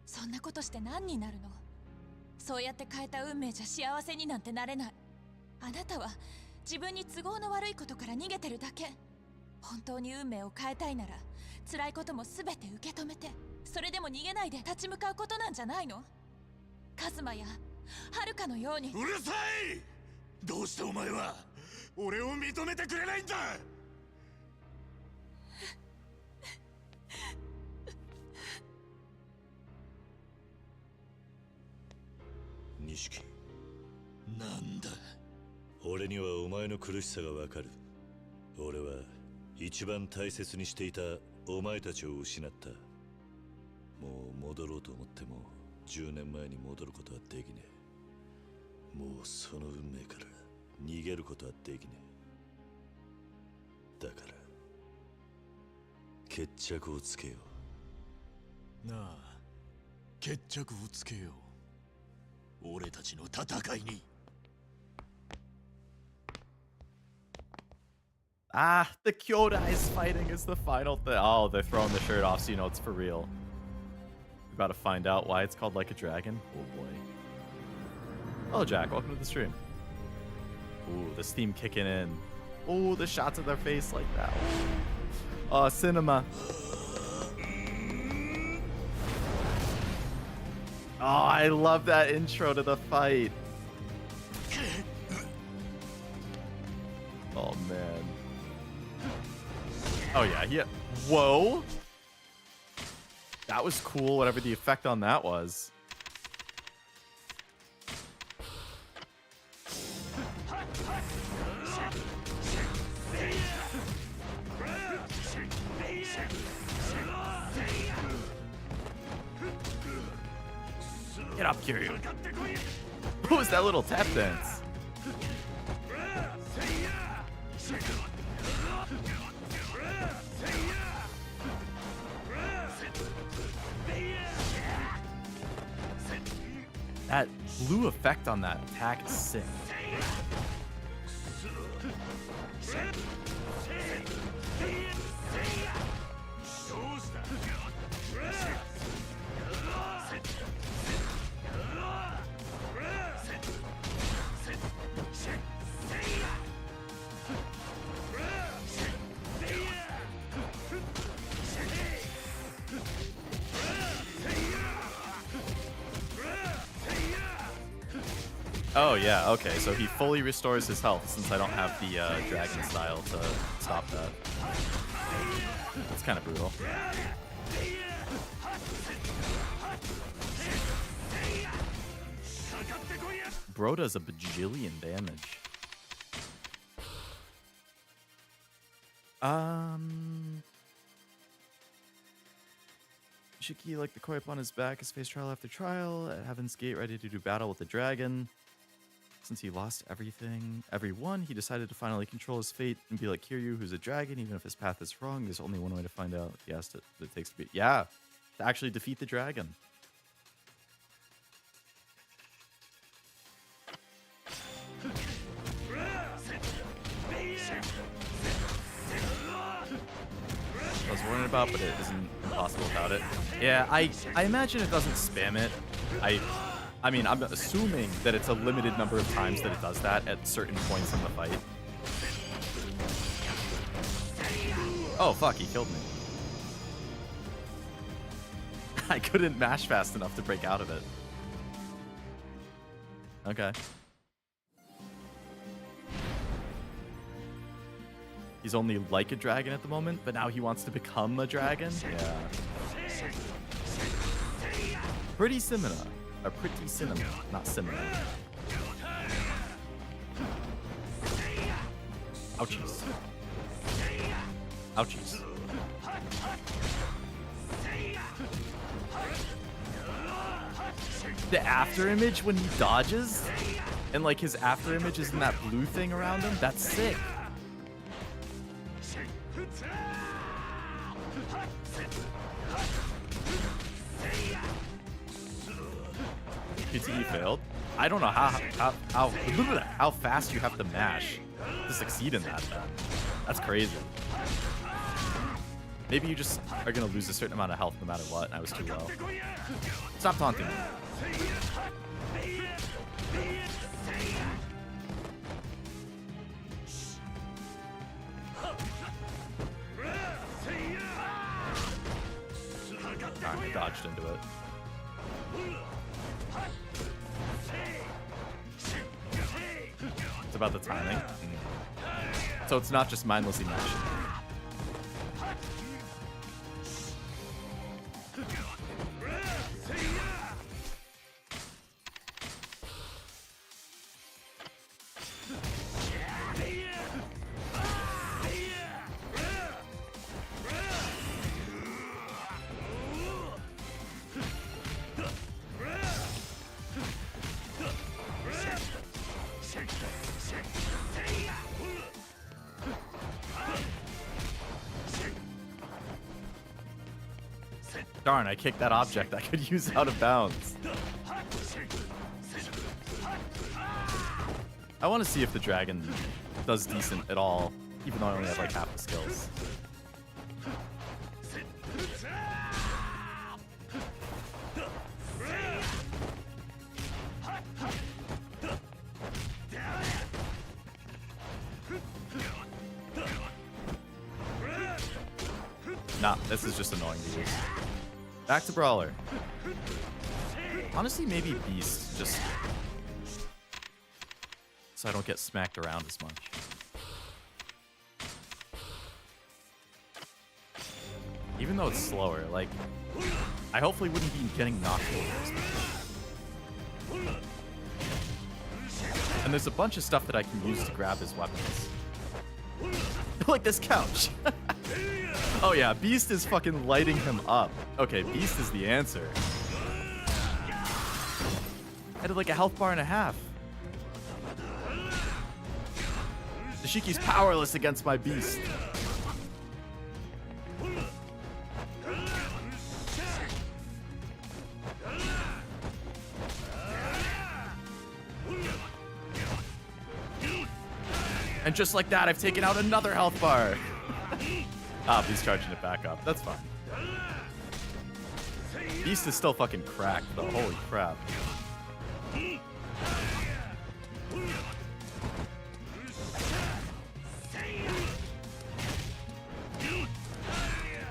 [SPEAKER 18] そんなことして何になるの？そうやって変えた運命じゃ幸せになんてなれない。あなたは自分に都合の悪いことから逃げてるだけ。本当に運命を変えたいなら辛いことも全て受け止めて、それでも逃げないで立ち向かうことなんじゃないの？カズマやハルカのように。
[SPEAKER 11] うるさい！どうしてお前は俺を認めてくれないんだ！
[SPEAKER 9] 錦、
[SPEAKER 11] なんだ？
[SPEAKER 9] 俺にはお前の苦しさがわかる。俺は一番大切にしていたお前たちを失った。もう戻ろうと思っても10年前に戻ることはできねえ。もうその運命から逃げることはできねえ。だから決着をつけよ
[SPEAKER 11] なあ、決着をつけよう。俺たちの戦いに。
[SPEAKER 1] Ah, the Kyoudai's fighting is the final thing. Oh, they're throwing the shirt off so you know it's for real. We're about to find out why it's called Like a Dragon. Oh boy. Hello, Jack. Welcome to the stream. Ooh, the steam kicking in. Ooh, the shots of their face like that. Ooh. Oh, cinema. Oh, I love that intro to the fight. Oh, man. Oh, yeah. Yeah. Whoa. That was cool, whatever the effect on that was. Get up, Kiryu. What was that little tap dance? That blue effect on that attack is sick. Oh yeah, okay, so he fully restores his health since I don't have the dragon style to stop that. It's kind of brutal. Bro does a bajillion damage. Nishiki, like the koi upon his back, his face trial after trial, at Heaven's Gate, ready to do battle with the dragon. Since he lost everyone, he decided to finally control his fate and be like Kiryu, who's a dragon. Even if his path is wrong, there's only one way to find out. He asked it takes to be, yeah, to actually defeat the dragon. I was worrying about, but it isn't impossible without it. Yeah, I imagine it doesn't spam it. I mean, I'm assuming that it's a limited number of times that it does that at certain points in the fight. Oh, fuck, he killed me. I couldn't mash fast enough to break out of it. Okay. He's only like a dragon at the moment, but now he wants to become a dragon? Yeah. Pretty similar. Or pretty cinema, not similar. Ouchies. Ouchies. The after image when he dodges, and like his after image is in that blue thing around him, that's sick. PTE failed. I don't know how fast you have to mash to succeed in that. Then. That's crazy. Maybe you just are gonna lose a certain amount of health no matter what. And I was too low. Stop taunting me. I dodged into it. It's about the timing. So it's not just mindlessly mashing. Darn, I kicked that object I could use out of bounds. I want to see if the dragon does decent at all, even though I only have like half the skills. Nah, this is just annoying to use. Back to Brawler. Honestly, maybe Beast, just so I don't get smacked around as much. Even though it's slower, like, I hopefully wouldn't be getting knocked over as much. And there's a bunch of stuff that I can use to grab his weapons. Like this couch. Oh yeah, Beast is fucking lighting him up. Okay, Beast is the answer. I did like a health bar and a half. Nishiki's powerless against my Beast. And just like that, I've taken out another health bar. Ah, he's charging it back up. That's fine. Beast is still fucking cracked, though. Holy crap. He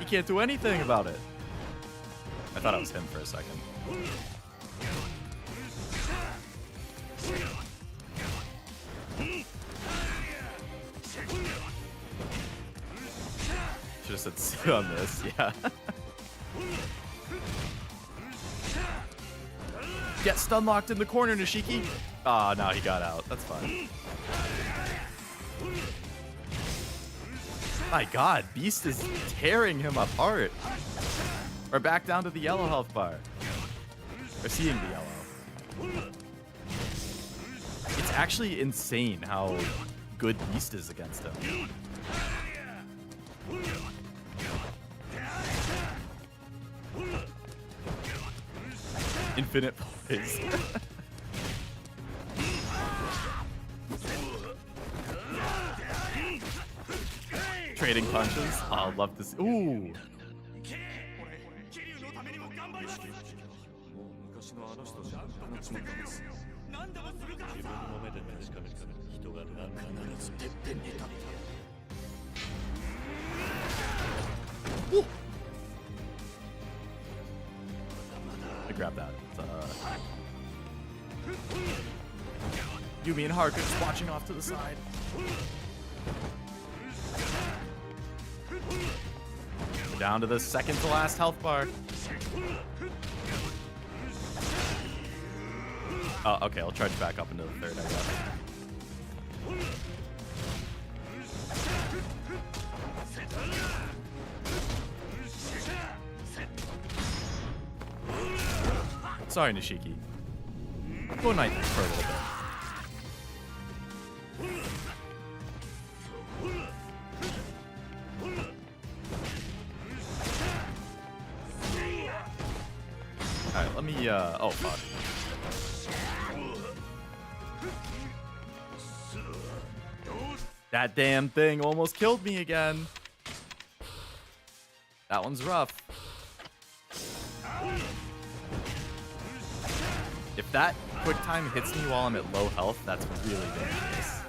[SPEAKER 1] can't do anything about it. I thought it was him for a second. Should have said sit on this, yeah. Get stun locked in the corner, Nishiki. Ah, no, he got out. That's fine. My god, Beast is tearing him apart. We're back down to the yellow health bar. We're seeing the yellow. It's actually insane how good Beast is against him. Infinite poise. Trading punches. Oh, I'll love this. Ooh. Ooh. I grabbed that. Yumi and Haruka just watching off to the side. We're down to the second to last health bar. Oh, okay, I'll charge back up into the third, I guess. Sorry, Nishiki. Go night for a little bit. Let me, oh, fuck. That damn thing almost killed me again. That one's rough. If that quick time hits me while I'm at low health, that's really dangerous.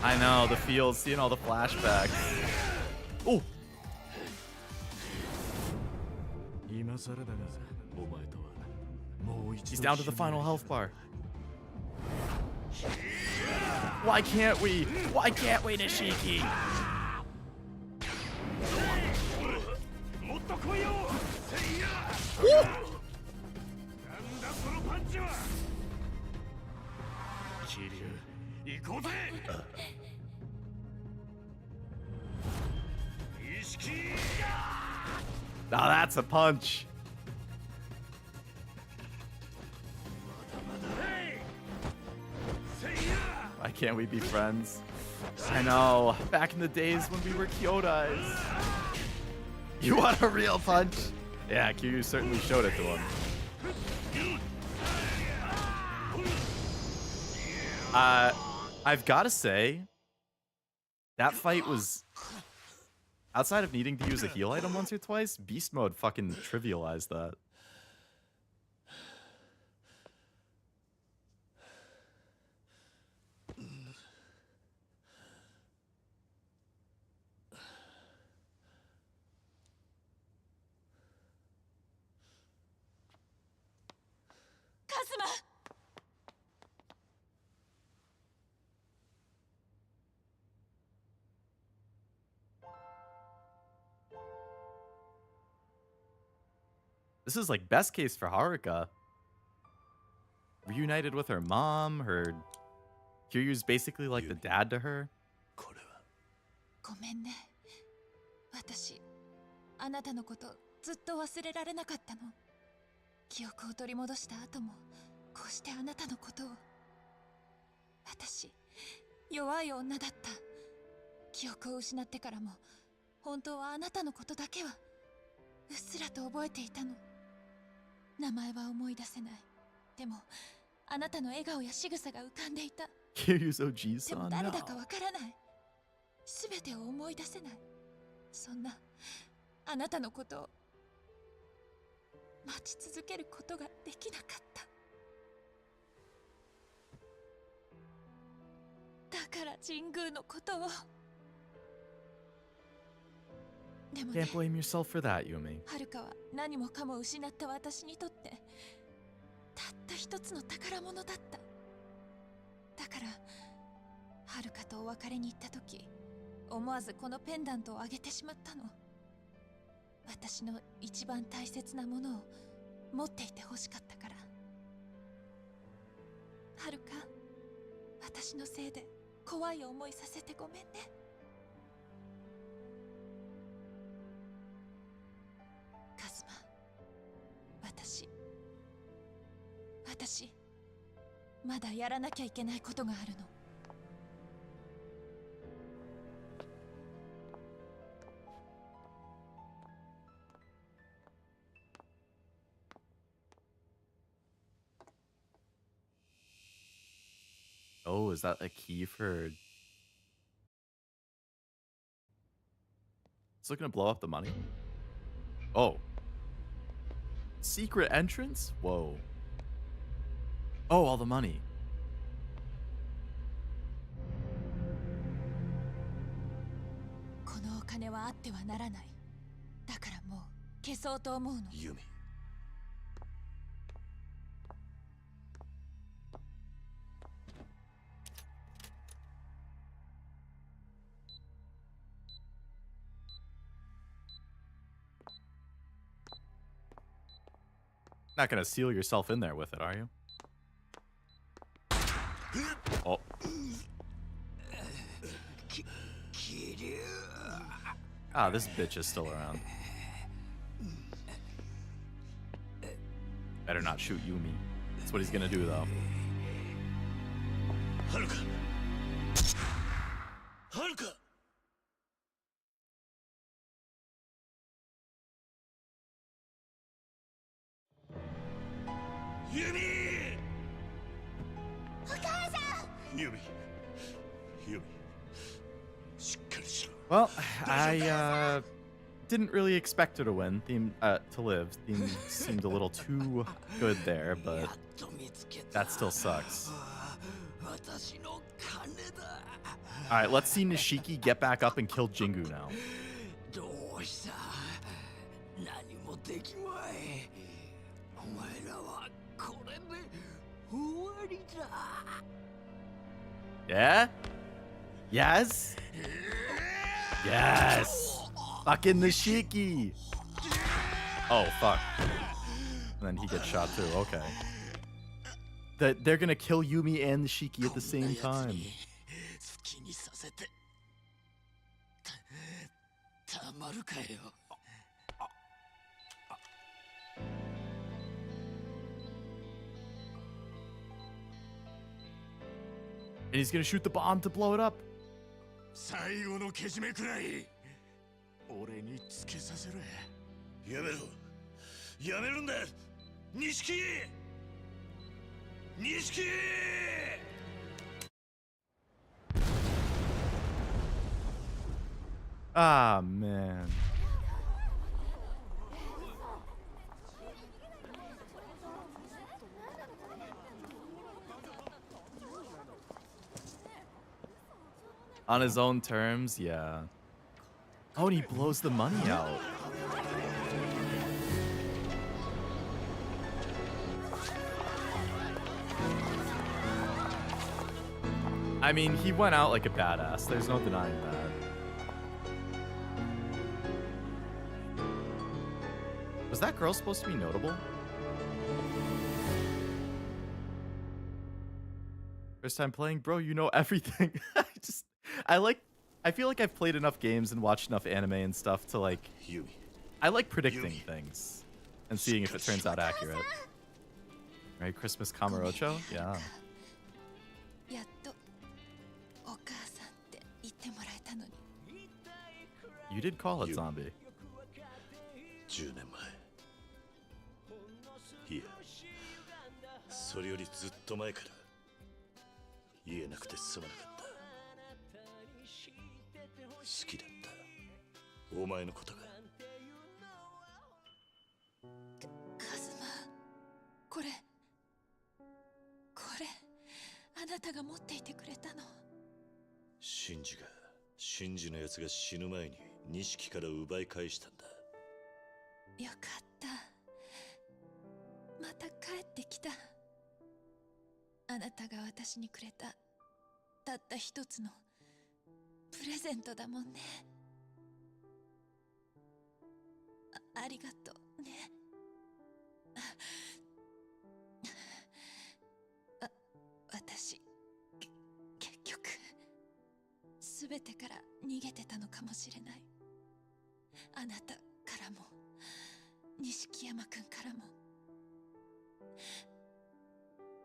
[SPEAKER 1] I know, the feels, seeing all the flashbacks. Oh! He's down to the final health bar. Why can't we? Why can't we, Nishiki? Woo! Now that's a punch. Why can't we be friends? I know. Back in the days when we were Kyoudais. You want a real punch? Yeah, Kiryu certainly showed it to him. I've got to say, that fight was... Outside of needing to use a heal item once or twice, Beast Mode fucking trivialized that.
[SPEAKER 18] Kazama!
[SPEAKER 1] This is like best case for Haruka. Reunited with her mom, her... Kiryu's basically like the dad to her.
[SPEAKER 18] ごめんね。私、あなたのことずっと忘れられなかったの。記憶を取り戻した後も、こうしてあなたのことを。私、弱い女だった。記憶を失ってからも、本当はあなたのことだけは、うっすらと覚えていたの。名前は思い出せない。でも、あなたの笑顔や仕草が浮かんでいた。
[SPEAKER 1] Kiryu's OG
[SPEAKER 18] でも
[SPEAKER 1] son
[SPEAKER 18] 誰
[SPEAKER 1] now.
[SPEAKER 18] だかわからない。すべてを思い出せない。そんなあなたのことを待ち続けることができなかった。だから神宮のことを。でもね、
[SPEAKER 1] Can't blame yourself for that, Yumi.
[SPEAKER 18] はるかは何もかも失った私にとってたった一つの宝物だった。だからはるかとお別れに行った時、思わずこのペンダントをあげてしまったの。私の一番大切なものを持っていてほしかったから。はるか、私のせいで怖い思いさせてごめんね。カズマ、私まだやらなきゃいけないことがあるの。
[SPEAKER 1] Oh, is that a key for... It's looking to blow up the money? Oh. Secret entrance? Whoa. Oh, all the money.
[SPEAKER 18] このお金はあってはならない。だからもう消そうと思うの。
[SPEAKER 9] ユミ。
[SPEAKER 1] Not gonna seal yourself in there with it, are you? Oh. Ah, this bitch is still around. Better not shoot Yumi. That's what he's gonna do, though.
[SPEAKER 9] Haruka! Haruka! Yumi!
[SPEAKER 2] お母さん
[SPEAKER 9] Yumi! Yumi! しっかりしろ。
[SPEAKER 1] Well, I didn't really expect her to win. To live. Theme seemed a little too good there, but that still sucks. All right, let's see Nishiki get back up and kill Jingu now. Yeah? Yes? Yes! Fucking Nishiki! Oh, fuck. And then he gets shot too, okay. They're gonna kill Yumi and Nishiki at the same time. And he's gonna shoot the bomb to blow it up.
[SPEAKER 11] 最後のけじめくらい俺につけさせろ。
[SPEAKER 9] やめろ。やめるんだ。錦！錦！
[SPEAKER 1] Ah, man. On his own terms, yeah. Oh, and he blows the money out. I mean, he went out like a badass. There's no denying that. Was that girl supposed to be notable? First time playing, bro, you know everything. I feel like I've played enough games and watched enough anime and stuff to like, I like predicting things and seeing if it turns out accurate. Merry Christmas, Kamurocho? Yeah. You did call it zombie.
[SPEAKER 9] 10年前。いや、それよりずっと前から言えなくてすまなかった。好きだった。お前のことが。
[SPEAKER 18] カズマ、これあなたが持っていてくれたの。
[SPEAKER 9] シンジのやつが死ぬ前に錦から奪い返したんだ。
[SPEAKER 18] よかった。また帰ってきた。あなたが私にくれたたった一つのプレゼントだもんね。ありがとうね。私結局全てから逃げてたのかもしれない。あなたからも錦山くんからも。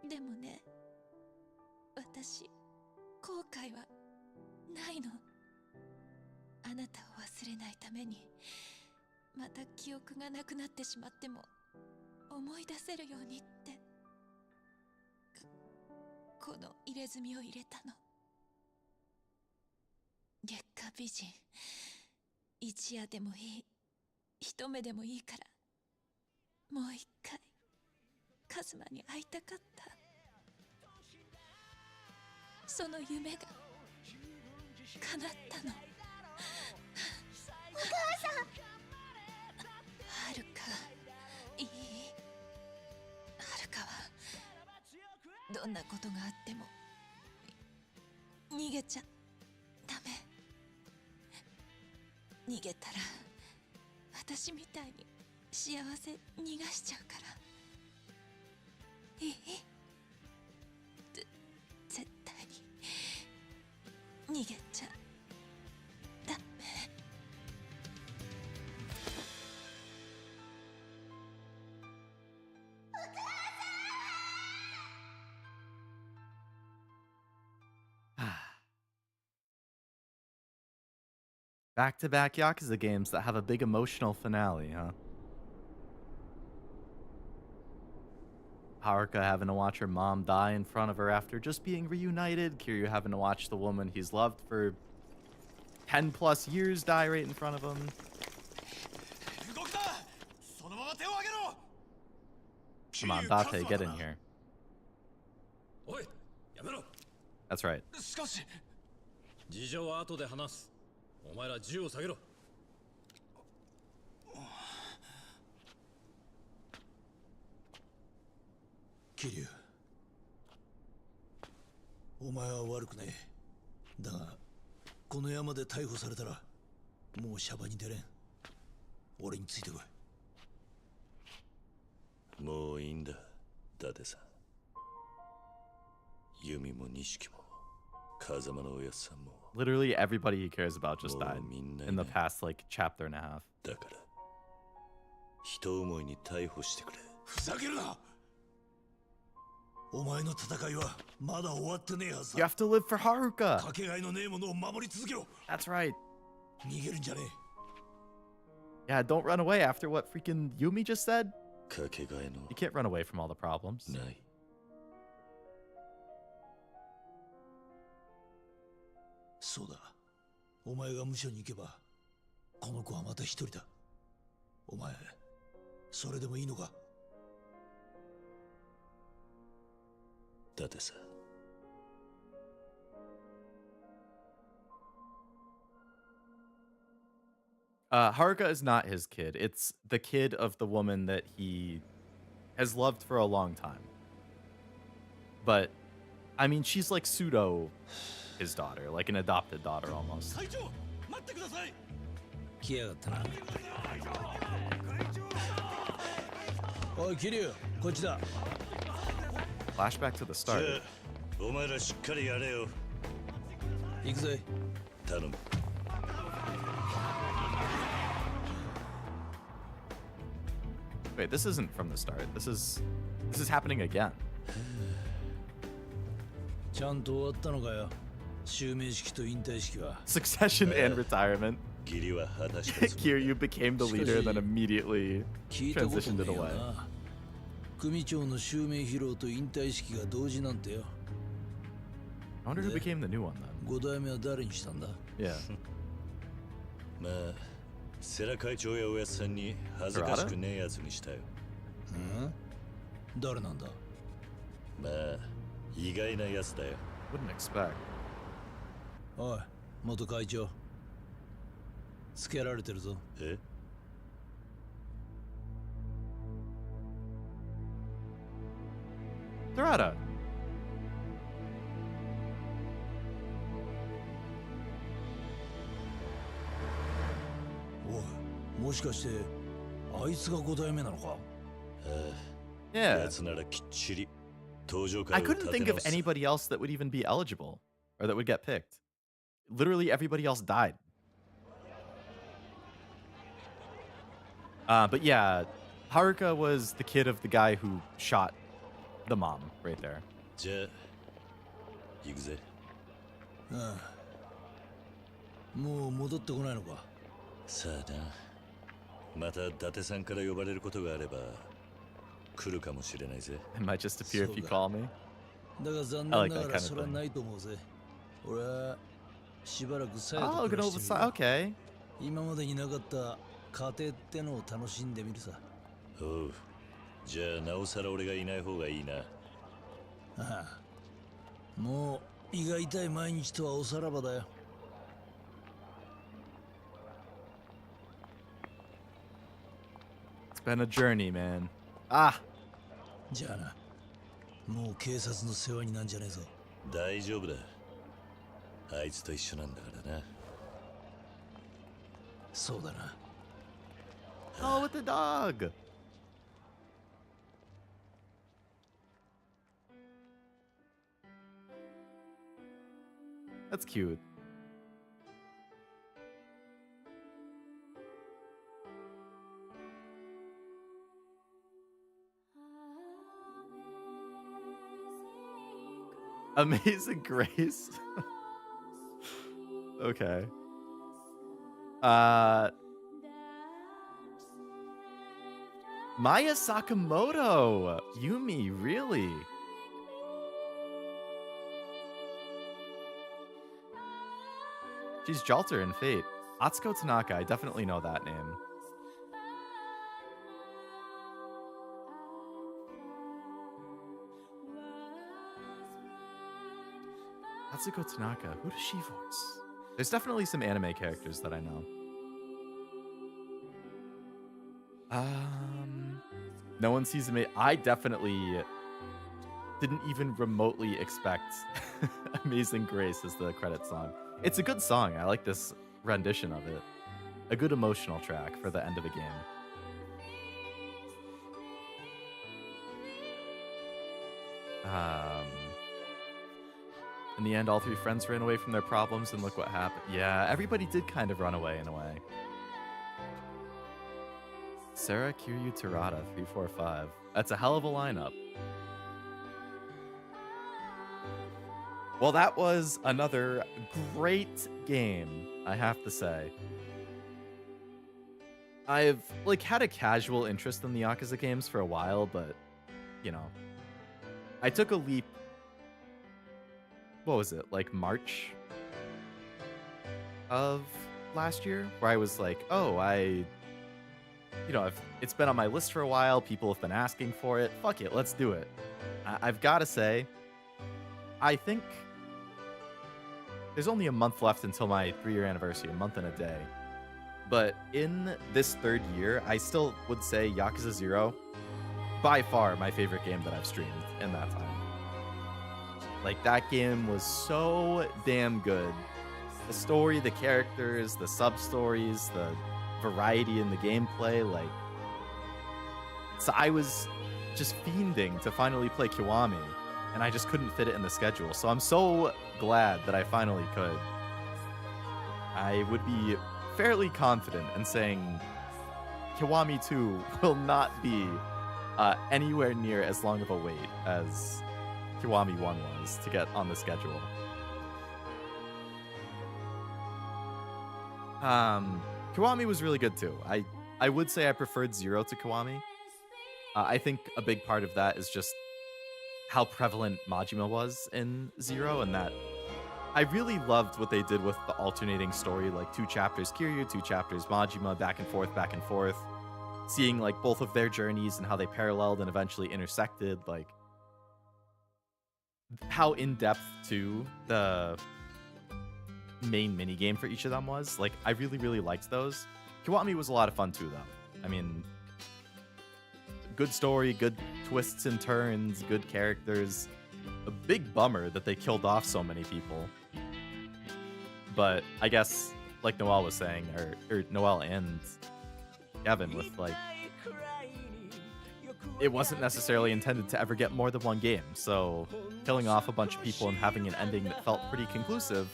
[SPEAKER 18] でもね、私後悔はないの。あなたを忘れないためにまた記憶がなくなってしまっても思い出せるようにってこの入れ墨を入れたの。月下美人、一夜でもいい、一目でもいいからもう一回カズマに会いたかった。その夢が叶ったの。
[SPEAKER 2] お母さん。
[SPEAKER 18] はるか、いい？はるかはどんなことがあっても逃げちゃダメ。逃げたら私みたいに幸せ逃がしちゃうから。いい？絶対に逃げちゃダメ。
[SPEAKER 1] Back-to-back Yakuza games that have a big emotional finale, huh? Haruka having to watch her mom die in front of her after just being reunited. Kiryu having to watch the woman he's loved for 10 plus years die right in front of him. Come on, Date, get in here. That's right.
[SPEAKER 7] 事情は後で話す。お前ら銃を下げろ。
[SPEAKER 17] 桐生、お前は悪くねえ。だがこの山で逮捕されたらもうシャバに出れん。俺についてこい。
[SPEAKER 9] もういいんだ、伊達さん。ユミも錦も風間のおやつさんも。
[SPEAKER 1] Literally everybody he cares about just died in the past like chapter and a half.
[SPEAKER 9] だから人思いに逮捕してくれ。
[SPEAKER 17] ふざけるな。お前の戦いはまだ終わってねえはずだ。
[SPEAKER 1] You have to live for Haruka.
[SPEAKER 17] かけがえのねえものを守り続けろ。
[SPEAKER 1] That's right.
[SPEAKER 17] 逃げるんじゃねえ。
[SPEAKER 1] Yeah, don't run away after what freaking Yumi just said.
[SPEAKER 9] かけがえの
[SPEAKER 1] You can't run away from all the problems.
[SPEAKER 9] ない。
[SPEAKER 17] そうだ。お前が無所に行けばこの子はまた一人だ。お前それでもいいのか。
[SPEAKER 9] 伊達さん。
[SPEAKER 1] Haruka is not his kid. It's the kid of the woman that he has loved for a long time. But, I mean, she's like pseudo his daughter, like an adopted daughter almost.
[SPEAKER 17] 来やがったな。おい、桐生、こっちだ。
[SPEAKER 1] Flashback to the start.
[SPEAKER 9] お前らしっかりやれよ。
[SPEAKER 17] 行くぜ。
[SPEAKER 9] 頼む。
[SPEAKER 1] Wait, this isn't from the start. This is happening again.
[SPEAKER 17] ちゃんと終わったのかよ。襲名式と引退式は。
[SPEAKER 1] Succession and retirement.
[SPEAKER 9] 義理は果たした。
[SPEAKER 1] Kiryu became the leader, then immediately
[SPEAKER 17] 聞いたことね
[SPEAKER 1] transitioned
[SPEAKER 17] え
[SPEAKER 1] it
[SPEAKER 17] よ
[SPEAKER 1] away.
[SPEAKER 17] な。組長の襲名披露と引退式が同時なんてよ。
[SPEAKER 1] I wonder who became the new one then.
[SPEAKER 17] 5代目は誰にしたんだ。
[SPEAKER 1] Yeah.
[SPEAKER 9] まあ、世良会長やおやつさんに恥ずかしくねえやつにしたよ。
[SPEAKER 17] 誰なんだ。
[SPEAKER 9] まあ、意外なやつだよ。
[SPEAKER 1] Wouldn't expect.
[SPEAKER 17] おい、元会長。つけられてるぞ。
[SPEAKER 9] え
[SPEAKER 1] Dorada.
[SPEAKER 17] おい、もしかしてあいつが5代目なのか。
[SPEAKER 1] Yeah.
[SPEAKER 9] やつならきっちり登場
[SPEAKER 1] I
[SPEAKER 9] 会を
[SPEAKER 1] couldn't
[SPEAKER 9] 立て
[SPEAKER 1] think
[SPEAKER 9] 直
[SPEAKER 1] of
[SPEAKER 9] す。
[SPEAKER 1] anybody else that would even be eligible or that would get picked. Literally everybody else died. But yeah, Haruka was the kid of the guy who shot the mom right there.
[SPEAKER 9] じゃあ、行くぜ。
[SPEAKER 17] ああ、もう戻ってこないのか。
[SPEAKER 9] さあな。また伊達さんから呼ばれることがあれば来るかもしれないぜ。
[SPEAKER 1] It might just appear if you call me.
[SPEAKER 17] だが残
[SPEAKER 1] I
[SPEAKER 17] 念
[SPEAKER 1] like
[SPEAKER 17] な
[SPEAKER 1] that
[SPEAKER 17] がら
[SPEAKER 1] kind
[SPEAKER 17] そ
[SPEAKER 1] of
[SPEAKER 17] れは
[SPEAKER 1] thing.
[SPEAKER 17] ないと思うぜ。俺はしばらくさ
[SPEAKER 1] Oh,
[SPEAKER 17] と
[SPEAKER 1] good
[SPEAKER 17] 暮ら
[SPEAKER 1] old
[SPEAKER 17] してみ
[SPEAKER 1] side.
[SPEAKER 17] る。
[SPEAKER 1] Okay.
[SPEAKER 17] 今までになかった家庭ってのを楽しんでみるさ。
[SPEAKER 9] おう。じゃあなおさら俺がいない方がいいな。
[SPEAKER 17] ああ、もう胃が痛い毎日とはおさらばだよ。
[SPEAKER 1] It's been a journey, man. Ah.
[SPEAKER 17] じゃあな。もう警察の世話になんじゃねえぞ。
[SPEAKER 9] 大丈夫だ。あいつと一緒なんだからな。
[SPEAKER 17] そうだな。
[SPEAKER 1] Oh, with the dog. That's cute. Amazing Grace. Okay. Maya Sakamoto! Yumi, really? She's Jalter in Fate. Atsuko Tanaka, I definitely know that name. Atsuko Tanaka, who does she voice? There's definitely some anime characters that I know. No One Sees Me. I definitely didn't even remotely expect Amazing Grace as the credit song. It's a good song. I like this rendition of it. A good emotional track for the end of a game. In the end, all three friends ran away from their problems, and look what happened. Yeah, everybody did kind of run away in a way. Sarah, Kiryu, Terada, 3, 4, 5. That's a hell of a lineup. Well, that was another great game, I have to say. I've had a casual interest in the Yakuza games for a while, but you know, I took a leap. What was it, like March of last year, where I was like, oh, it's been on my list for a while. People have been asking for it. Fuck it, let's do it. I've got to say, I think there's only a month left until my 3-year anniversary, a month and a day. But in this 3rd year, I still would say Yakuza 0, by far my favorite game that I've streamed in that time. Like, that game was so damn good. The story, the characters, the sub-stories, the variety in the gameplay, like... So I was just fiending to finally play Kiwami, and I just couldn't fit it in the schedule. So I'm so glad that I finally could. I would be fairly confident in saying Kiwami 2 will not be anywhere near as long of a wait as Kiwami 1 was to get on the schedule. Kiwami was really good too. I would say I preferred 0 to Kiwami. I think a big part of that is just how prevalent Majima was in 0, and that I really loved what they did with the alternating story, like 2 chapters Kiryu, 2 chapters Majima, back and forth, seeing like both of their journeys and how they paralleled and eventually intersected, like how in-depth too the main minigame for each of them was. Like, I really, really liked those. Kiwami was a lot of fun too, though. I mean, good story, good twists and turns, good characters. A big bummer that they killed off so many people. But I guess, like Noel was saying, or Noel and Kevin, with like, it wasn't necessarily intended to ever get more than one game. So killing off a bunch of people and having an ending that felt pretty conclusive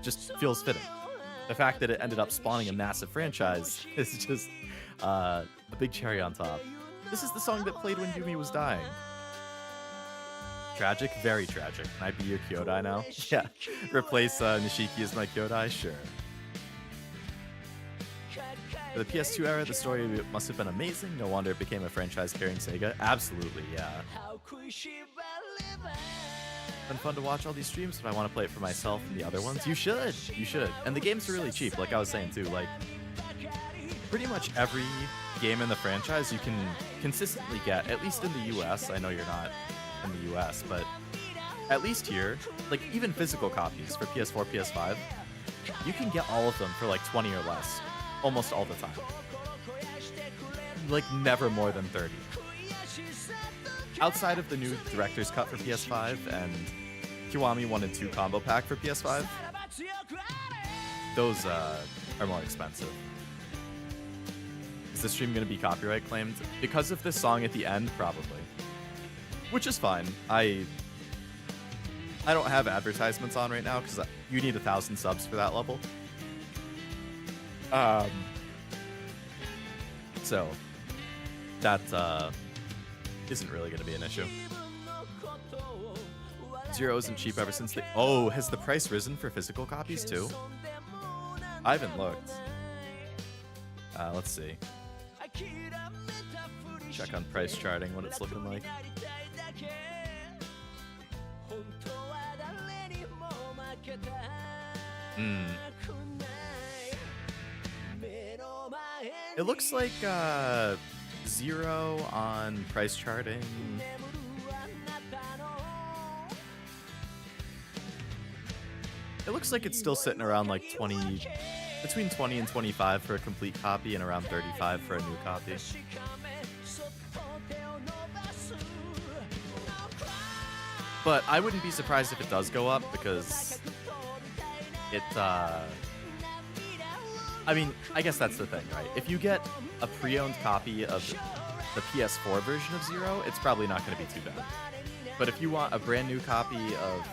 [SPEAKER 1] just feels fitting. The fact that it ended up spawning a massive franchise is just a big cherry on top. This is the song that played when Yumi was dying. Tragic? Very tragic. Can I be your Kyodai now? Yeah. Replace Nishiki as my Kyodai? Sure. For the PS2 era, the story must have been amazing. No wonder it became a franchise carrying Sega. Absolutely, yeah. Been fun to watch all these streams, but I want to play it for myself and the other ones. You should. You should. And the games are really cheap, like I was saying too. Like, pretty much every game in the franchise you can consistently get, at least in the US. I know you're not in the US, but at least here, like even physical copies for PS4, PS5, you can get all of them for like 20 or less, almost all the time. Like never more than 30. Outside of the new director's cut for PS5 and Kiwami 1 and 2 combo pack for PS5, those are more expensive. Is the stream going to be copyright claimed? Because of this song at the end, probably. Which is fine. I don't have advertisements on right now because you need 1,000 subs for that level. So that isn't really going to be an issue. 0 isn't cheap ever since the... Oh, has the price risen for physical copies too? I haven't looked. Let's see. Check on price charting what it's looking like. It looks like 0 on price charting. It looks like it's still sitting around like 20, between 20 and 25 for a complete copy and around 35 for a new copy. But I wouldn't be surprised if it does go up because it, I mean, I guess that's the thing, right? If you get a pre-owned copy of the PS4 version of 0, it's probably not going to be too bad. But if you want a brand new copy of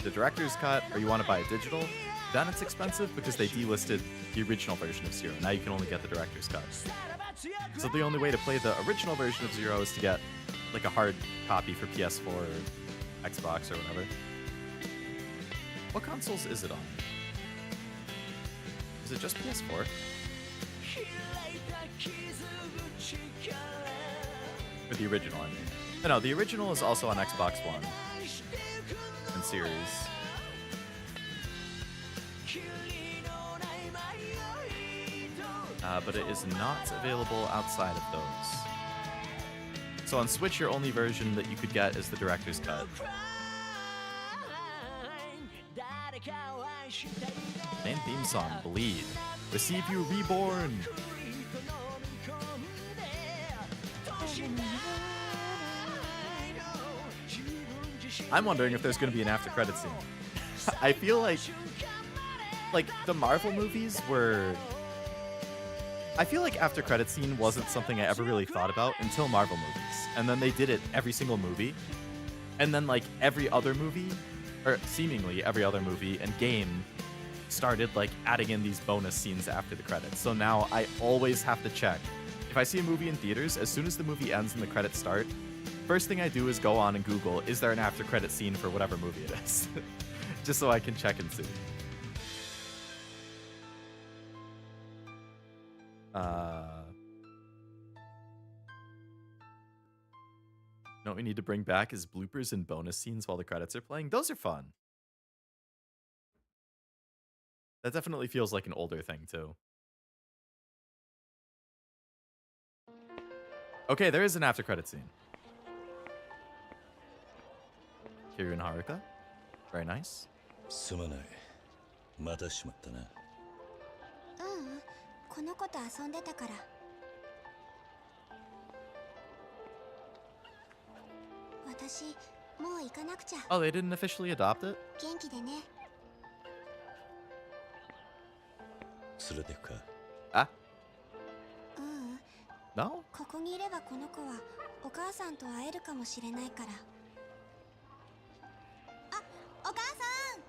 [SPEAKER 1] the director's cut or you want to buy a digital, then it's expensive because they delisted the original version of 0. Now you can only get the director's cut. So the only way to play the original version of 0 is to get like a hard copy for PS4 or Xbox or whatever. What consoles is it on? Is it just PS4? Or the original, I mean. No, the original is also on Xbox One and Series. But it is not available outside of those. So on Switch, your only version that you could get is the director's cut. Main theme song, Bleed. Receive You Reborn. I'm wondering if there's going to be an after credit scene. I feel like the Marvel movies were... I feel like after credit scene wasn't something I ever really thought about until Marvel movies. And then they did it every single movie. And then like every other movie, or seemingly every other movie and game started like adding in these bonus scenes after the credits. So now I always have to check. If I see a movie in theaters, as soon as the movie ends and the credits start, first thing I do is go on and Google, is there an after credit scene for whatever movie it is? Just so I can check and see. You know what we need to bring back is bloopers and bonus scenes while the credits are playing. Those are fun. That definitely feels like an older thing, too. Okay, there is an after credit scene. Kiryu and Haruka. Very nice.
[SPEAKER 9] すまない。またしまったな。
[SPEAKER 2] この子と遊んでたから。私、もう行かなくちゃ。
[SPEAKER 1] Oh, they didn't officially adopt it?
[SPEAKER 2] 元気でね。
[SPEAKER 9] 連れてくか。
[SPEAKER 1] あ
[SPEAKER 2] No? ここにいればこの子はお母さんと会えるかもしれないから。あ、お母さん。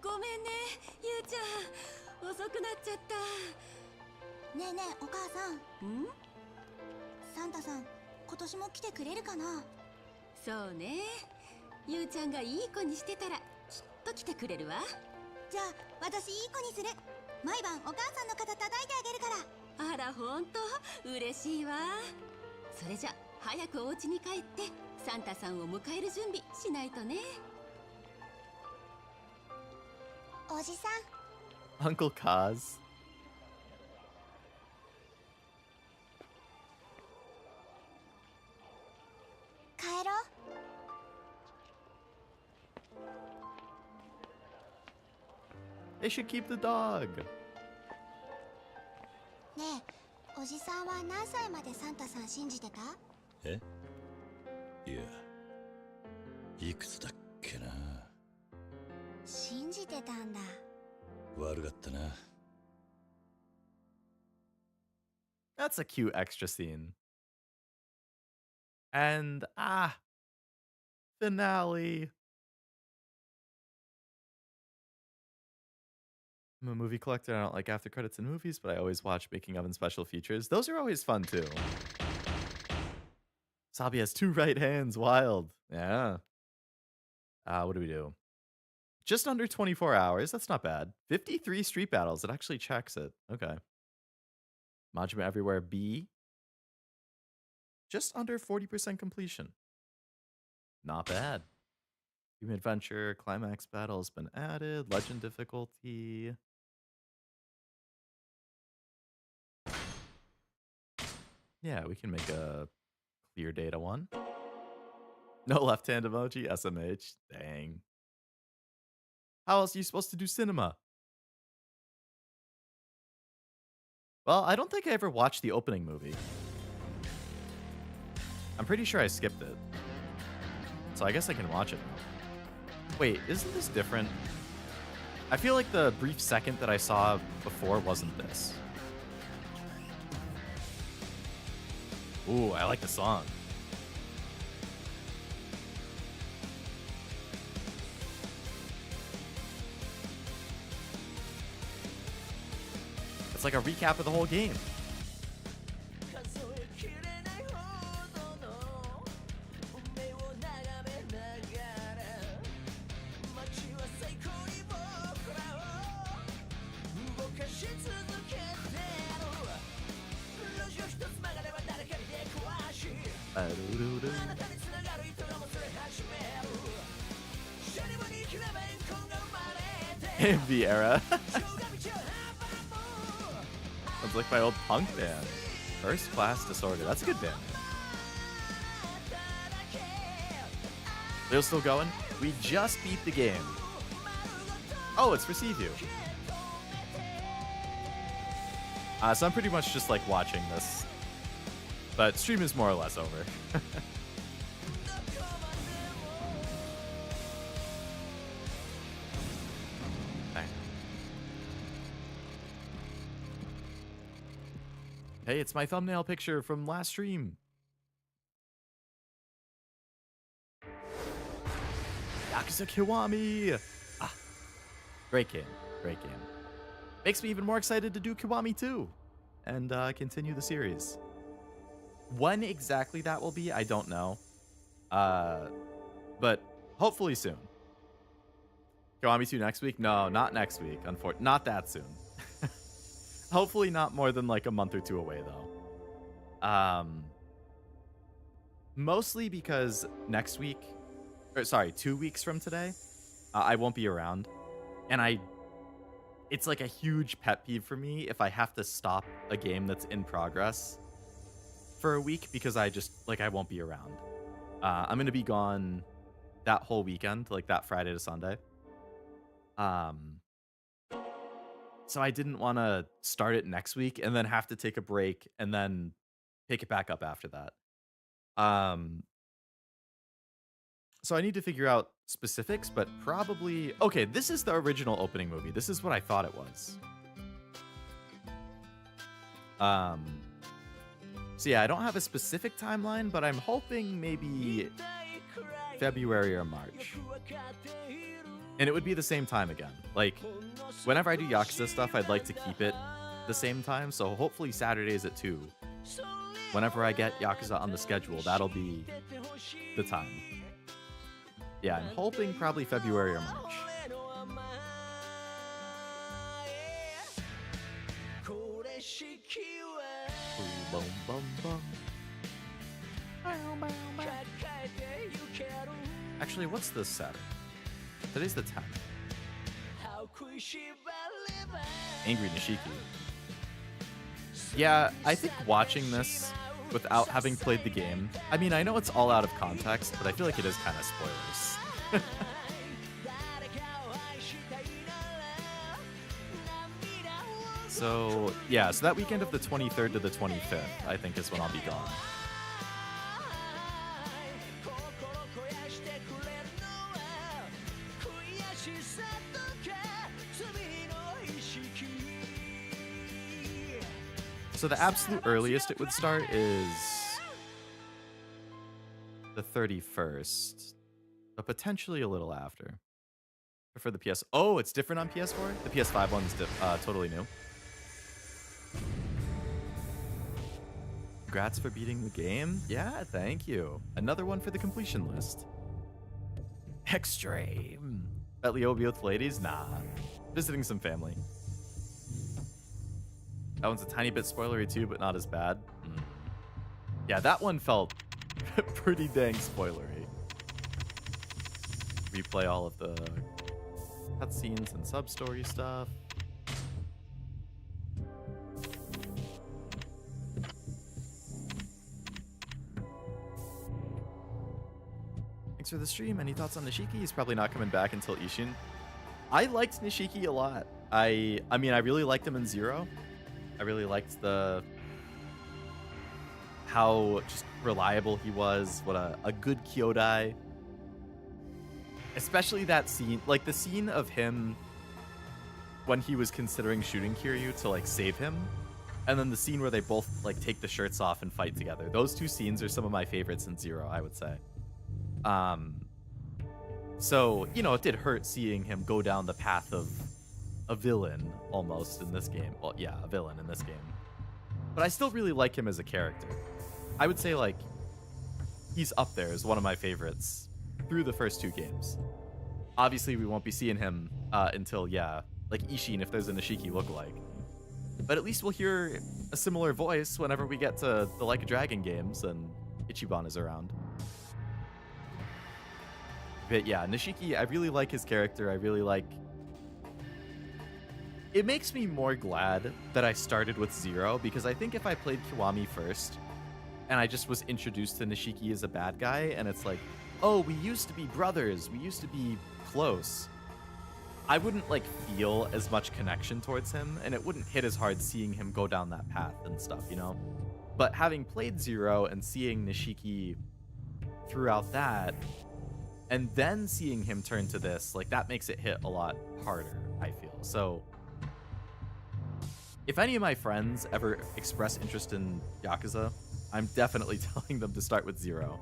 [SPEAKER 2] ごめんね、ゆうちゃん。遅くなっちゃった。ねえねえ、お母さん。サンタさん、今年も来てくれるかな。
[SPEAKER 15] そうね。ゆうちゃんがいい子にしてたらきっと来てくれるわ。
[SPEAKER 2] じゃあ私いい子にする。毎晩お母さんの肩叩いてあげるから。
[SPEAKER 15] あら、ほんと嬉しいわ。それじゃ早くお家に帰ってサンタさんを迎える準備しないとね。
[SPEAKER 2] おじさ
[SPEAKER 1] ん。Uncle Kaz. They should keep the dog.
[SPEAKER 2] ねえ、おじさんは何歳までサンタさん信じてた？
[SPEAKER 9] え？いや、いくつだっけな。
[SPEAKER 2] 信じてたんだ。
[SPEAKER 9] 悪かったな。
[SPEAKER 1] That's a cute extra scene. And finale. I'm a movie collector. I don't like after credits in movies, but I always watch making of and special features. Those are always fun too. Sabi has 2 right hands. Wild. Yeah. What do we do? Just under 24 hours. That's not bad. 53 street battles. It actually checks it. Okay. Majima Everywhere B. Just under 40% completion. Not bad. Team Adventure, Climax Battle has been added. Legend difficulty. Yeah, we can make a clear data one. No left hand emoji, SMH. Dang. How else are you supposed to do cinema? Well, I don't think I ever watched the opening movie. I'm pretty sure I skipped it. So I guess I can watch it now. Wait, isn't this different? I feel like the brief second that I saw before wasn't this. Ooh, I like the song. It's like a recap of the whole game. MV era. Sounds like my old punk band. First Class Disorder. That's a good band. They're still going? We just beat the game. Oh, it's for Seaview. So I'm pretty much just like watching this. But stream is more or less over. Hey, it's my thumbnail picture from last stream. Yakuza Kiwami! Ah, great game, great game. Makes me even more excited to do Kiwami 2 and continue the series. When exactly that will be, I don't know. But hopefully soon. Kiwami 2 next week? No, not next week. Unfortunately, not that soon. Hopefully not more than like a month or two away, though. Mostly because next week, or sorry, 2 weeks from today, I won't be around. And it's like a huge pet peeve for me if I have to stop a game that's in progress for a week because I won't be around. I'm going to be gone that whole weekend, like that Friday to Sunday. So I didn't want to start it next week and then have to take a break and then pick it back up after that. So I need to figure out specifics, but probably... Okay, this is the original opening movie. This is what I thought it was. So yeah, I don't have a specific timeline, but I'm hoping maybe February or March. And it would be the same time again. Like, whenever I do Yakuza stuff, I'd like to keep it the same time. So hopefully Saturdays at 2. Whenever I get Yakuza on the schedule, that'll be the time. Yeah, I'm hoping probably February or March. Boom, boom, boom. Actually, what's this Saturday? Today's the 10th. Angry Nishiki. Yeah, I think watching this without having played the game, I mean, I know it's all out of context, but I feel like it is kind of spoilers. So, yeah, so that weekend of the 23rd to the 25th, I think is when I'll be gone. So the absolute earliest it would start is the 31st, but potentially a little after. For the PS... Oh, it's different on PS4? The PS5 one's totally new. Congrats for beating the game. Yeah, thank you. Another one for the completion list. Extreme. At Lyobi with ladies? Nah. Visiting some family. That one's a tiny bit spoilery too, but not as bad. Yeah, that one felt pretty dang spoilery. Replay all of the cutscenes and sub-story stuff. Thanks for the stream. Any thoughts on Nishiki? He's probably not coming back until Ishin. I liked Nishiki a lot. I mean, I really liked him in Zero. I really liked how just reliable he was. What a good Kyodai. Especially that scene, like the scene of him when he was considering shooting Kiryu to like save him, and then the scene where they both like take the shirts off and fight together. Those two scenes are some of my favorites in Zero, I would say. So, you know, it did hurt seeing him go down the path of a villain almost in this game. Well, yeah, a villain in this game. But I still really like him as a character. I would say, like, he's up there as one of my favorites through the first two games. Obviously, we won't be seeing him until, yeah, like Ishin if there's a Nishiki lookalike. But at least we'll hear a similar voice whenever we get to the Like a Dragon games and Ichiban is around. But yeah, Nishiki, I really like his character. I really like... It makes me more glad that I started with Zero, because I think if I played Kiwami first, and I just was introduced to Nishiki as a bad guy, and it's like, oh, we used to be brothers, we used to be close, I wouldn't, like, feel as much connection towards him, and it wouldn't hit as hard seeing him go down that path and stuff, you know? But having played Zero and seeing Nishiki throughout that, and then seeing him turn to this, like, that makes it hit a lot harder, I feel. So, if any of my friends ever express interest in Yakuza, I'm definitely telling them to start with Zero.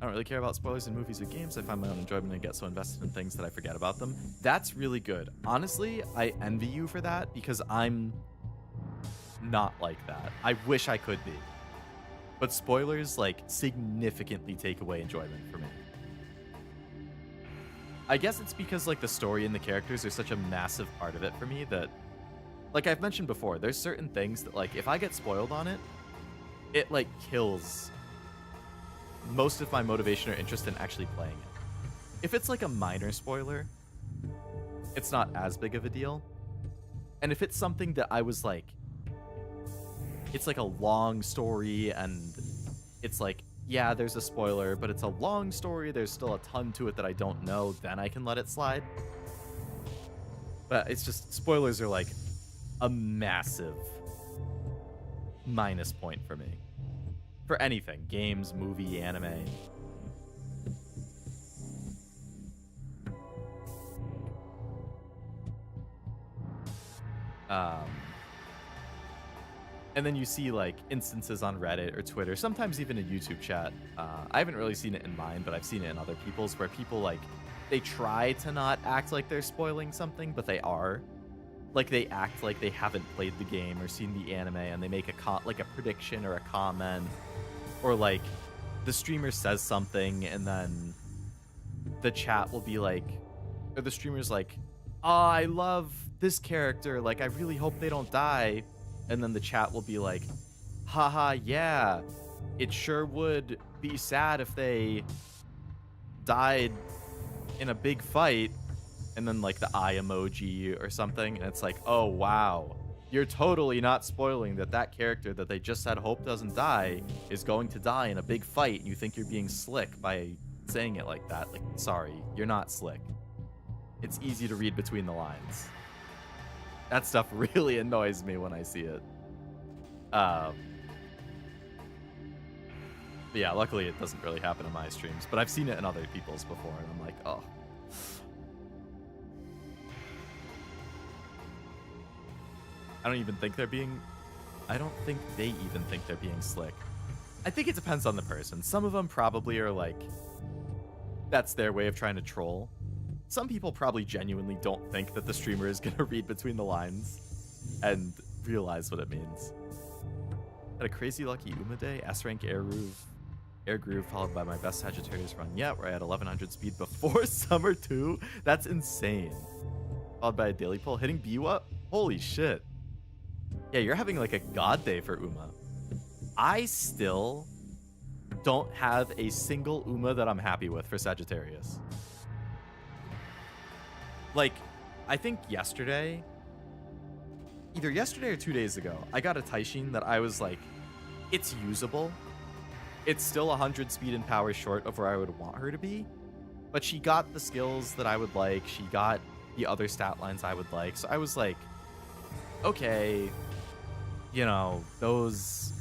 [SPEAKER 1] I don't really care about spoilers in movies or games. I find my own enjoyment and get so invested in things that I forget about them. That's really good. Honestly, I envy you for that, because I'm not like that. I wish I could be. But spoilers, like, significantly take away enjoyment for me. I guess it's because, like, the story and the characters are such a massive part of it for me that, like I've mentioned before, there's certain things that, like, if I get spoiled on it, it, like, kills most of my motivation or interest in actually playing it. If it's, like, a minor spoiler, it's not as big of a deal. And if it's something that I was, like, it's like a long story and it's like, yeah, there's a spoiler, but it's a long story, there's still a ton to it that I don't know, then I can let it slide. But it's just, spoilers are like a massive minus point for me. For anything, games, movie, anime. And then you see, like, instances on Reddit or Twitter, sometimes even a YouTube chat. I haven't really seen it in mine, but I've seen it in other people's, where people, like, they try to not act like they're spoiling something, but they are. Like, they act like they haven't played the game or seen the anime, and they make a prediction or a comment. Or, like, the streamer says something, and then the chat will be like, or the streamer's like, oh, I love this character, like, I really hope they don't die. And then the chat will be like, haha, yeah, it sure would be sad if they died in a big fight. And then, like, the eye emoji or something. And it's like, oh, wow, you're totally not spoiling that character that they just said hope doesn't die is going to die in a big fight. And you think you're being slick by saying it like that. Like, sorry, you're not slick. It's easy to read between the lines. That stuff really annoys me when I see it. But yeah, luckily it doesn't really happen in my streams, but I've seen it in other people's before, and I'm like, oh. I don't think they even think they're being slick. I think it depends on the person. Some of them probably are like, that's their way of trying to troll. Some people probably genuinely don't think that the streamer is going to read between the lines and realize what it means. Had a crazy lucky Uma day, S-rank air roof. Air Groove followed by my best Sagittarius run yet, where I had 1100 speed before Summer 2. That's insane. Followed by a daily pull, hitting Biwa. Holy shit. Yeah, you're having like a god day for Uma. I still don't have a single Uma that I'm happy with for Sagittarius. Like, I think yesterday, either yesterday or 2 days ago, I got a Taishin that I was like, it's usable. It's still 100 speed and power short of where I would want her to be, but she got the skills that I would like. She got the other stat lines I would like. So I was like, okay, you know, those,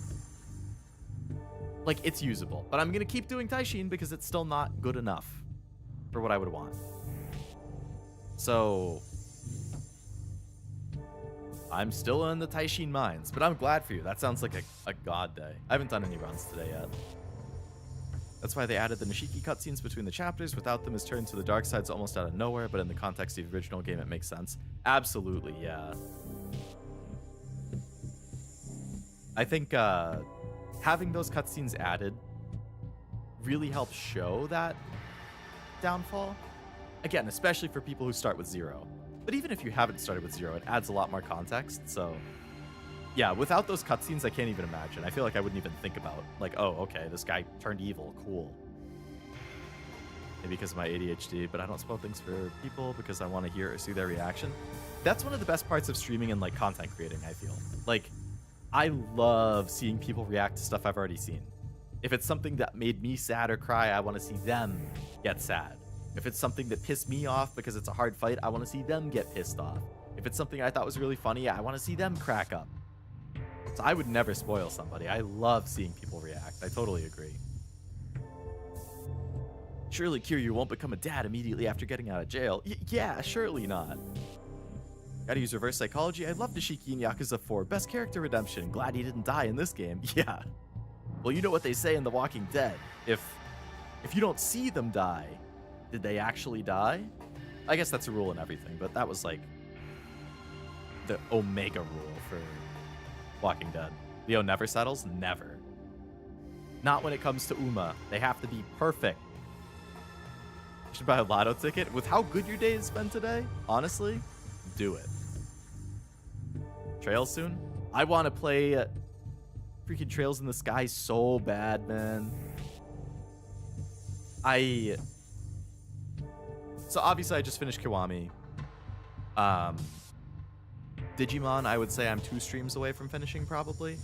[SPEAKER 1] like, it's usable, but I'm going to keep doing Taishin because it's still not good enough for what I would want. So I'm still in the Taishin mines, but I'm glad for you. That sounds like a god day. I haven't done any runs today yet. That's why they added the Nishiki cutscenes between the chapters. Without them, it's turned to the dark sides almost out of nowhere, but in the context of the original game, it makes sense. Absolutely, yeah. I think having those cutscenes added really helps show that downfall. Again, especially for people who start with 0. But even if you haven't started with 0, it adds a lot more context. So, yeah, without those cutscenes, I can't even imagine. I feel like I wouldn't even think about, like, oh, okay, this guy turned evil. Cool. Maybe because of my ADHD, but I don't spoil things for people because I want to hear or see their reaction. That's one of the best parts of streaming and, like, content creating, I feel. Like, I love seeing people react to stuff I've already seen. If it's something that made me sad or cry, I want to see them get sad. If it's something that pissed me off because it's a hard fight, I want to see them get pissed off. If it's something I thought was really funny, I want to see them crack up. So I would never spoil somebody. I love seeing people react. I totally agree. Surely Kiryu won't become a dad immediately after getting out of jail. Yeah, surely not. Gotta use reverse psychology. I love Nishiki in Yakuza 4. Best character redemption. Glad he didn't die in this game. Yeah. Well, you know what they say in The Walking Dead. If you don't see them die, did they actually die? I guess that's a rule in everything, but that was like the Omega rule for Walking Dead. Leo never settles? Never. Not when it comes to Uma. They have to be perfect. You should buy a lotto ticket. With how good your day has been today, honestly, do it. Trails soon? I want to play freaking Trails in the Sky so bad, man. So obviously I just finished Kiwami. Digimon, I would say I'm 2 streams away from finishing probably.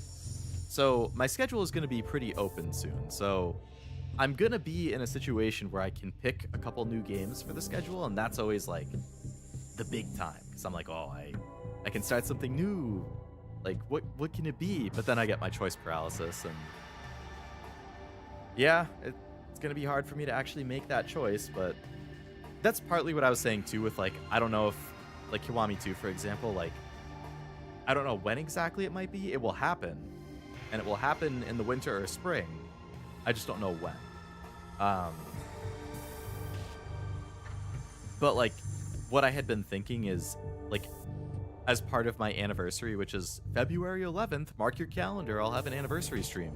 [SPEAKER 1] So my schedule is going to be pretty open soon. So I'm going to be in a situation where I can pick a couple new games for the schedule, and that's always like the big time. Because I'm like, oh, I can start something new. Like, what can it be? But then I get my choice paralysis, and yeah, it's going to be hard for me to actually make that choice, but that's partly what I was saying too with, like, I don't know if, like, Kiwami 2, for example, like, I don't know when exactly it might be. It will happen, and it will happen in the winter or spring. I just don't know when. But, like, what I had been thinking is, like, as part of my anniversary, which is February 11th, mark your calendar, I'll have an anniversary stream.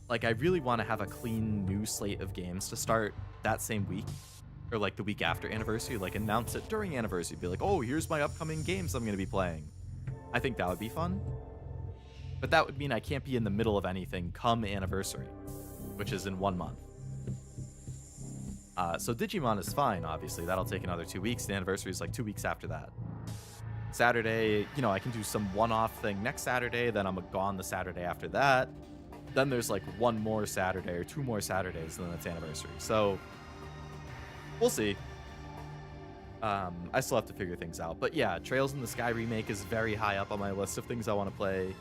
[SPEAKER 1] Like, I really want to have a clean new slate of games to start that same week, or like the week after anniversary, like announce it during anniversary, be like, oh, here's my upcoming games I'm going to be playing. I think that would be fun. But that would mean I can't be in the middle of anything come anniversary, which is in 1 month. So Digimon is fine, obviously. That'll take another 2 weeks. The anniversary is like 2 weeks after that. Saturday, you know, I can do some one-off thing next Saturday, then I'm gone the Saturday after that. Then there's like 1 more Saturday or 2 more Saturdays, and then it's anniversary. So we'll see. I still have to figure things out. But yeah, Trails in the Sky remake is very high up on my list of things I want to play.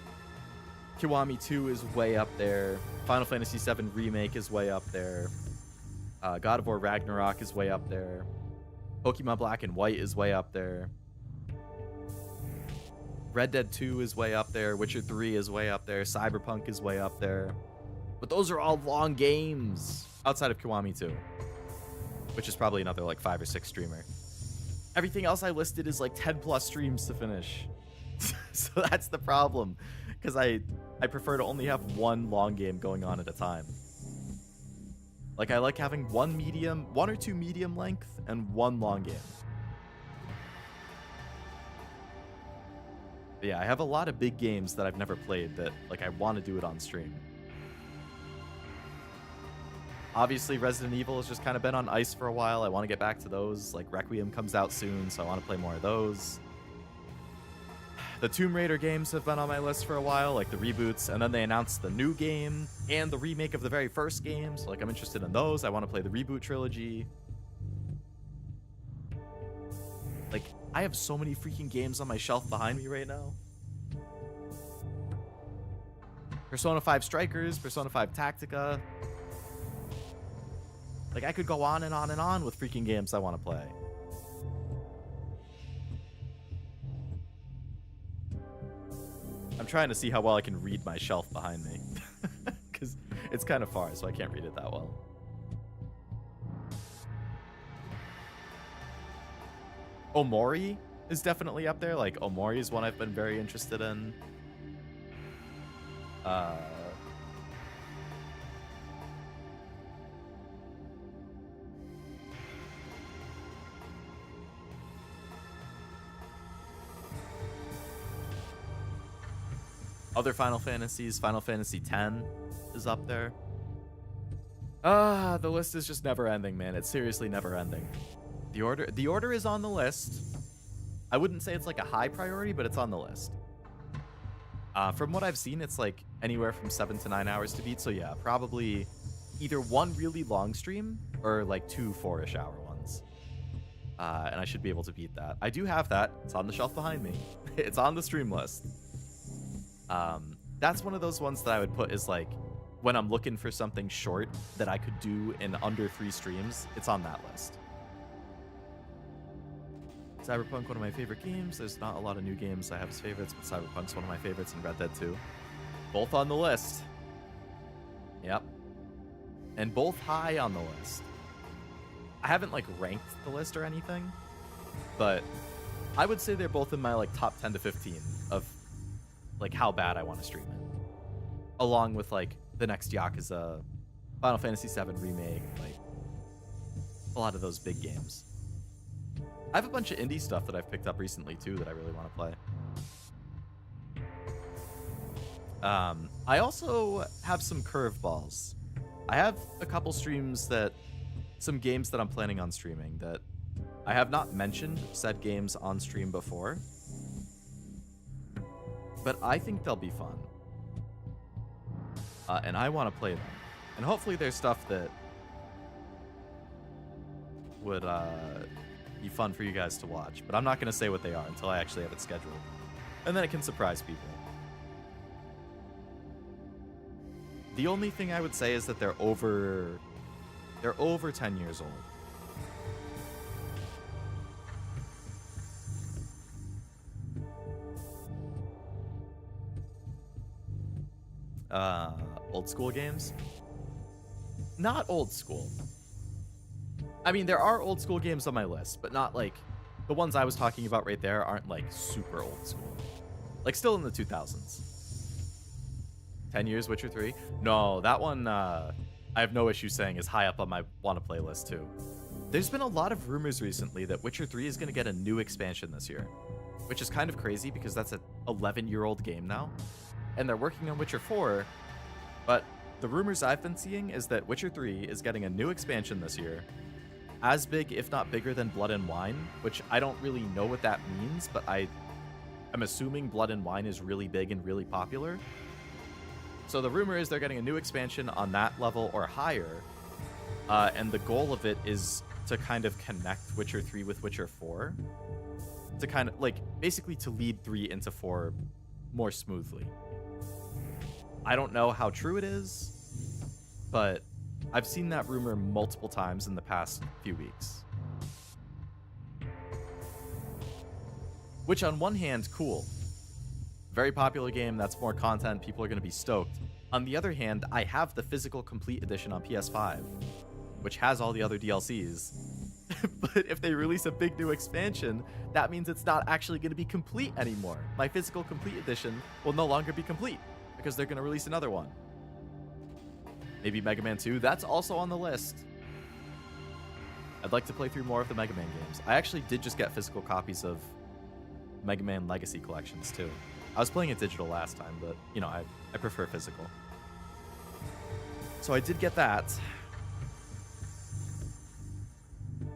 [SPEAKER 1] Kiwami 2 is way up there. Final Fantasy VII remake is way up there. God of War Ragnarok is way up there. Pokemon Black and White is way up there. Red Dead 2 is way up there. Witcher 3 is way up there. Cyberpunk is way up there. But those are all long games outside of Kiwami 2, which is probably another like 5 or 6 streamer. Everything else I listed is like 10 plus streams to finish. So that's the problem, because I prefer to only have one long game going on at a time. Like, I like having one or two medium length and one long game. But yeah, I have a lot of big games that I've never played that, like, I want to do it on stream. Obviously, Resident Evil has just kind of been on ice for a while. I want to get back to those. Like, Requiem comes out soon, so I want to play more of those. The Tomb Raider games have been on my list for a while, like the reboots, and then they announced the new game and the remake of the very first game, so like I'm interested in those. I want to play the reboot trilogy. Like, I have so many freaking games on my shelf behind me right now. Persona 5 Strikers, Persona 5 Tactica. Like, I could go on and on and on with freaking games I want to play. I'm trying to see how well I can read my shelf behind me. Because it's kind of far, so I can't read it that well. Omori is definitely up there. Like, Omori is one I've been very interested in. Other Final Fantasies, Final Fantasy X is up there. The list is just never ending, man. It's seriously never ending. The order is on the list. I wouldn't say it's like a high priority, but it's on the list. From what I've seen, it's like anywhere from 7 to 9 hours to beat. So yeah, probably either one really long stream or like 2 4-ish hour ones. And I should be able to beat that. I do have that. It's on the shelf behind me. It's on the stream list. That's one of those ones that I would put as like, when I'm looking for something short that I could do in under 3 streams, it's on that list. Cyberpunk, one of my favorite games. There's not a lot of new games I have as favorites, but Cyberpunk's one of my favorites, and Red Dead 2. Both on the list. Yep. And both high on the list. I haven't like ranked the list or anything, but I would say they're both in my like top 10 to 15 of like how bad I want to stream it. Along with like the next Yakuza, Final Fantasy VII Remake, like a lot of those big games. I have a bunch of indie stuff that I've picked up recently too that I really want to play. I also have some curveballs. I have a couple streams some games that I'm planning on streaming that I have not mentioned said games on stream before, but I think they'll be fun. And I want to play them. And hopefully there's stuff that would be fun for you guys to watch. But I'm not going to say what they are until I actually have it scheduled. And then it can surprise people. The only thing I would say is that they're over 10 years old. Old school games? Not old school. I mean, there are old school games on my list, but not like the ones I was talking about right there aren't like super old school. Like still in the 2000s. 10 years Witcher 3? No, that one I have no issue saying is high up on my wanna play list too. There's been a lot of rumors recently that Witcher 3 is going to get a new expansion this year, which is kind of crazy because that's an 11-year-old game now. And they're working on Witcher 4, but the rumors I've been seeing is that Witcher 3 is getting a new expansion this year, as big, if not bigger than Blood and Wine, which I don't really know what that means, but I'm assuming Blood and Wine is really big and really popular. So the rumor is they're getting a new expansion on that level or higher, and the goal of it is to kind of connect Witcher 3 with Witcher 4, to kind of, like, basically to lead 3 into 4 more smoothly. I don't know how true it is, but I've seen that rumor multiple times in the past few weeks. Which on one hand, cool. Very popular game, that's more content, people are going to be stoked. On the other hand, I have the physical complete edition on PS5, which has all the other DLCs. But if they release a big new expansion, that means it's not actually going to be complete anymore. My physical complete edition will no longer be complete. because they're going to release another one. Maybe Mega Man 2. That's also on the list. I'd like to play through more of the Mega Man games. I actually did just get physical copies of Mega Man Legacy collections too. I was playing it digital last time, but you know, I prefer physical. So I did get that.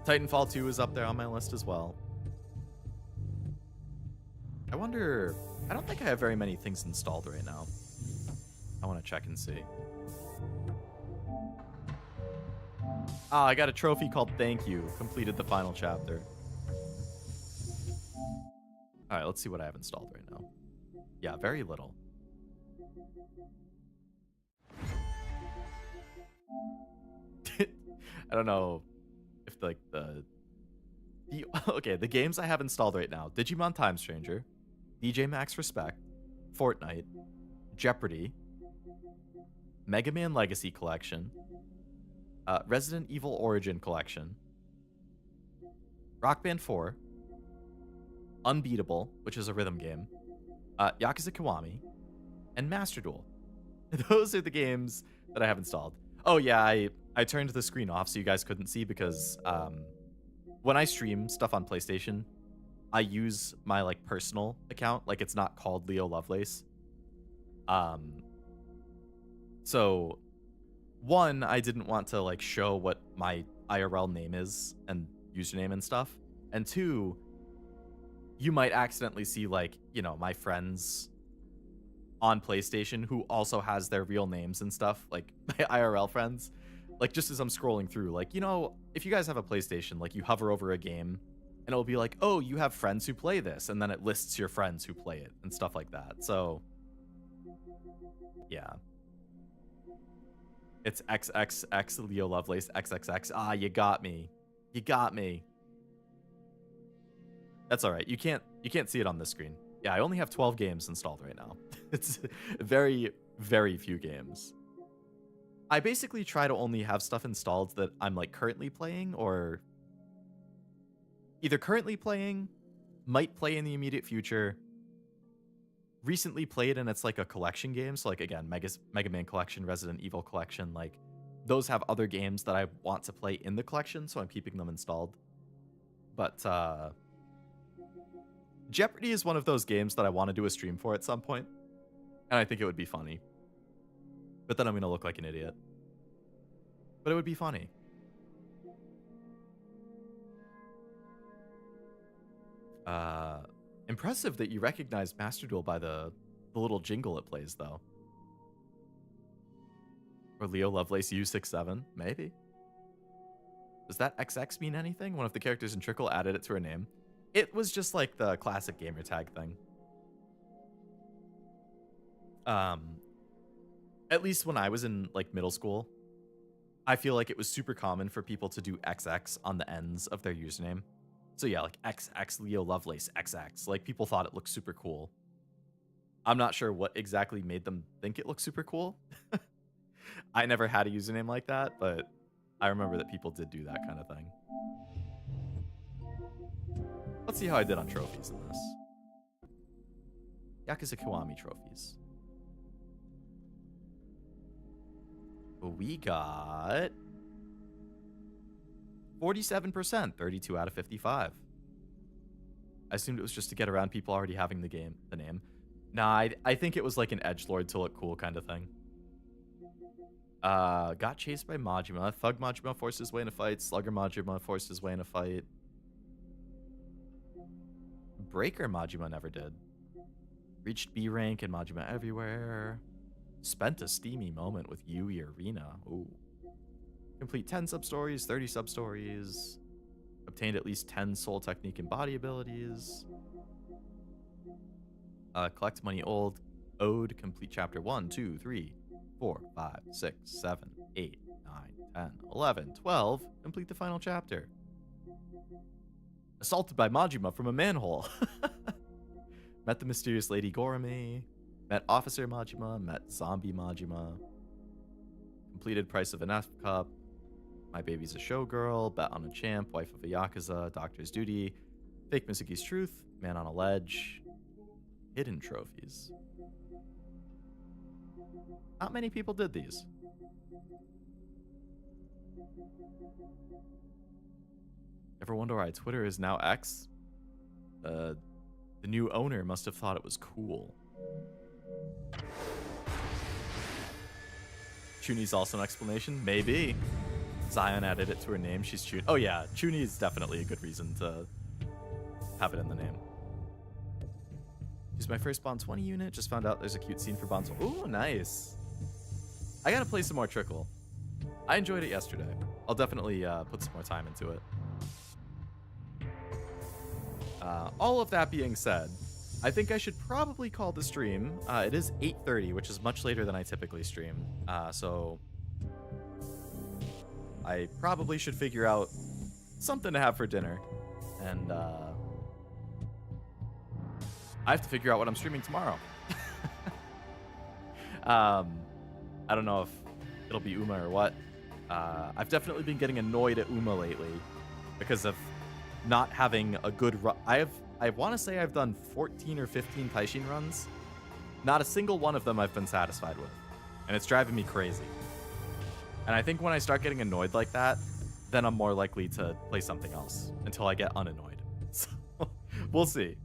[SPEAKER 1] Titanfall 2 is up there on my list as well. I wonder, I don't think I have very many things installed right now. I want to check and see. Ah, I got a trophy called Thank You. Completed the final chapter. Alright, let's see what I have installed right now. Yeah, very little. I don't know if like the okay, the games I have installed right now. Digimon Time Stranger, DJ Max Respect, Fortnite, Jeopardy, Mega Man Legacy Collection, Resident Evil Origin Collection, Rock Band 4, Unbeatable, which is a rhythm game, Yakuza Kiwami, and Master Duel. Those are the games that I have installed. Oh yeah, I turned the screen off so you guys couldn't see because when I stream stuff on PlayStation, I use my like personal account. Like it's not called Leo Lovelace. So one, I didn't want to like show what my IRL name is and username and stuff. And two, you might accidentally see like, you know, my friends on PlayStation who also has their real names and stuff, like my IRL friends. Like just as I'm scrolling through, like, you know, if you guys have a PlayStation, like you hover over a game and it'll be like, oh, you have friends who play this. And then it lists your friends who play it and stuff like that. So yeah. It's XXX Leo Lovelace XXX. Ah, you got me. You got me. That's all right. You can't see it on this screen. Yeah, I only have 12 games installed right now. It's very, very few games. I basically try to only have stuff installed that I'm like currently playing or either currently playing, might play in the immediate future, recently played and it's like a collection game. So like again, Mega Man Collection, Resident Evil Collection, like those have other games that I want to play in the collection, so I'm keeping them installed. But Jeopardy is one of those games that I want to do a stream for at some point, and I think it would be funny. But then I'm going to look like an idiot. But it would be funny. Impressive that you recognize Master Duel by the little jingle it plays, though. Or Leo Lovelace U67? Maybe. Does that XX mean anything? One of the characters in Trickle added it to her name. It was just like the classic gamer tag thing. At least when I was in like middle school, I feel like it was super common for people to do XX on the ends of their username. So yeah, like XX Leo Lovelace XX. Like people thought it looked super cool. I'm not sure what exactly made them think it looked super cool. I never had a username like that, but I remember that people did do that kind of thing. Let's see how I did on trophies in this. Yakuza Kiwami trophies. We got 47%, 32 out of 55. I assumed it was just to get around people already having the name. Nah, I think it was like an edgelord to look cool kind of thing. Got chased by Majima. Thug Majima forced his way in a fight. Slugger Majima forced his way in a fight. Breaker Majima never did. Reached B rank and Majima everywhere. Spent a steamy moment with Yui or Reina. Ooh. Complete 10 sub-stories, 30 sub-stories. Obtained at least 10 soul technique and body abilities. Collect money owed. Complete chapter 1, 2, 3, 4, 5, 6, 7, 8, 9, 10, 11, 12. Complete the final chapter. Assaulted by Majima from a manhole. Met the mysterious Lady Gorame. Met Officer Majima. Met Zombie Majima. Completed Price of an F Cup. My Baby's a Showgirl. Bet on a Champ. Wife of a Yakuza. Doctor's Duty. Fake Mizuki's Truth. Man on a Ledge. Hidden trophies. Not many people did these. Ever wonder why Twitter is now X? The new owner must have thought it was cool. Chuni's also an explanation? Maybe. Zion added it to her name. She's Chun. Oh yeah, Chuni is definitely a good reason to have it in the name. Use my first Bond 20 unit. Just found out there's a cute scene for Bond 20. Ooh, nice. I gotta play some more Trickle. I enjoyed it yesterday. I'll definitely put some more time into it. All of that being said, I think I should probably call the stream. It is 8:30, which is much later than I typically stream. So I probably should figure out something to have for dinner. And I have to figure out what I'm streaming tomorrow. I don't know if it'll be Uma or what. I've definitely been getting annoyed at Uma lately because of not having a good run. I want to say I've done 14 or 15 Taishin runs. Not a single one of them I've been satisfied with. And it's driving me crazy. And I think when I start getting annoyed like that, then I'm more likely to play something else until I get unannoyed. So we'll see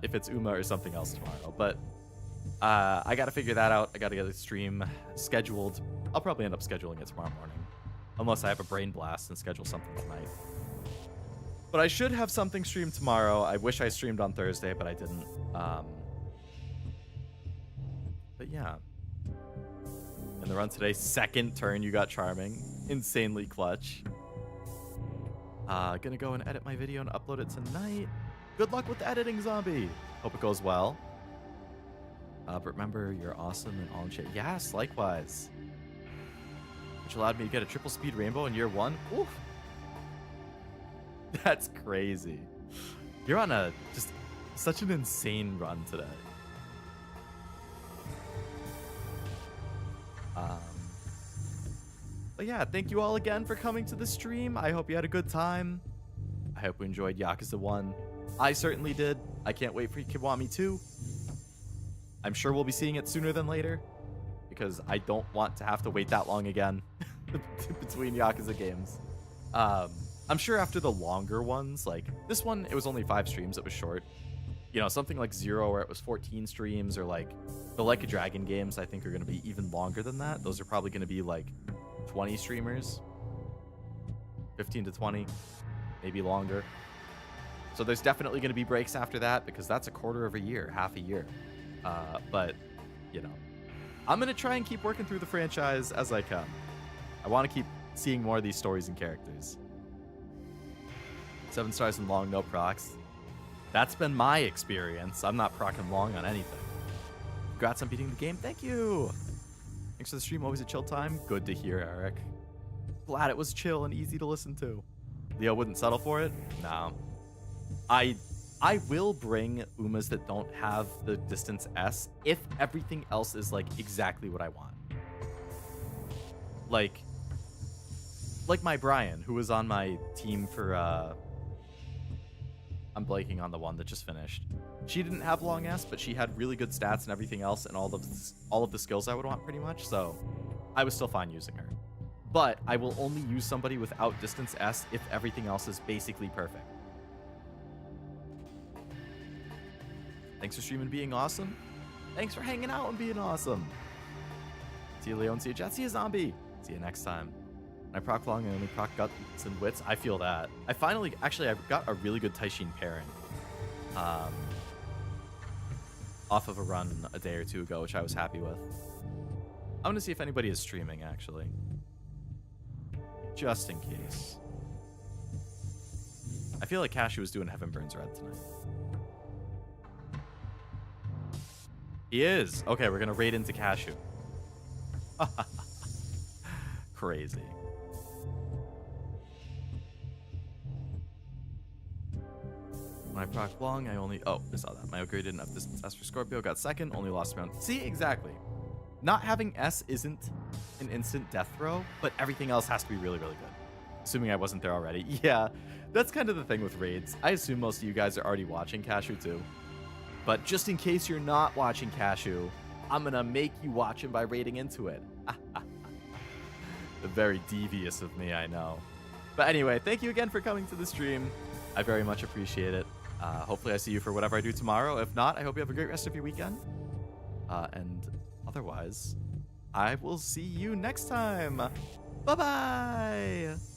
[SPEAKER 1] if it's Uma or something else tomorrow. But I got to figure that out. I got to get a stream scheduled. I'll probably end up scheduling it tomorrow morning. Unless I have a brain blast and schedule something tonight. But I should have something streamed tomorrow. I wish I streamed on Thursday, but I didn't. But yeah. In the run today, second turn, you got Charming. Insanely clutch. Gonna go and edit my video and upload it tonight. Good luck with the editing, Zombie. Hope it goes well. But remember, you're awesome and all in shit. Yes, likewise. Which allowed me to get a triple speed rainbow in year 1. Oof. That's crazy. You're on just such an insane run today. But yeah, thank you all again for coming to the stream. I hope you had a good time. I hope you enjoyed Yakuza 1. I certainly did. I can't wait for Kiwami 2. I'm sure we'll be seeing it sooner than later, because I don't want to have to wait that long again between Yakuza games. I'm sure after the longer ones, like this one, it was only 5 streams, it was short. You know, something like Zero where it was 14 streams, or like the Like a Dragon games, I think are going to be even longer than that. Those are probably going to be like 20 streamers, 15 to 20, maybe longer. So there's definitely going to be breaks after that, because that's a quarter of a year, half a year. But, you know, I'm going to try and keep working through the franchise as I can. I want to keep seeing more of these stories and characters. 7 stars and long, no procs. That's been my experience. I'm not procking long on anything. Congrats on beating the game. Thank you. Thanks for the stream. Always a chill time. Good to hear, Eric. Glad it was chill and easy to listen to. Leo wouldn't settle for it? No. I will bring Umas that don't have the distance S if everything else is like exactly what I want. Like my Brian, who was on my team for I'm blanking on the one that just finished. She didn't have long S, but she had really good stats and everything else, and all of the skills I would want pretty much. So I was still fine using her. But I will only use somebody without distance S if everything else is basically perfect. Thanks for streaming, being awesome. Thanks for hanging out and being awesome. See you, Leon. See you, Jet. See you, Zombie. See you next time. I proc long and only proc guts and wits. I feel that. I got a really good Taishin pairing. Off of a run a day or two ago, which I was happy with. I'm gonna see if anybody is streaming, actually. Just in case. I feel like Cashew was doing Heaven Burns Red tonight. He is. Okay, we're gonna raid into Cashew. Crazy. When I proc long, I only... Oh, I saw that. My upgrade didn't have distance S for Scorpio. Got second. Only lost round. See, exactly. Not having S isn't an instant death throw, but everything else has to be really, really good. Assuming I wasn't there already. Yeah, that's kind of the thing with raids. I assume most of you guys are already watching Cashew too. But just in case you're not watching Cashew, I'm gonna make you watch him by raiding into it. Very devious of me, I know. But anyway, thank you again for coming to the stream. I very much appreciate it. Hopefully I see you for whatever I do tomorrow. If not, I hope you have a great rest of your weekend. And otherwise, I will see you next time. Bye-bye!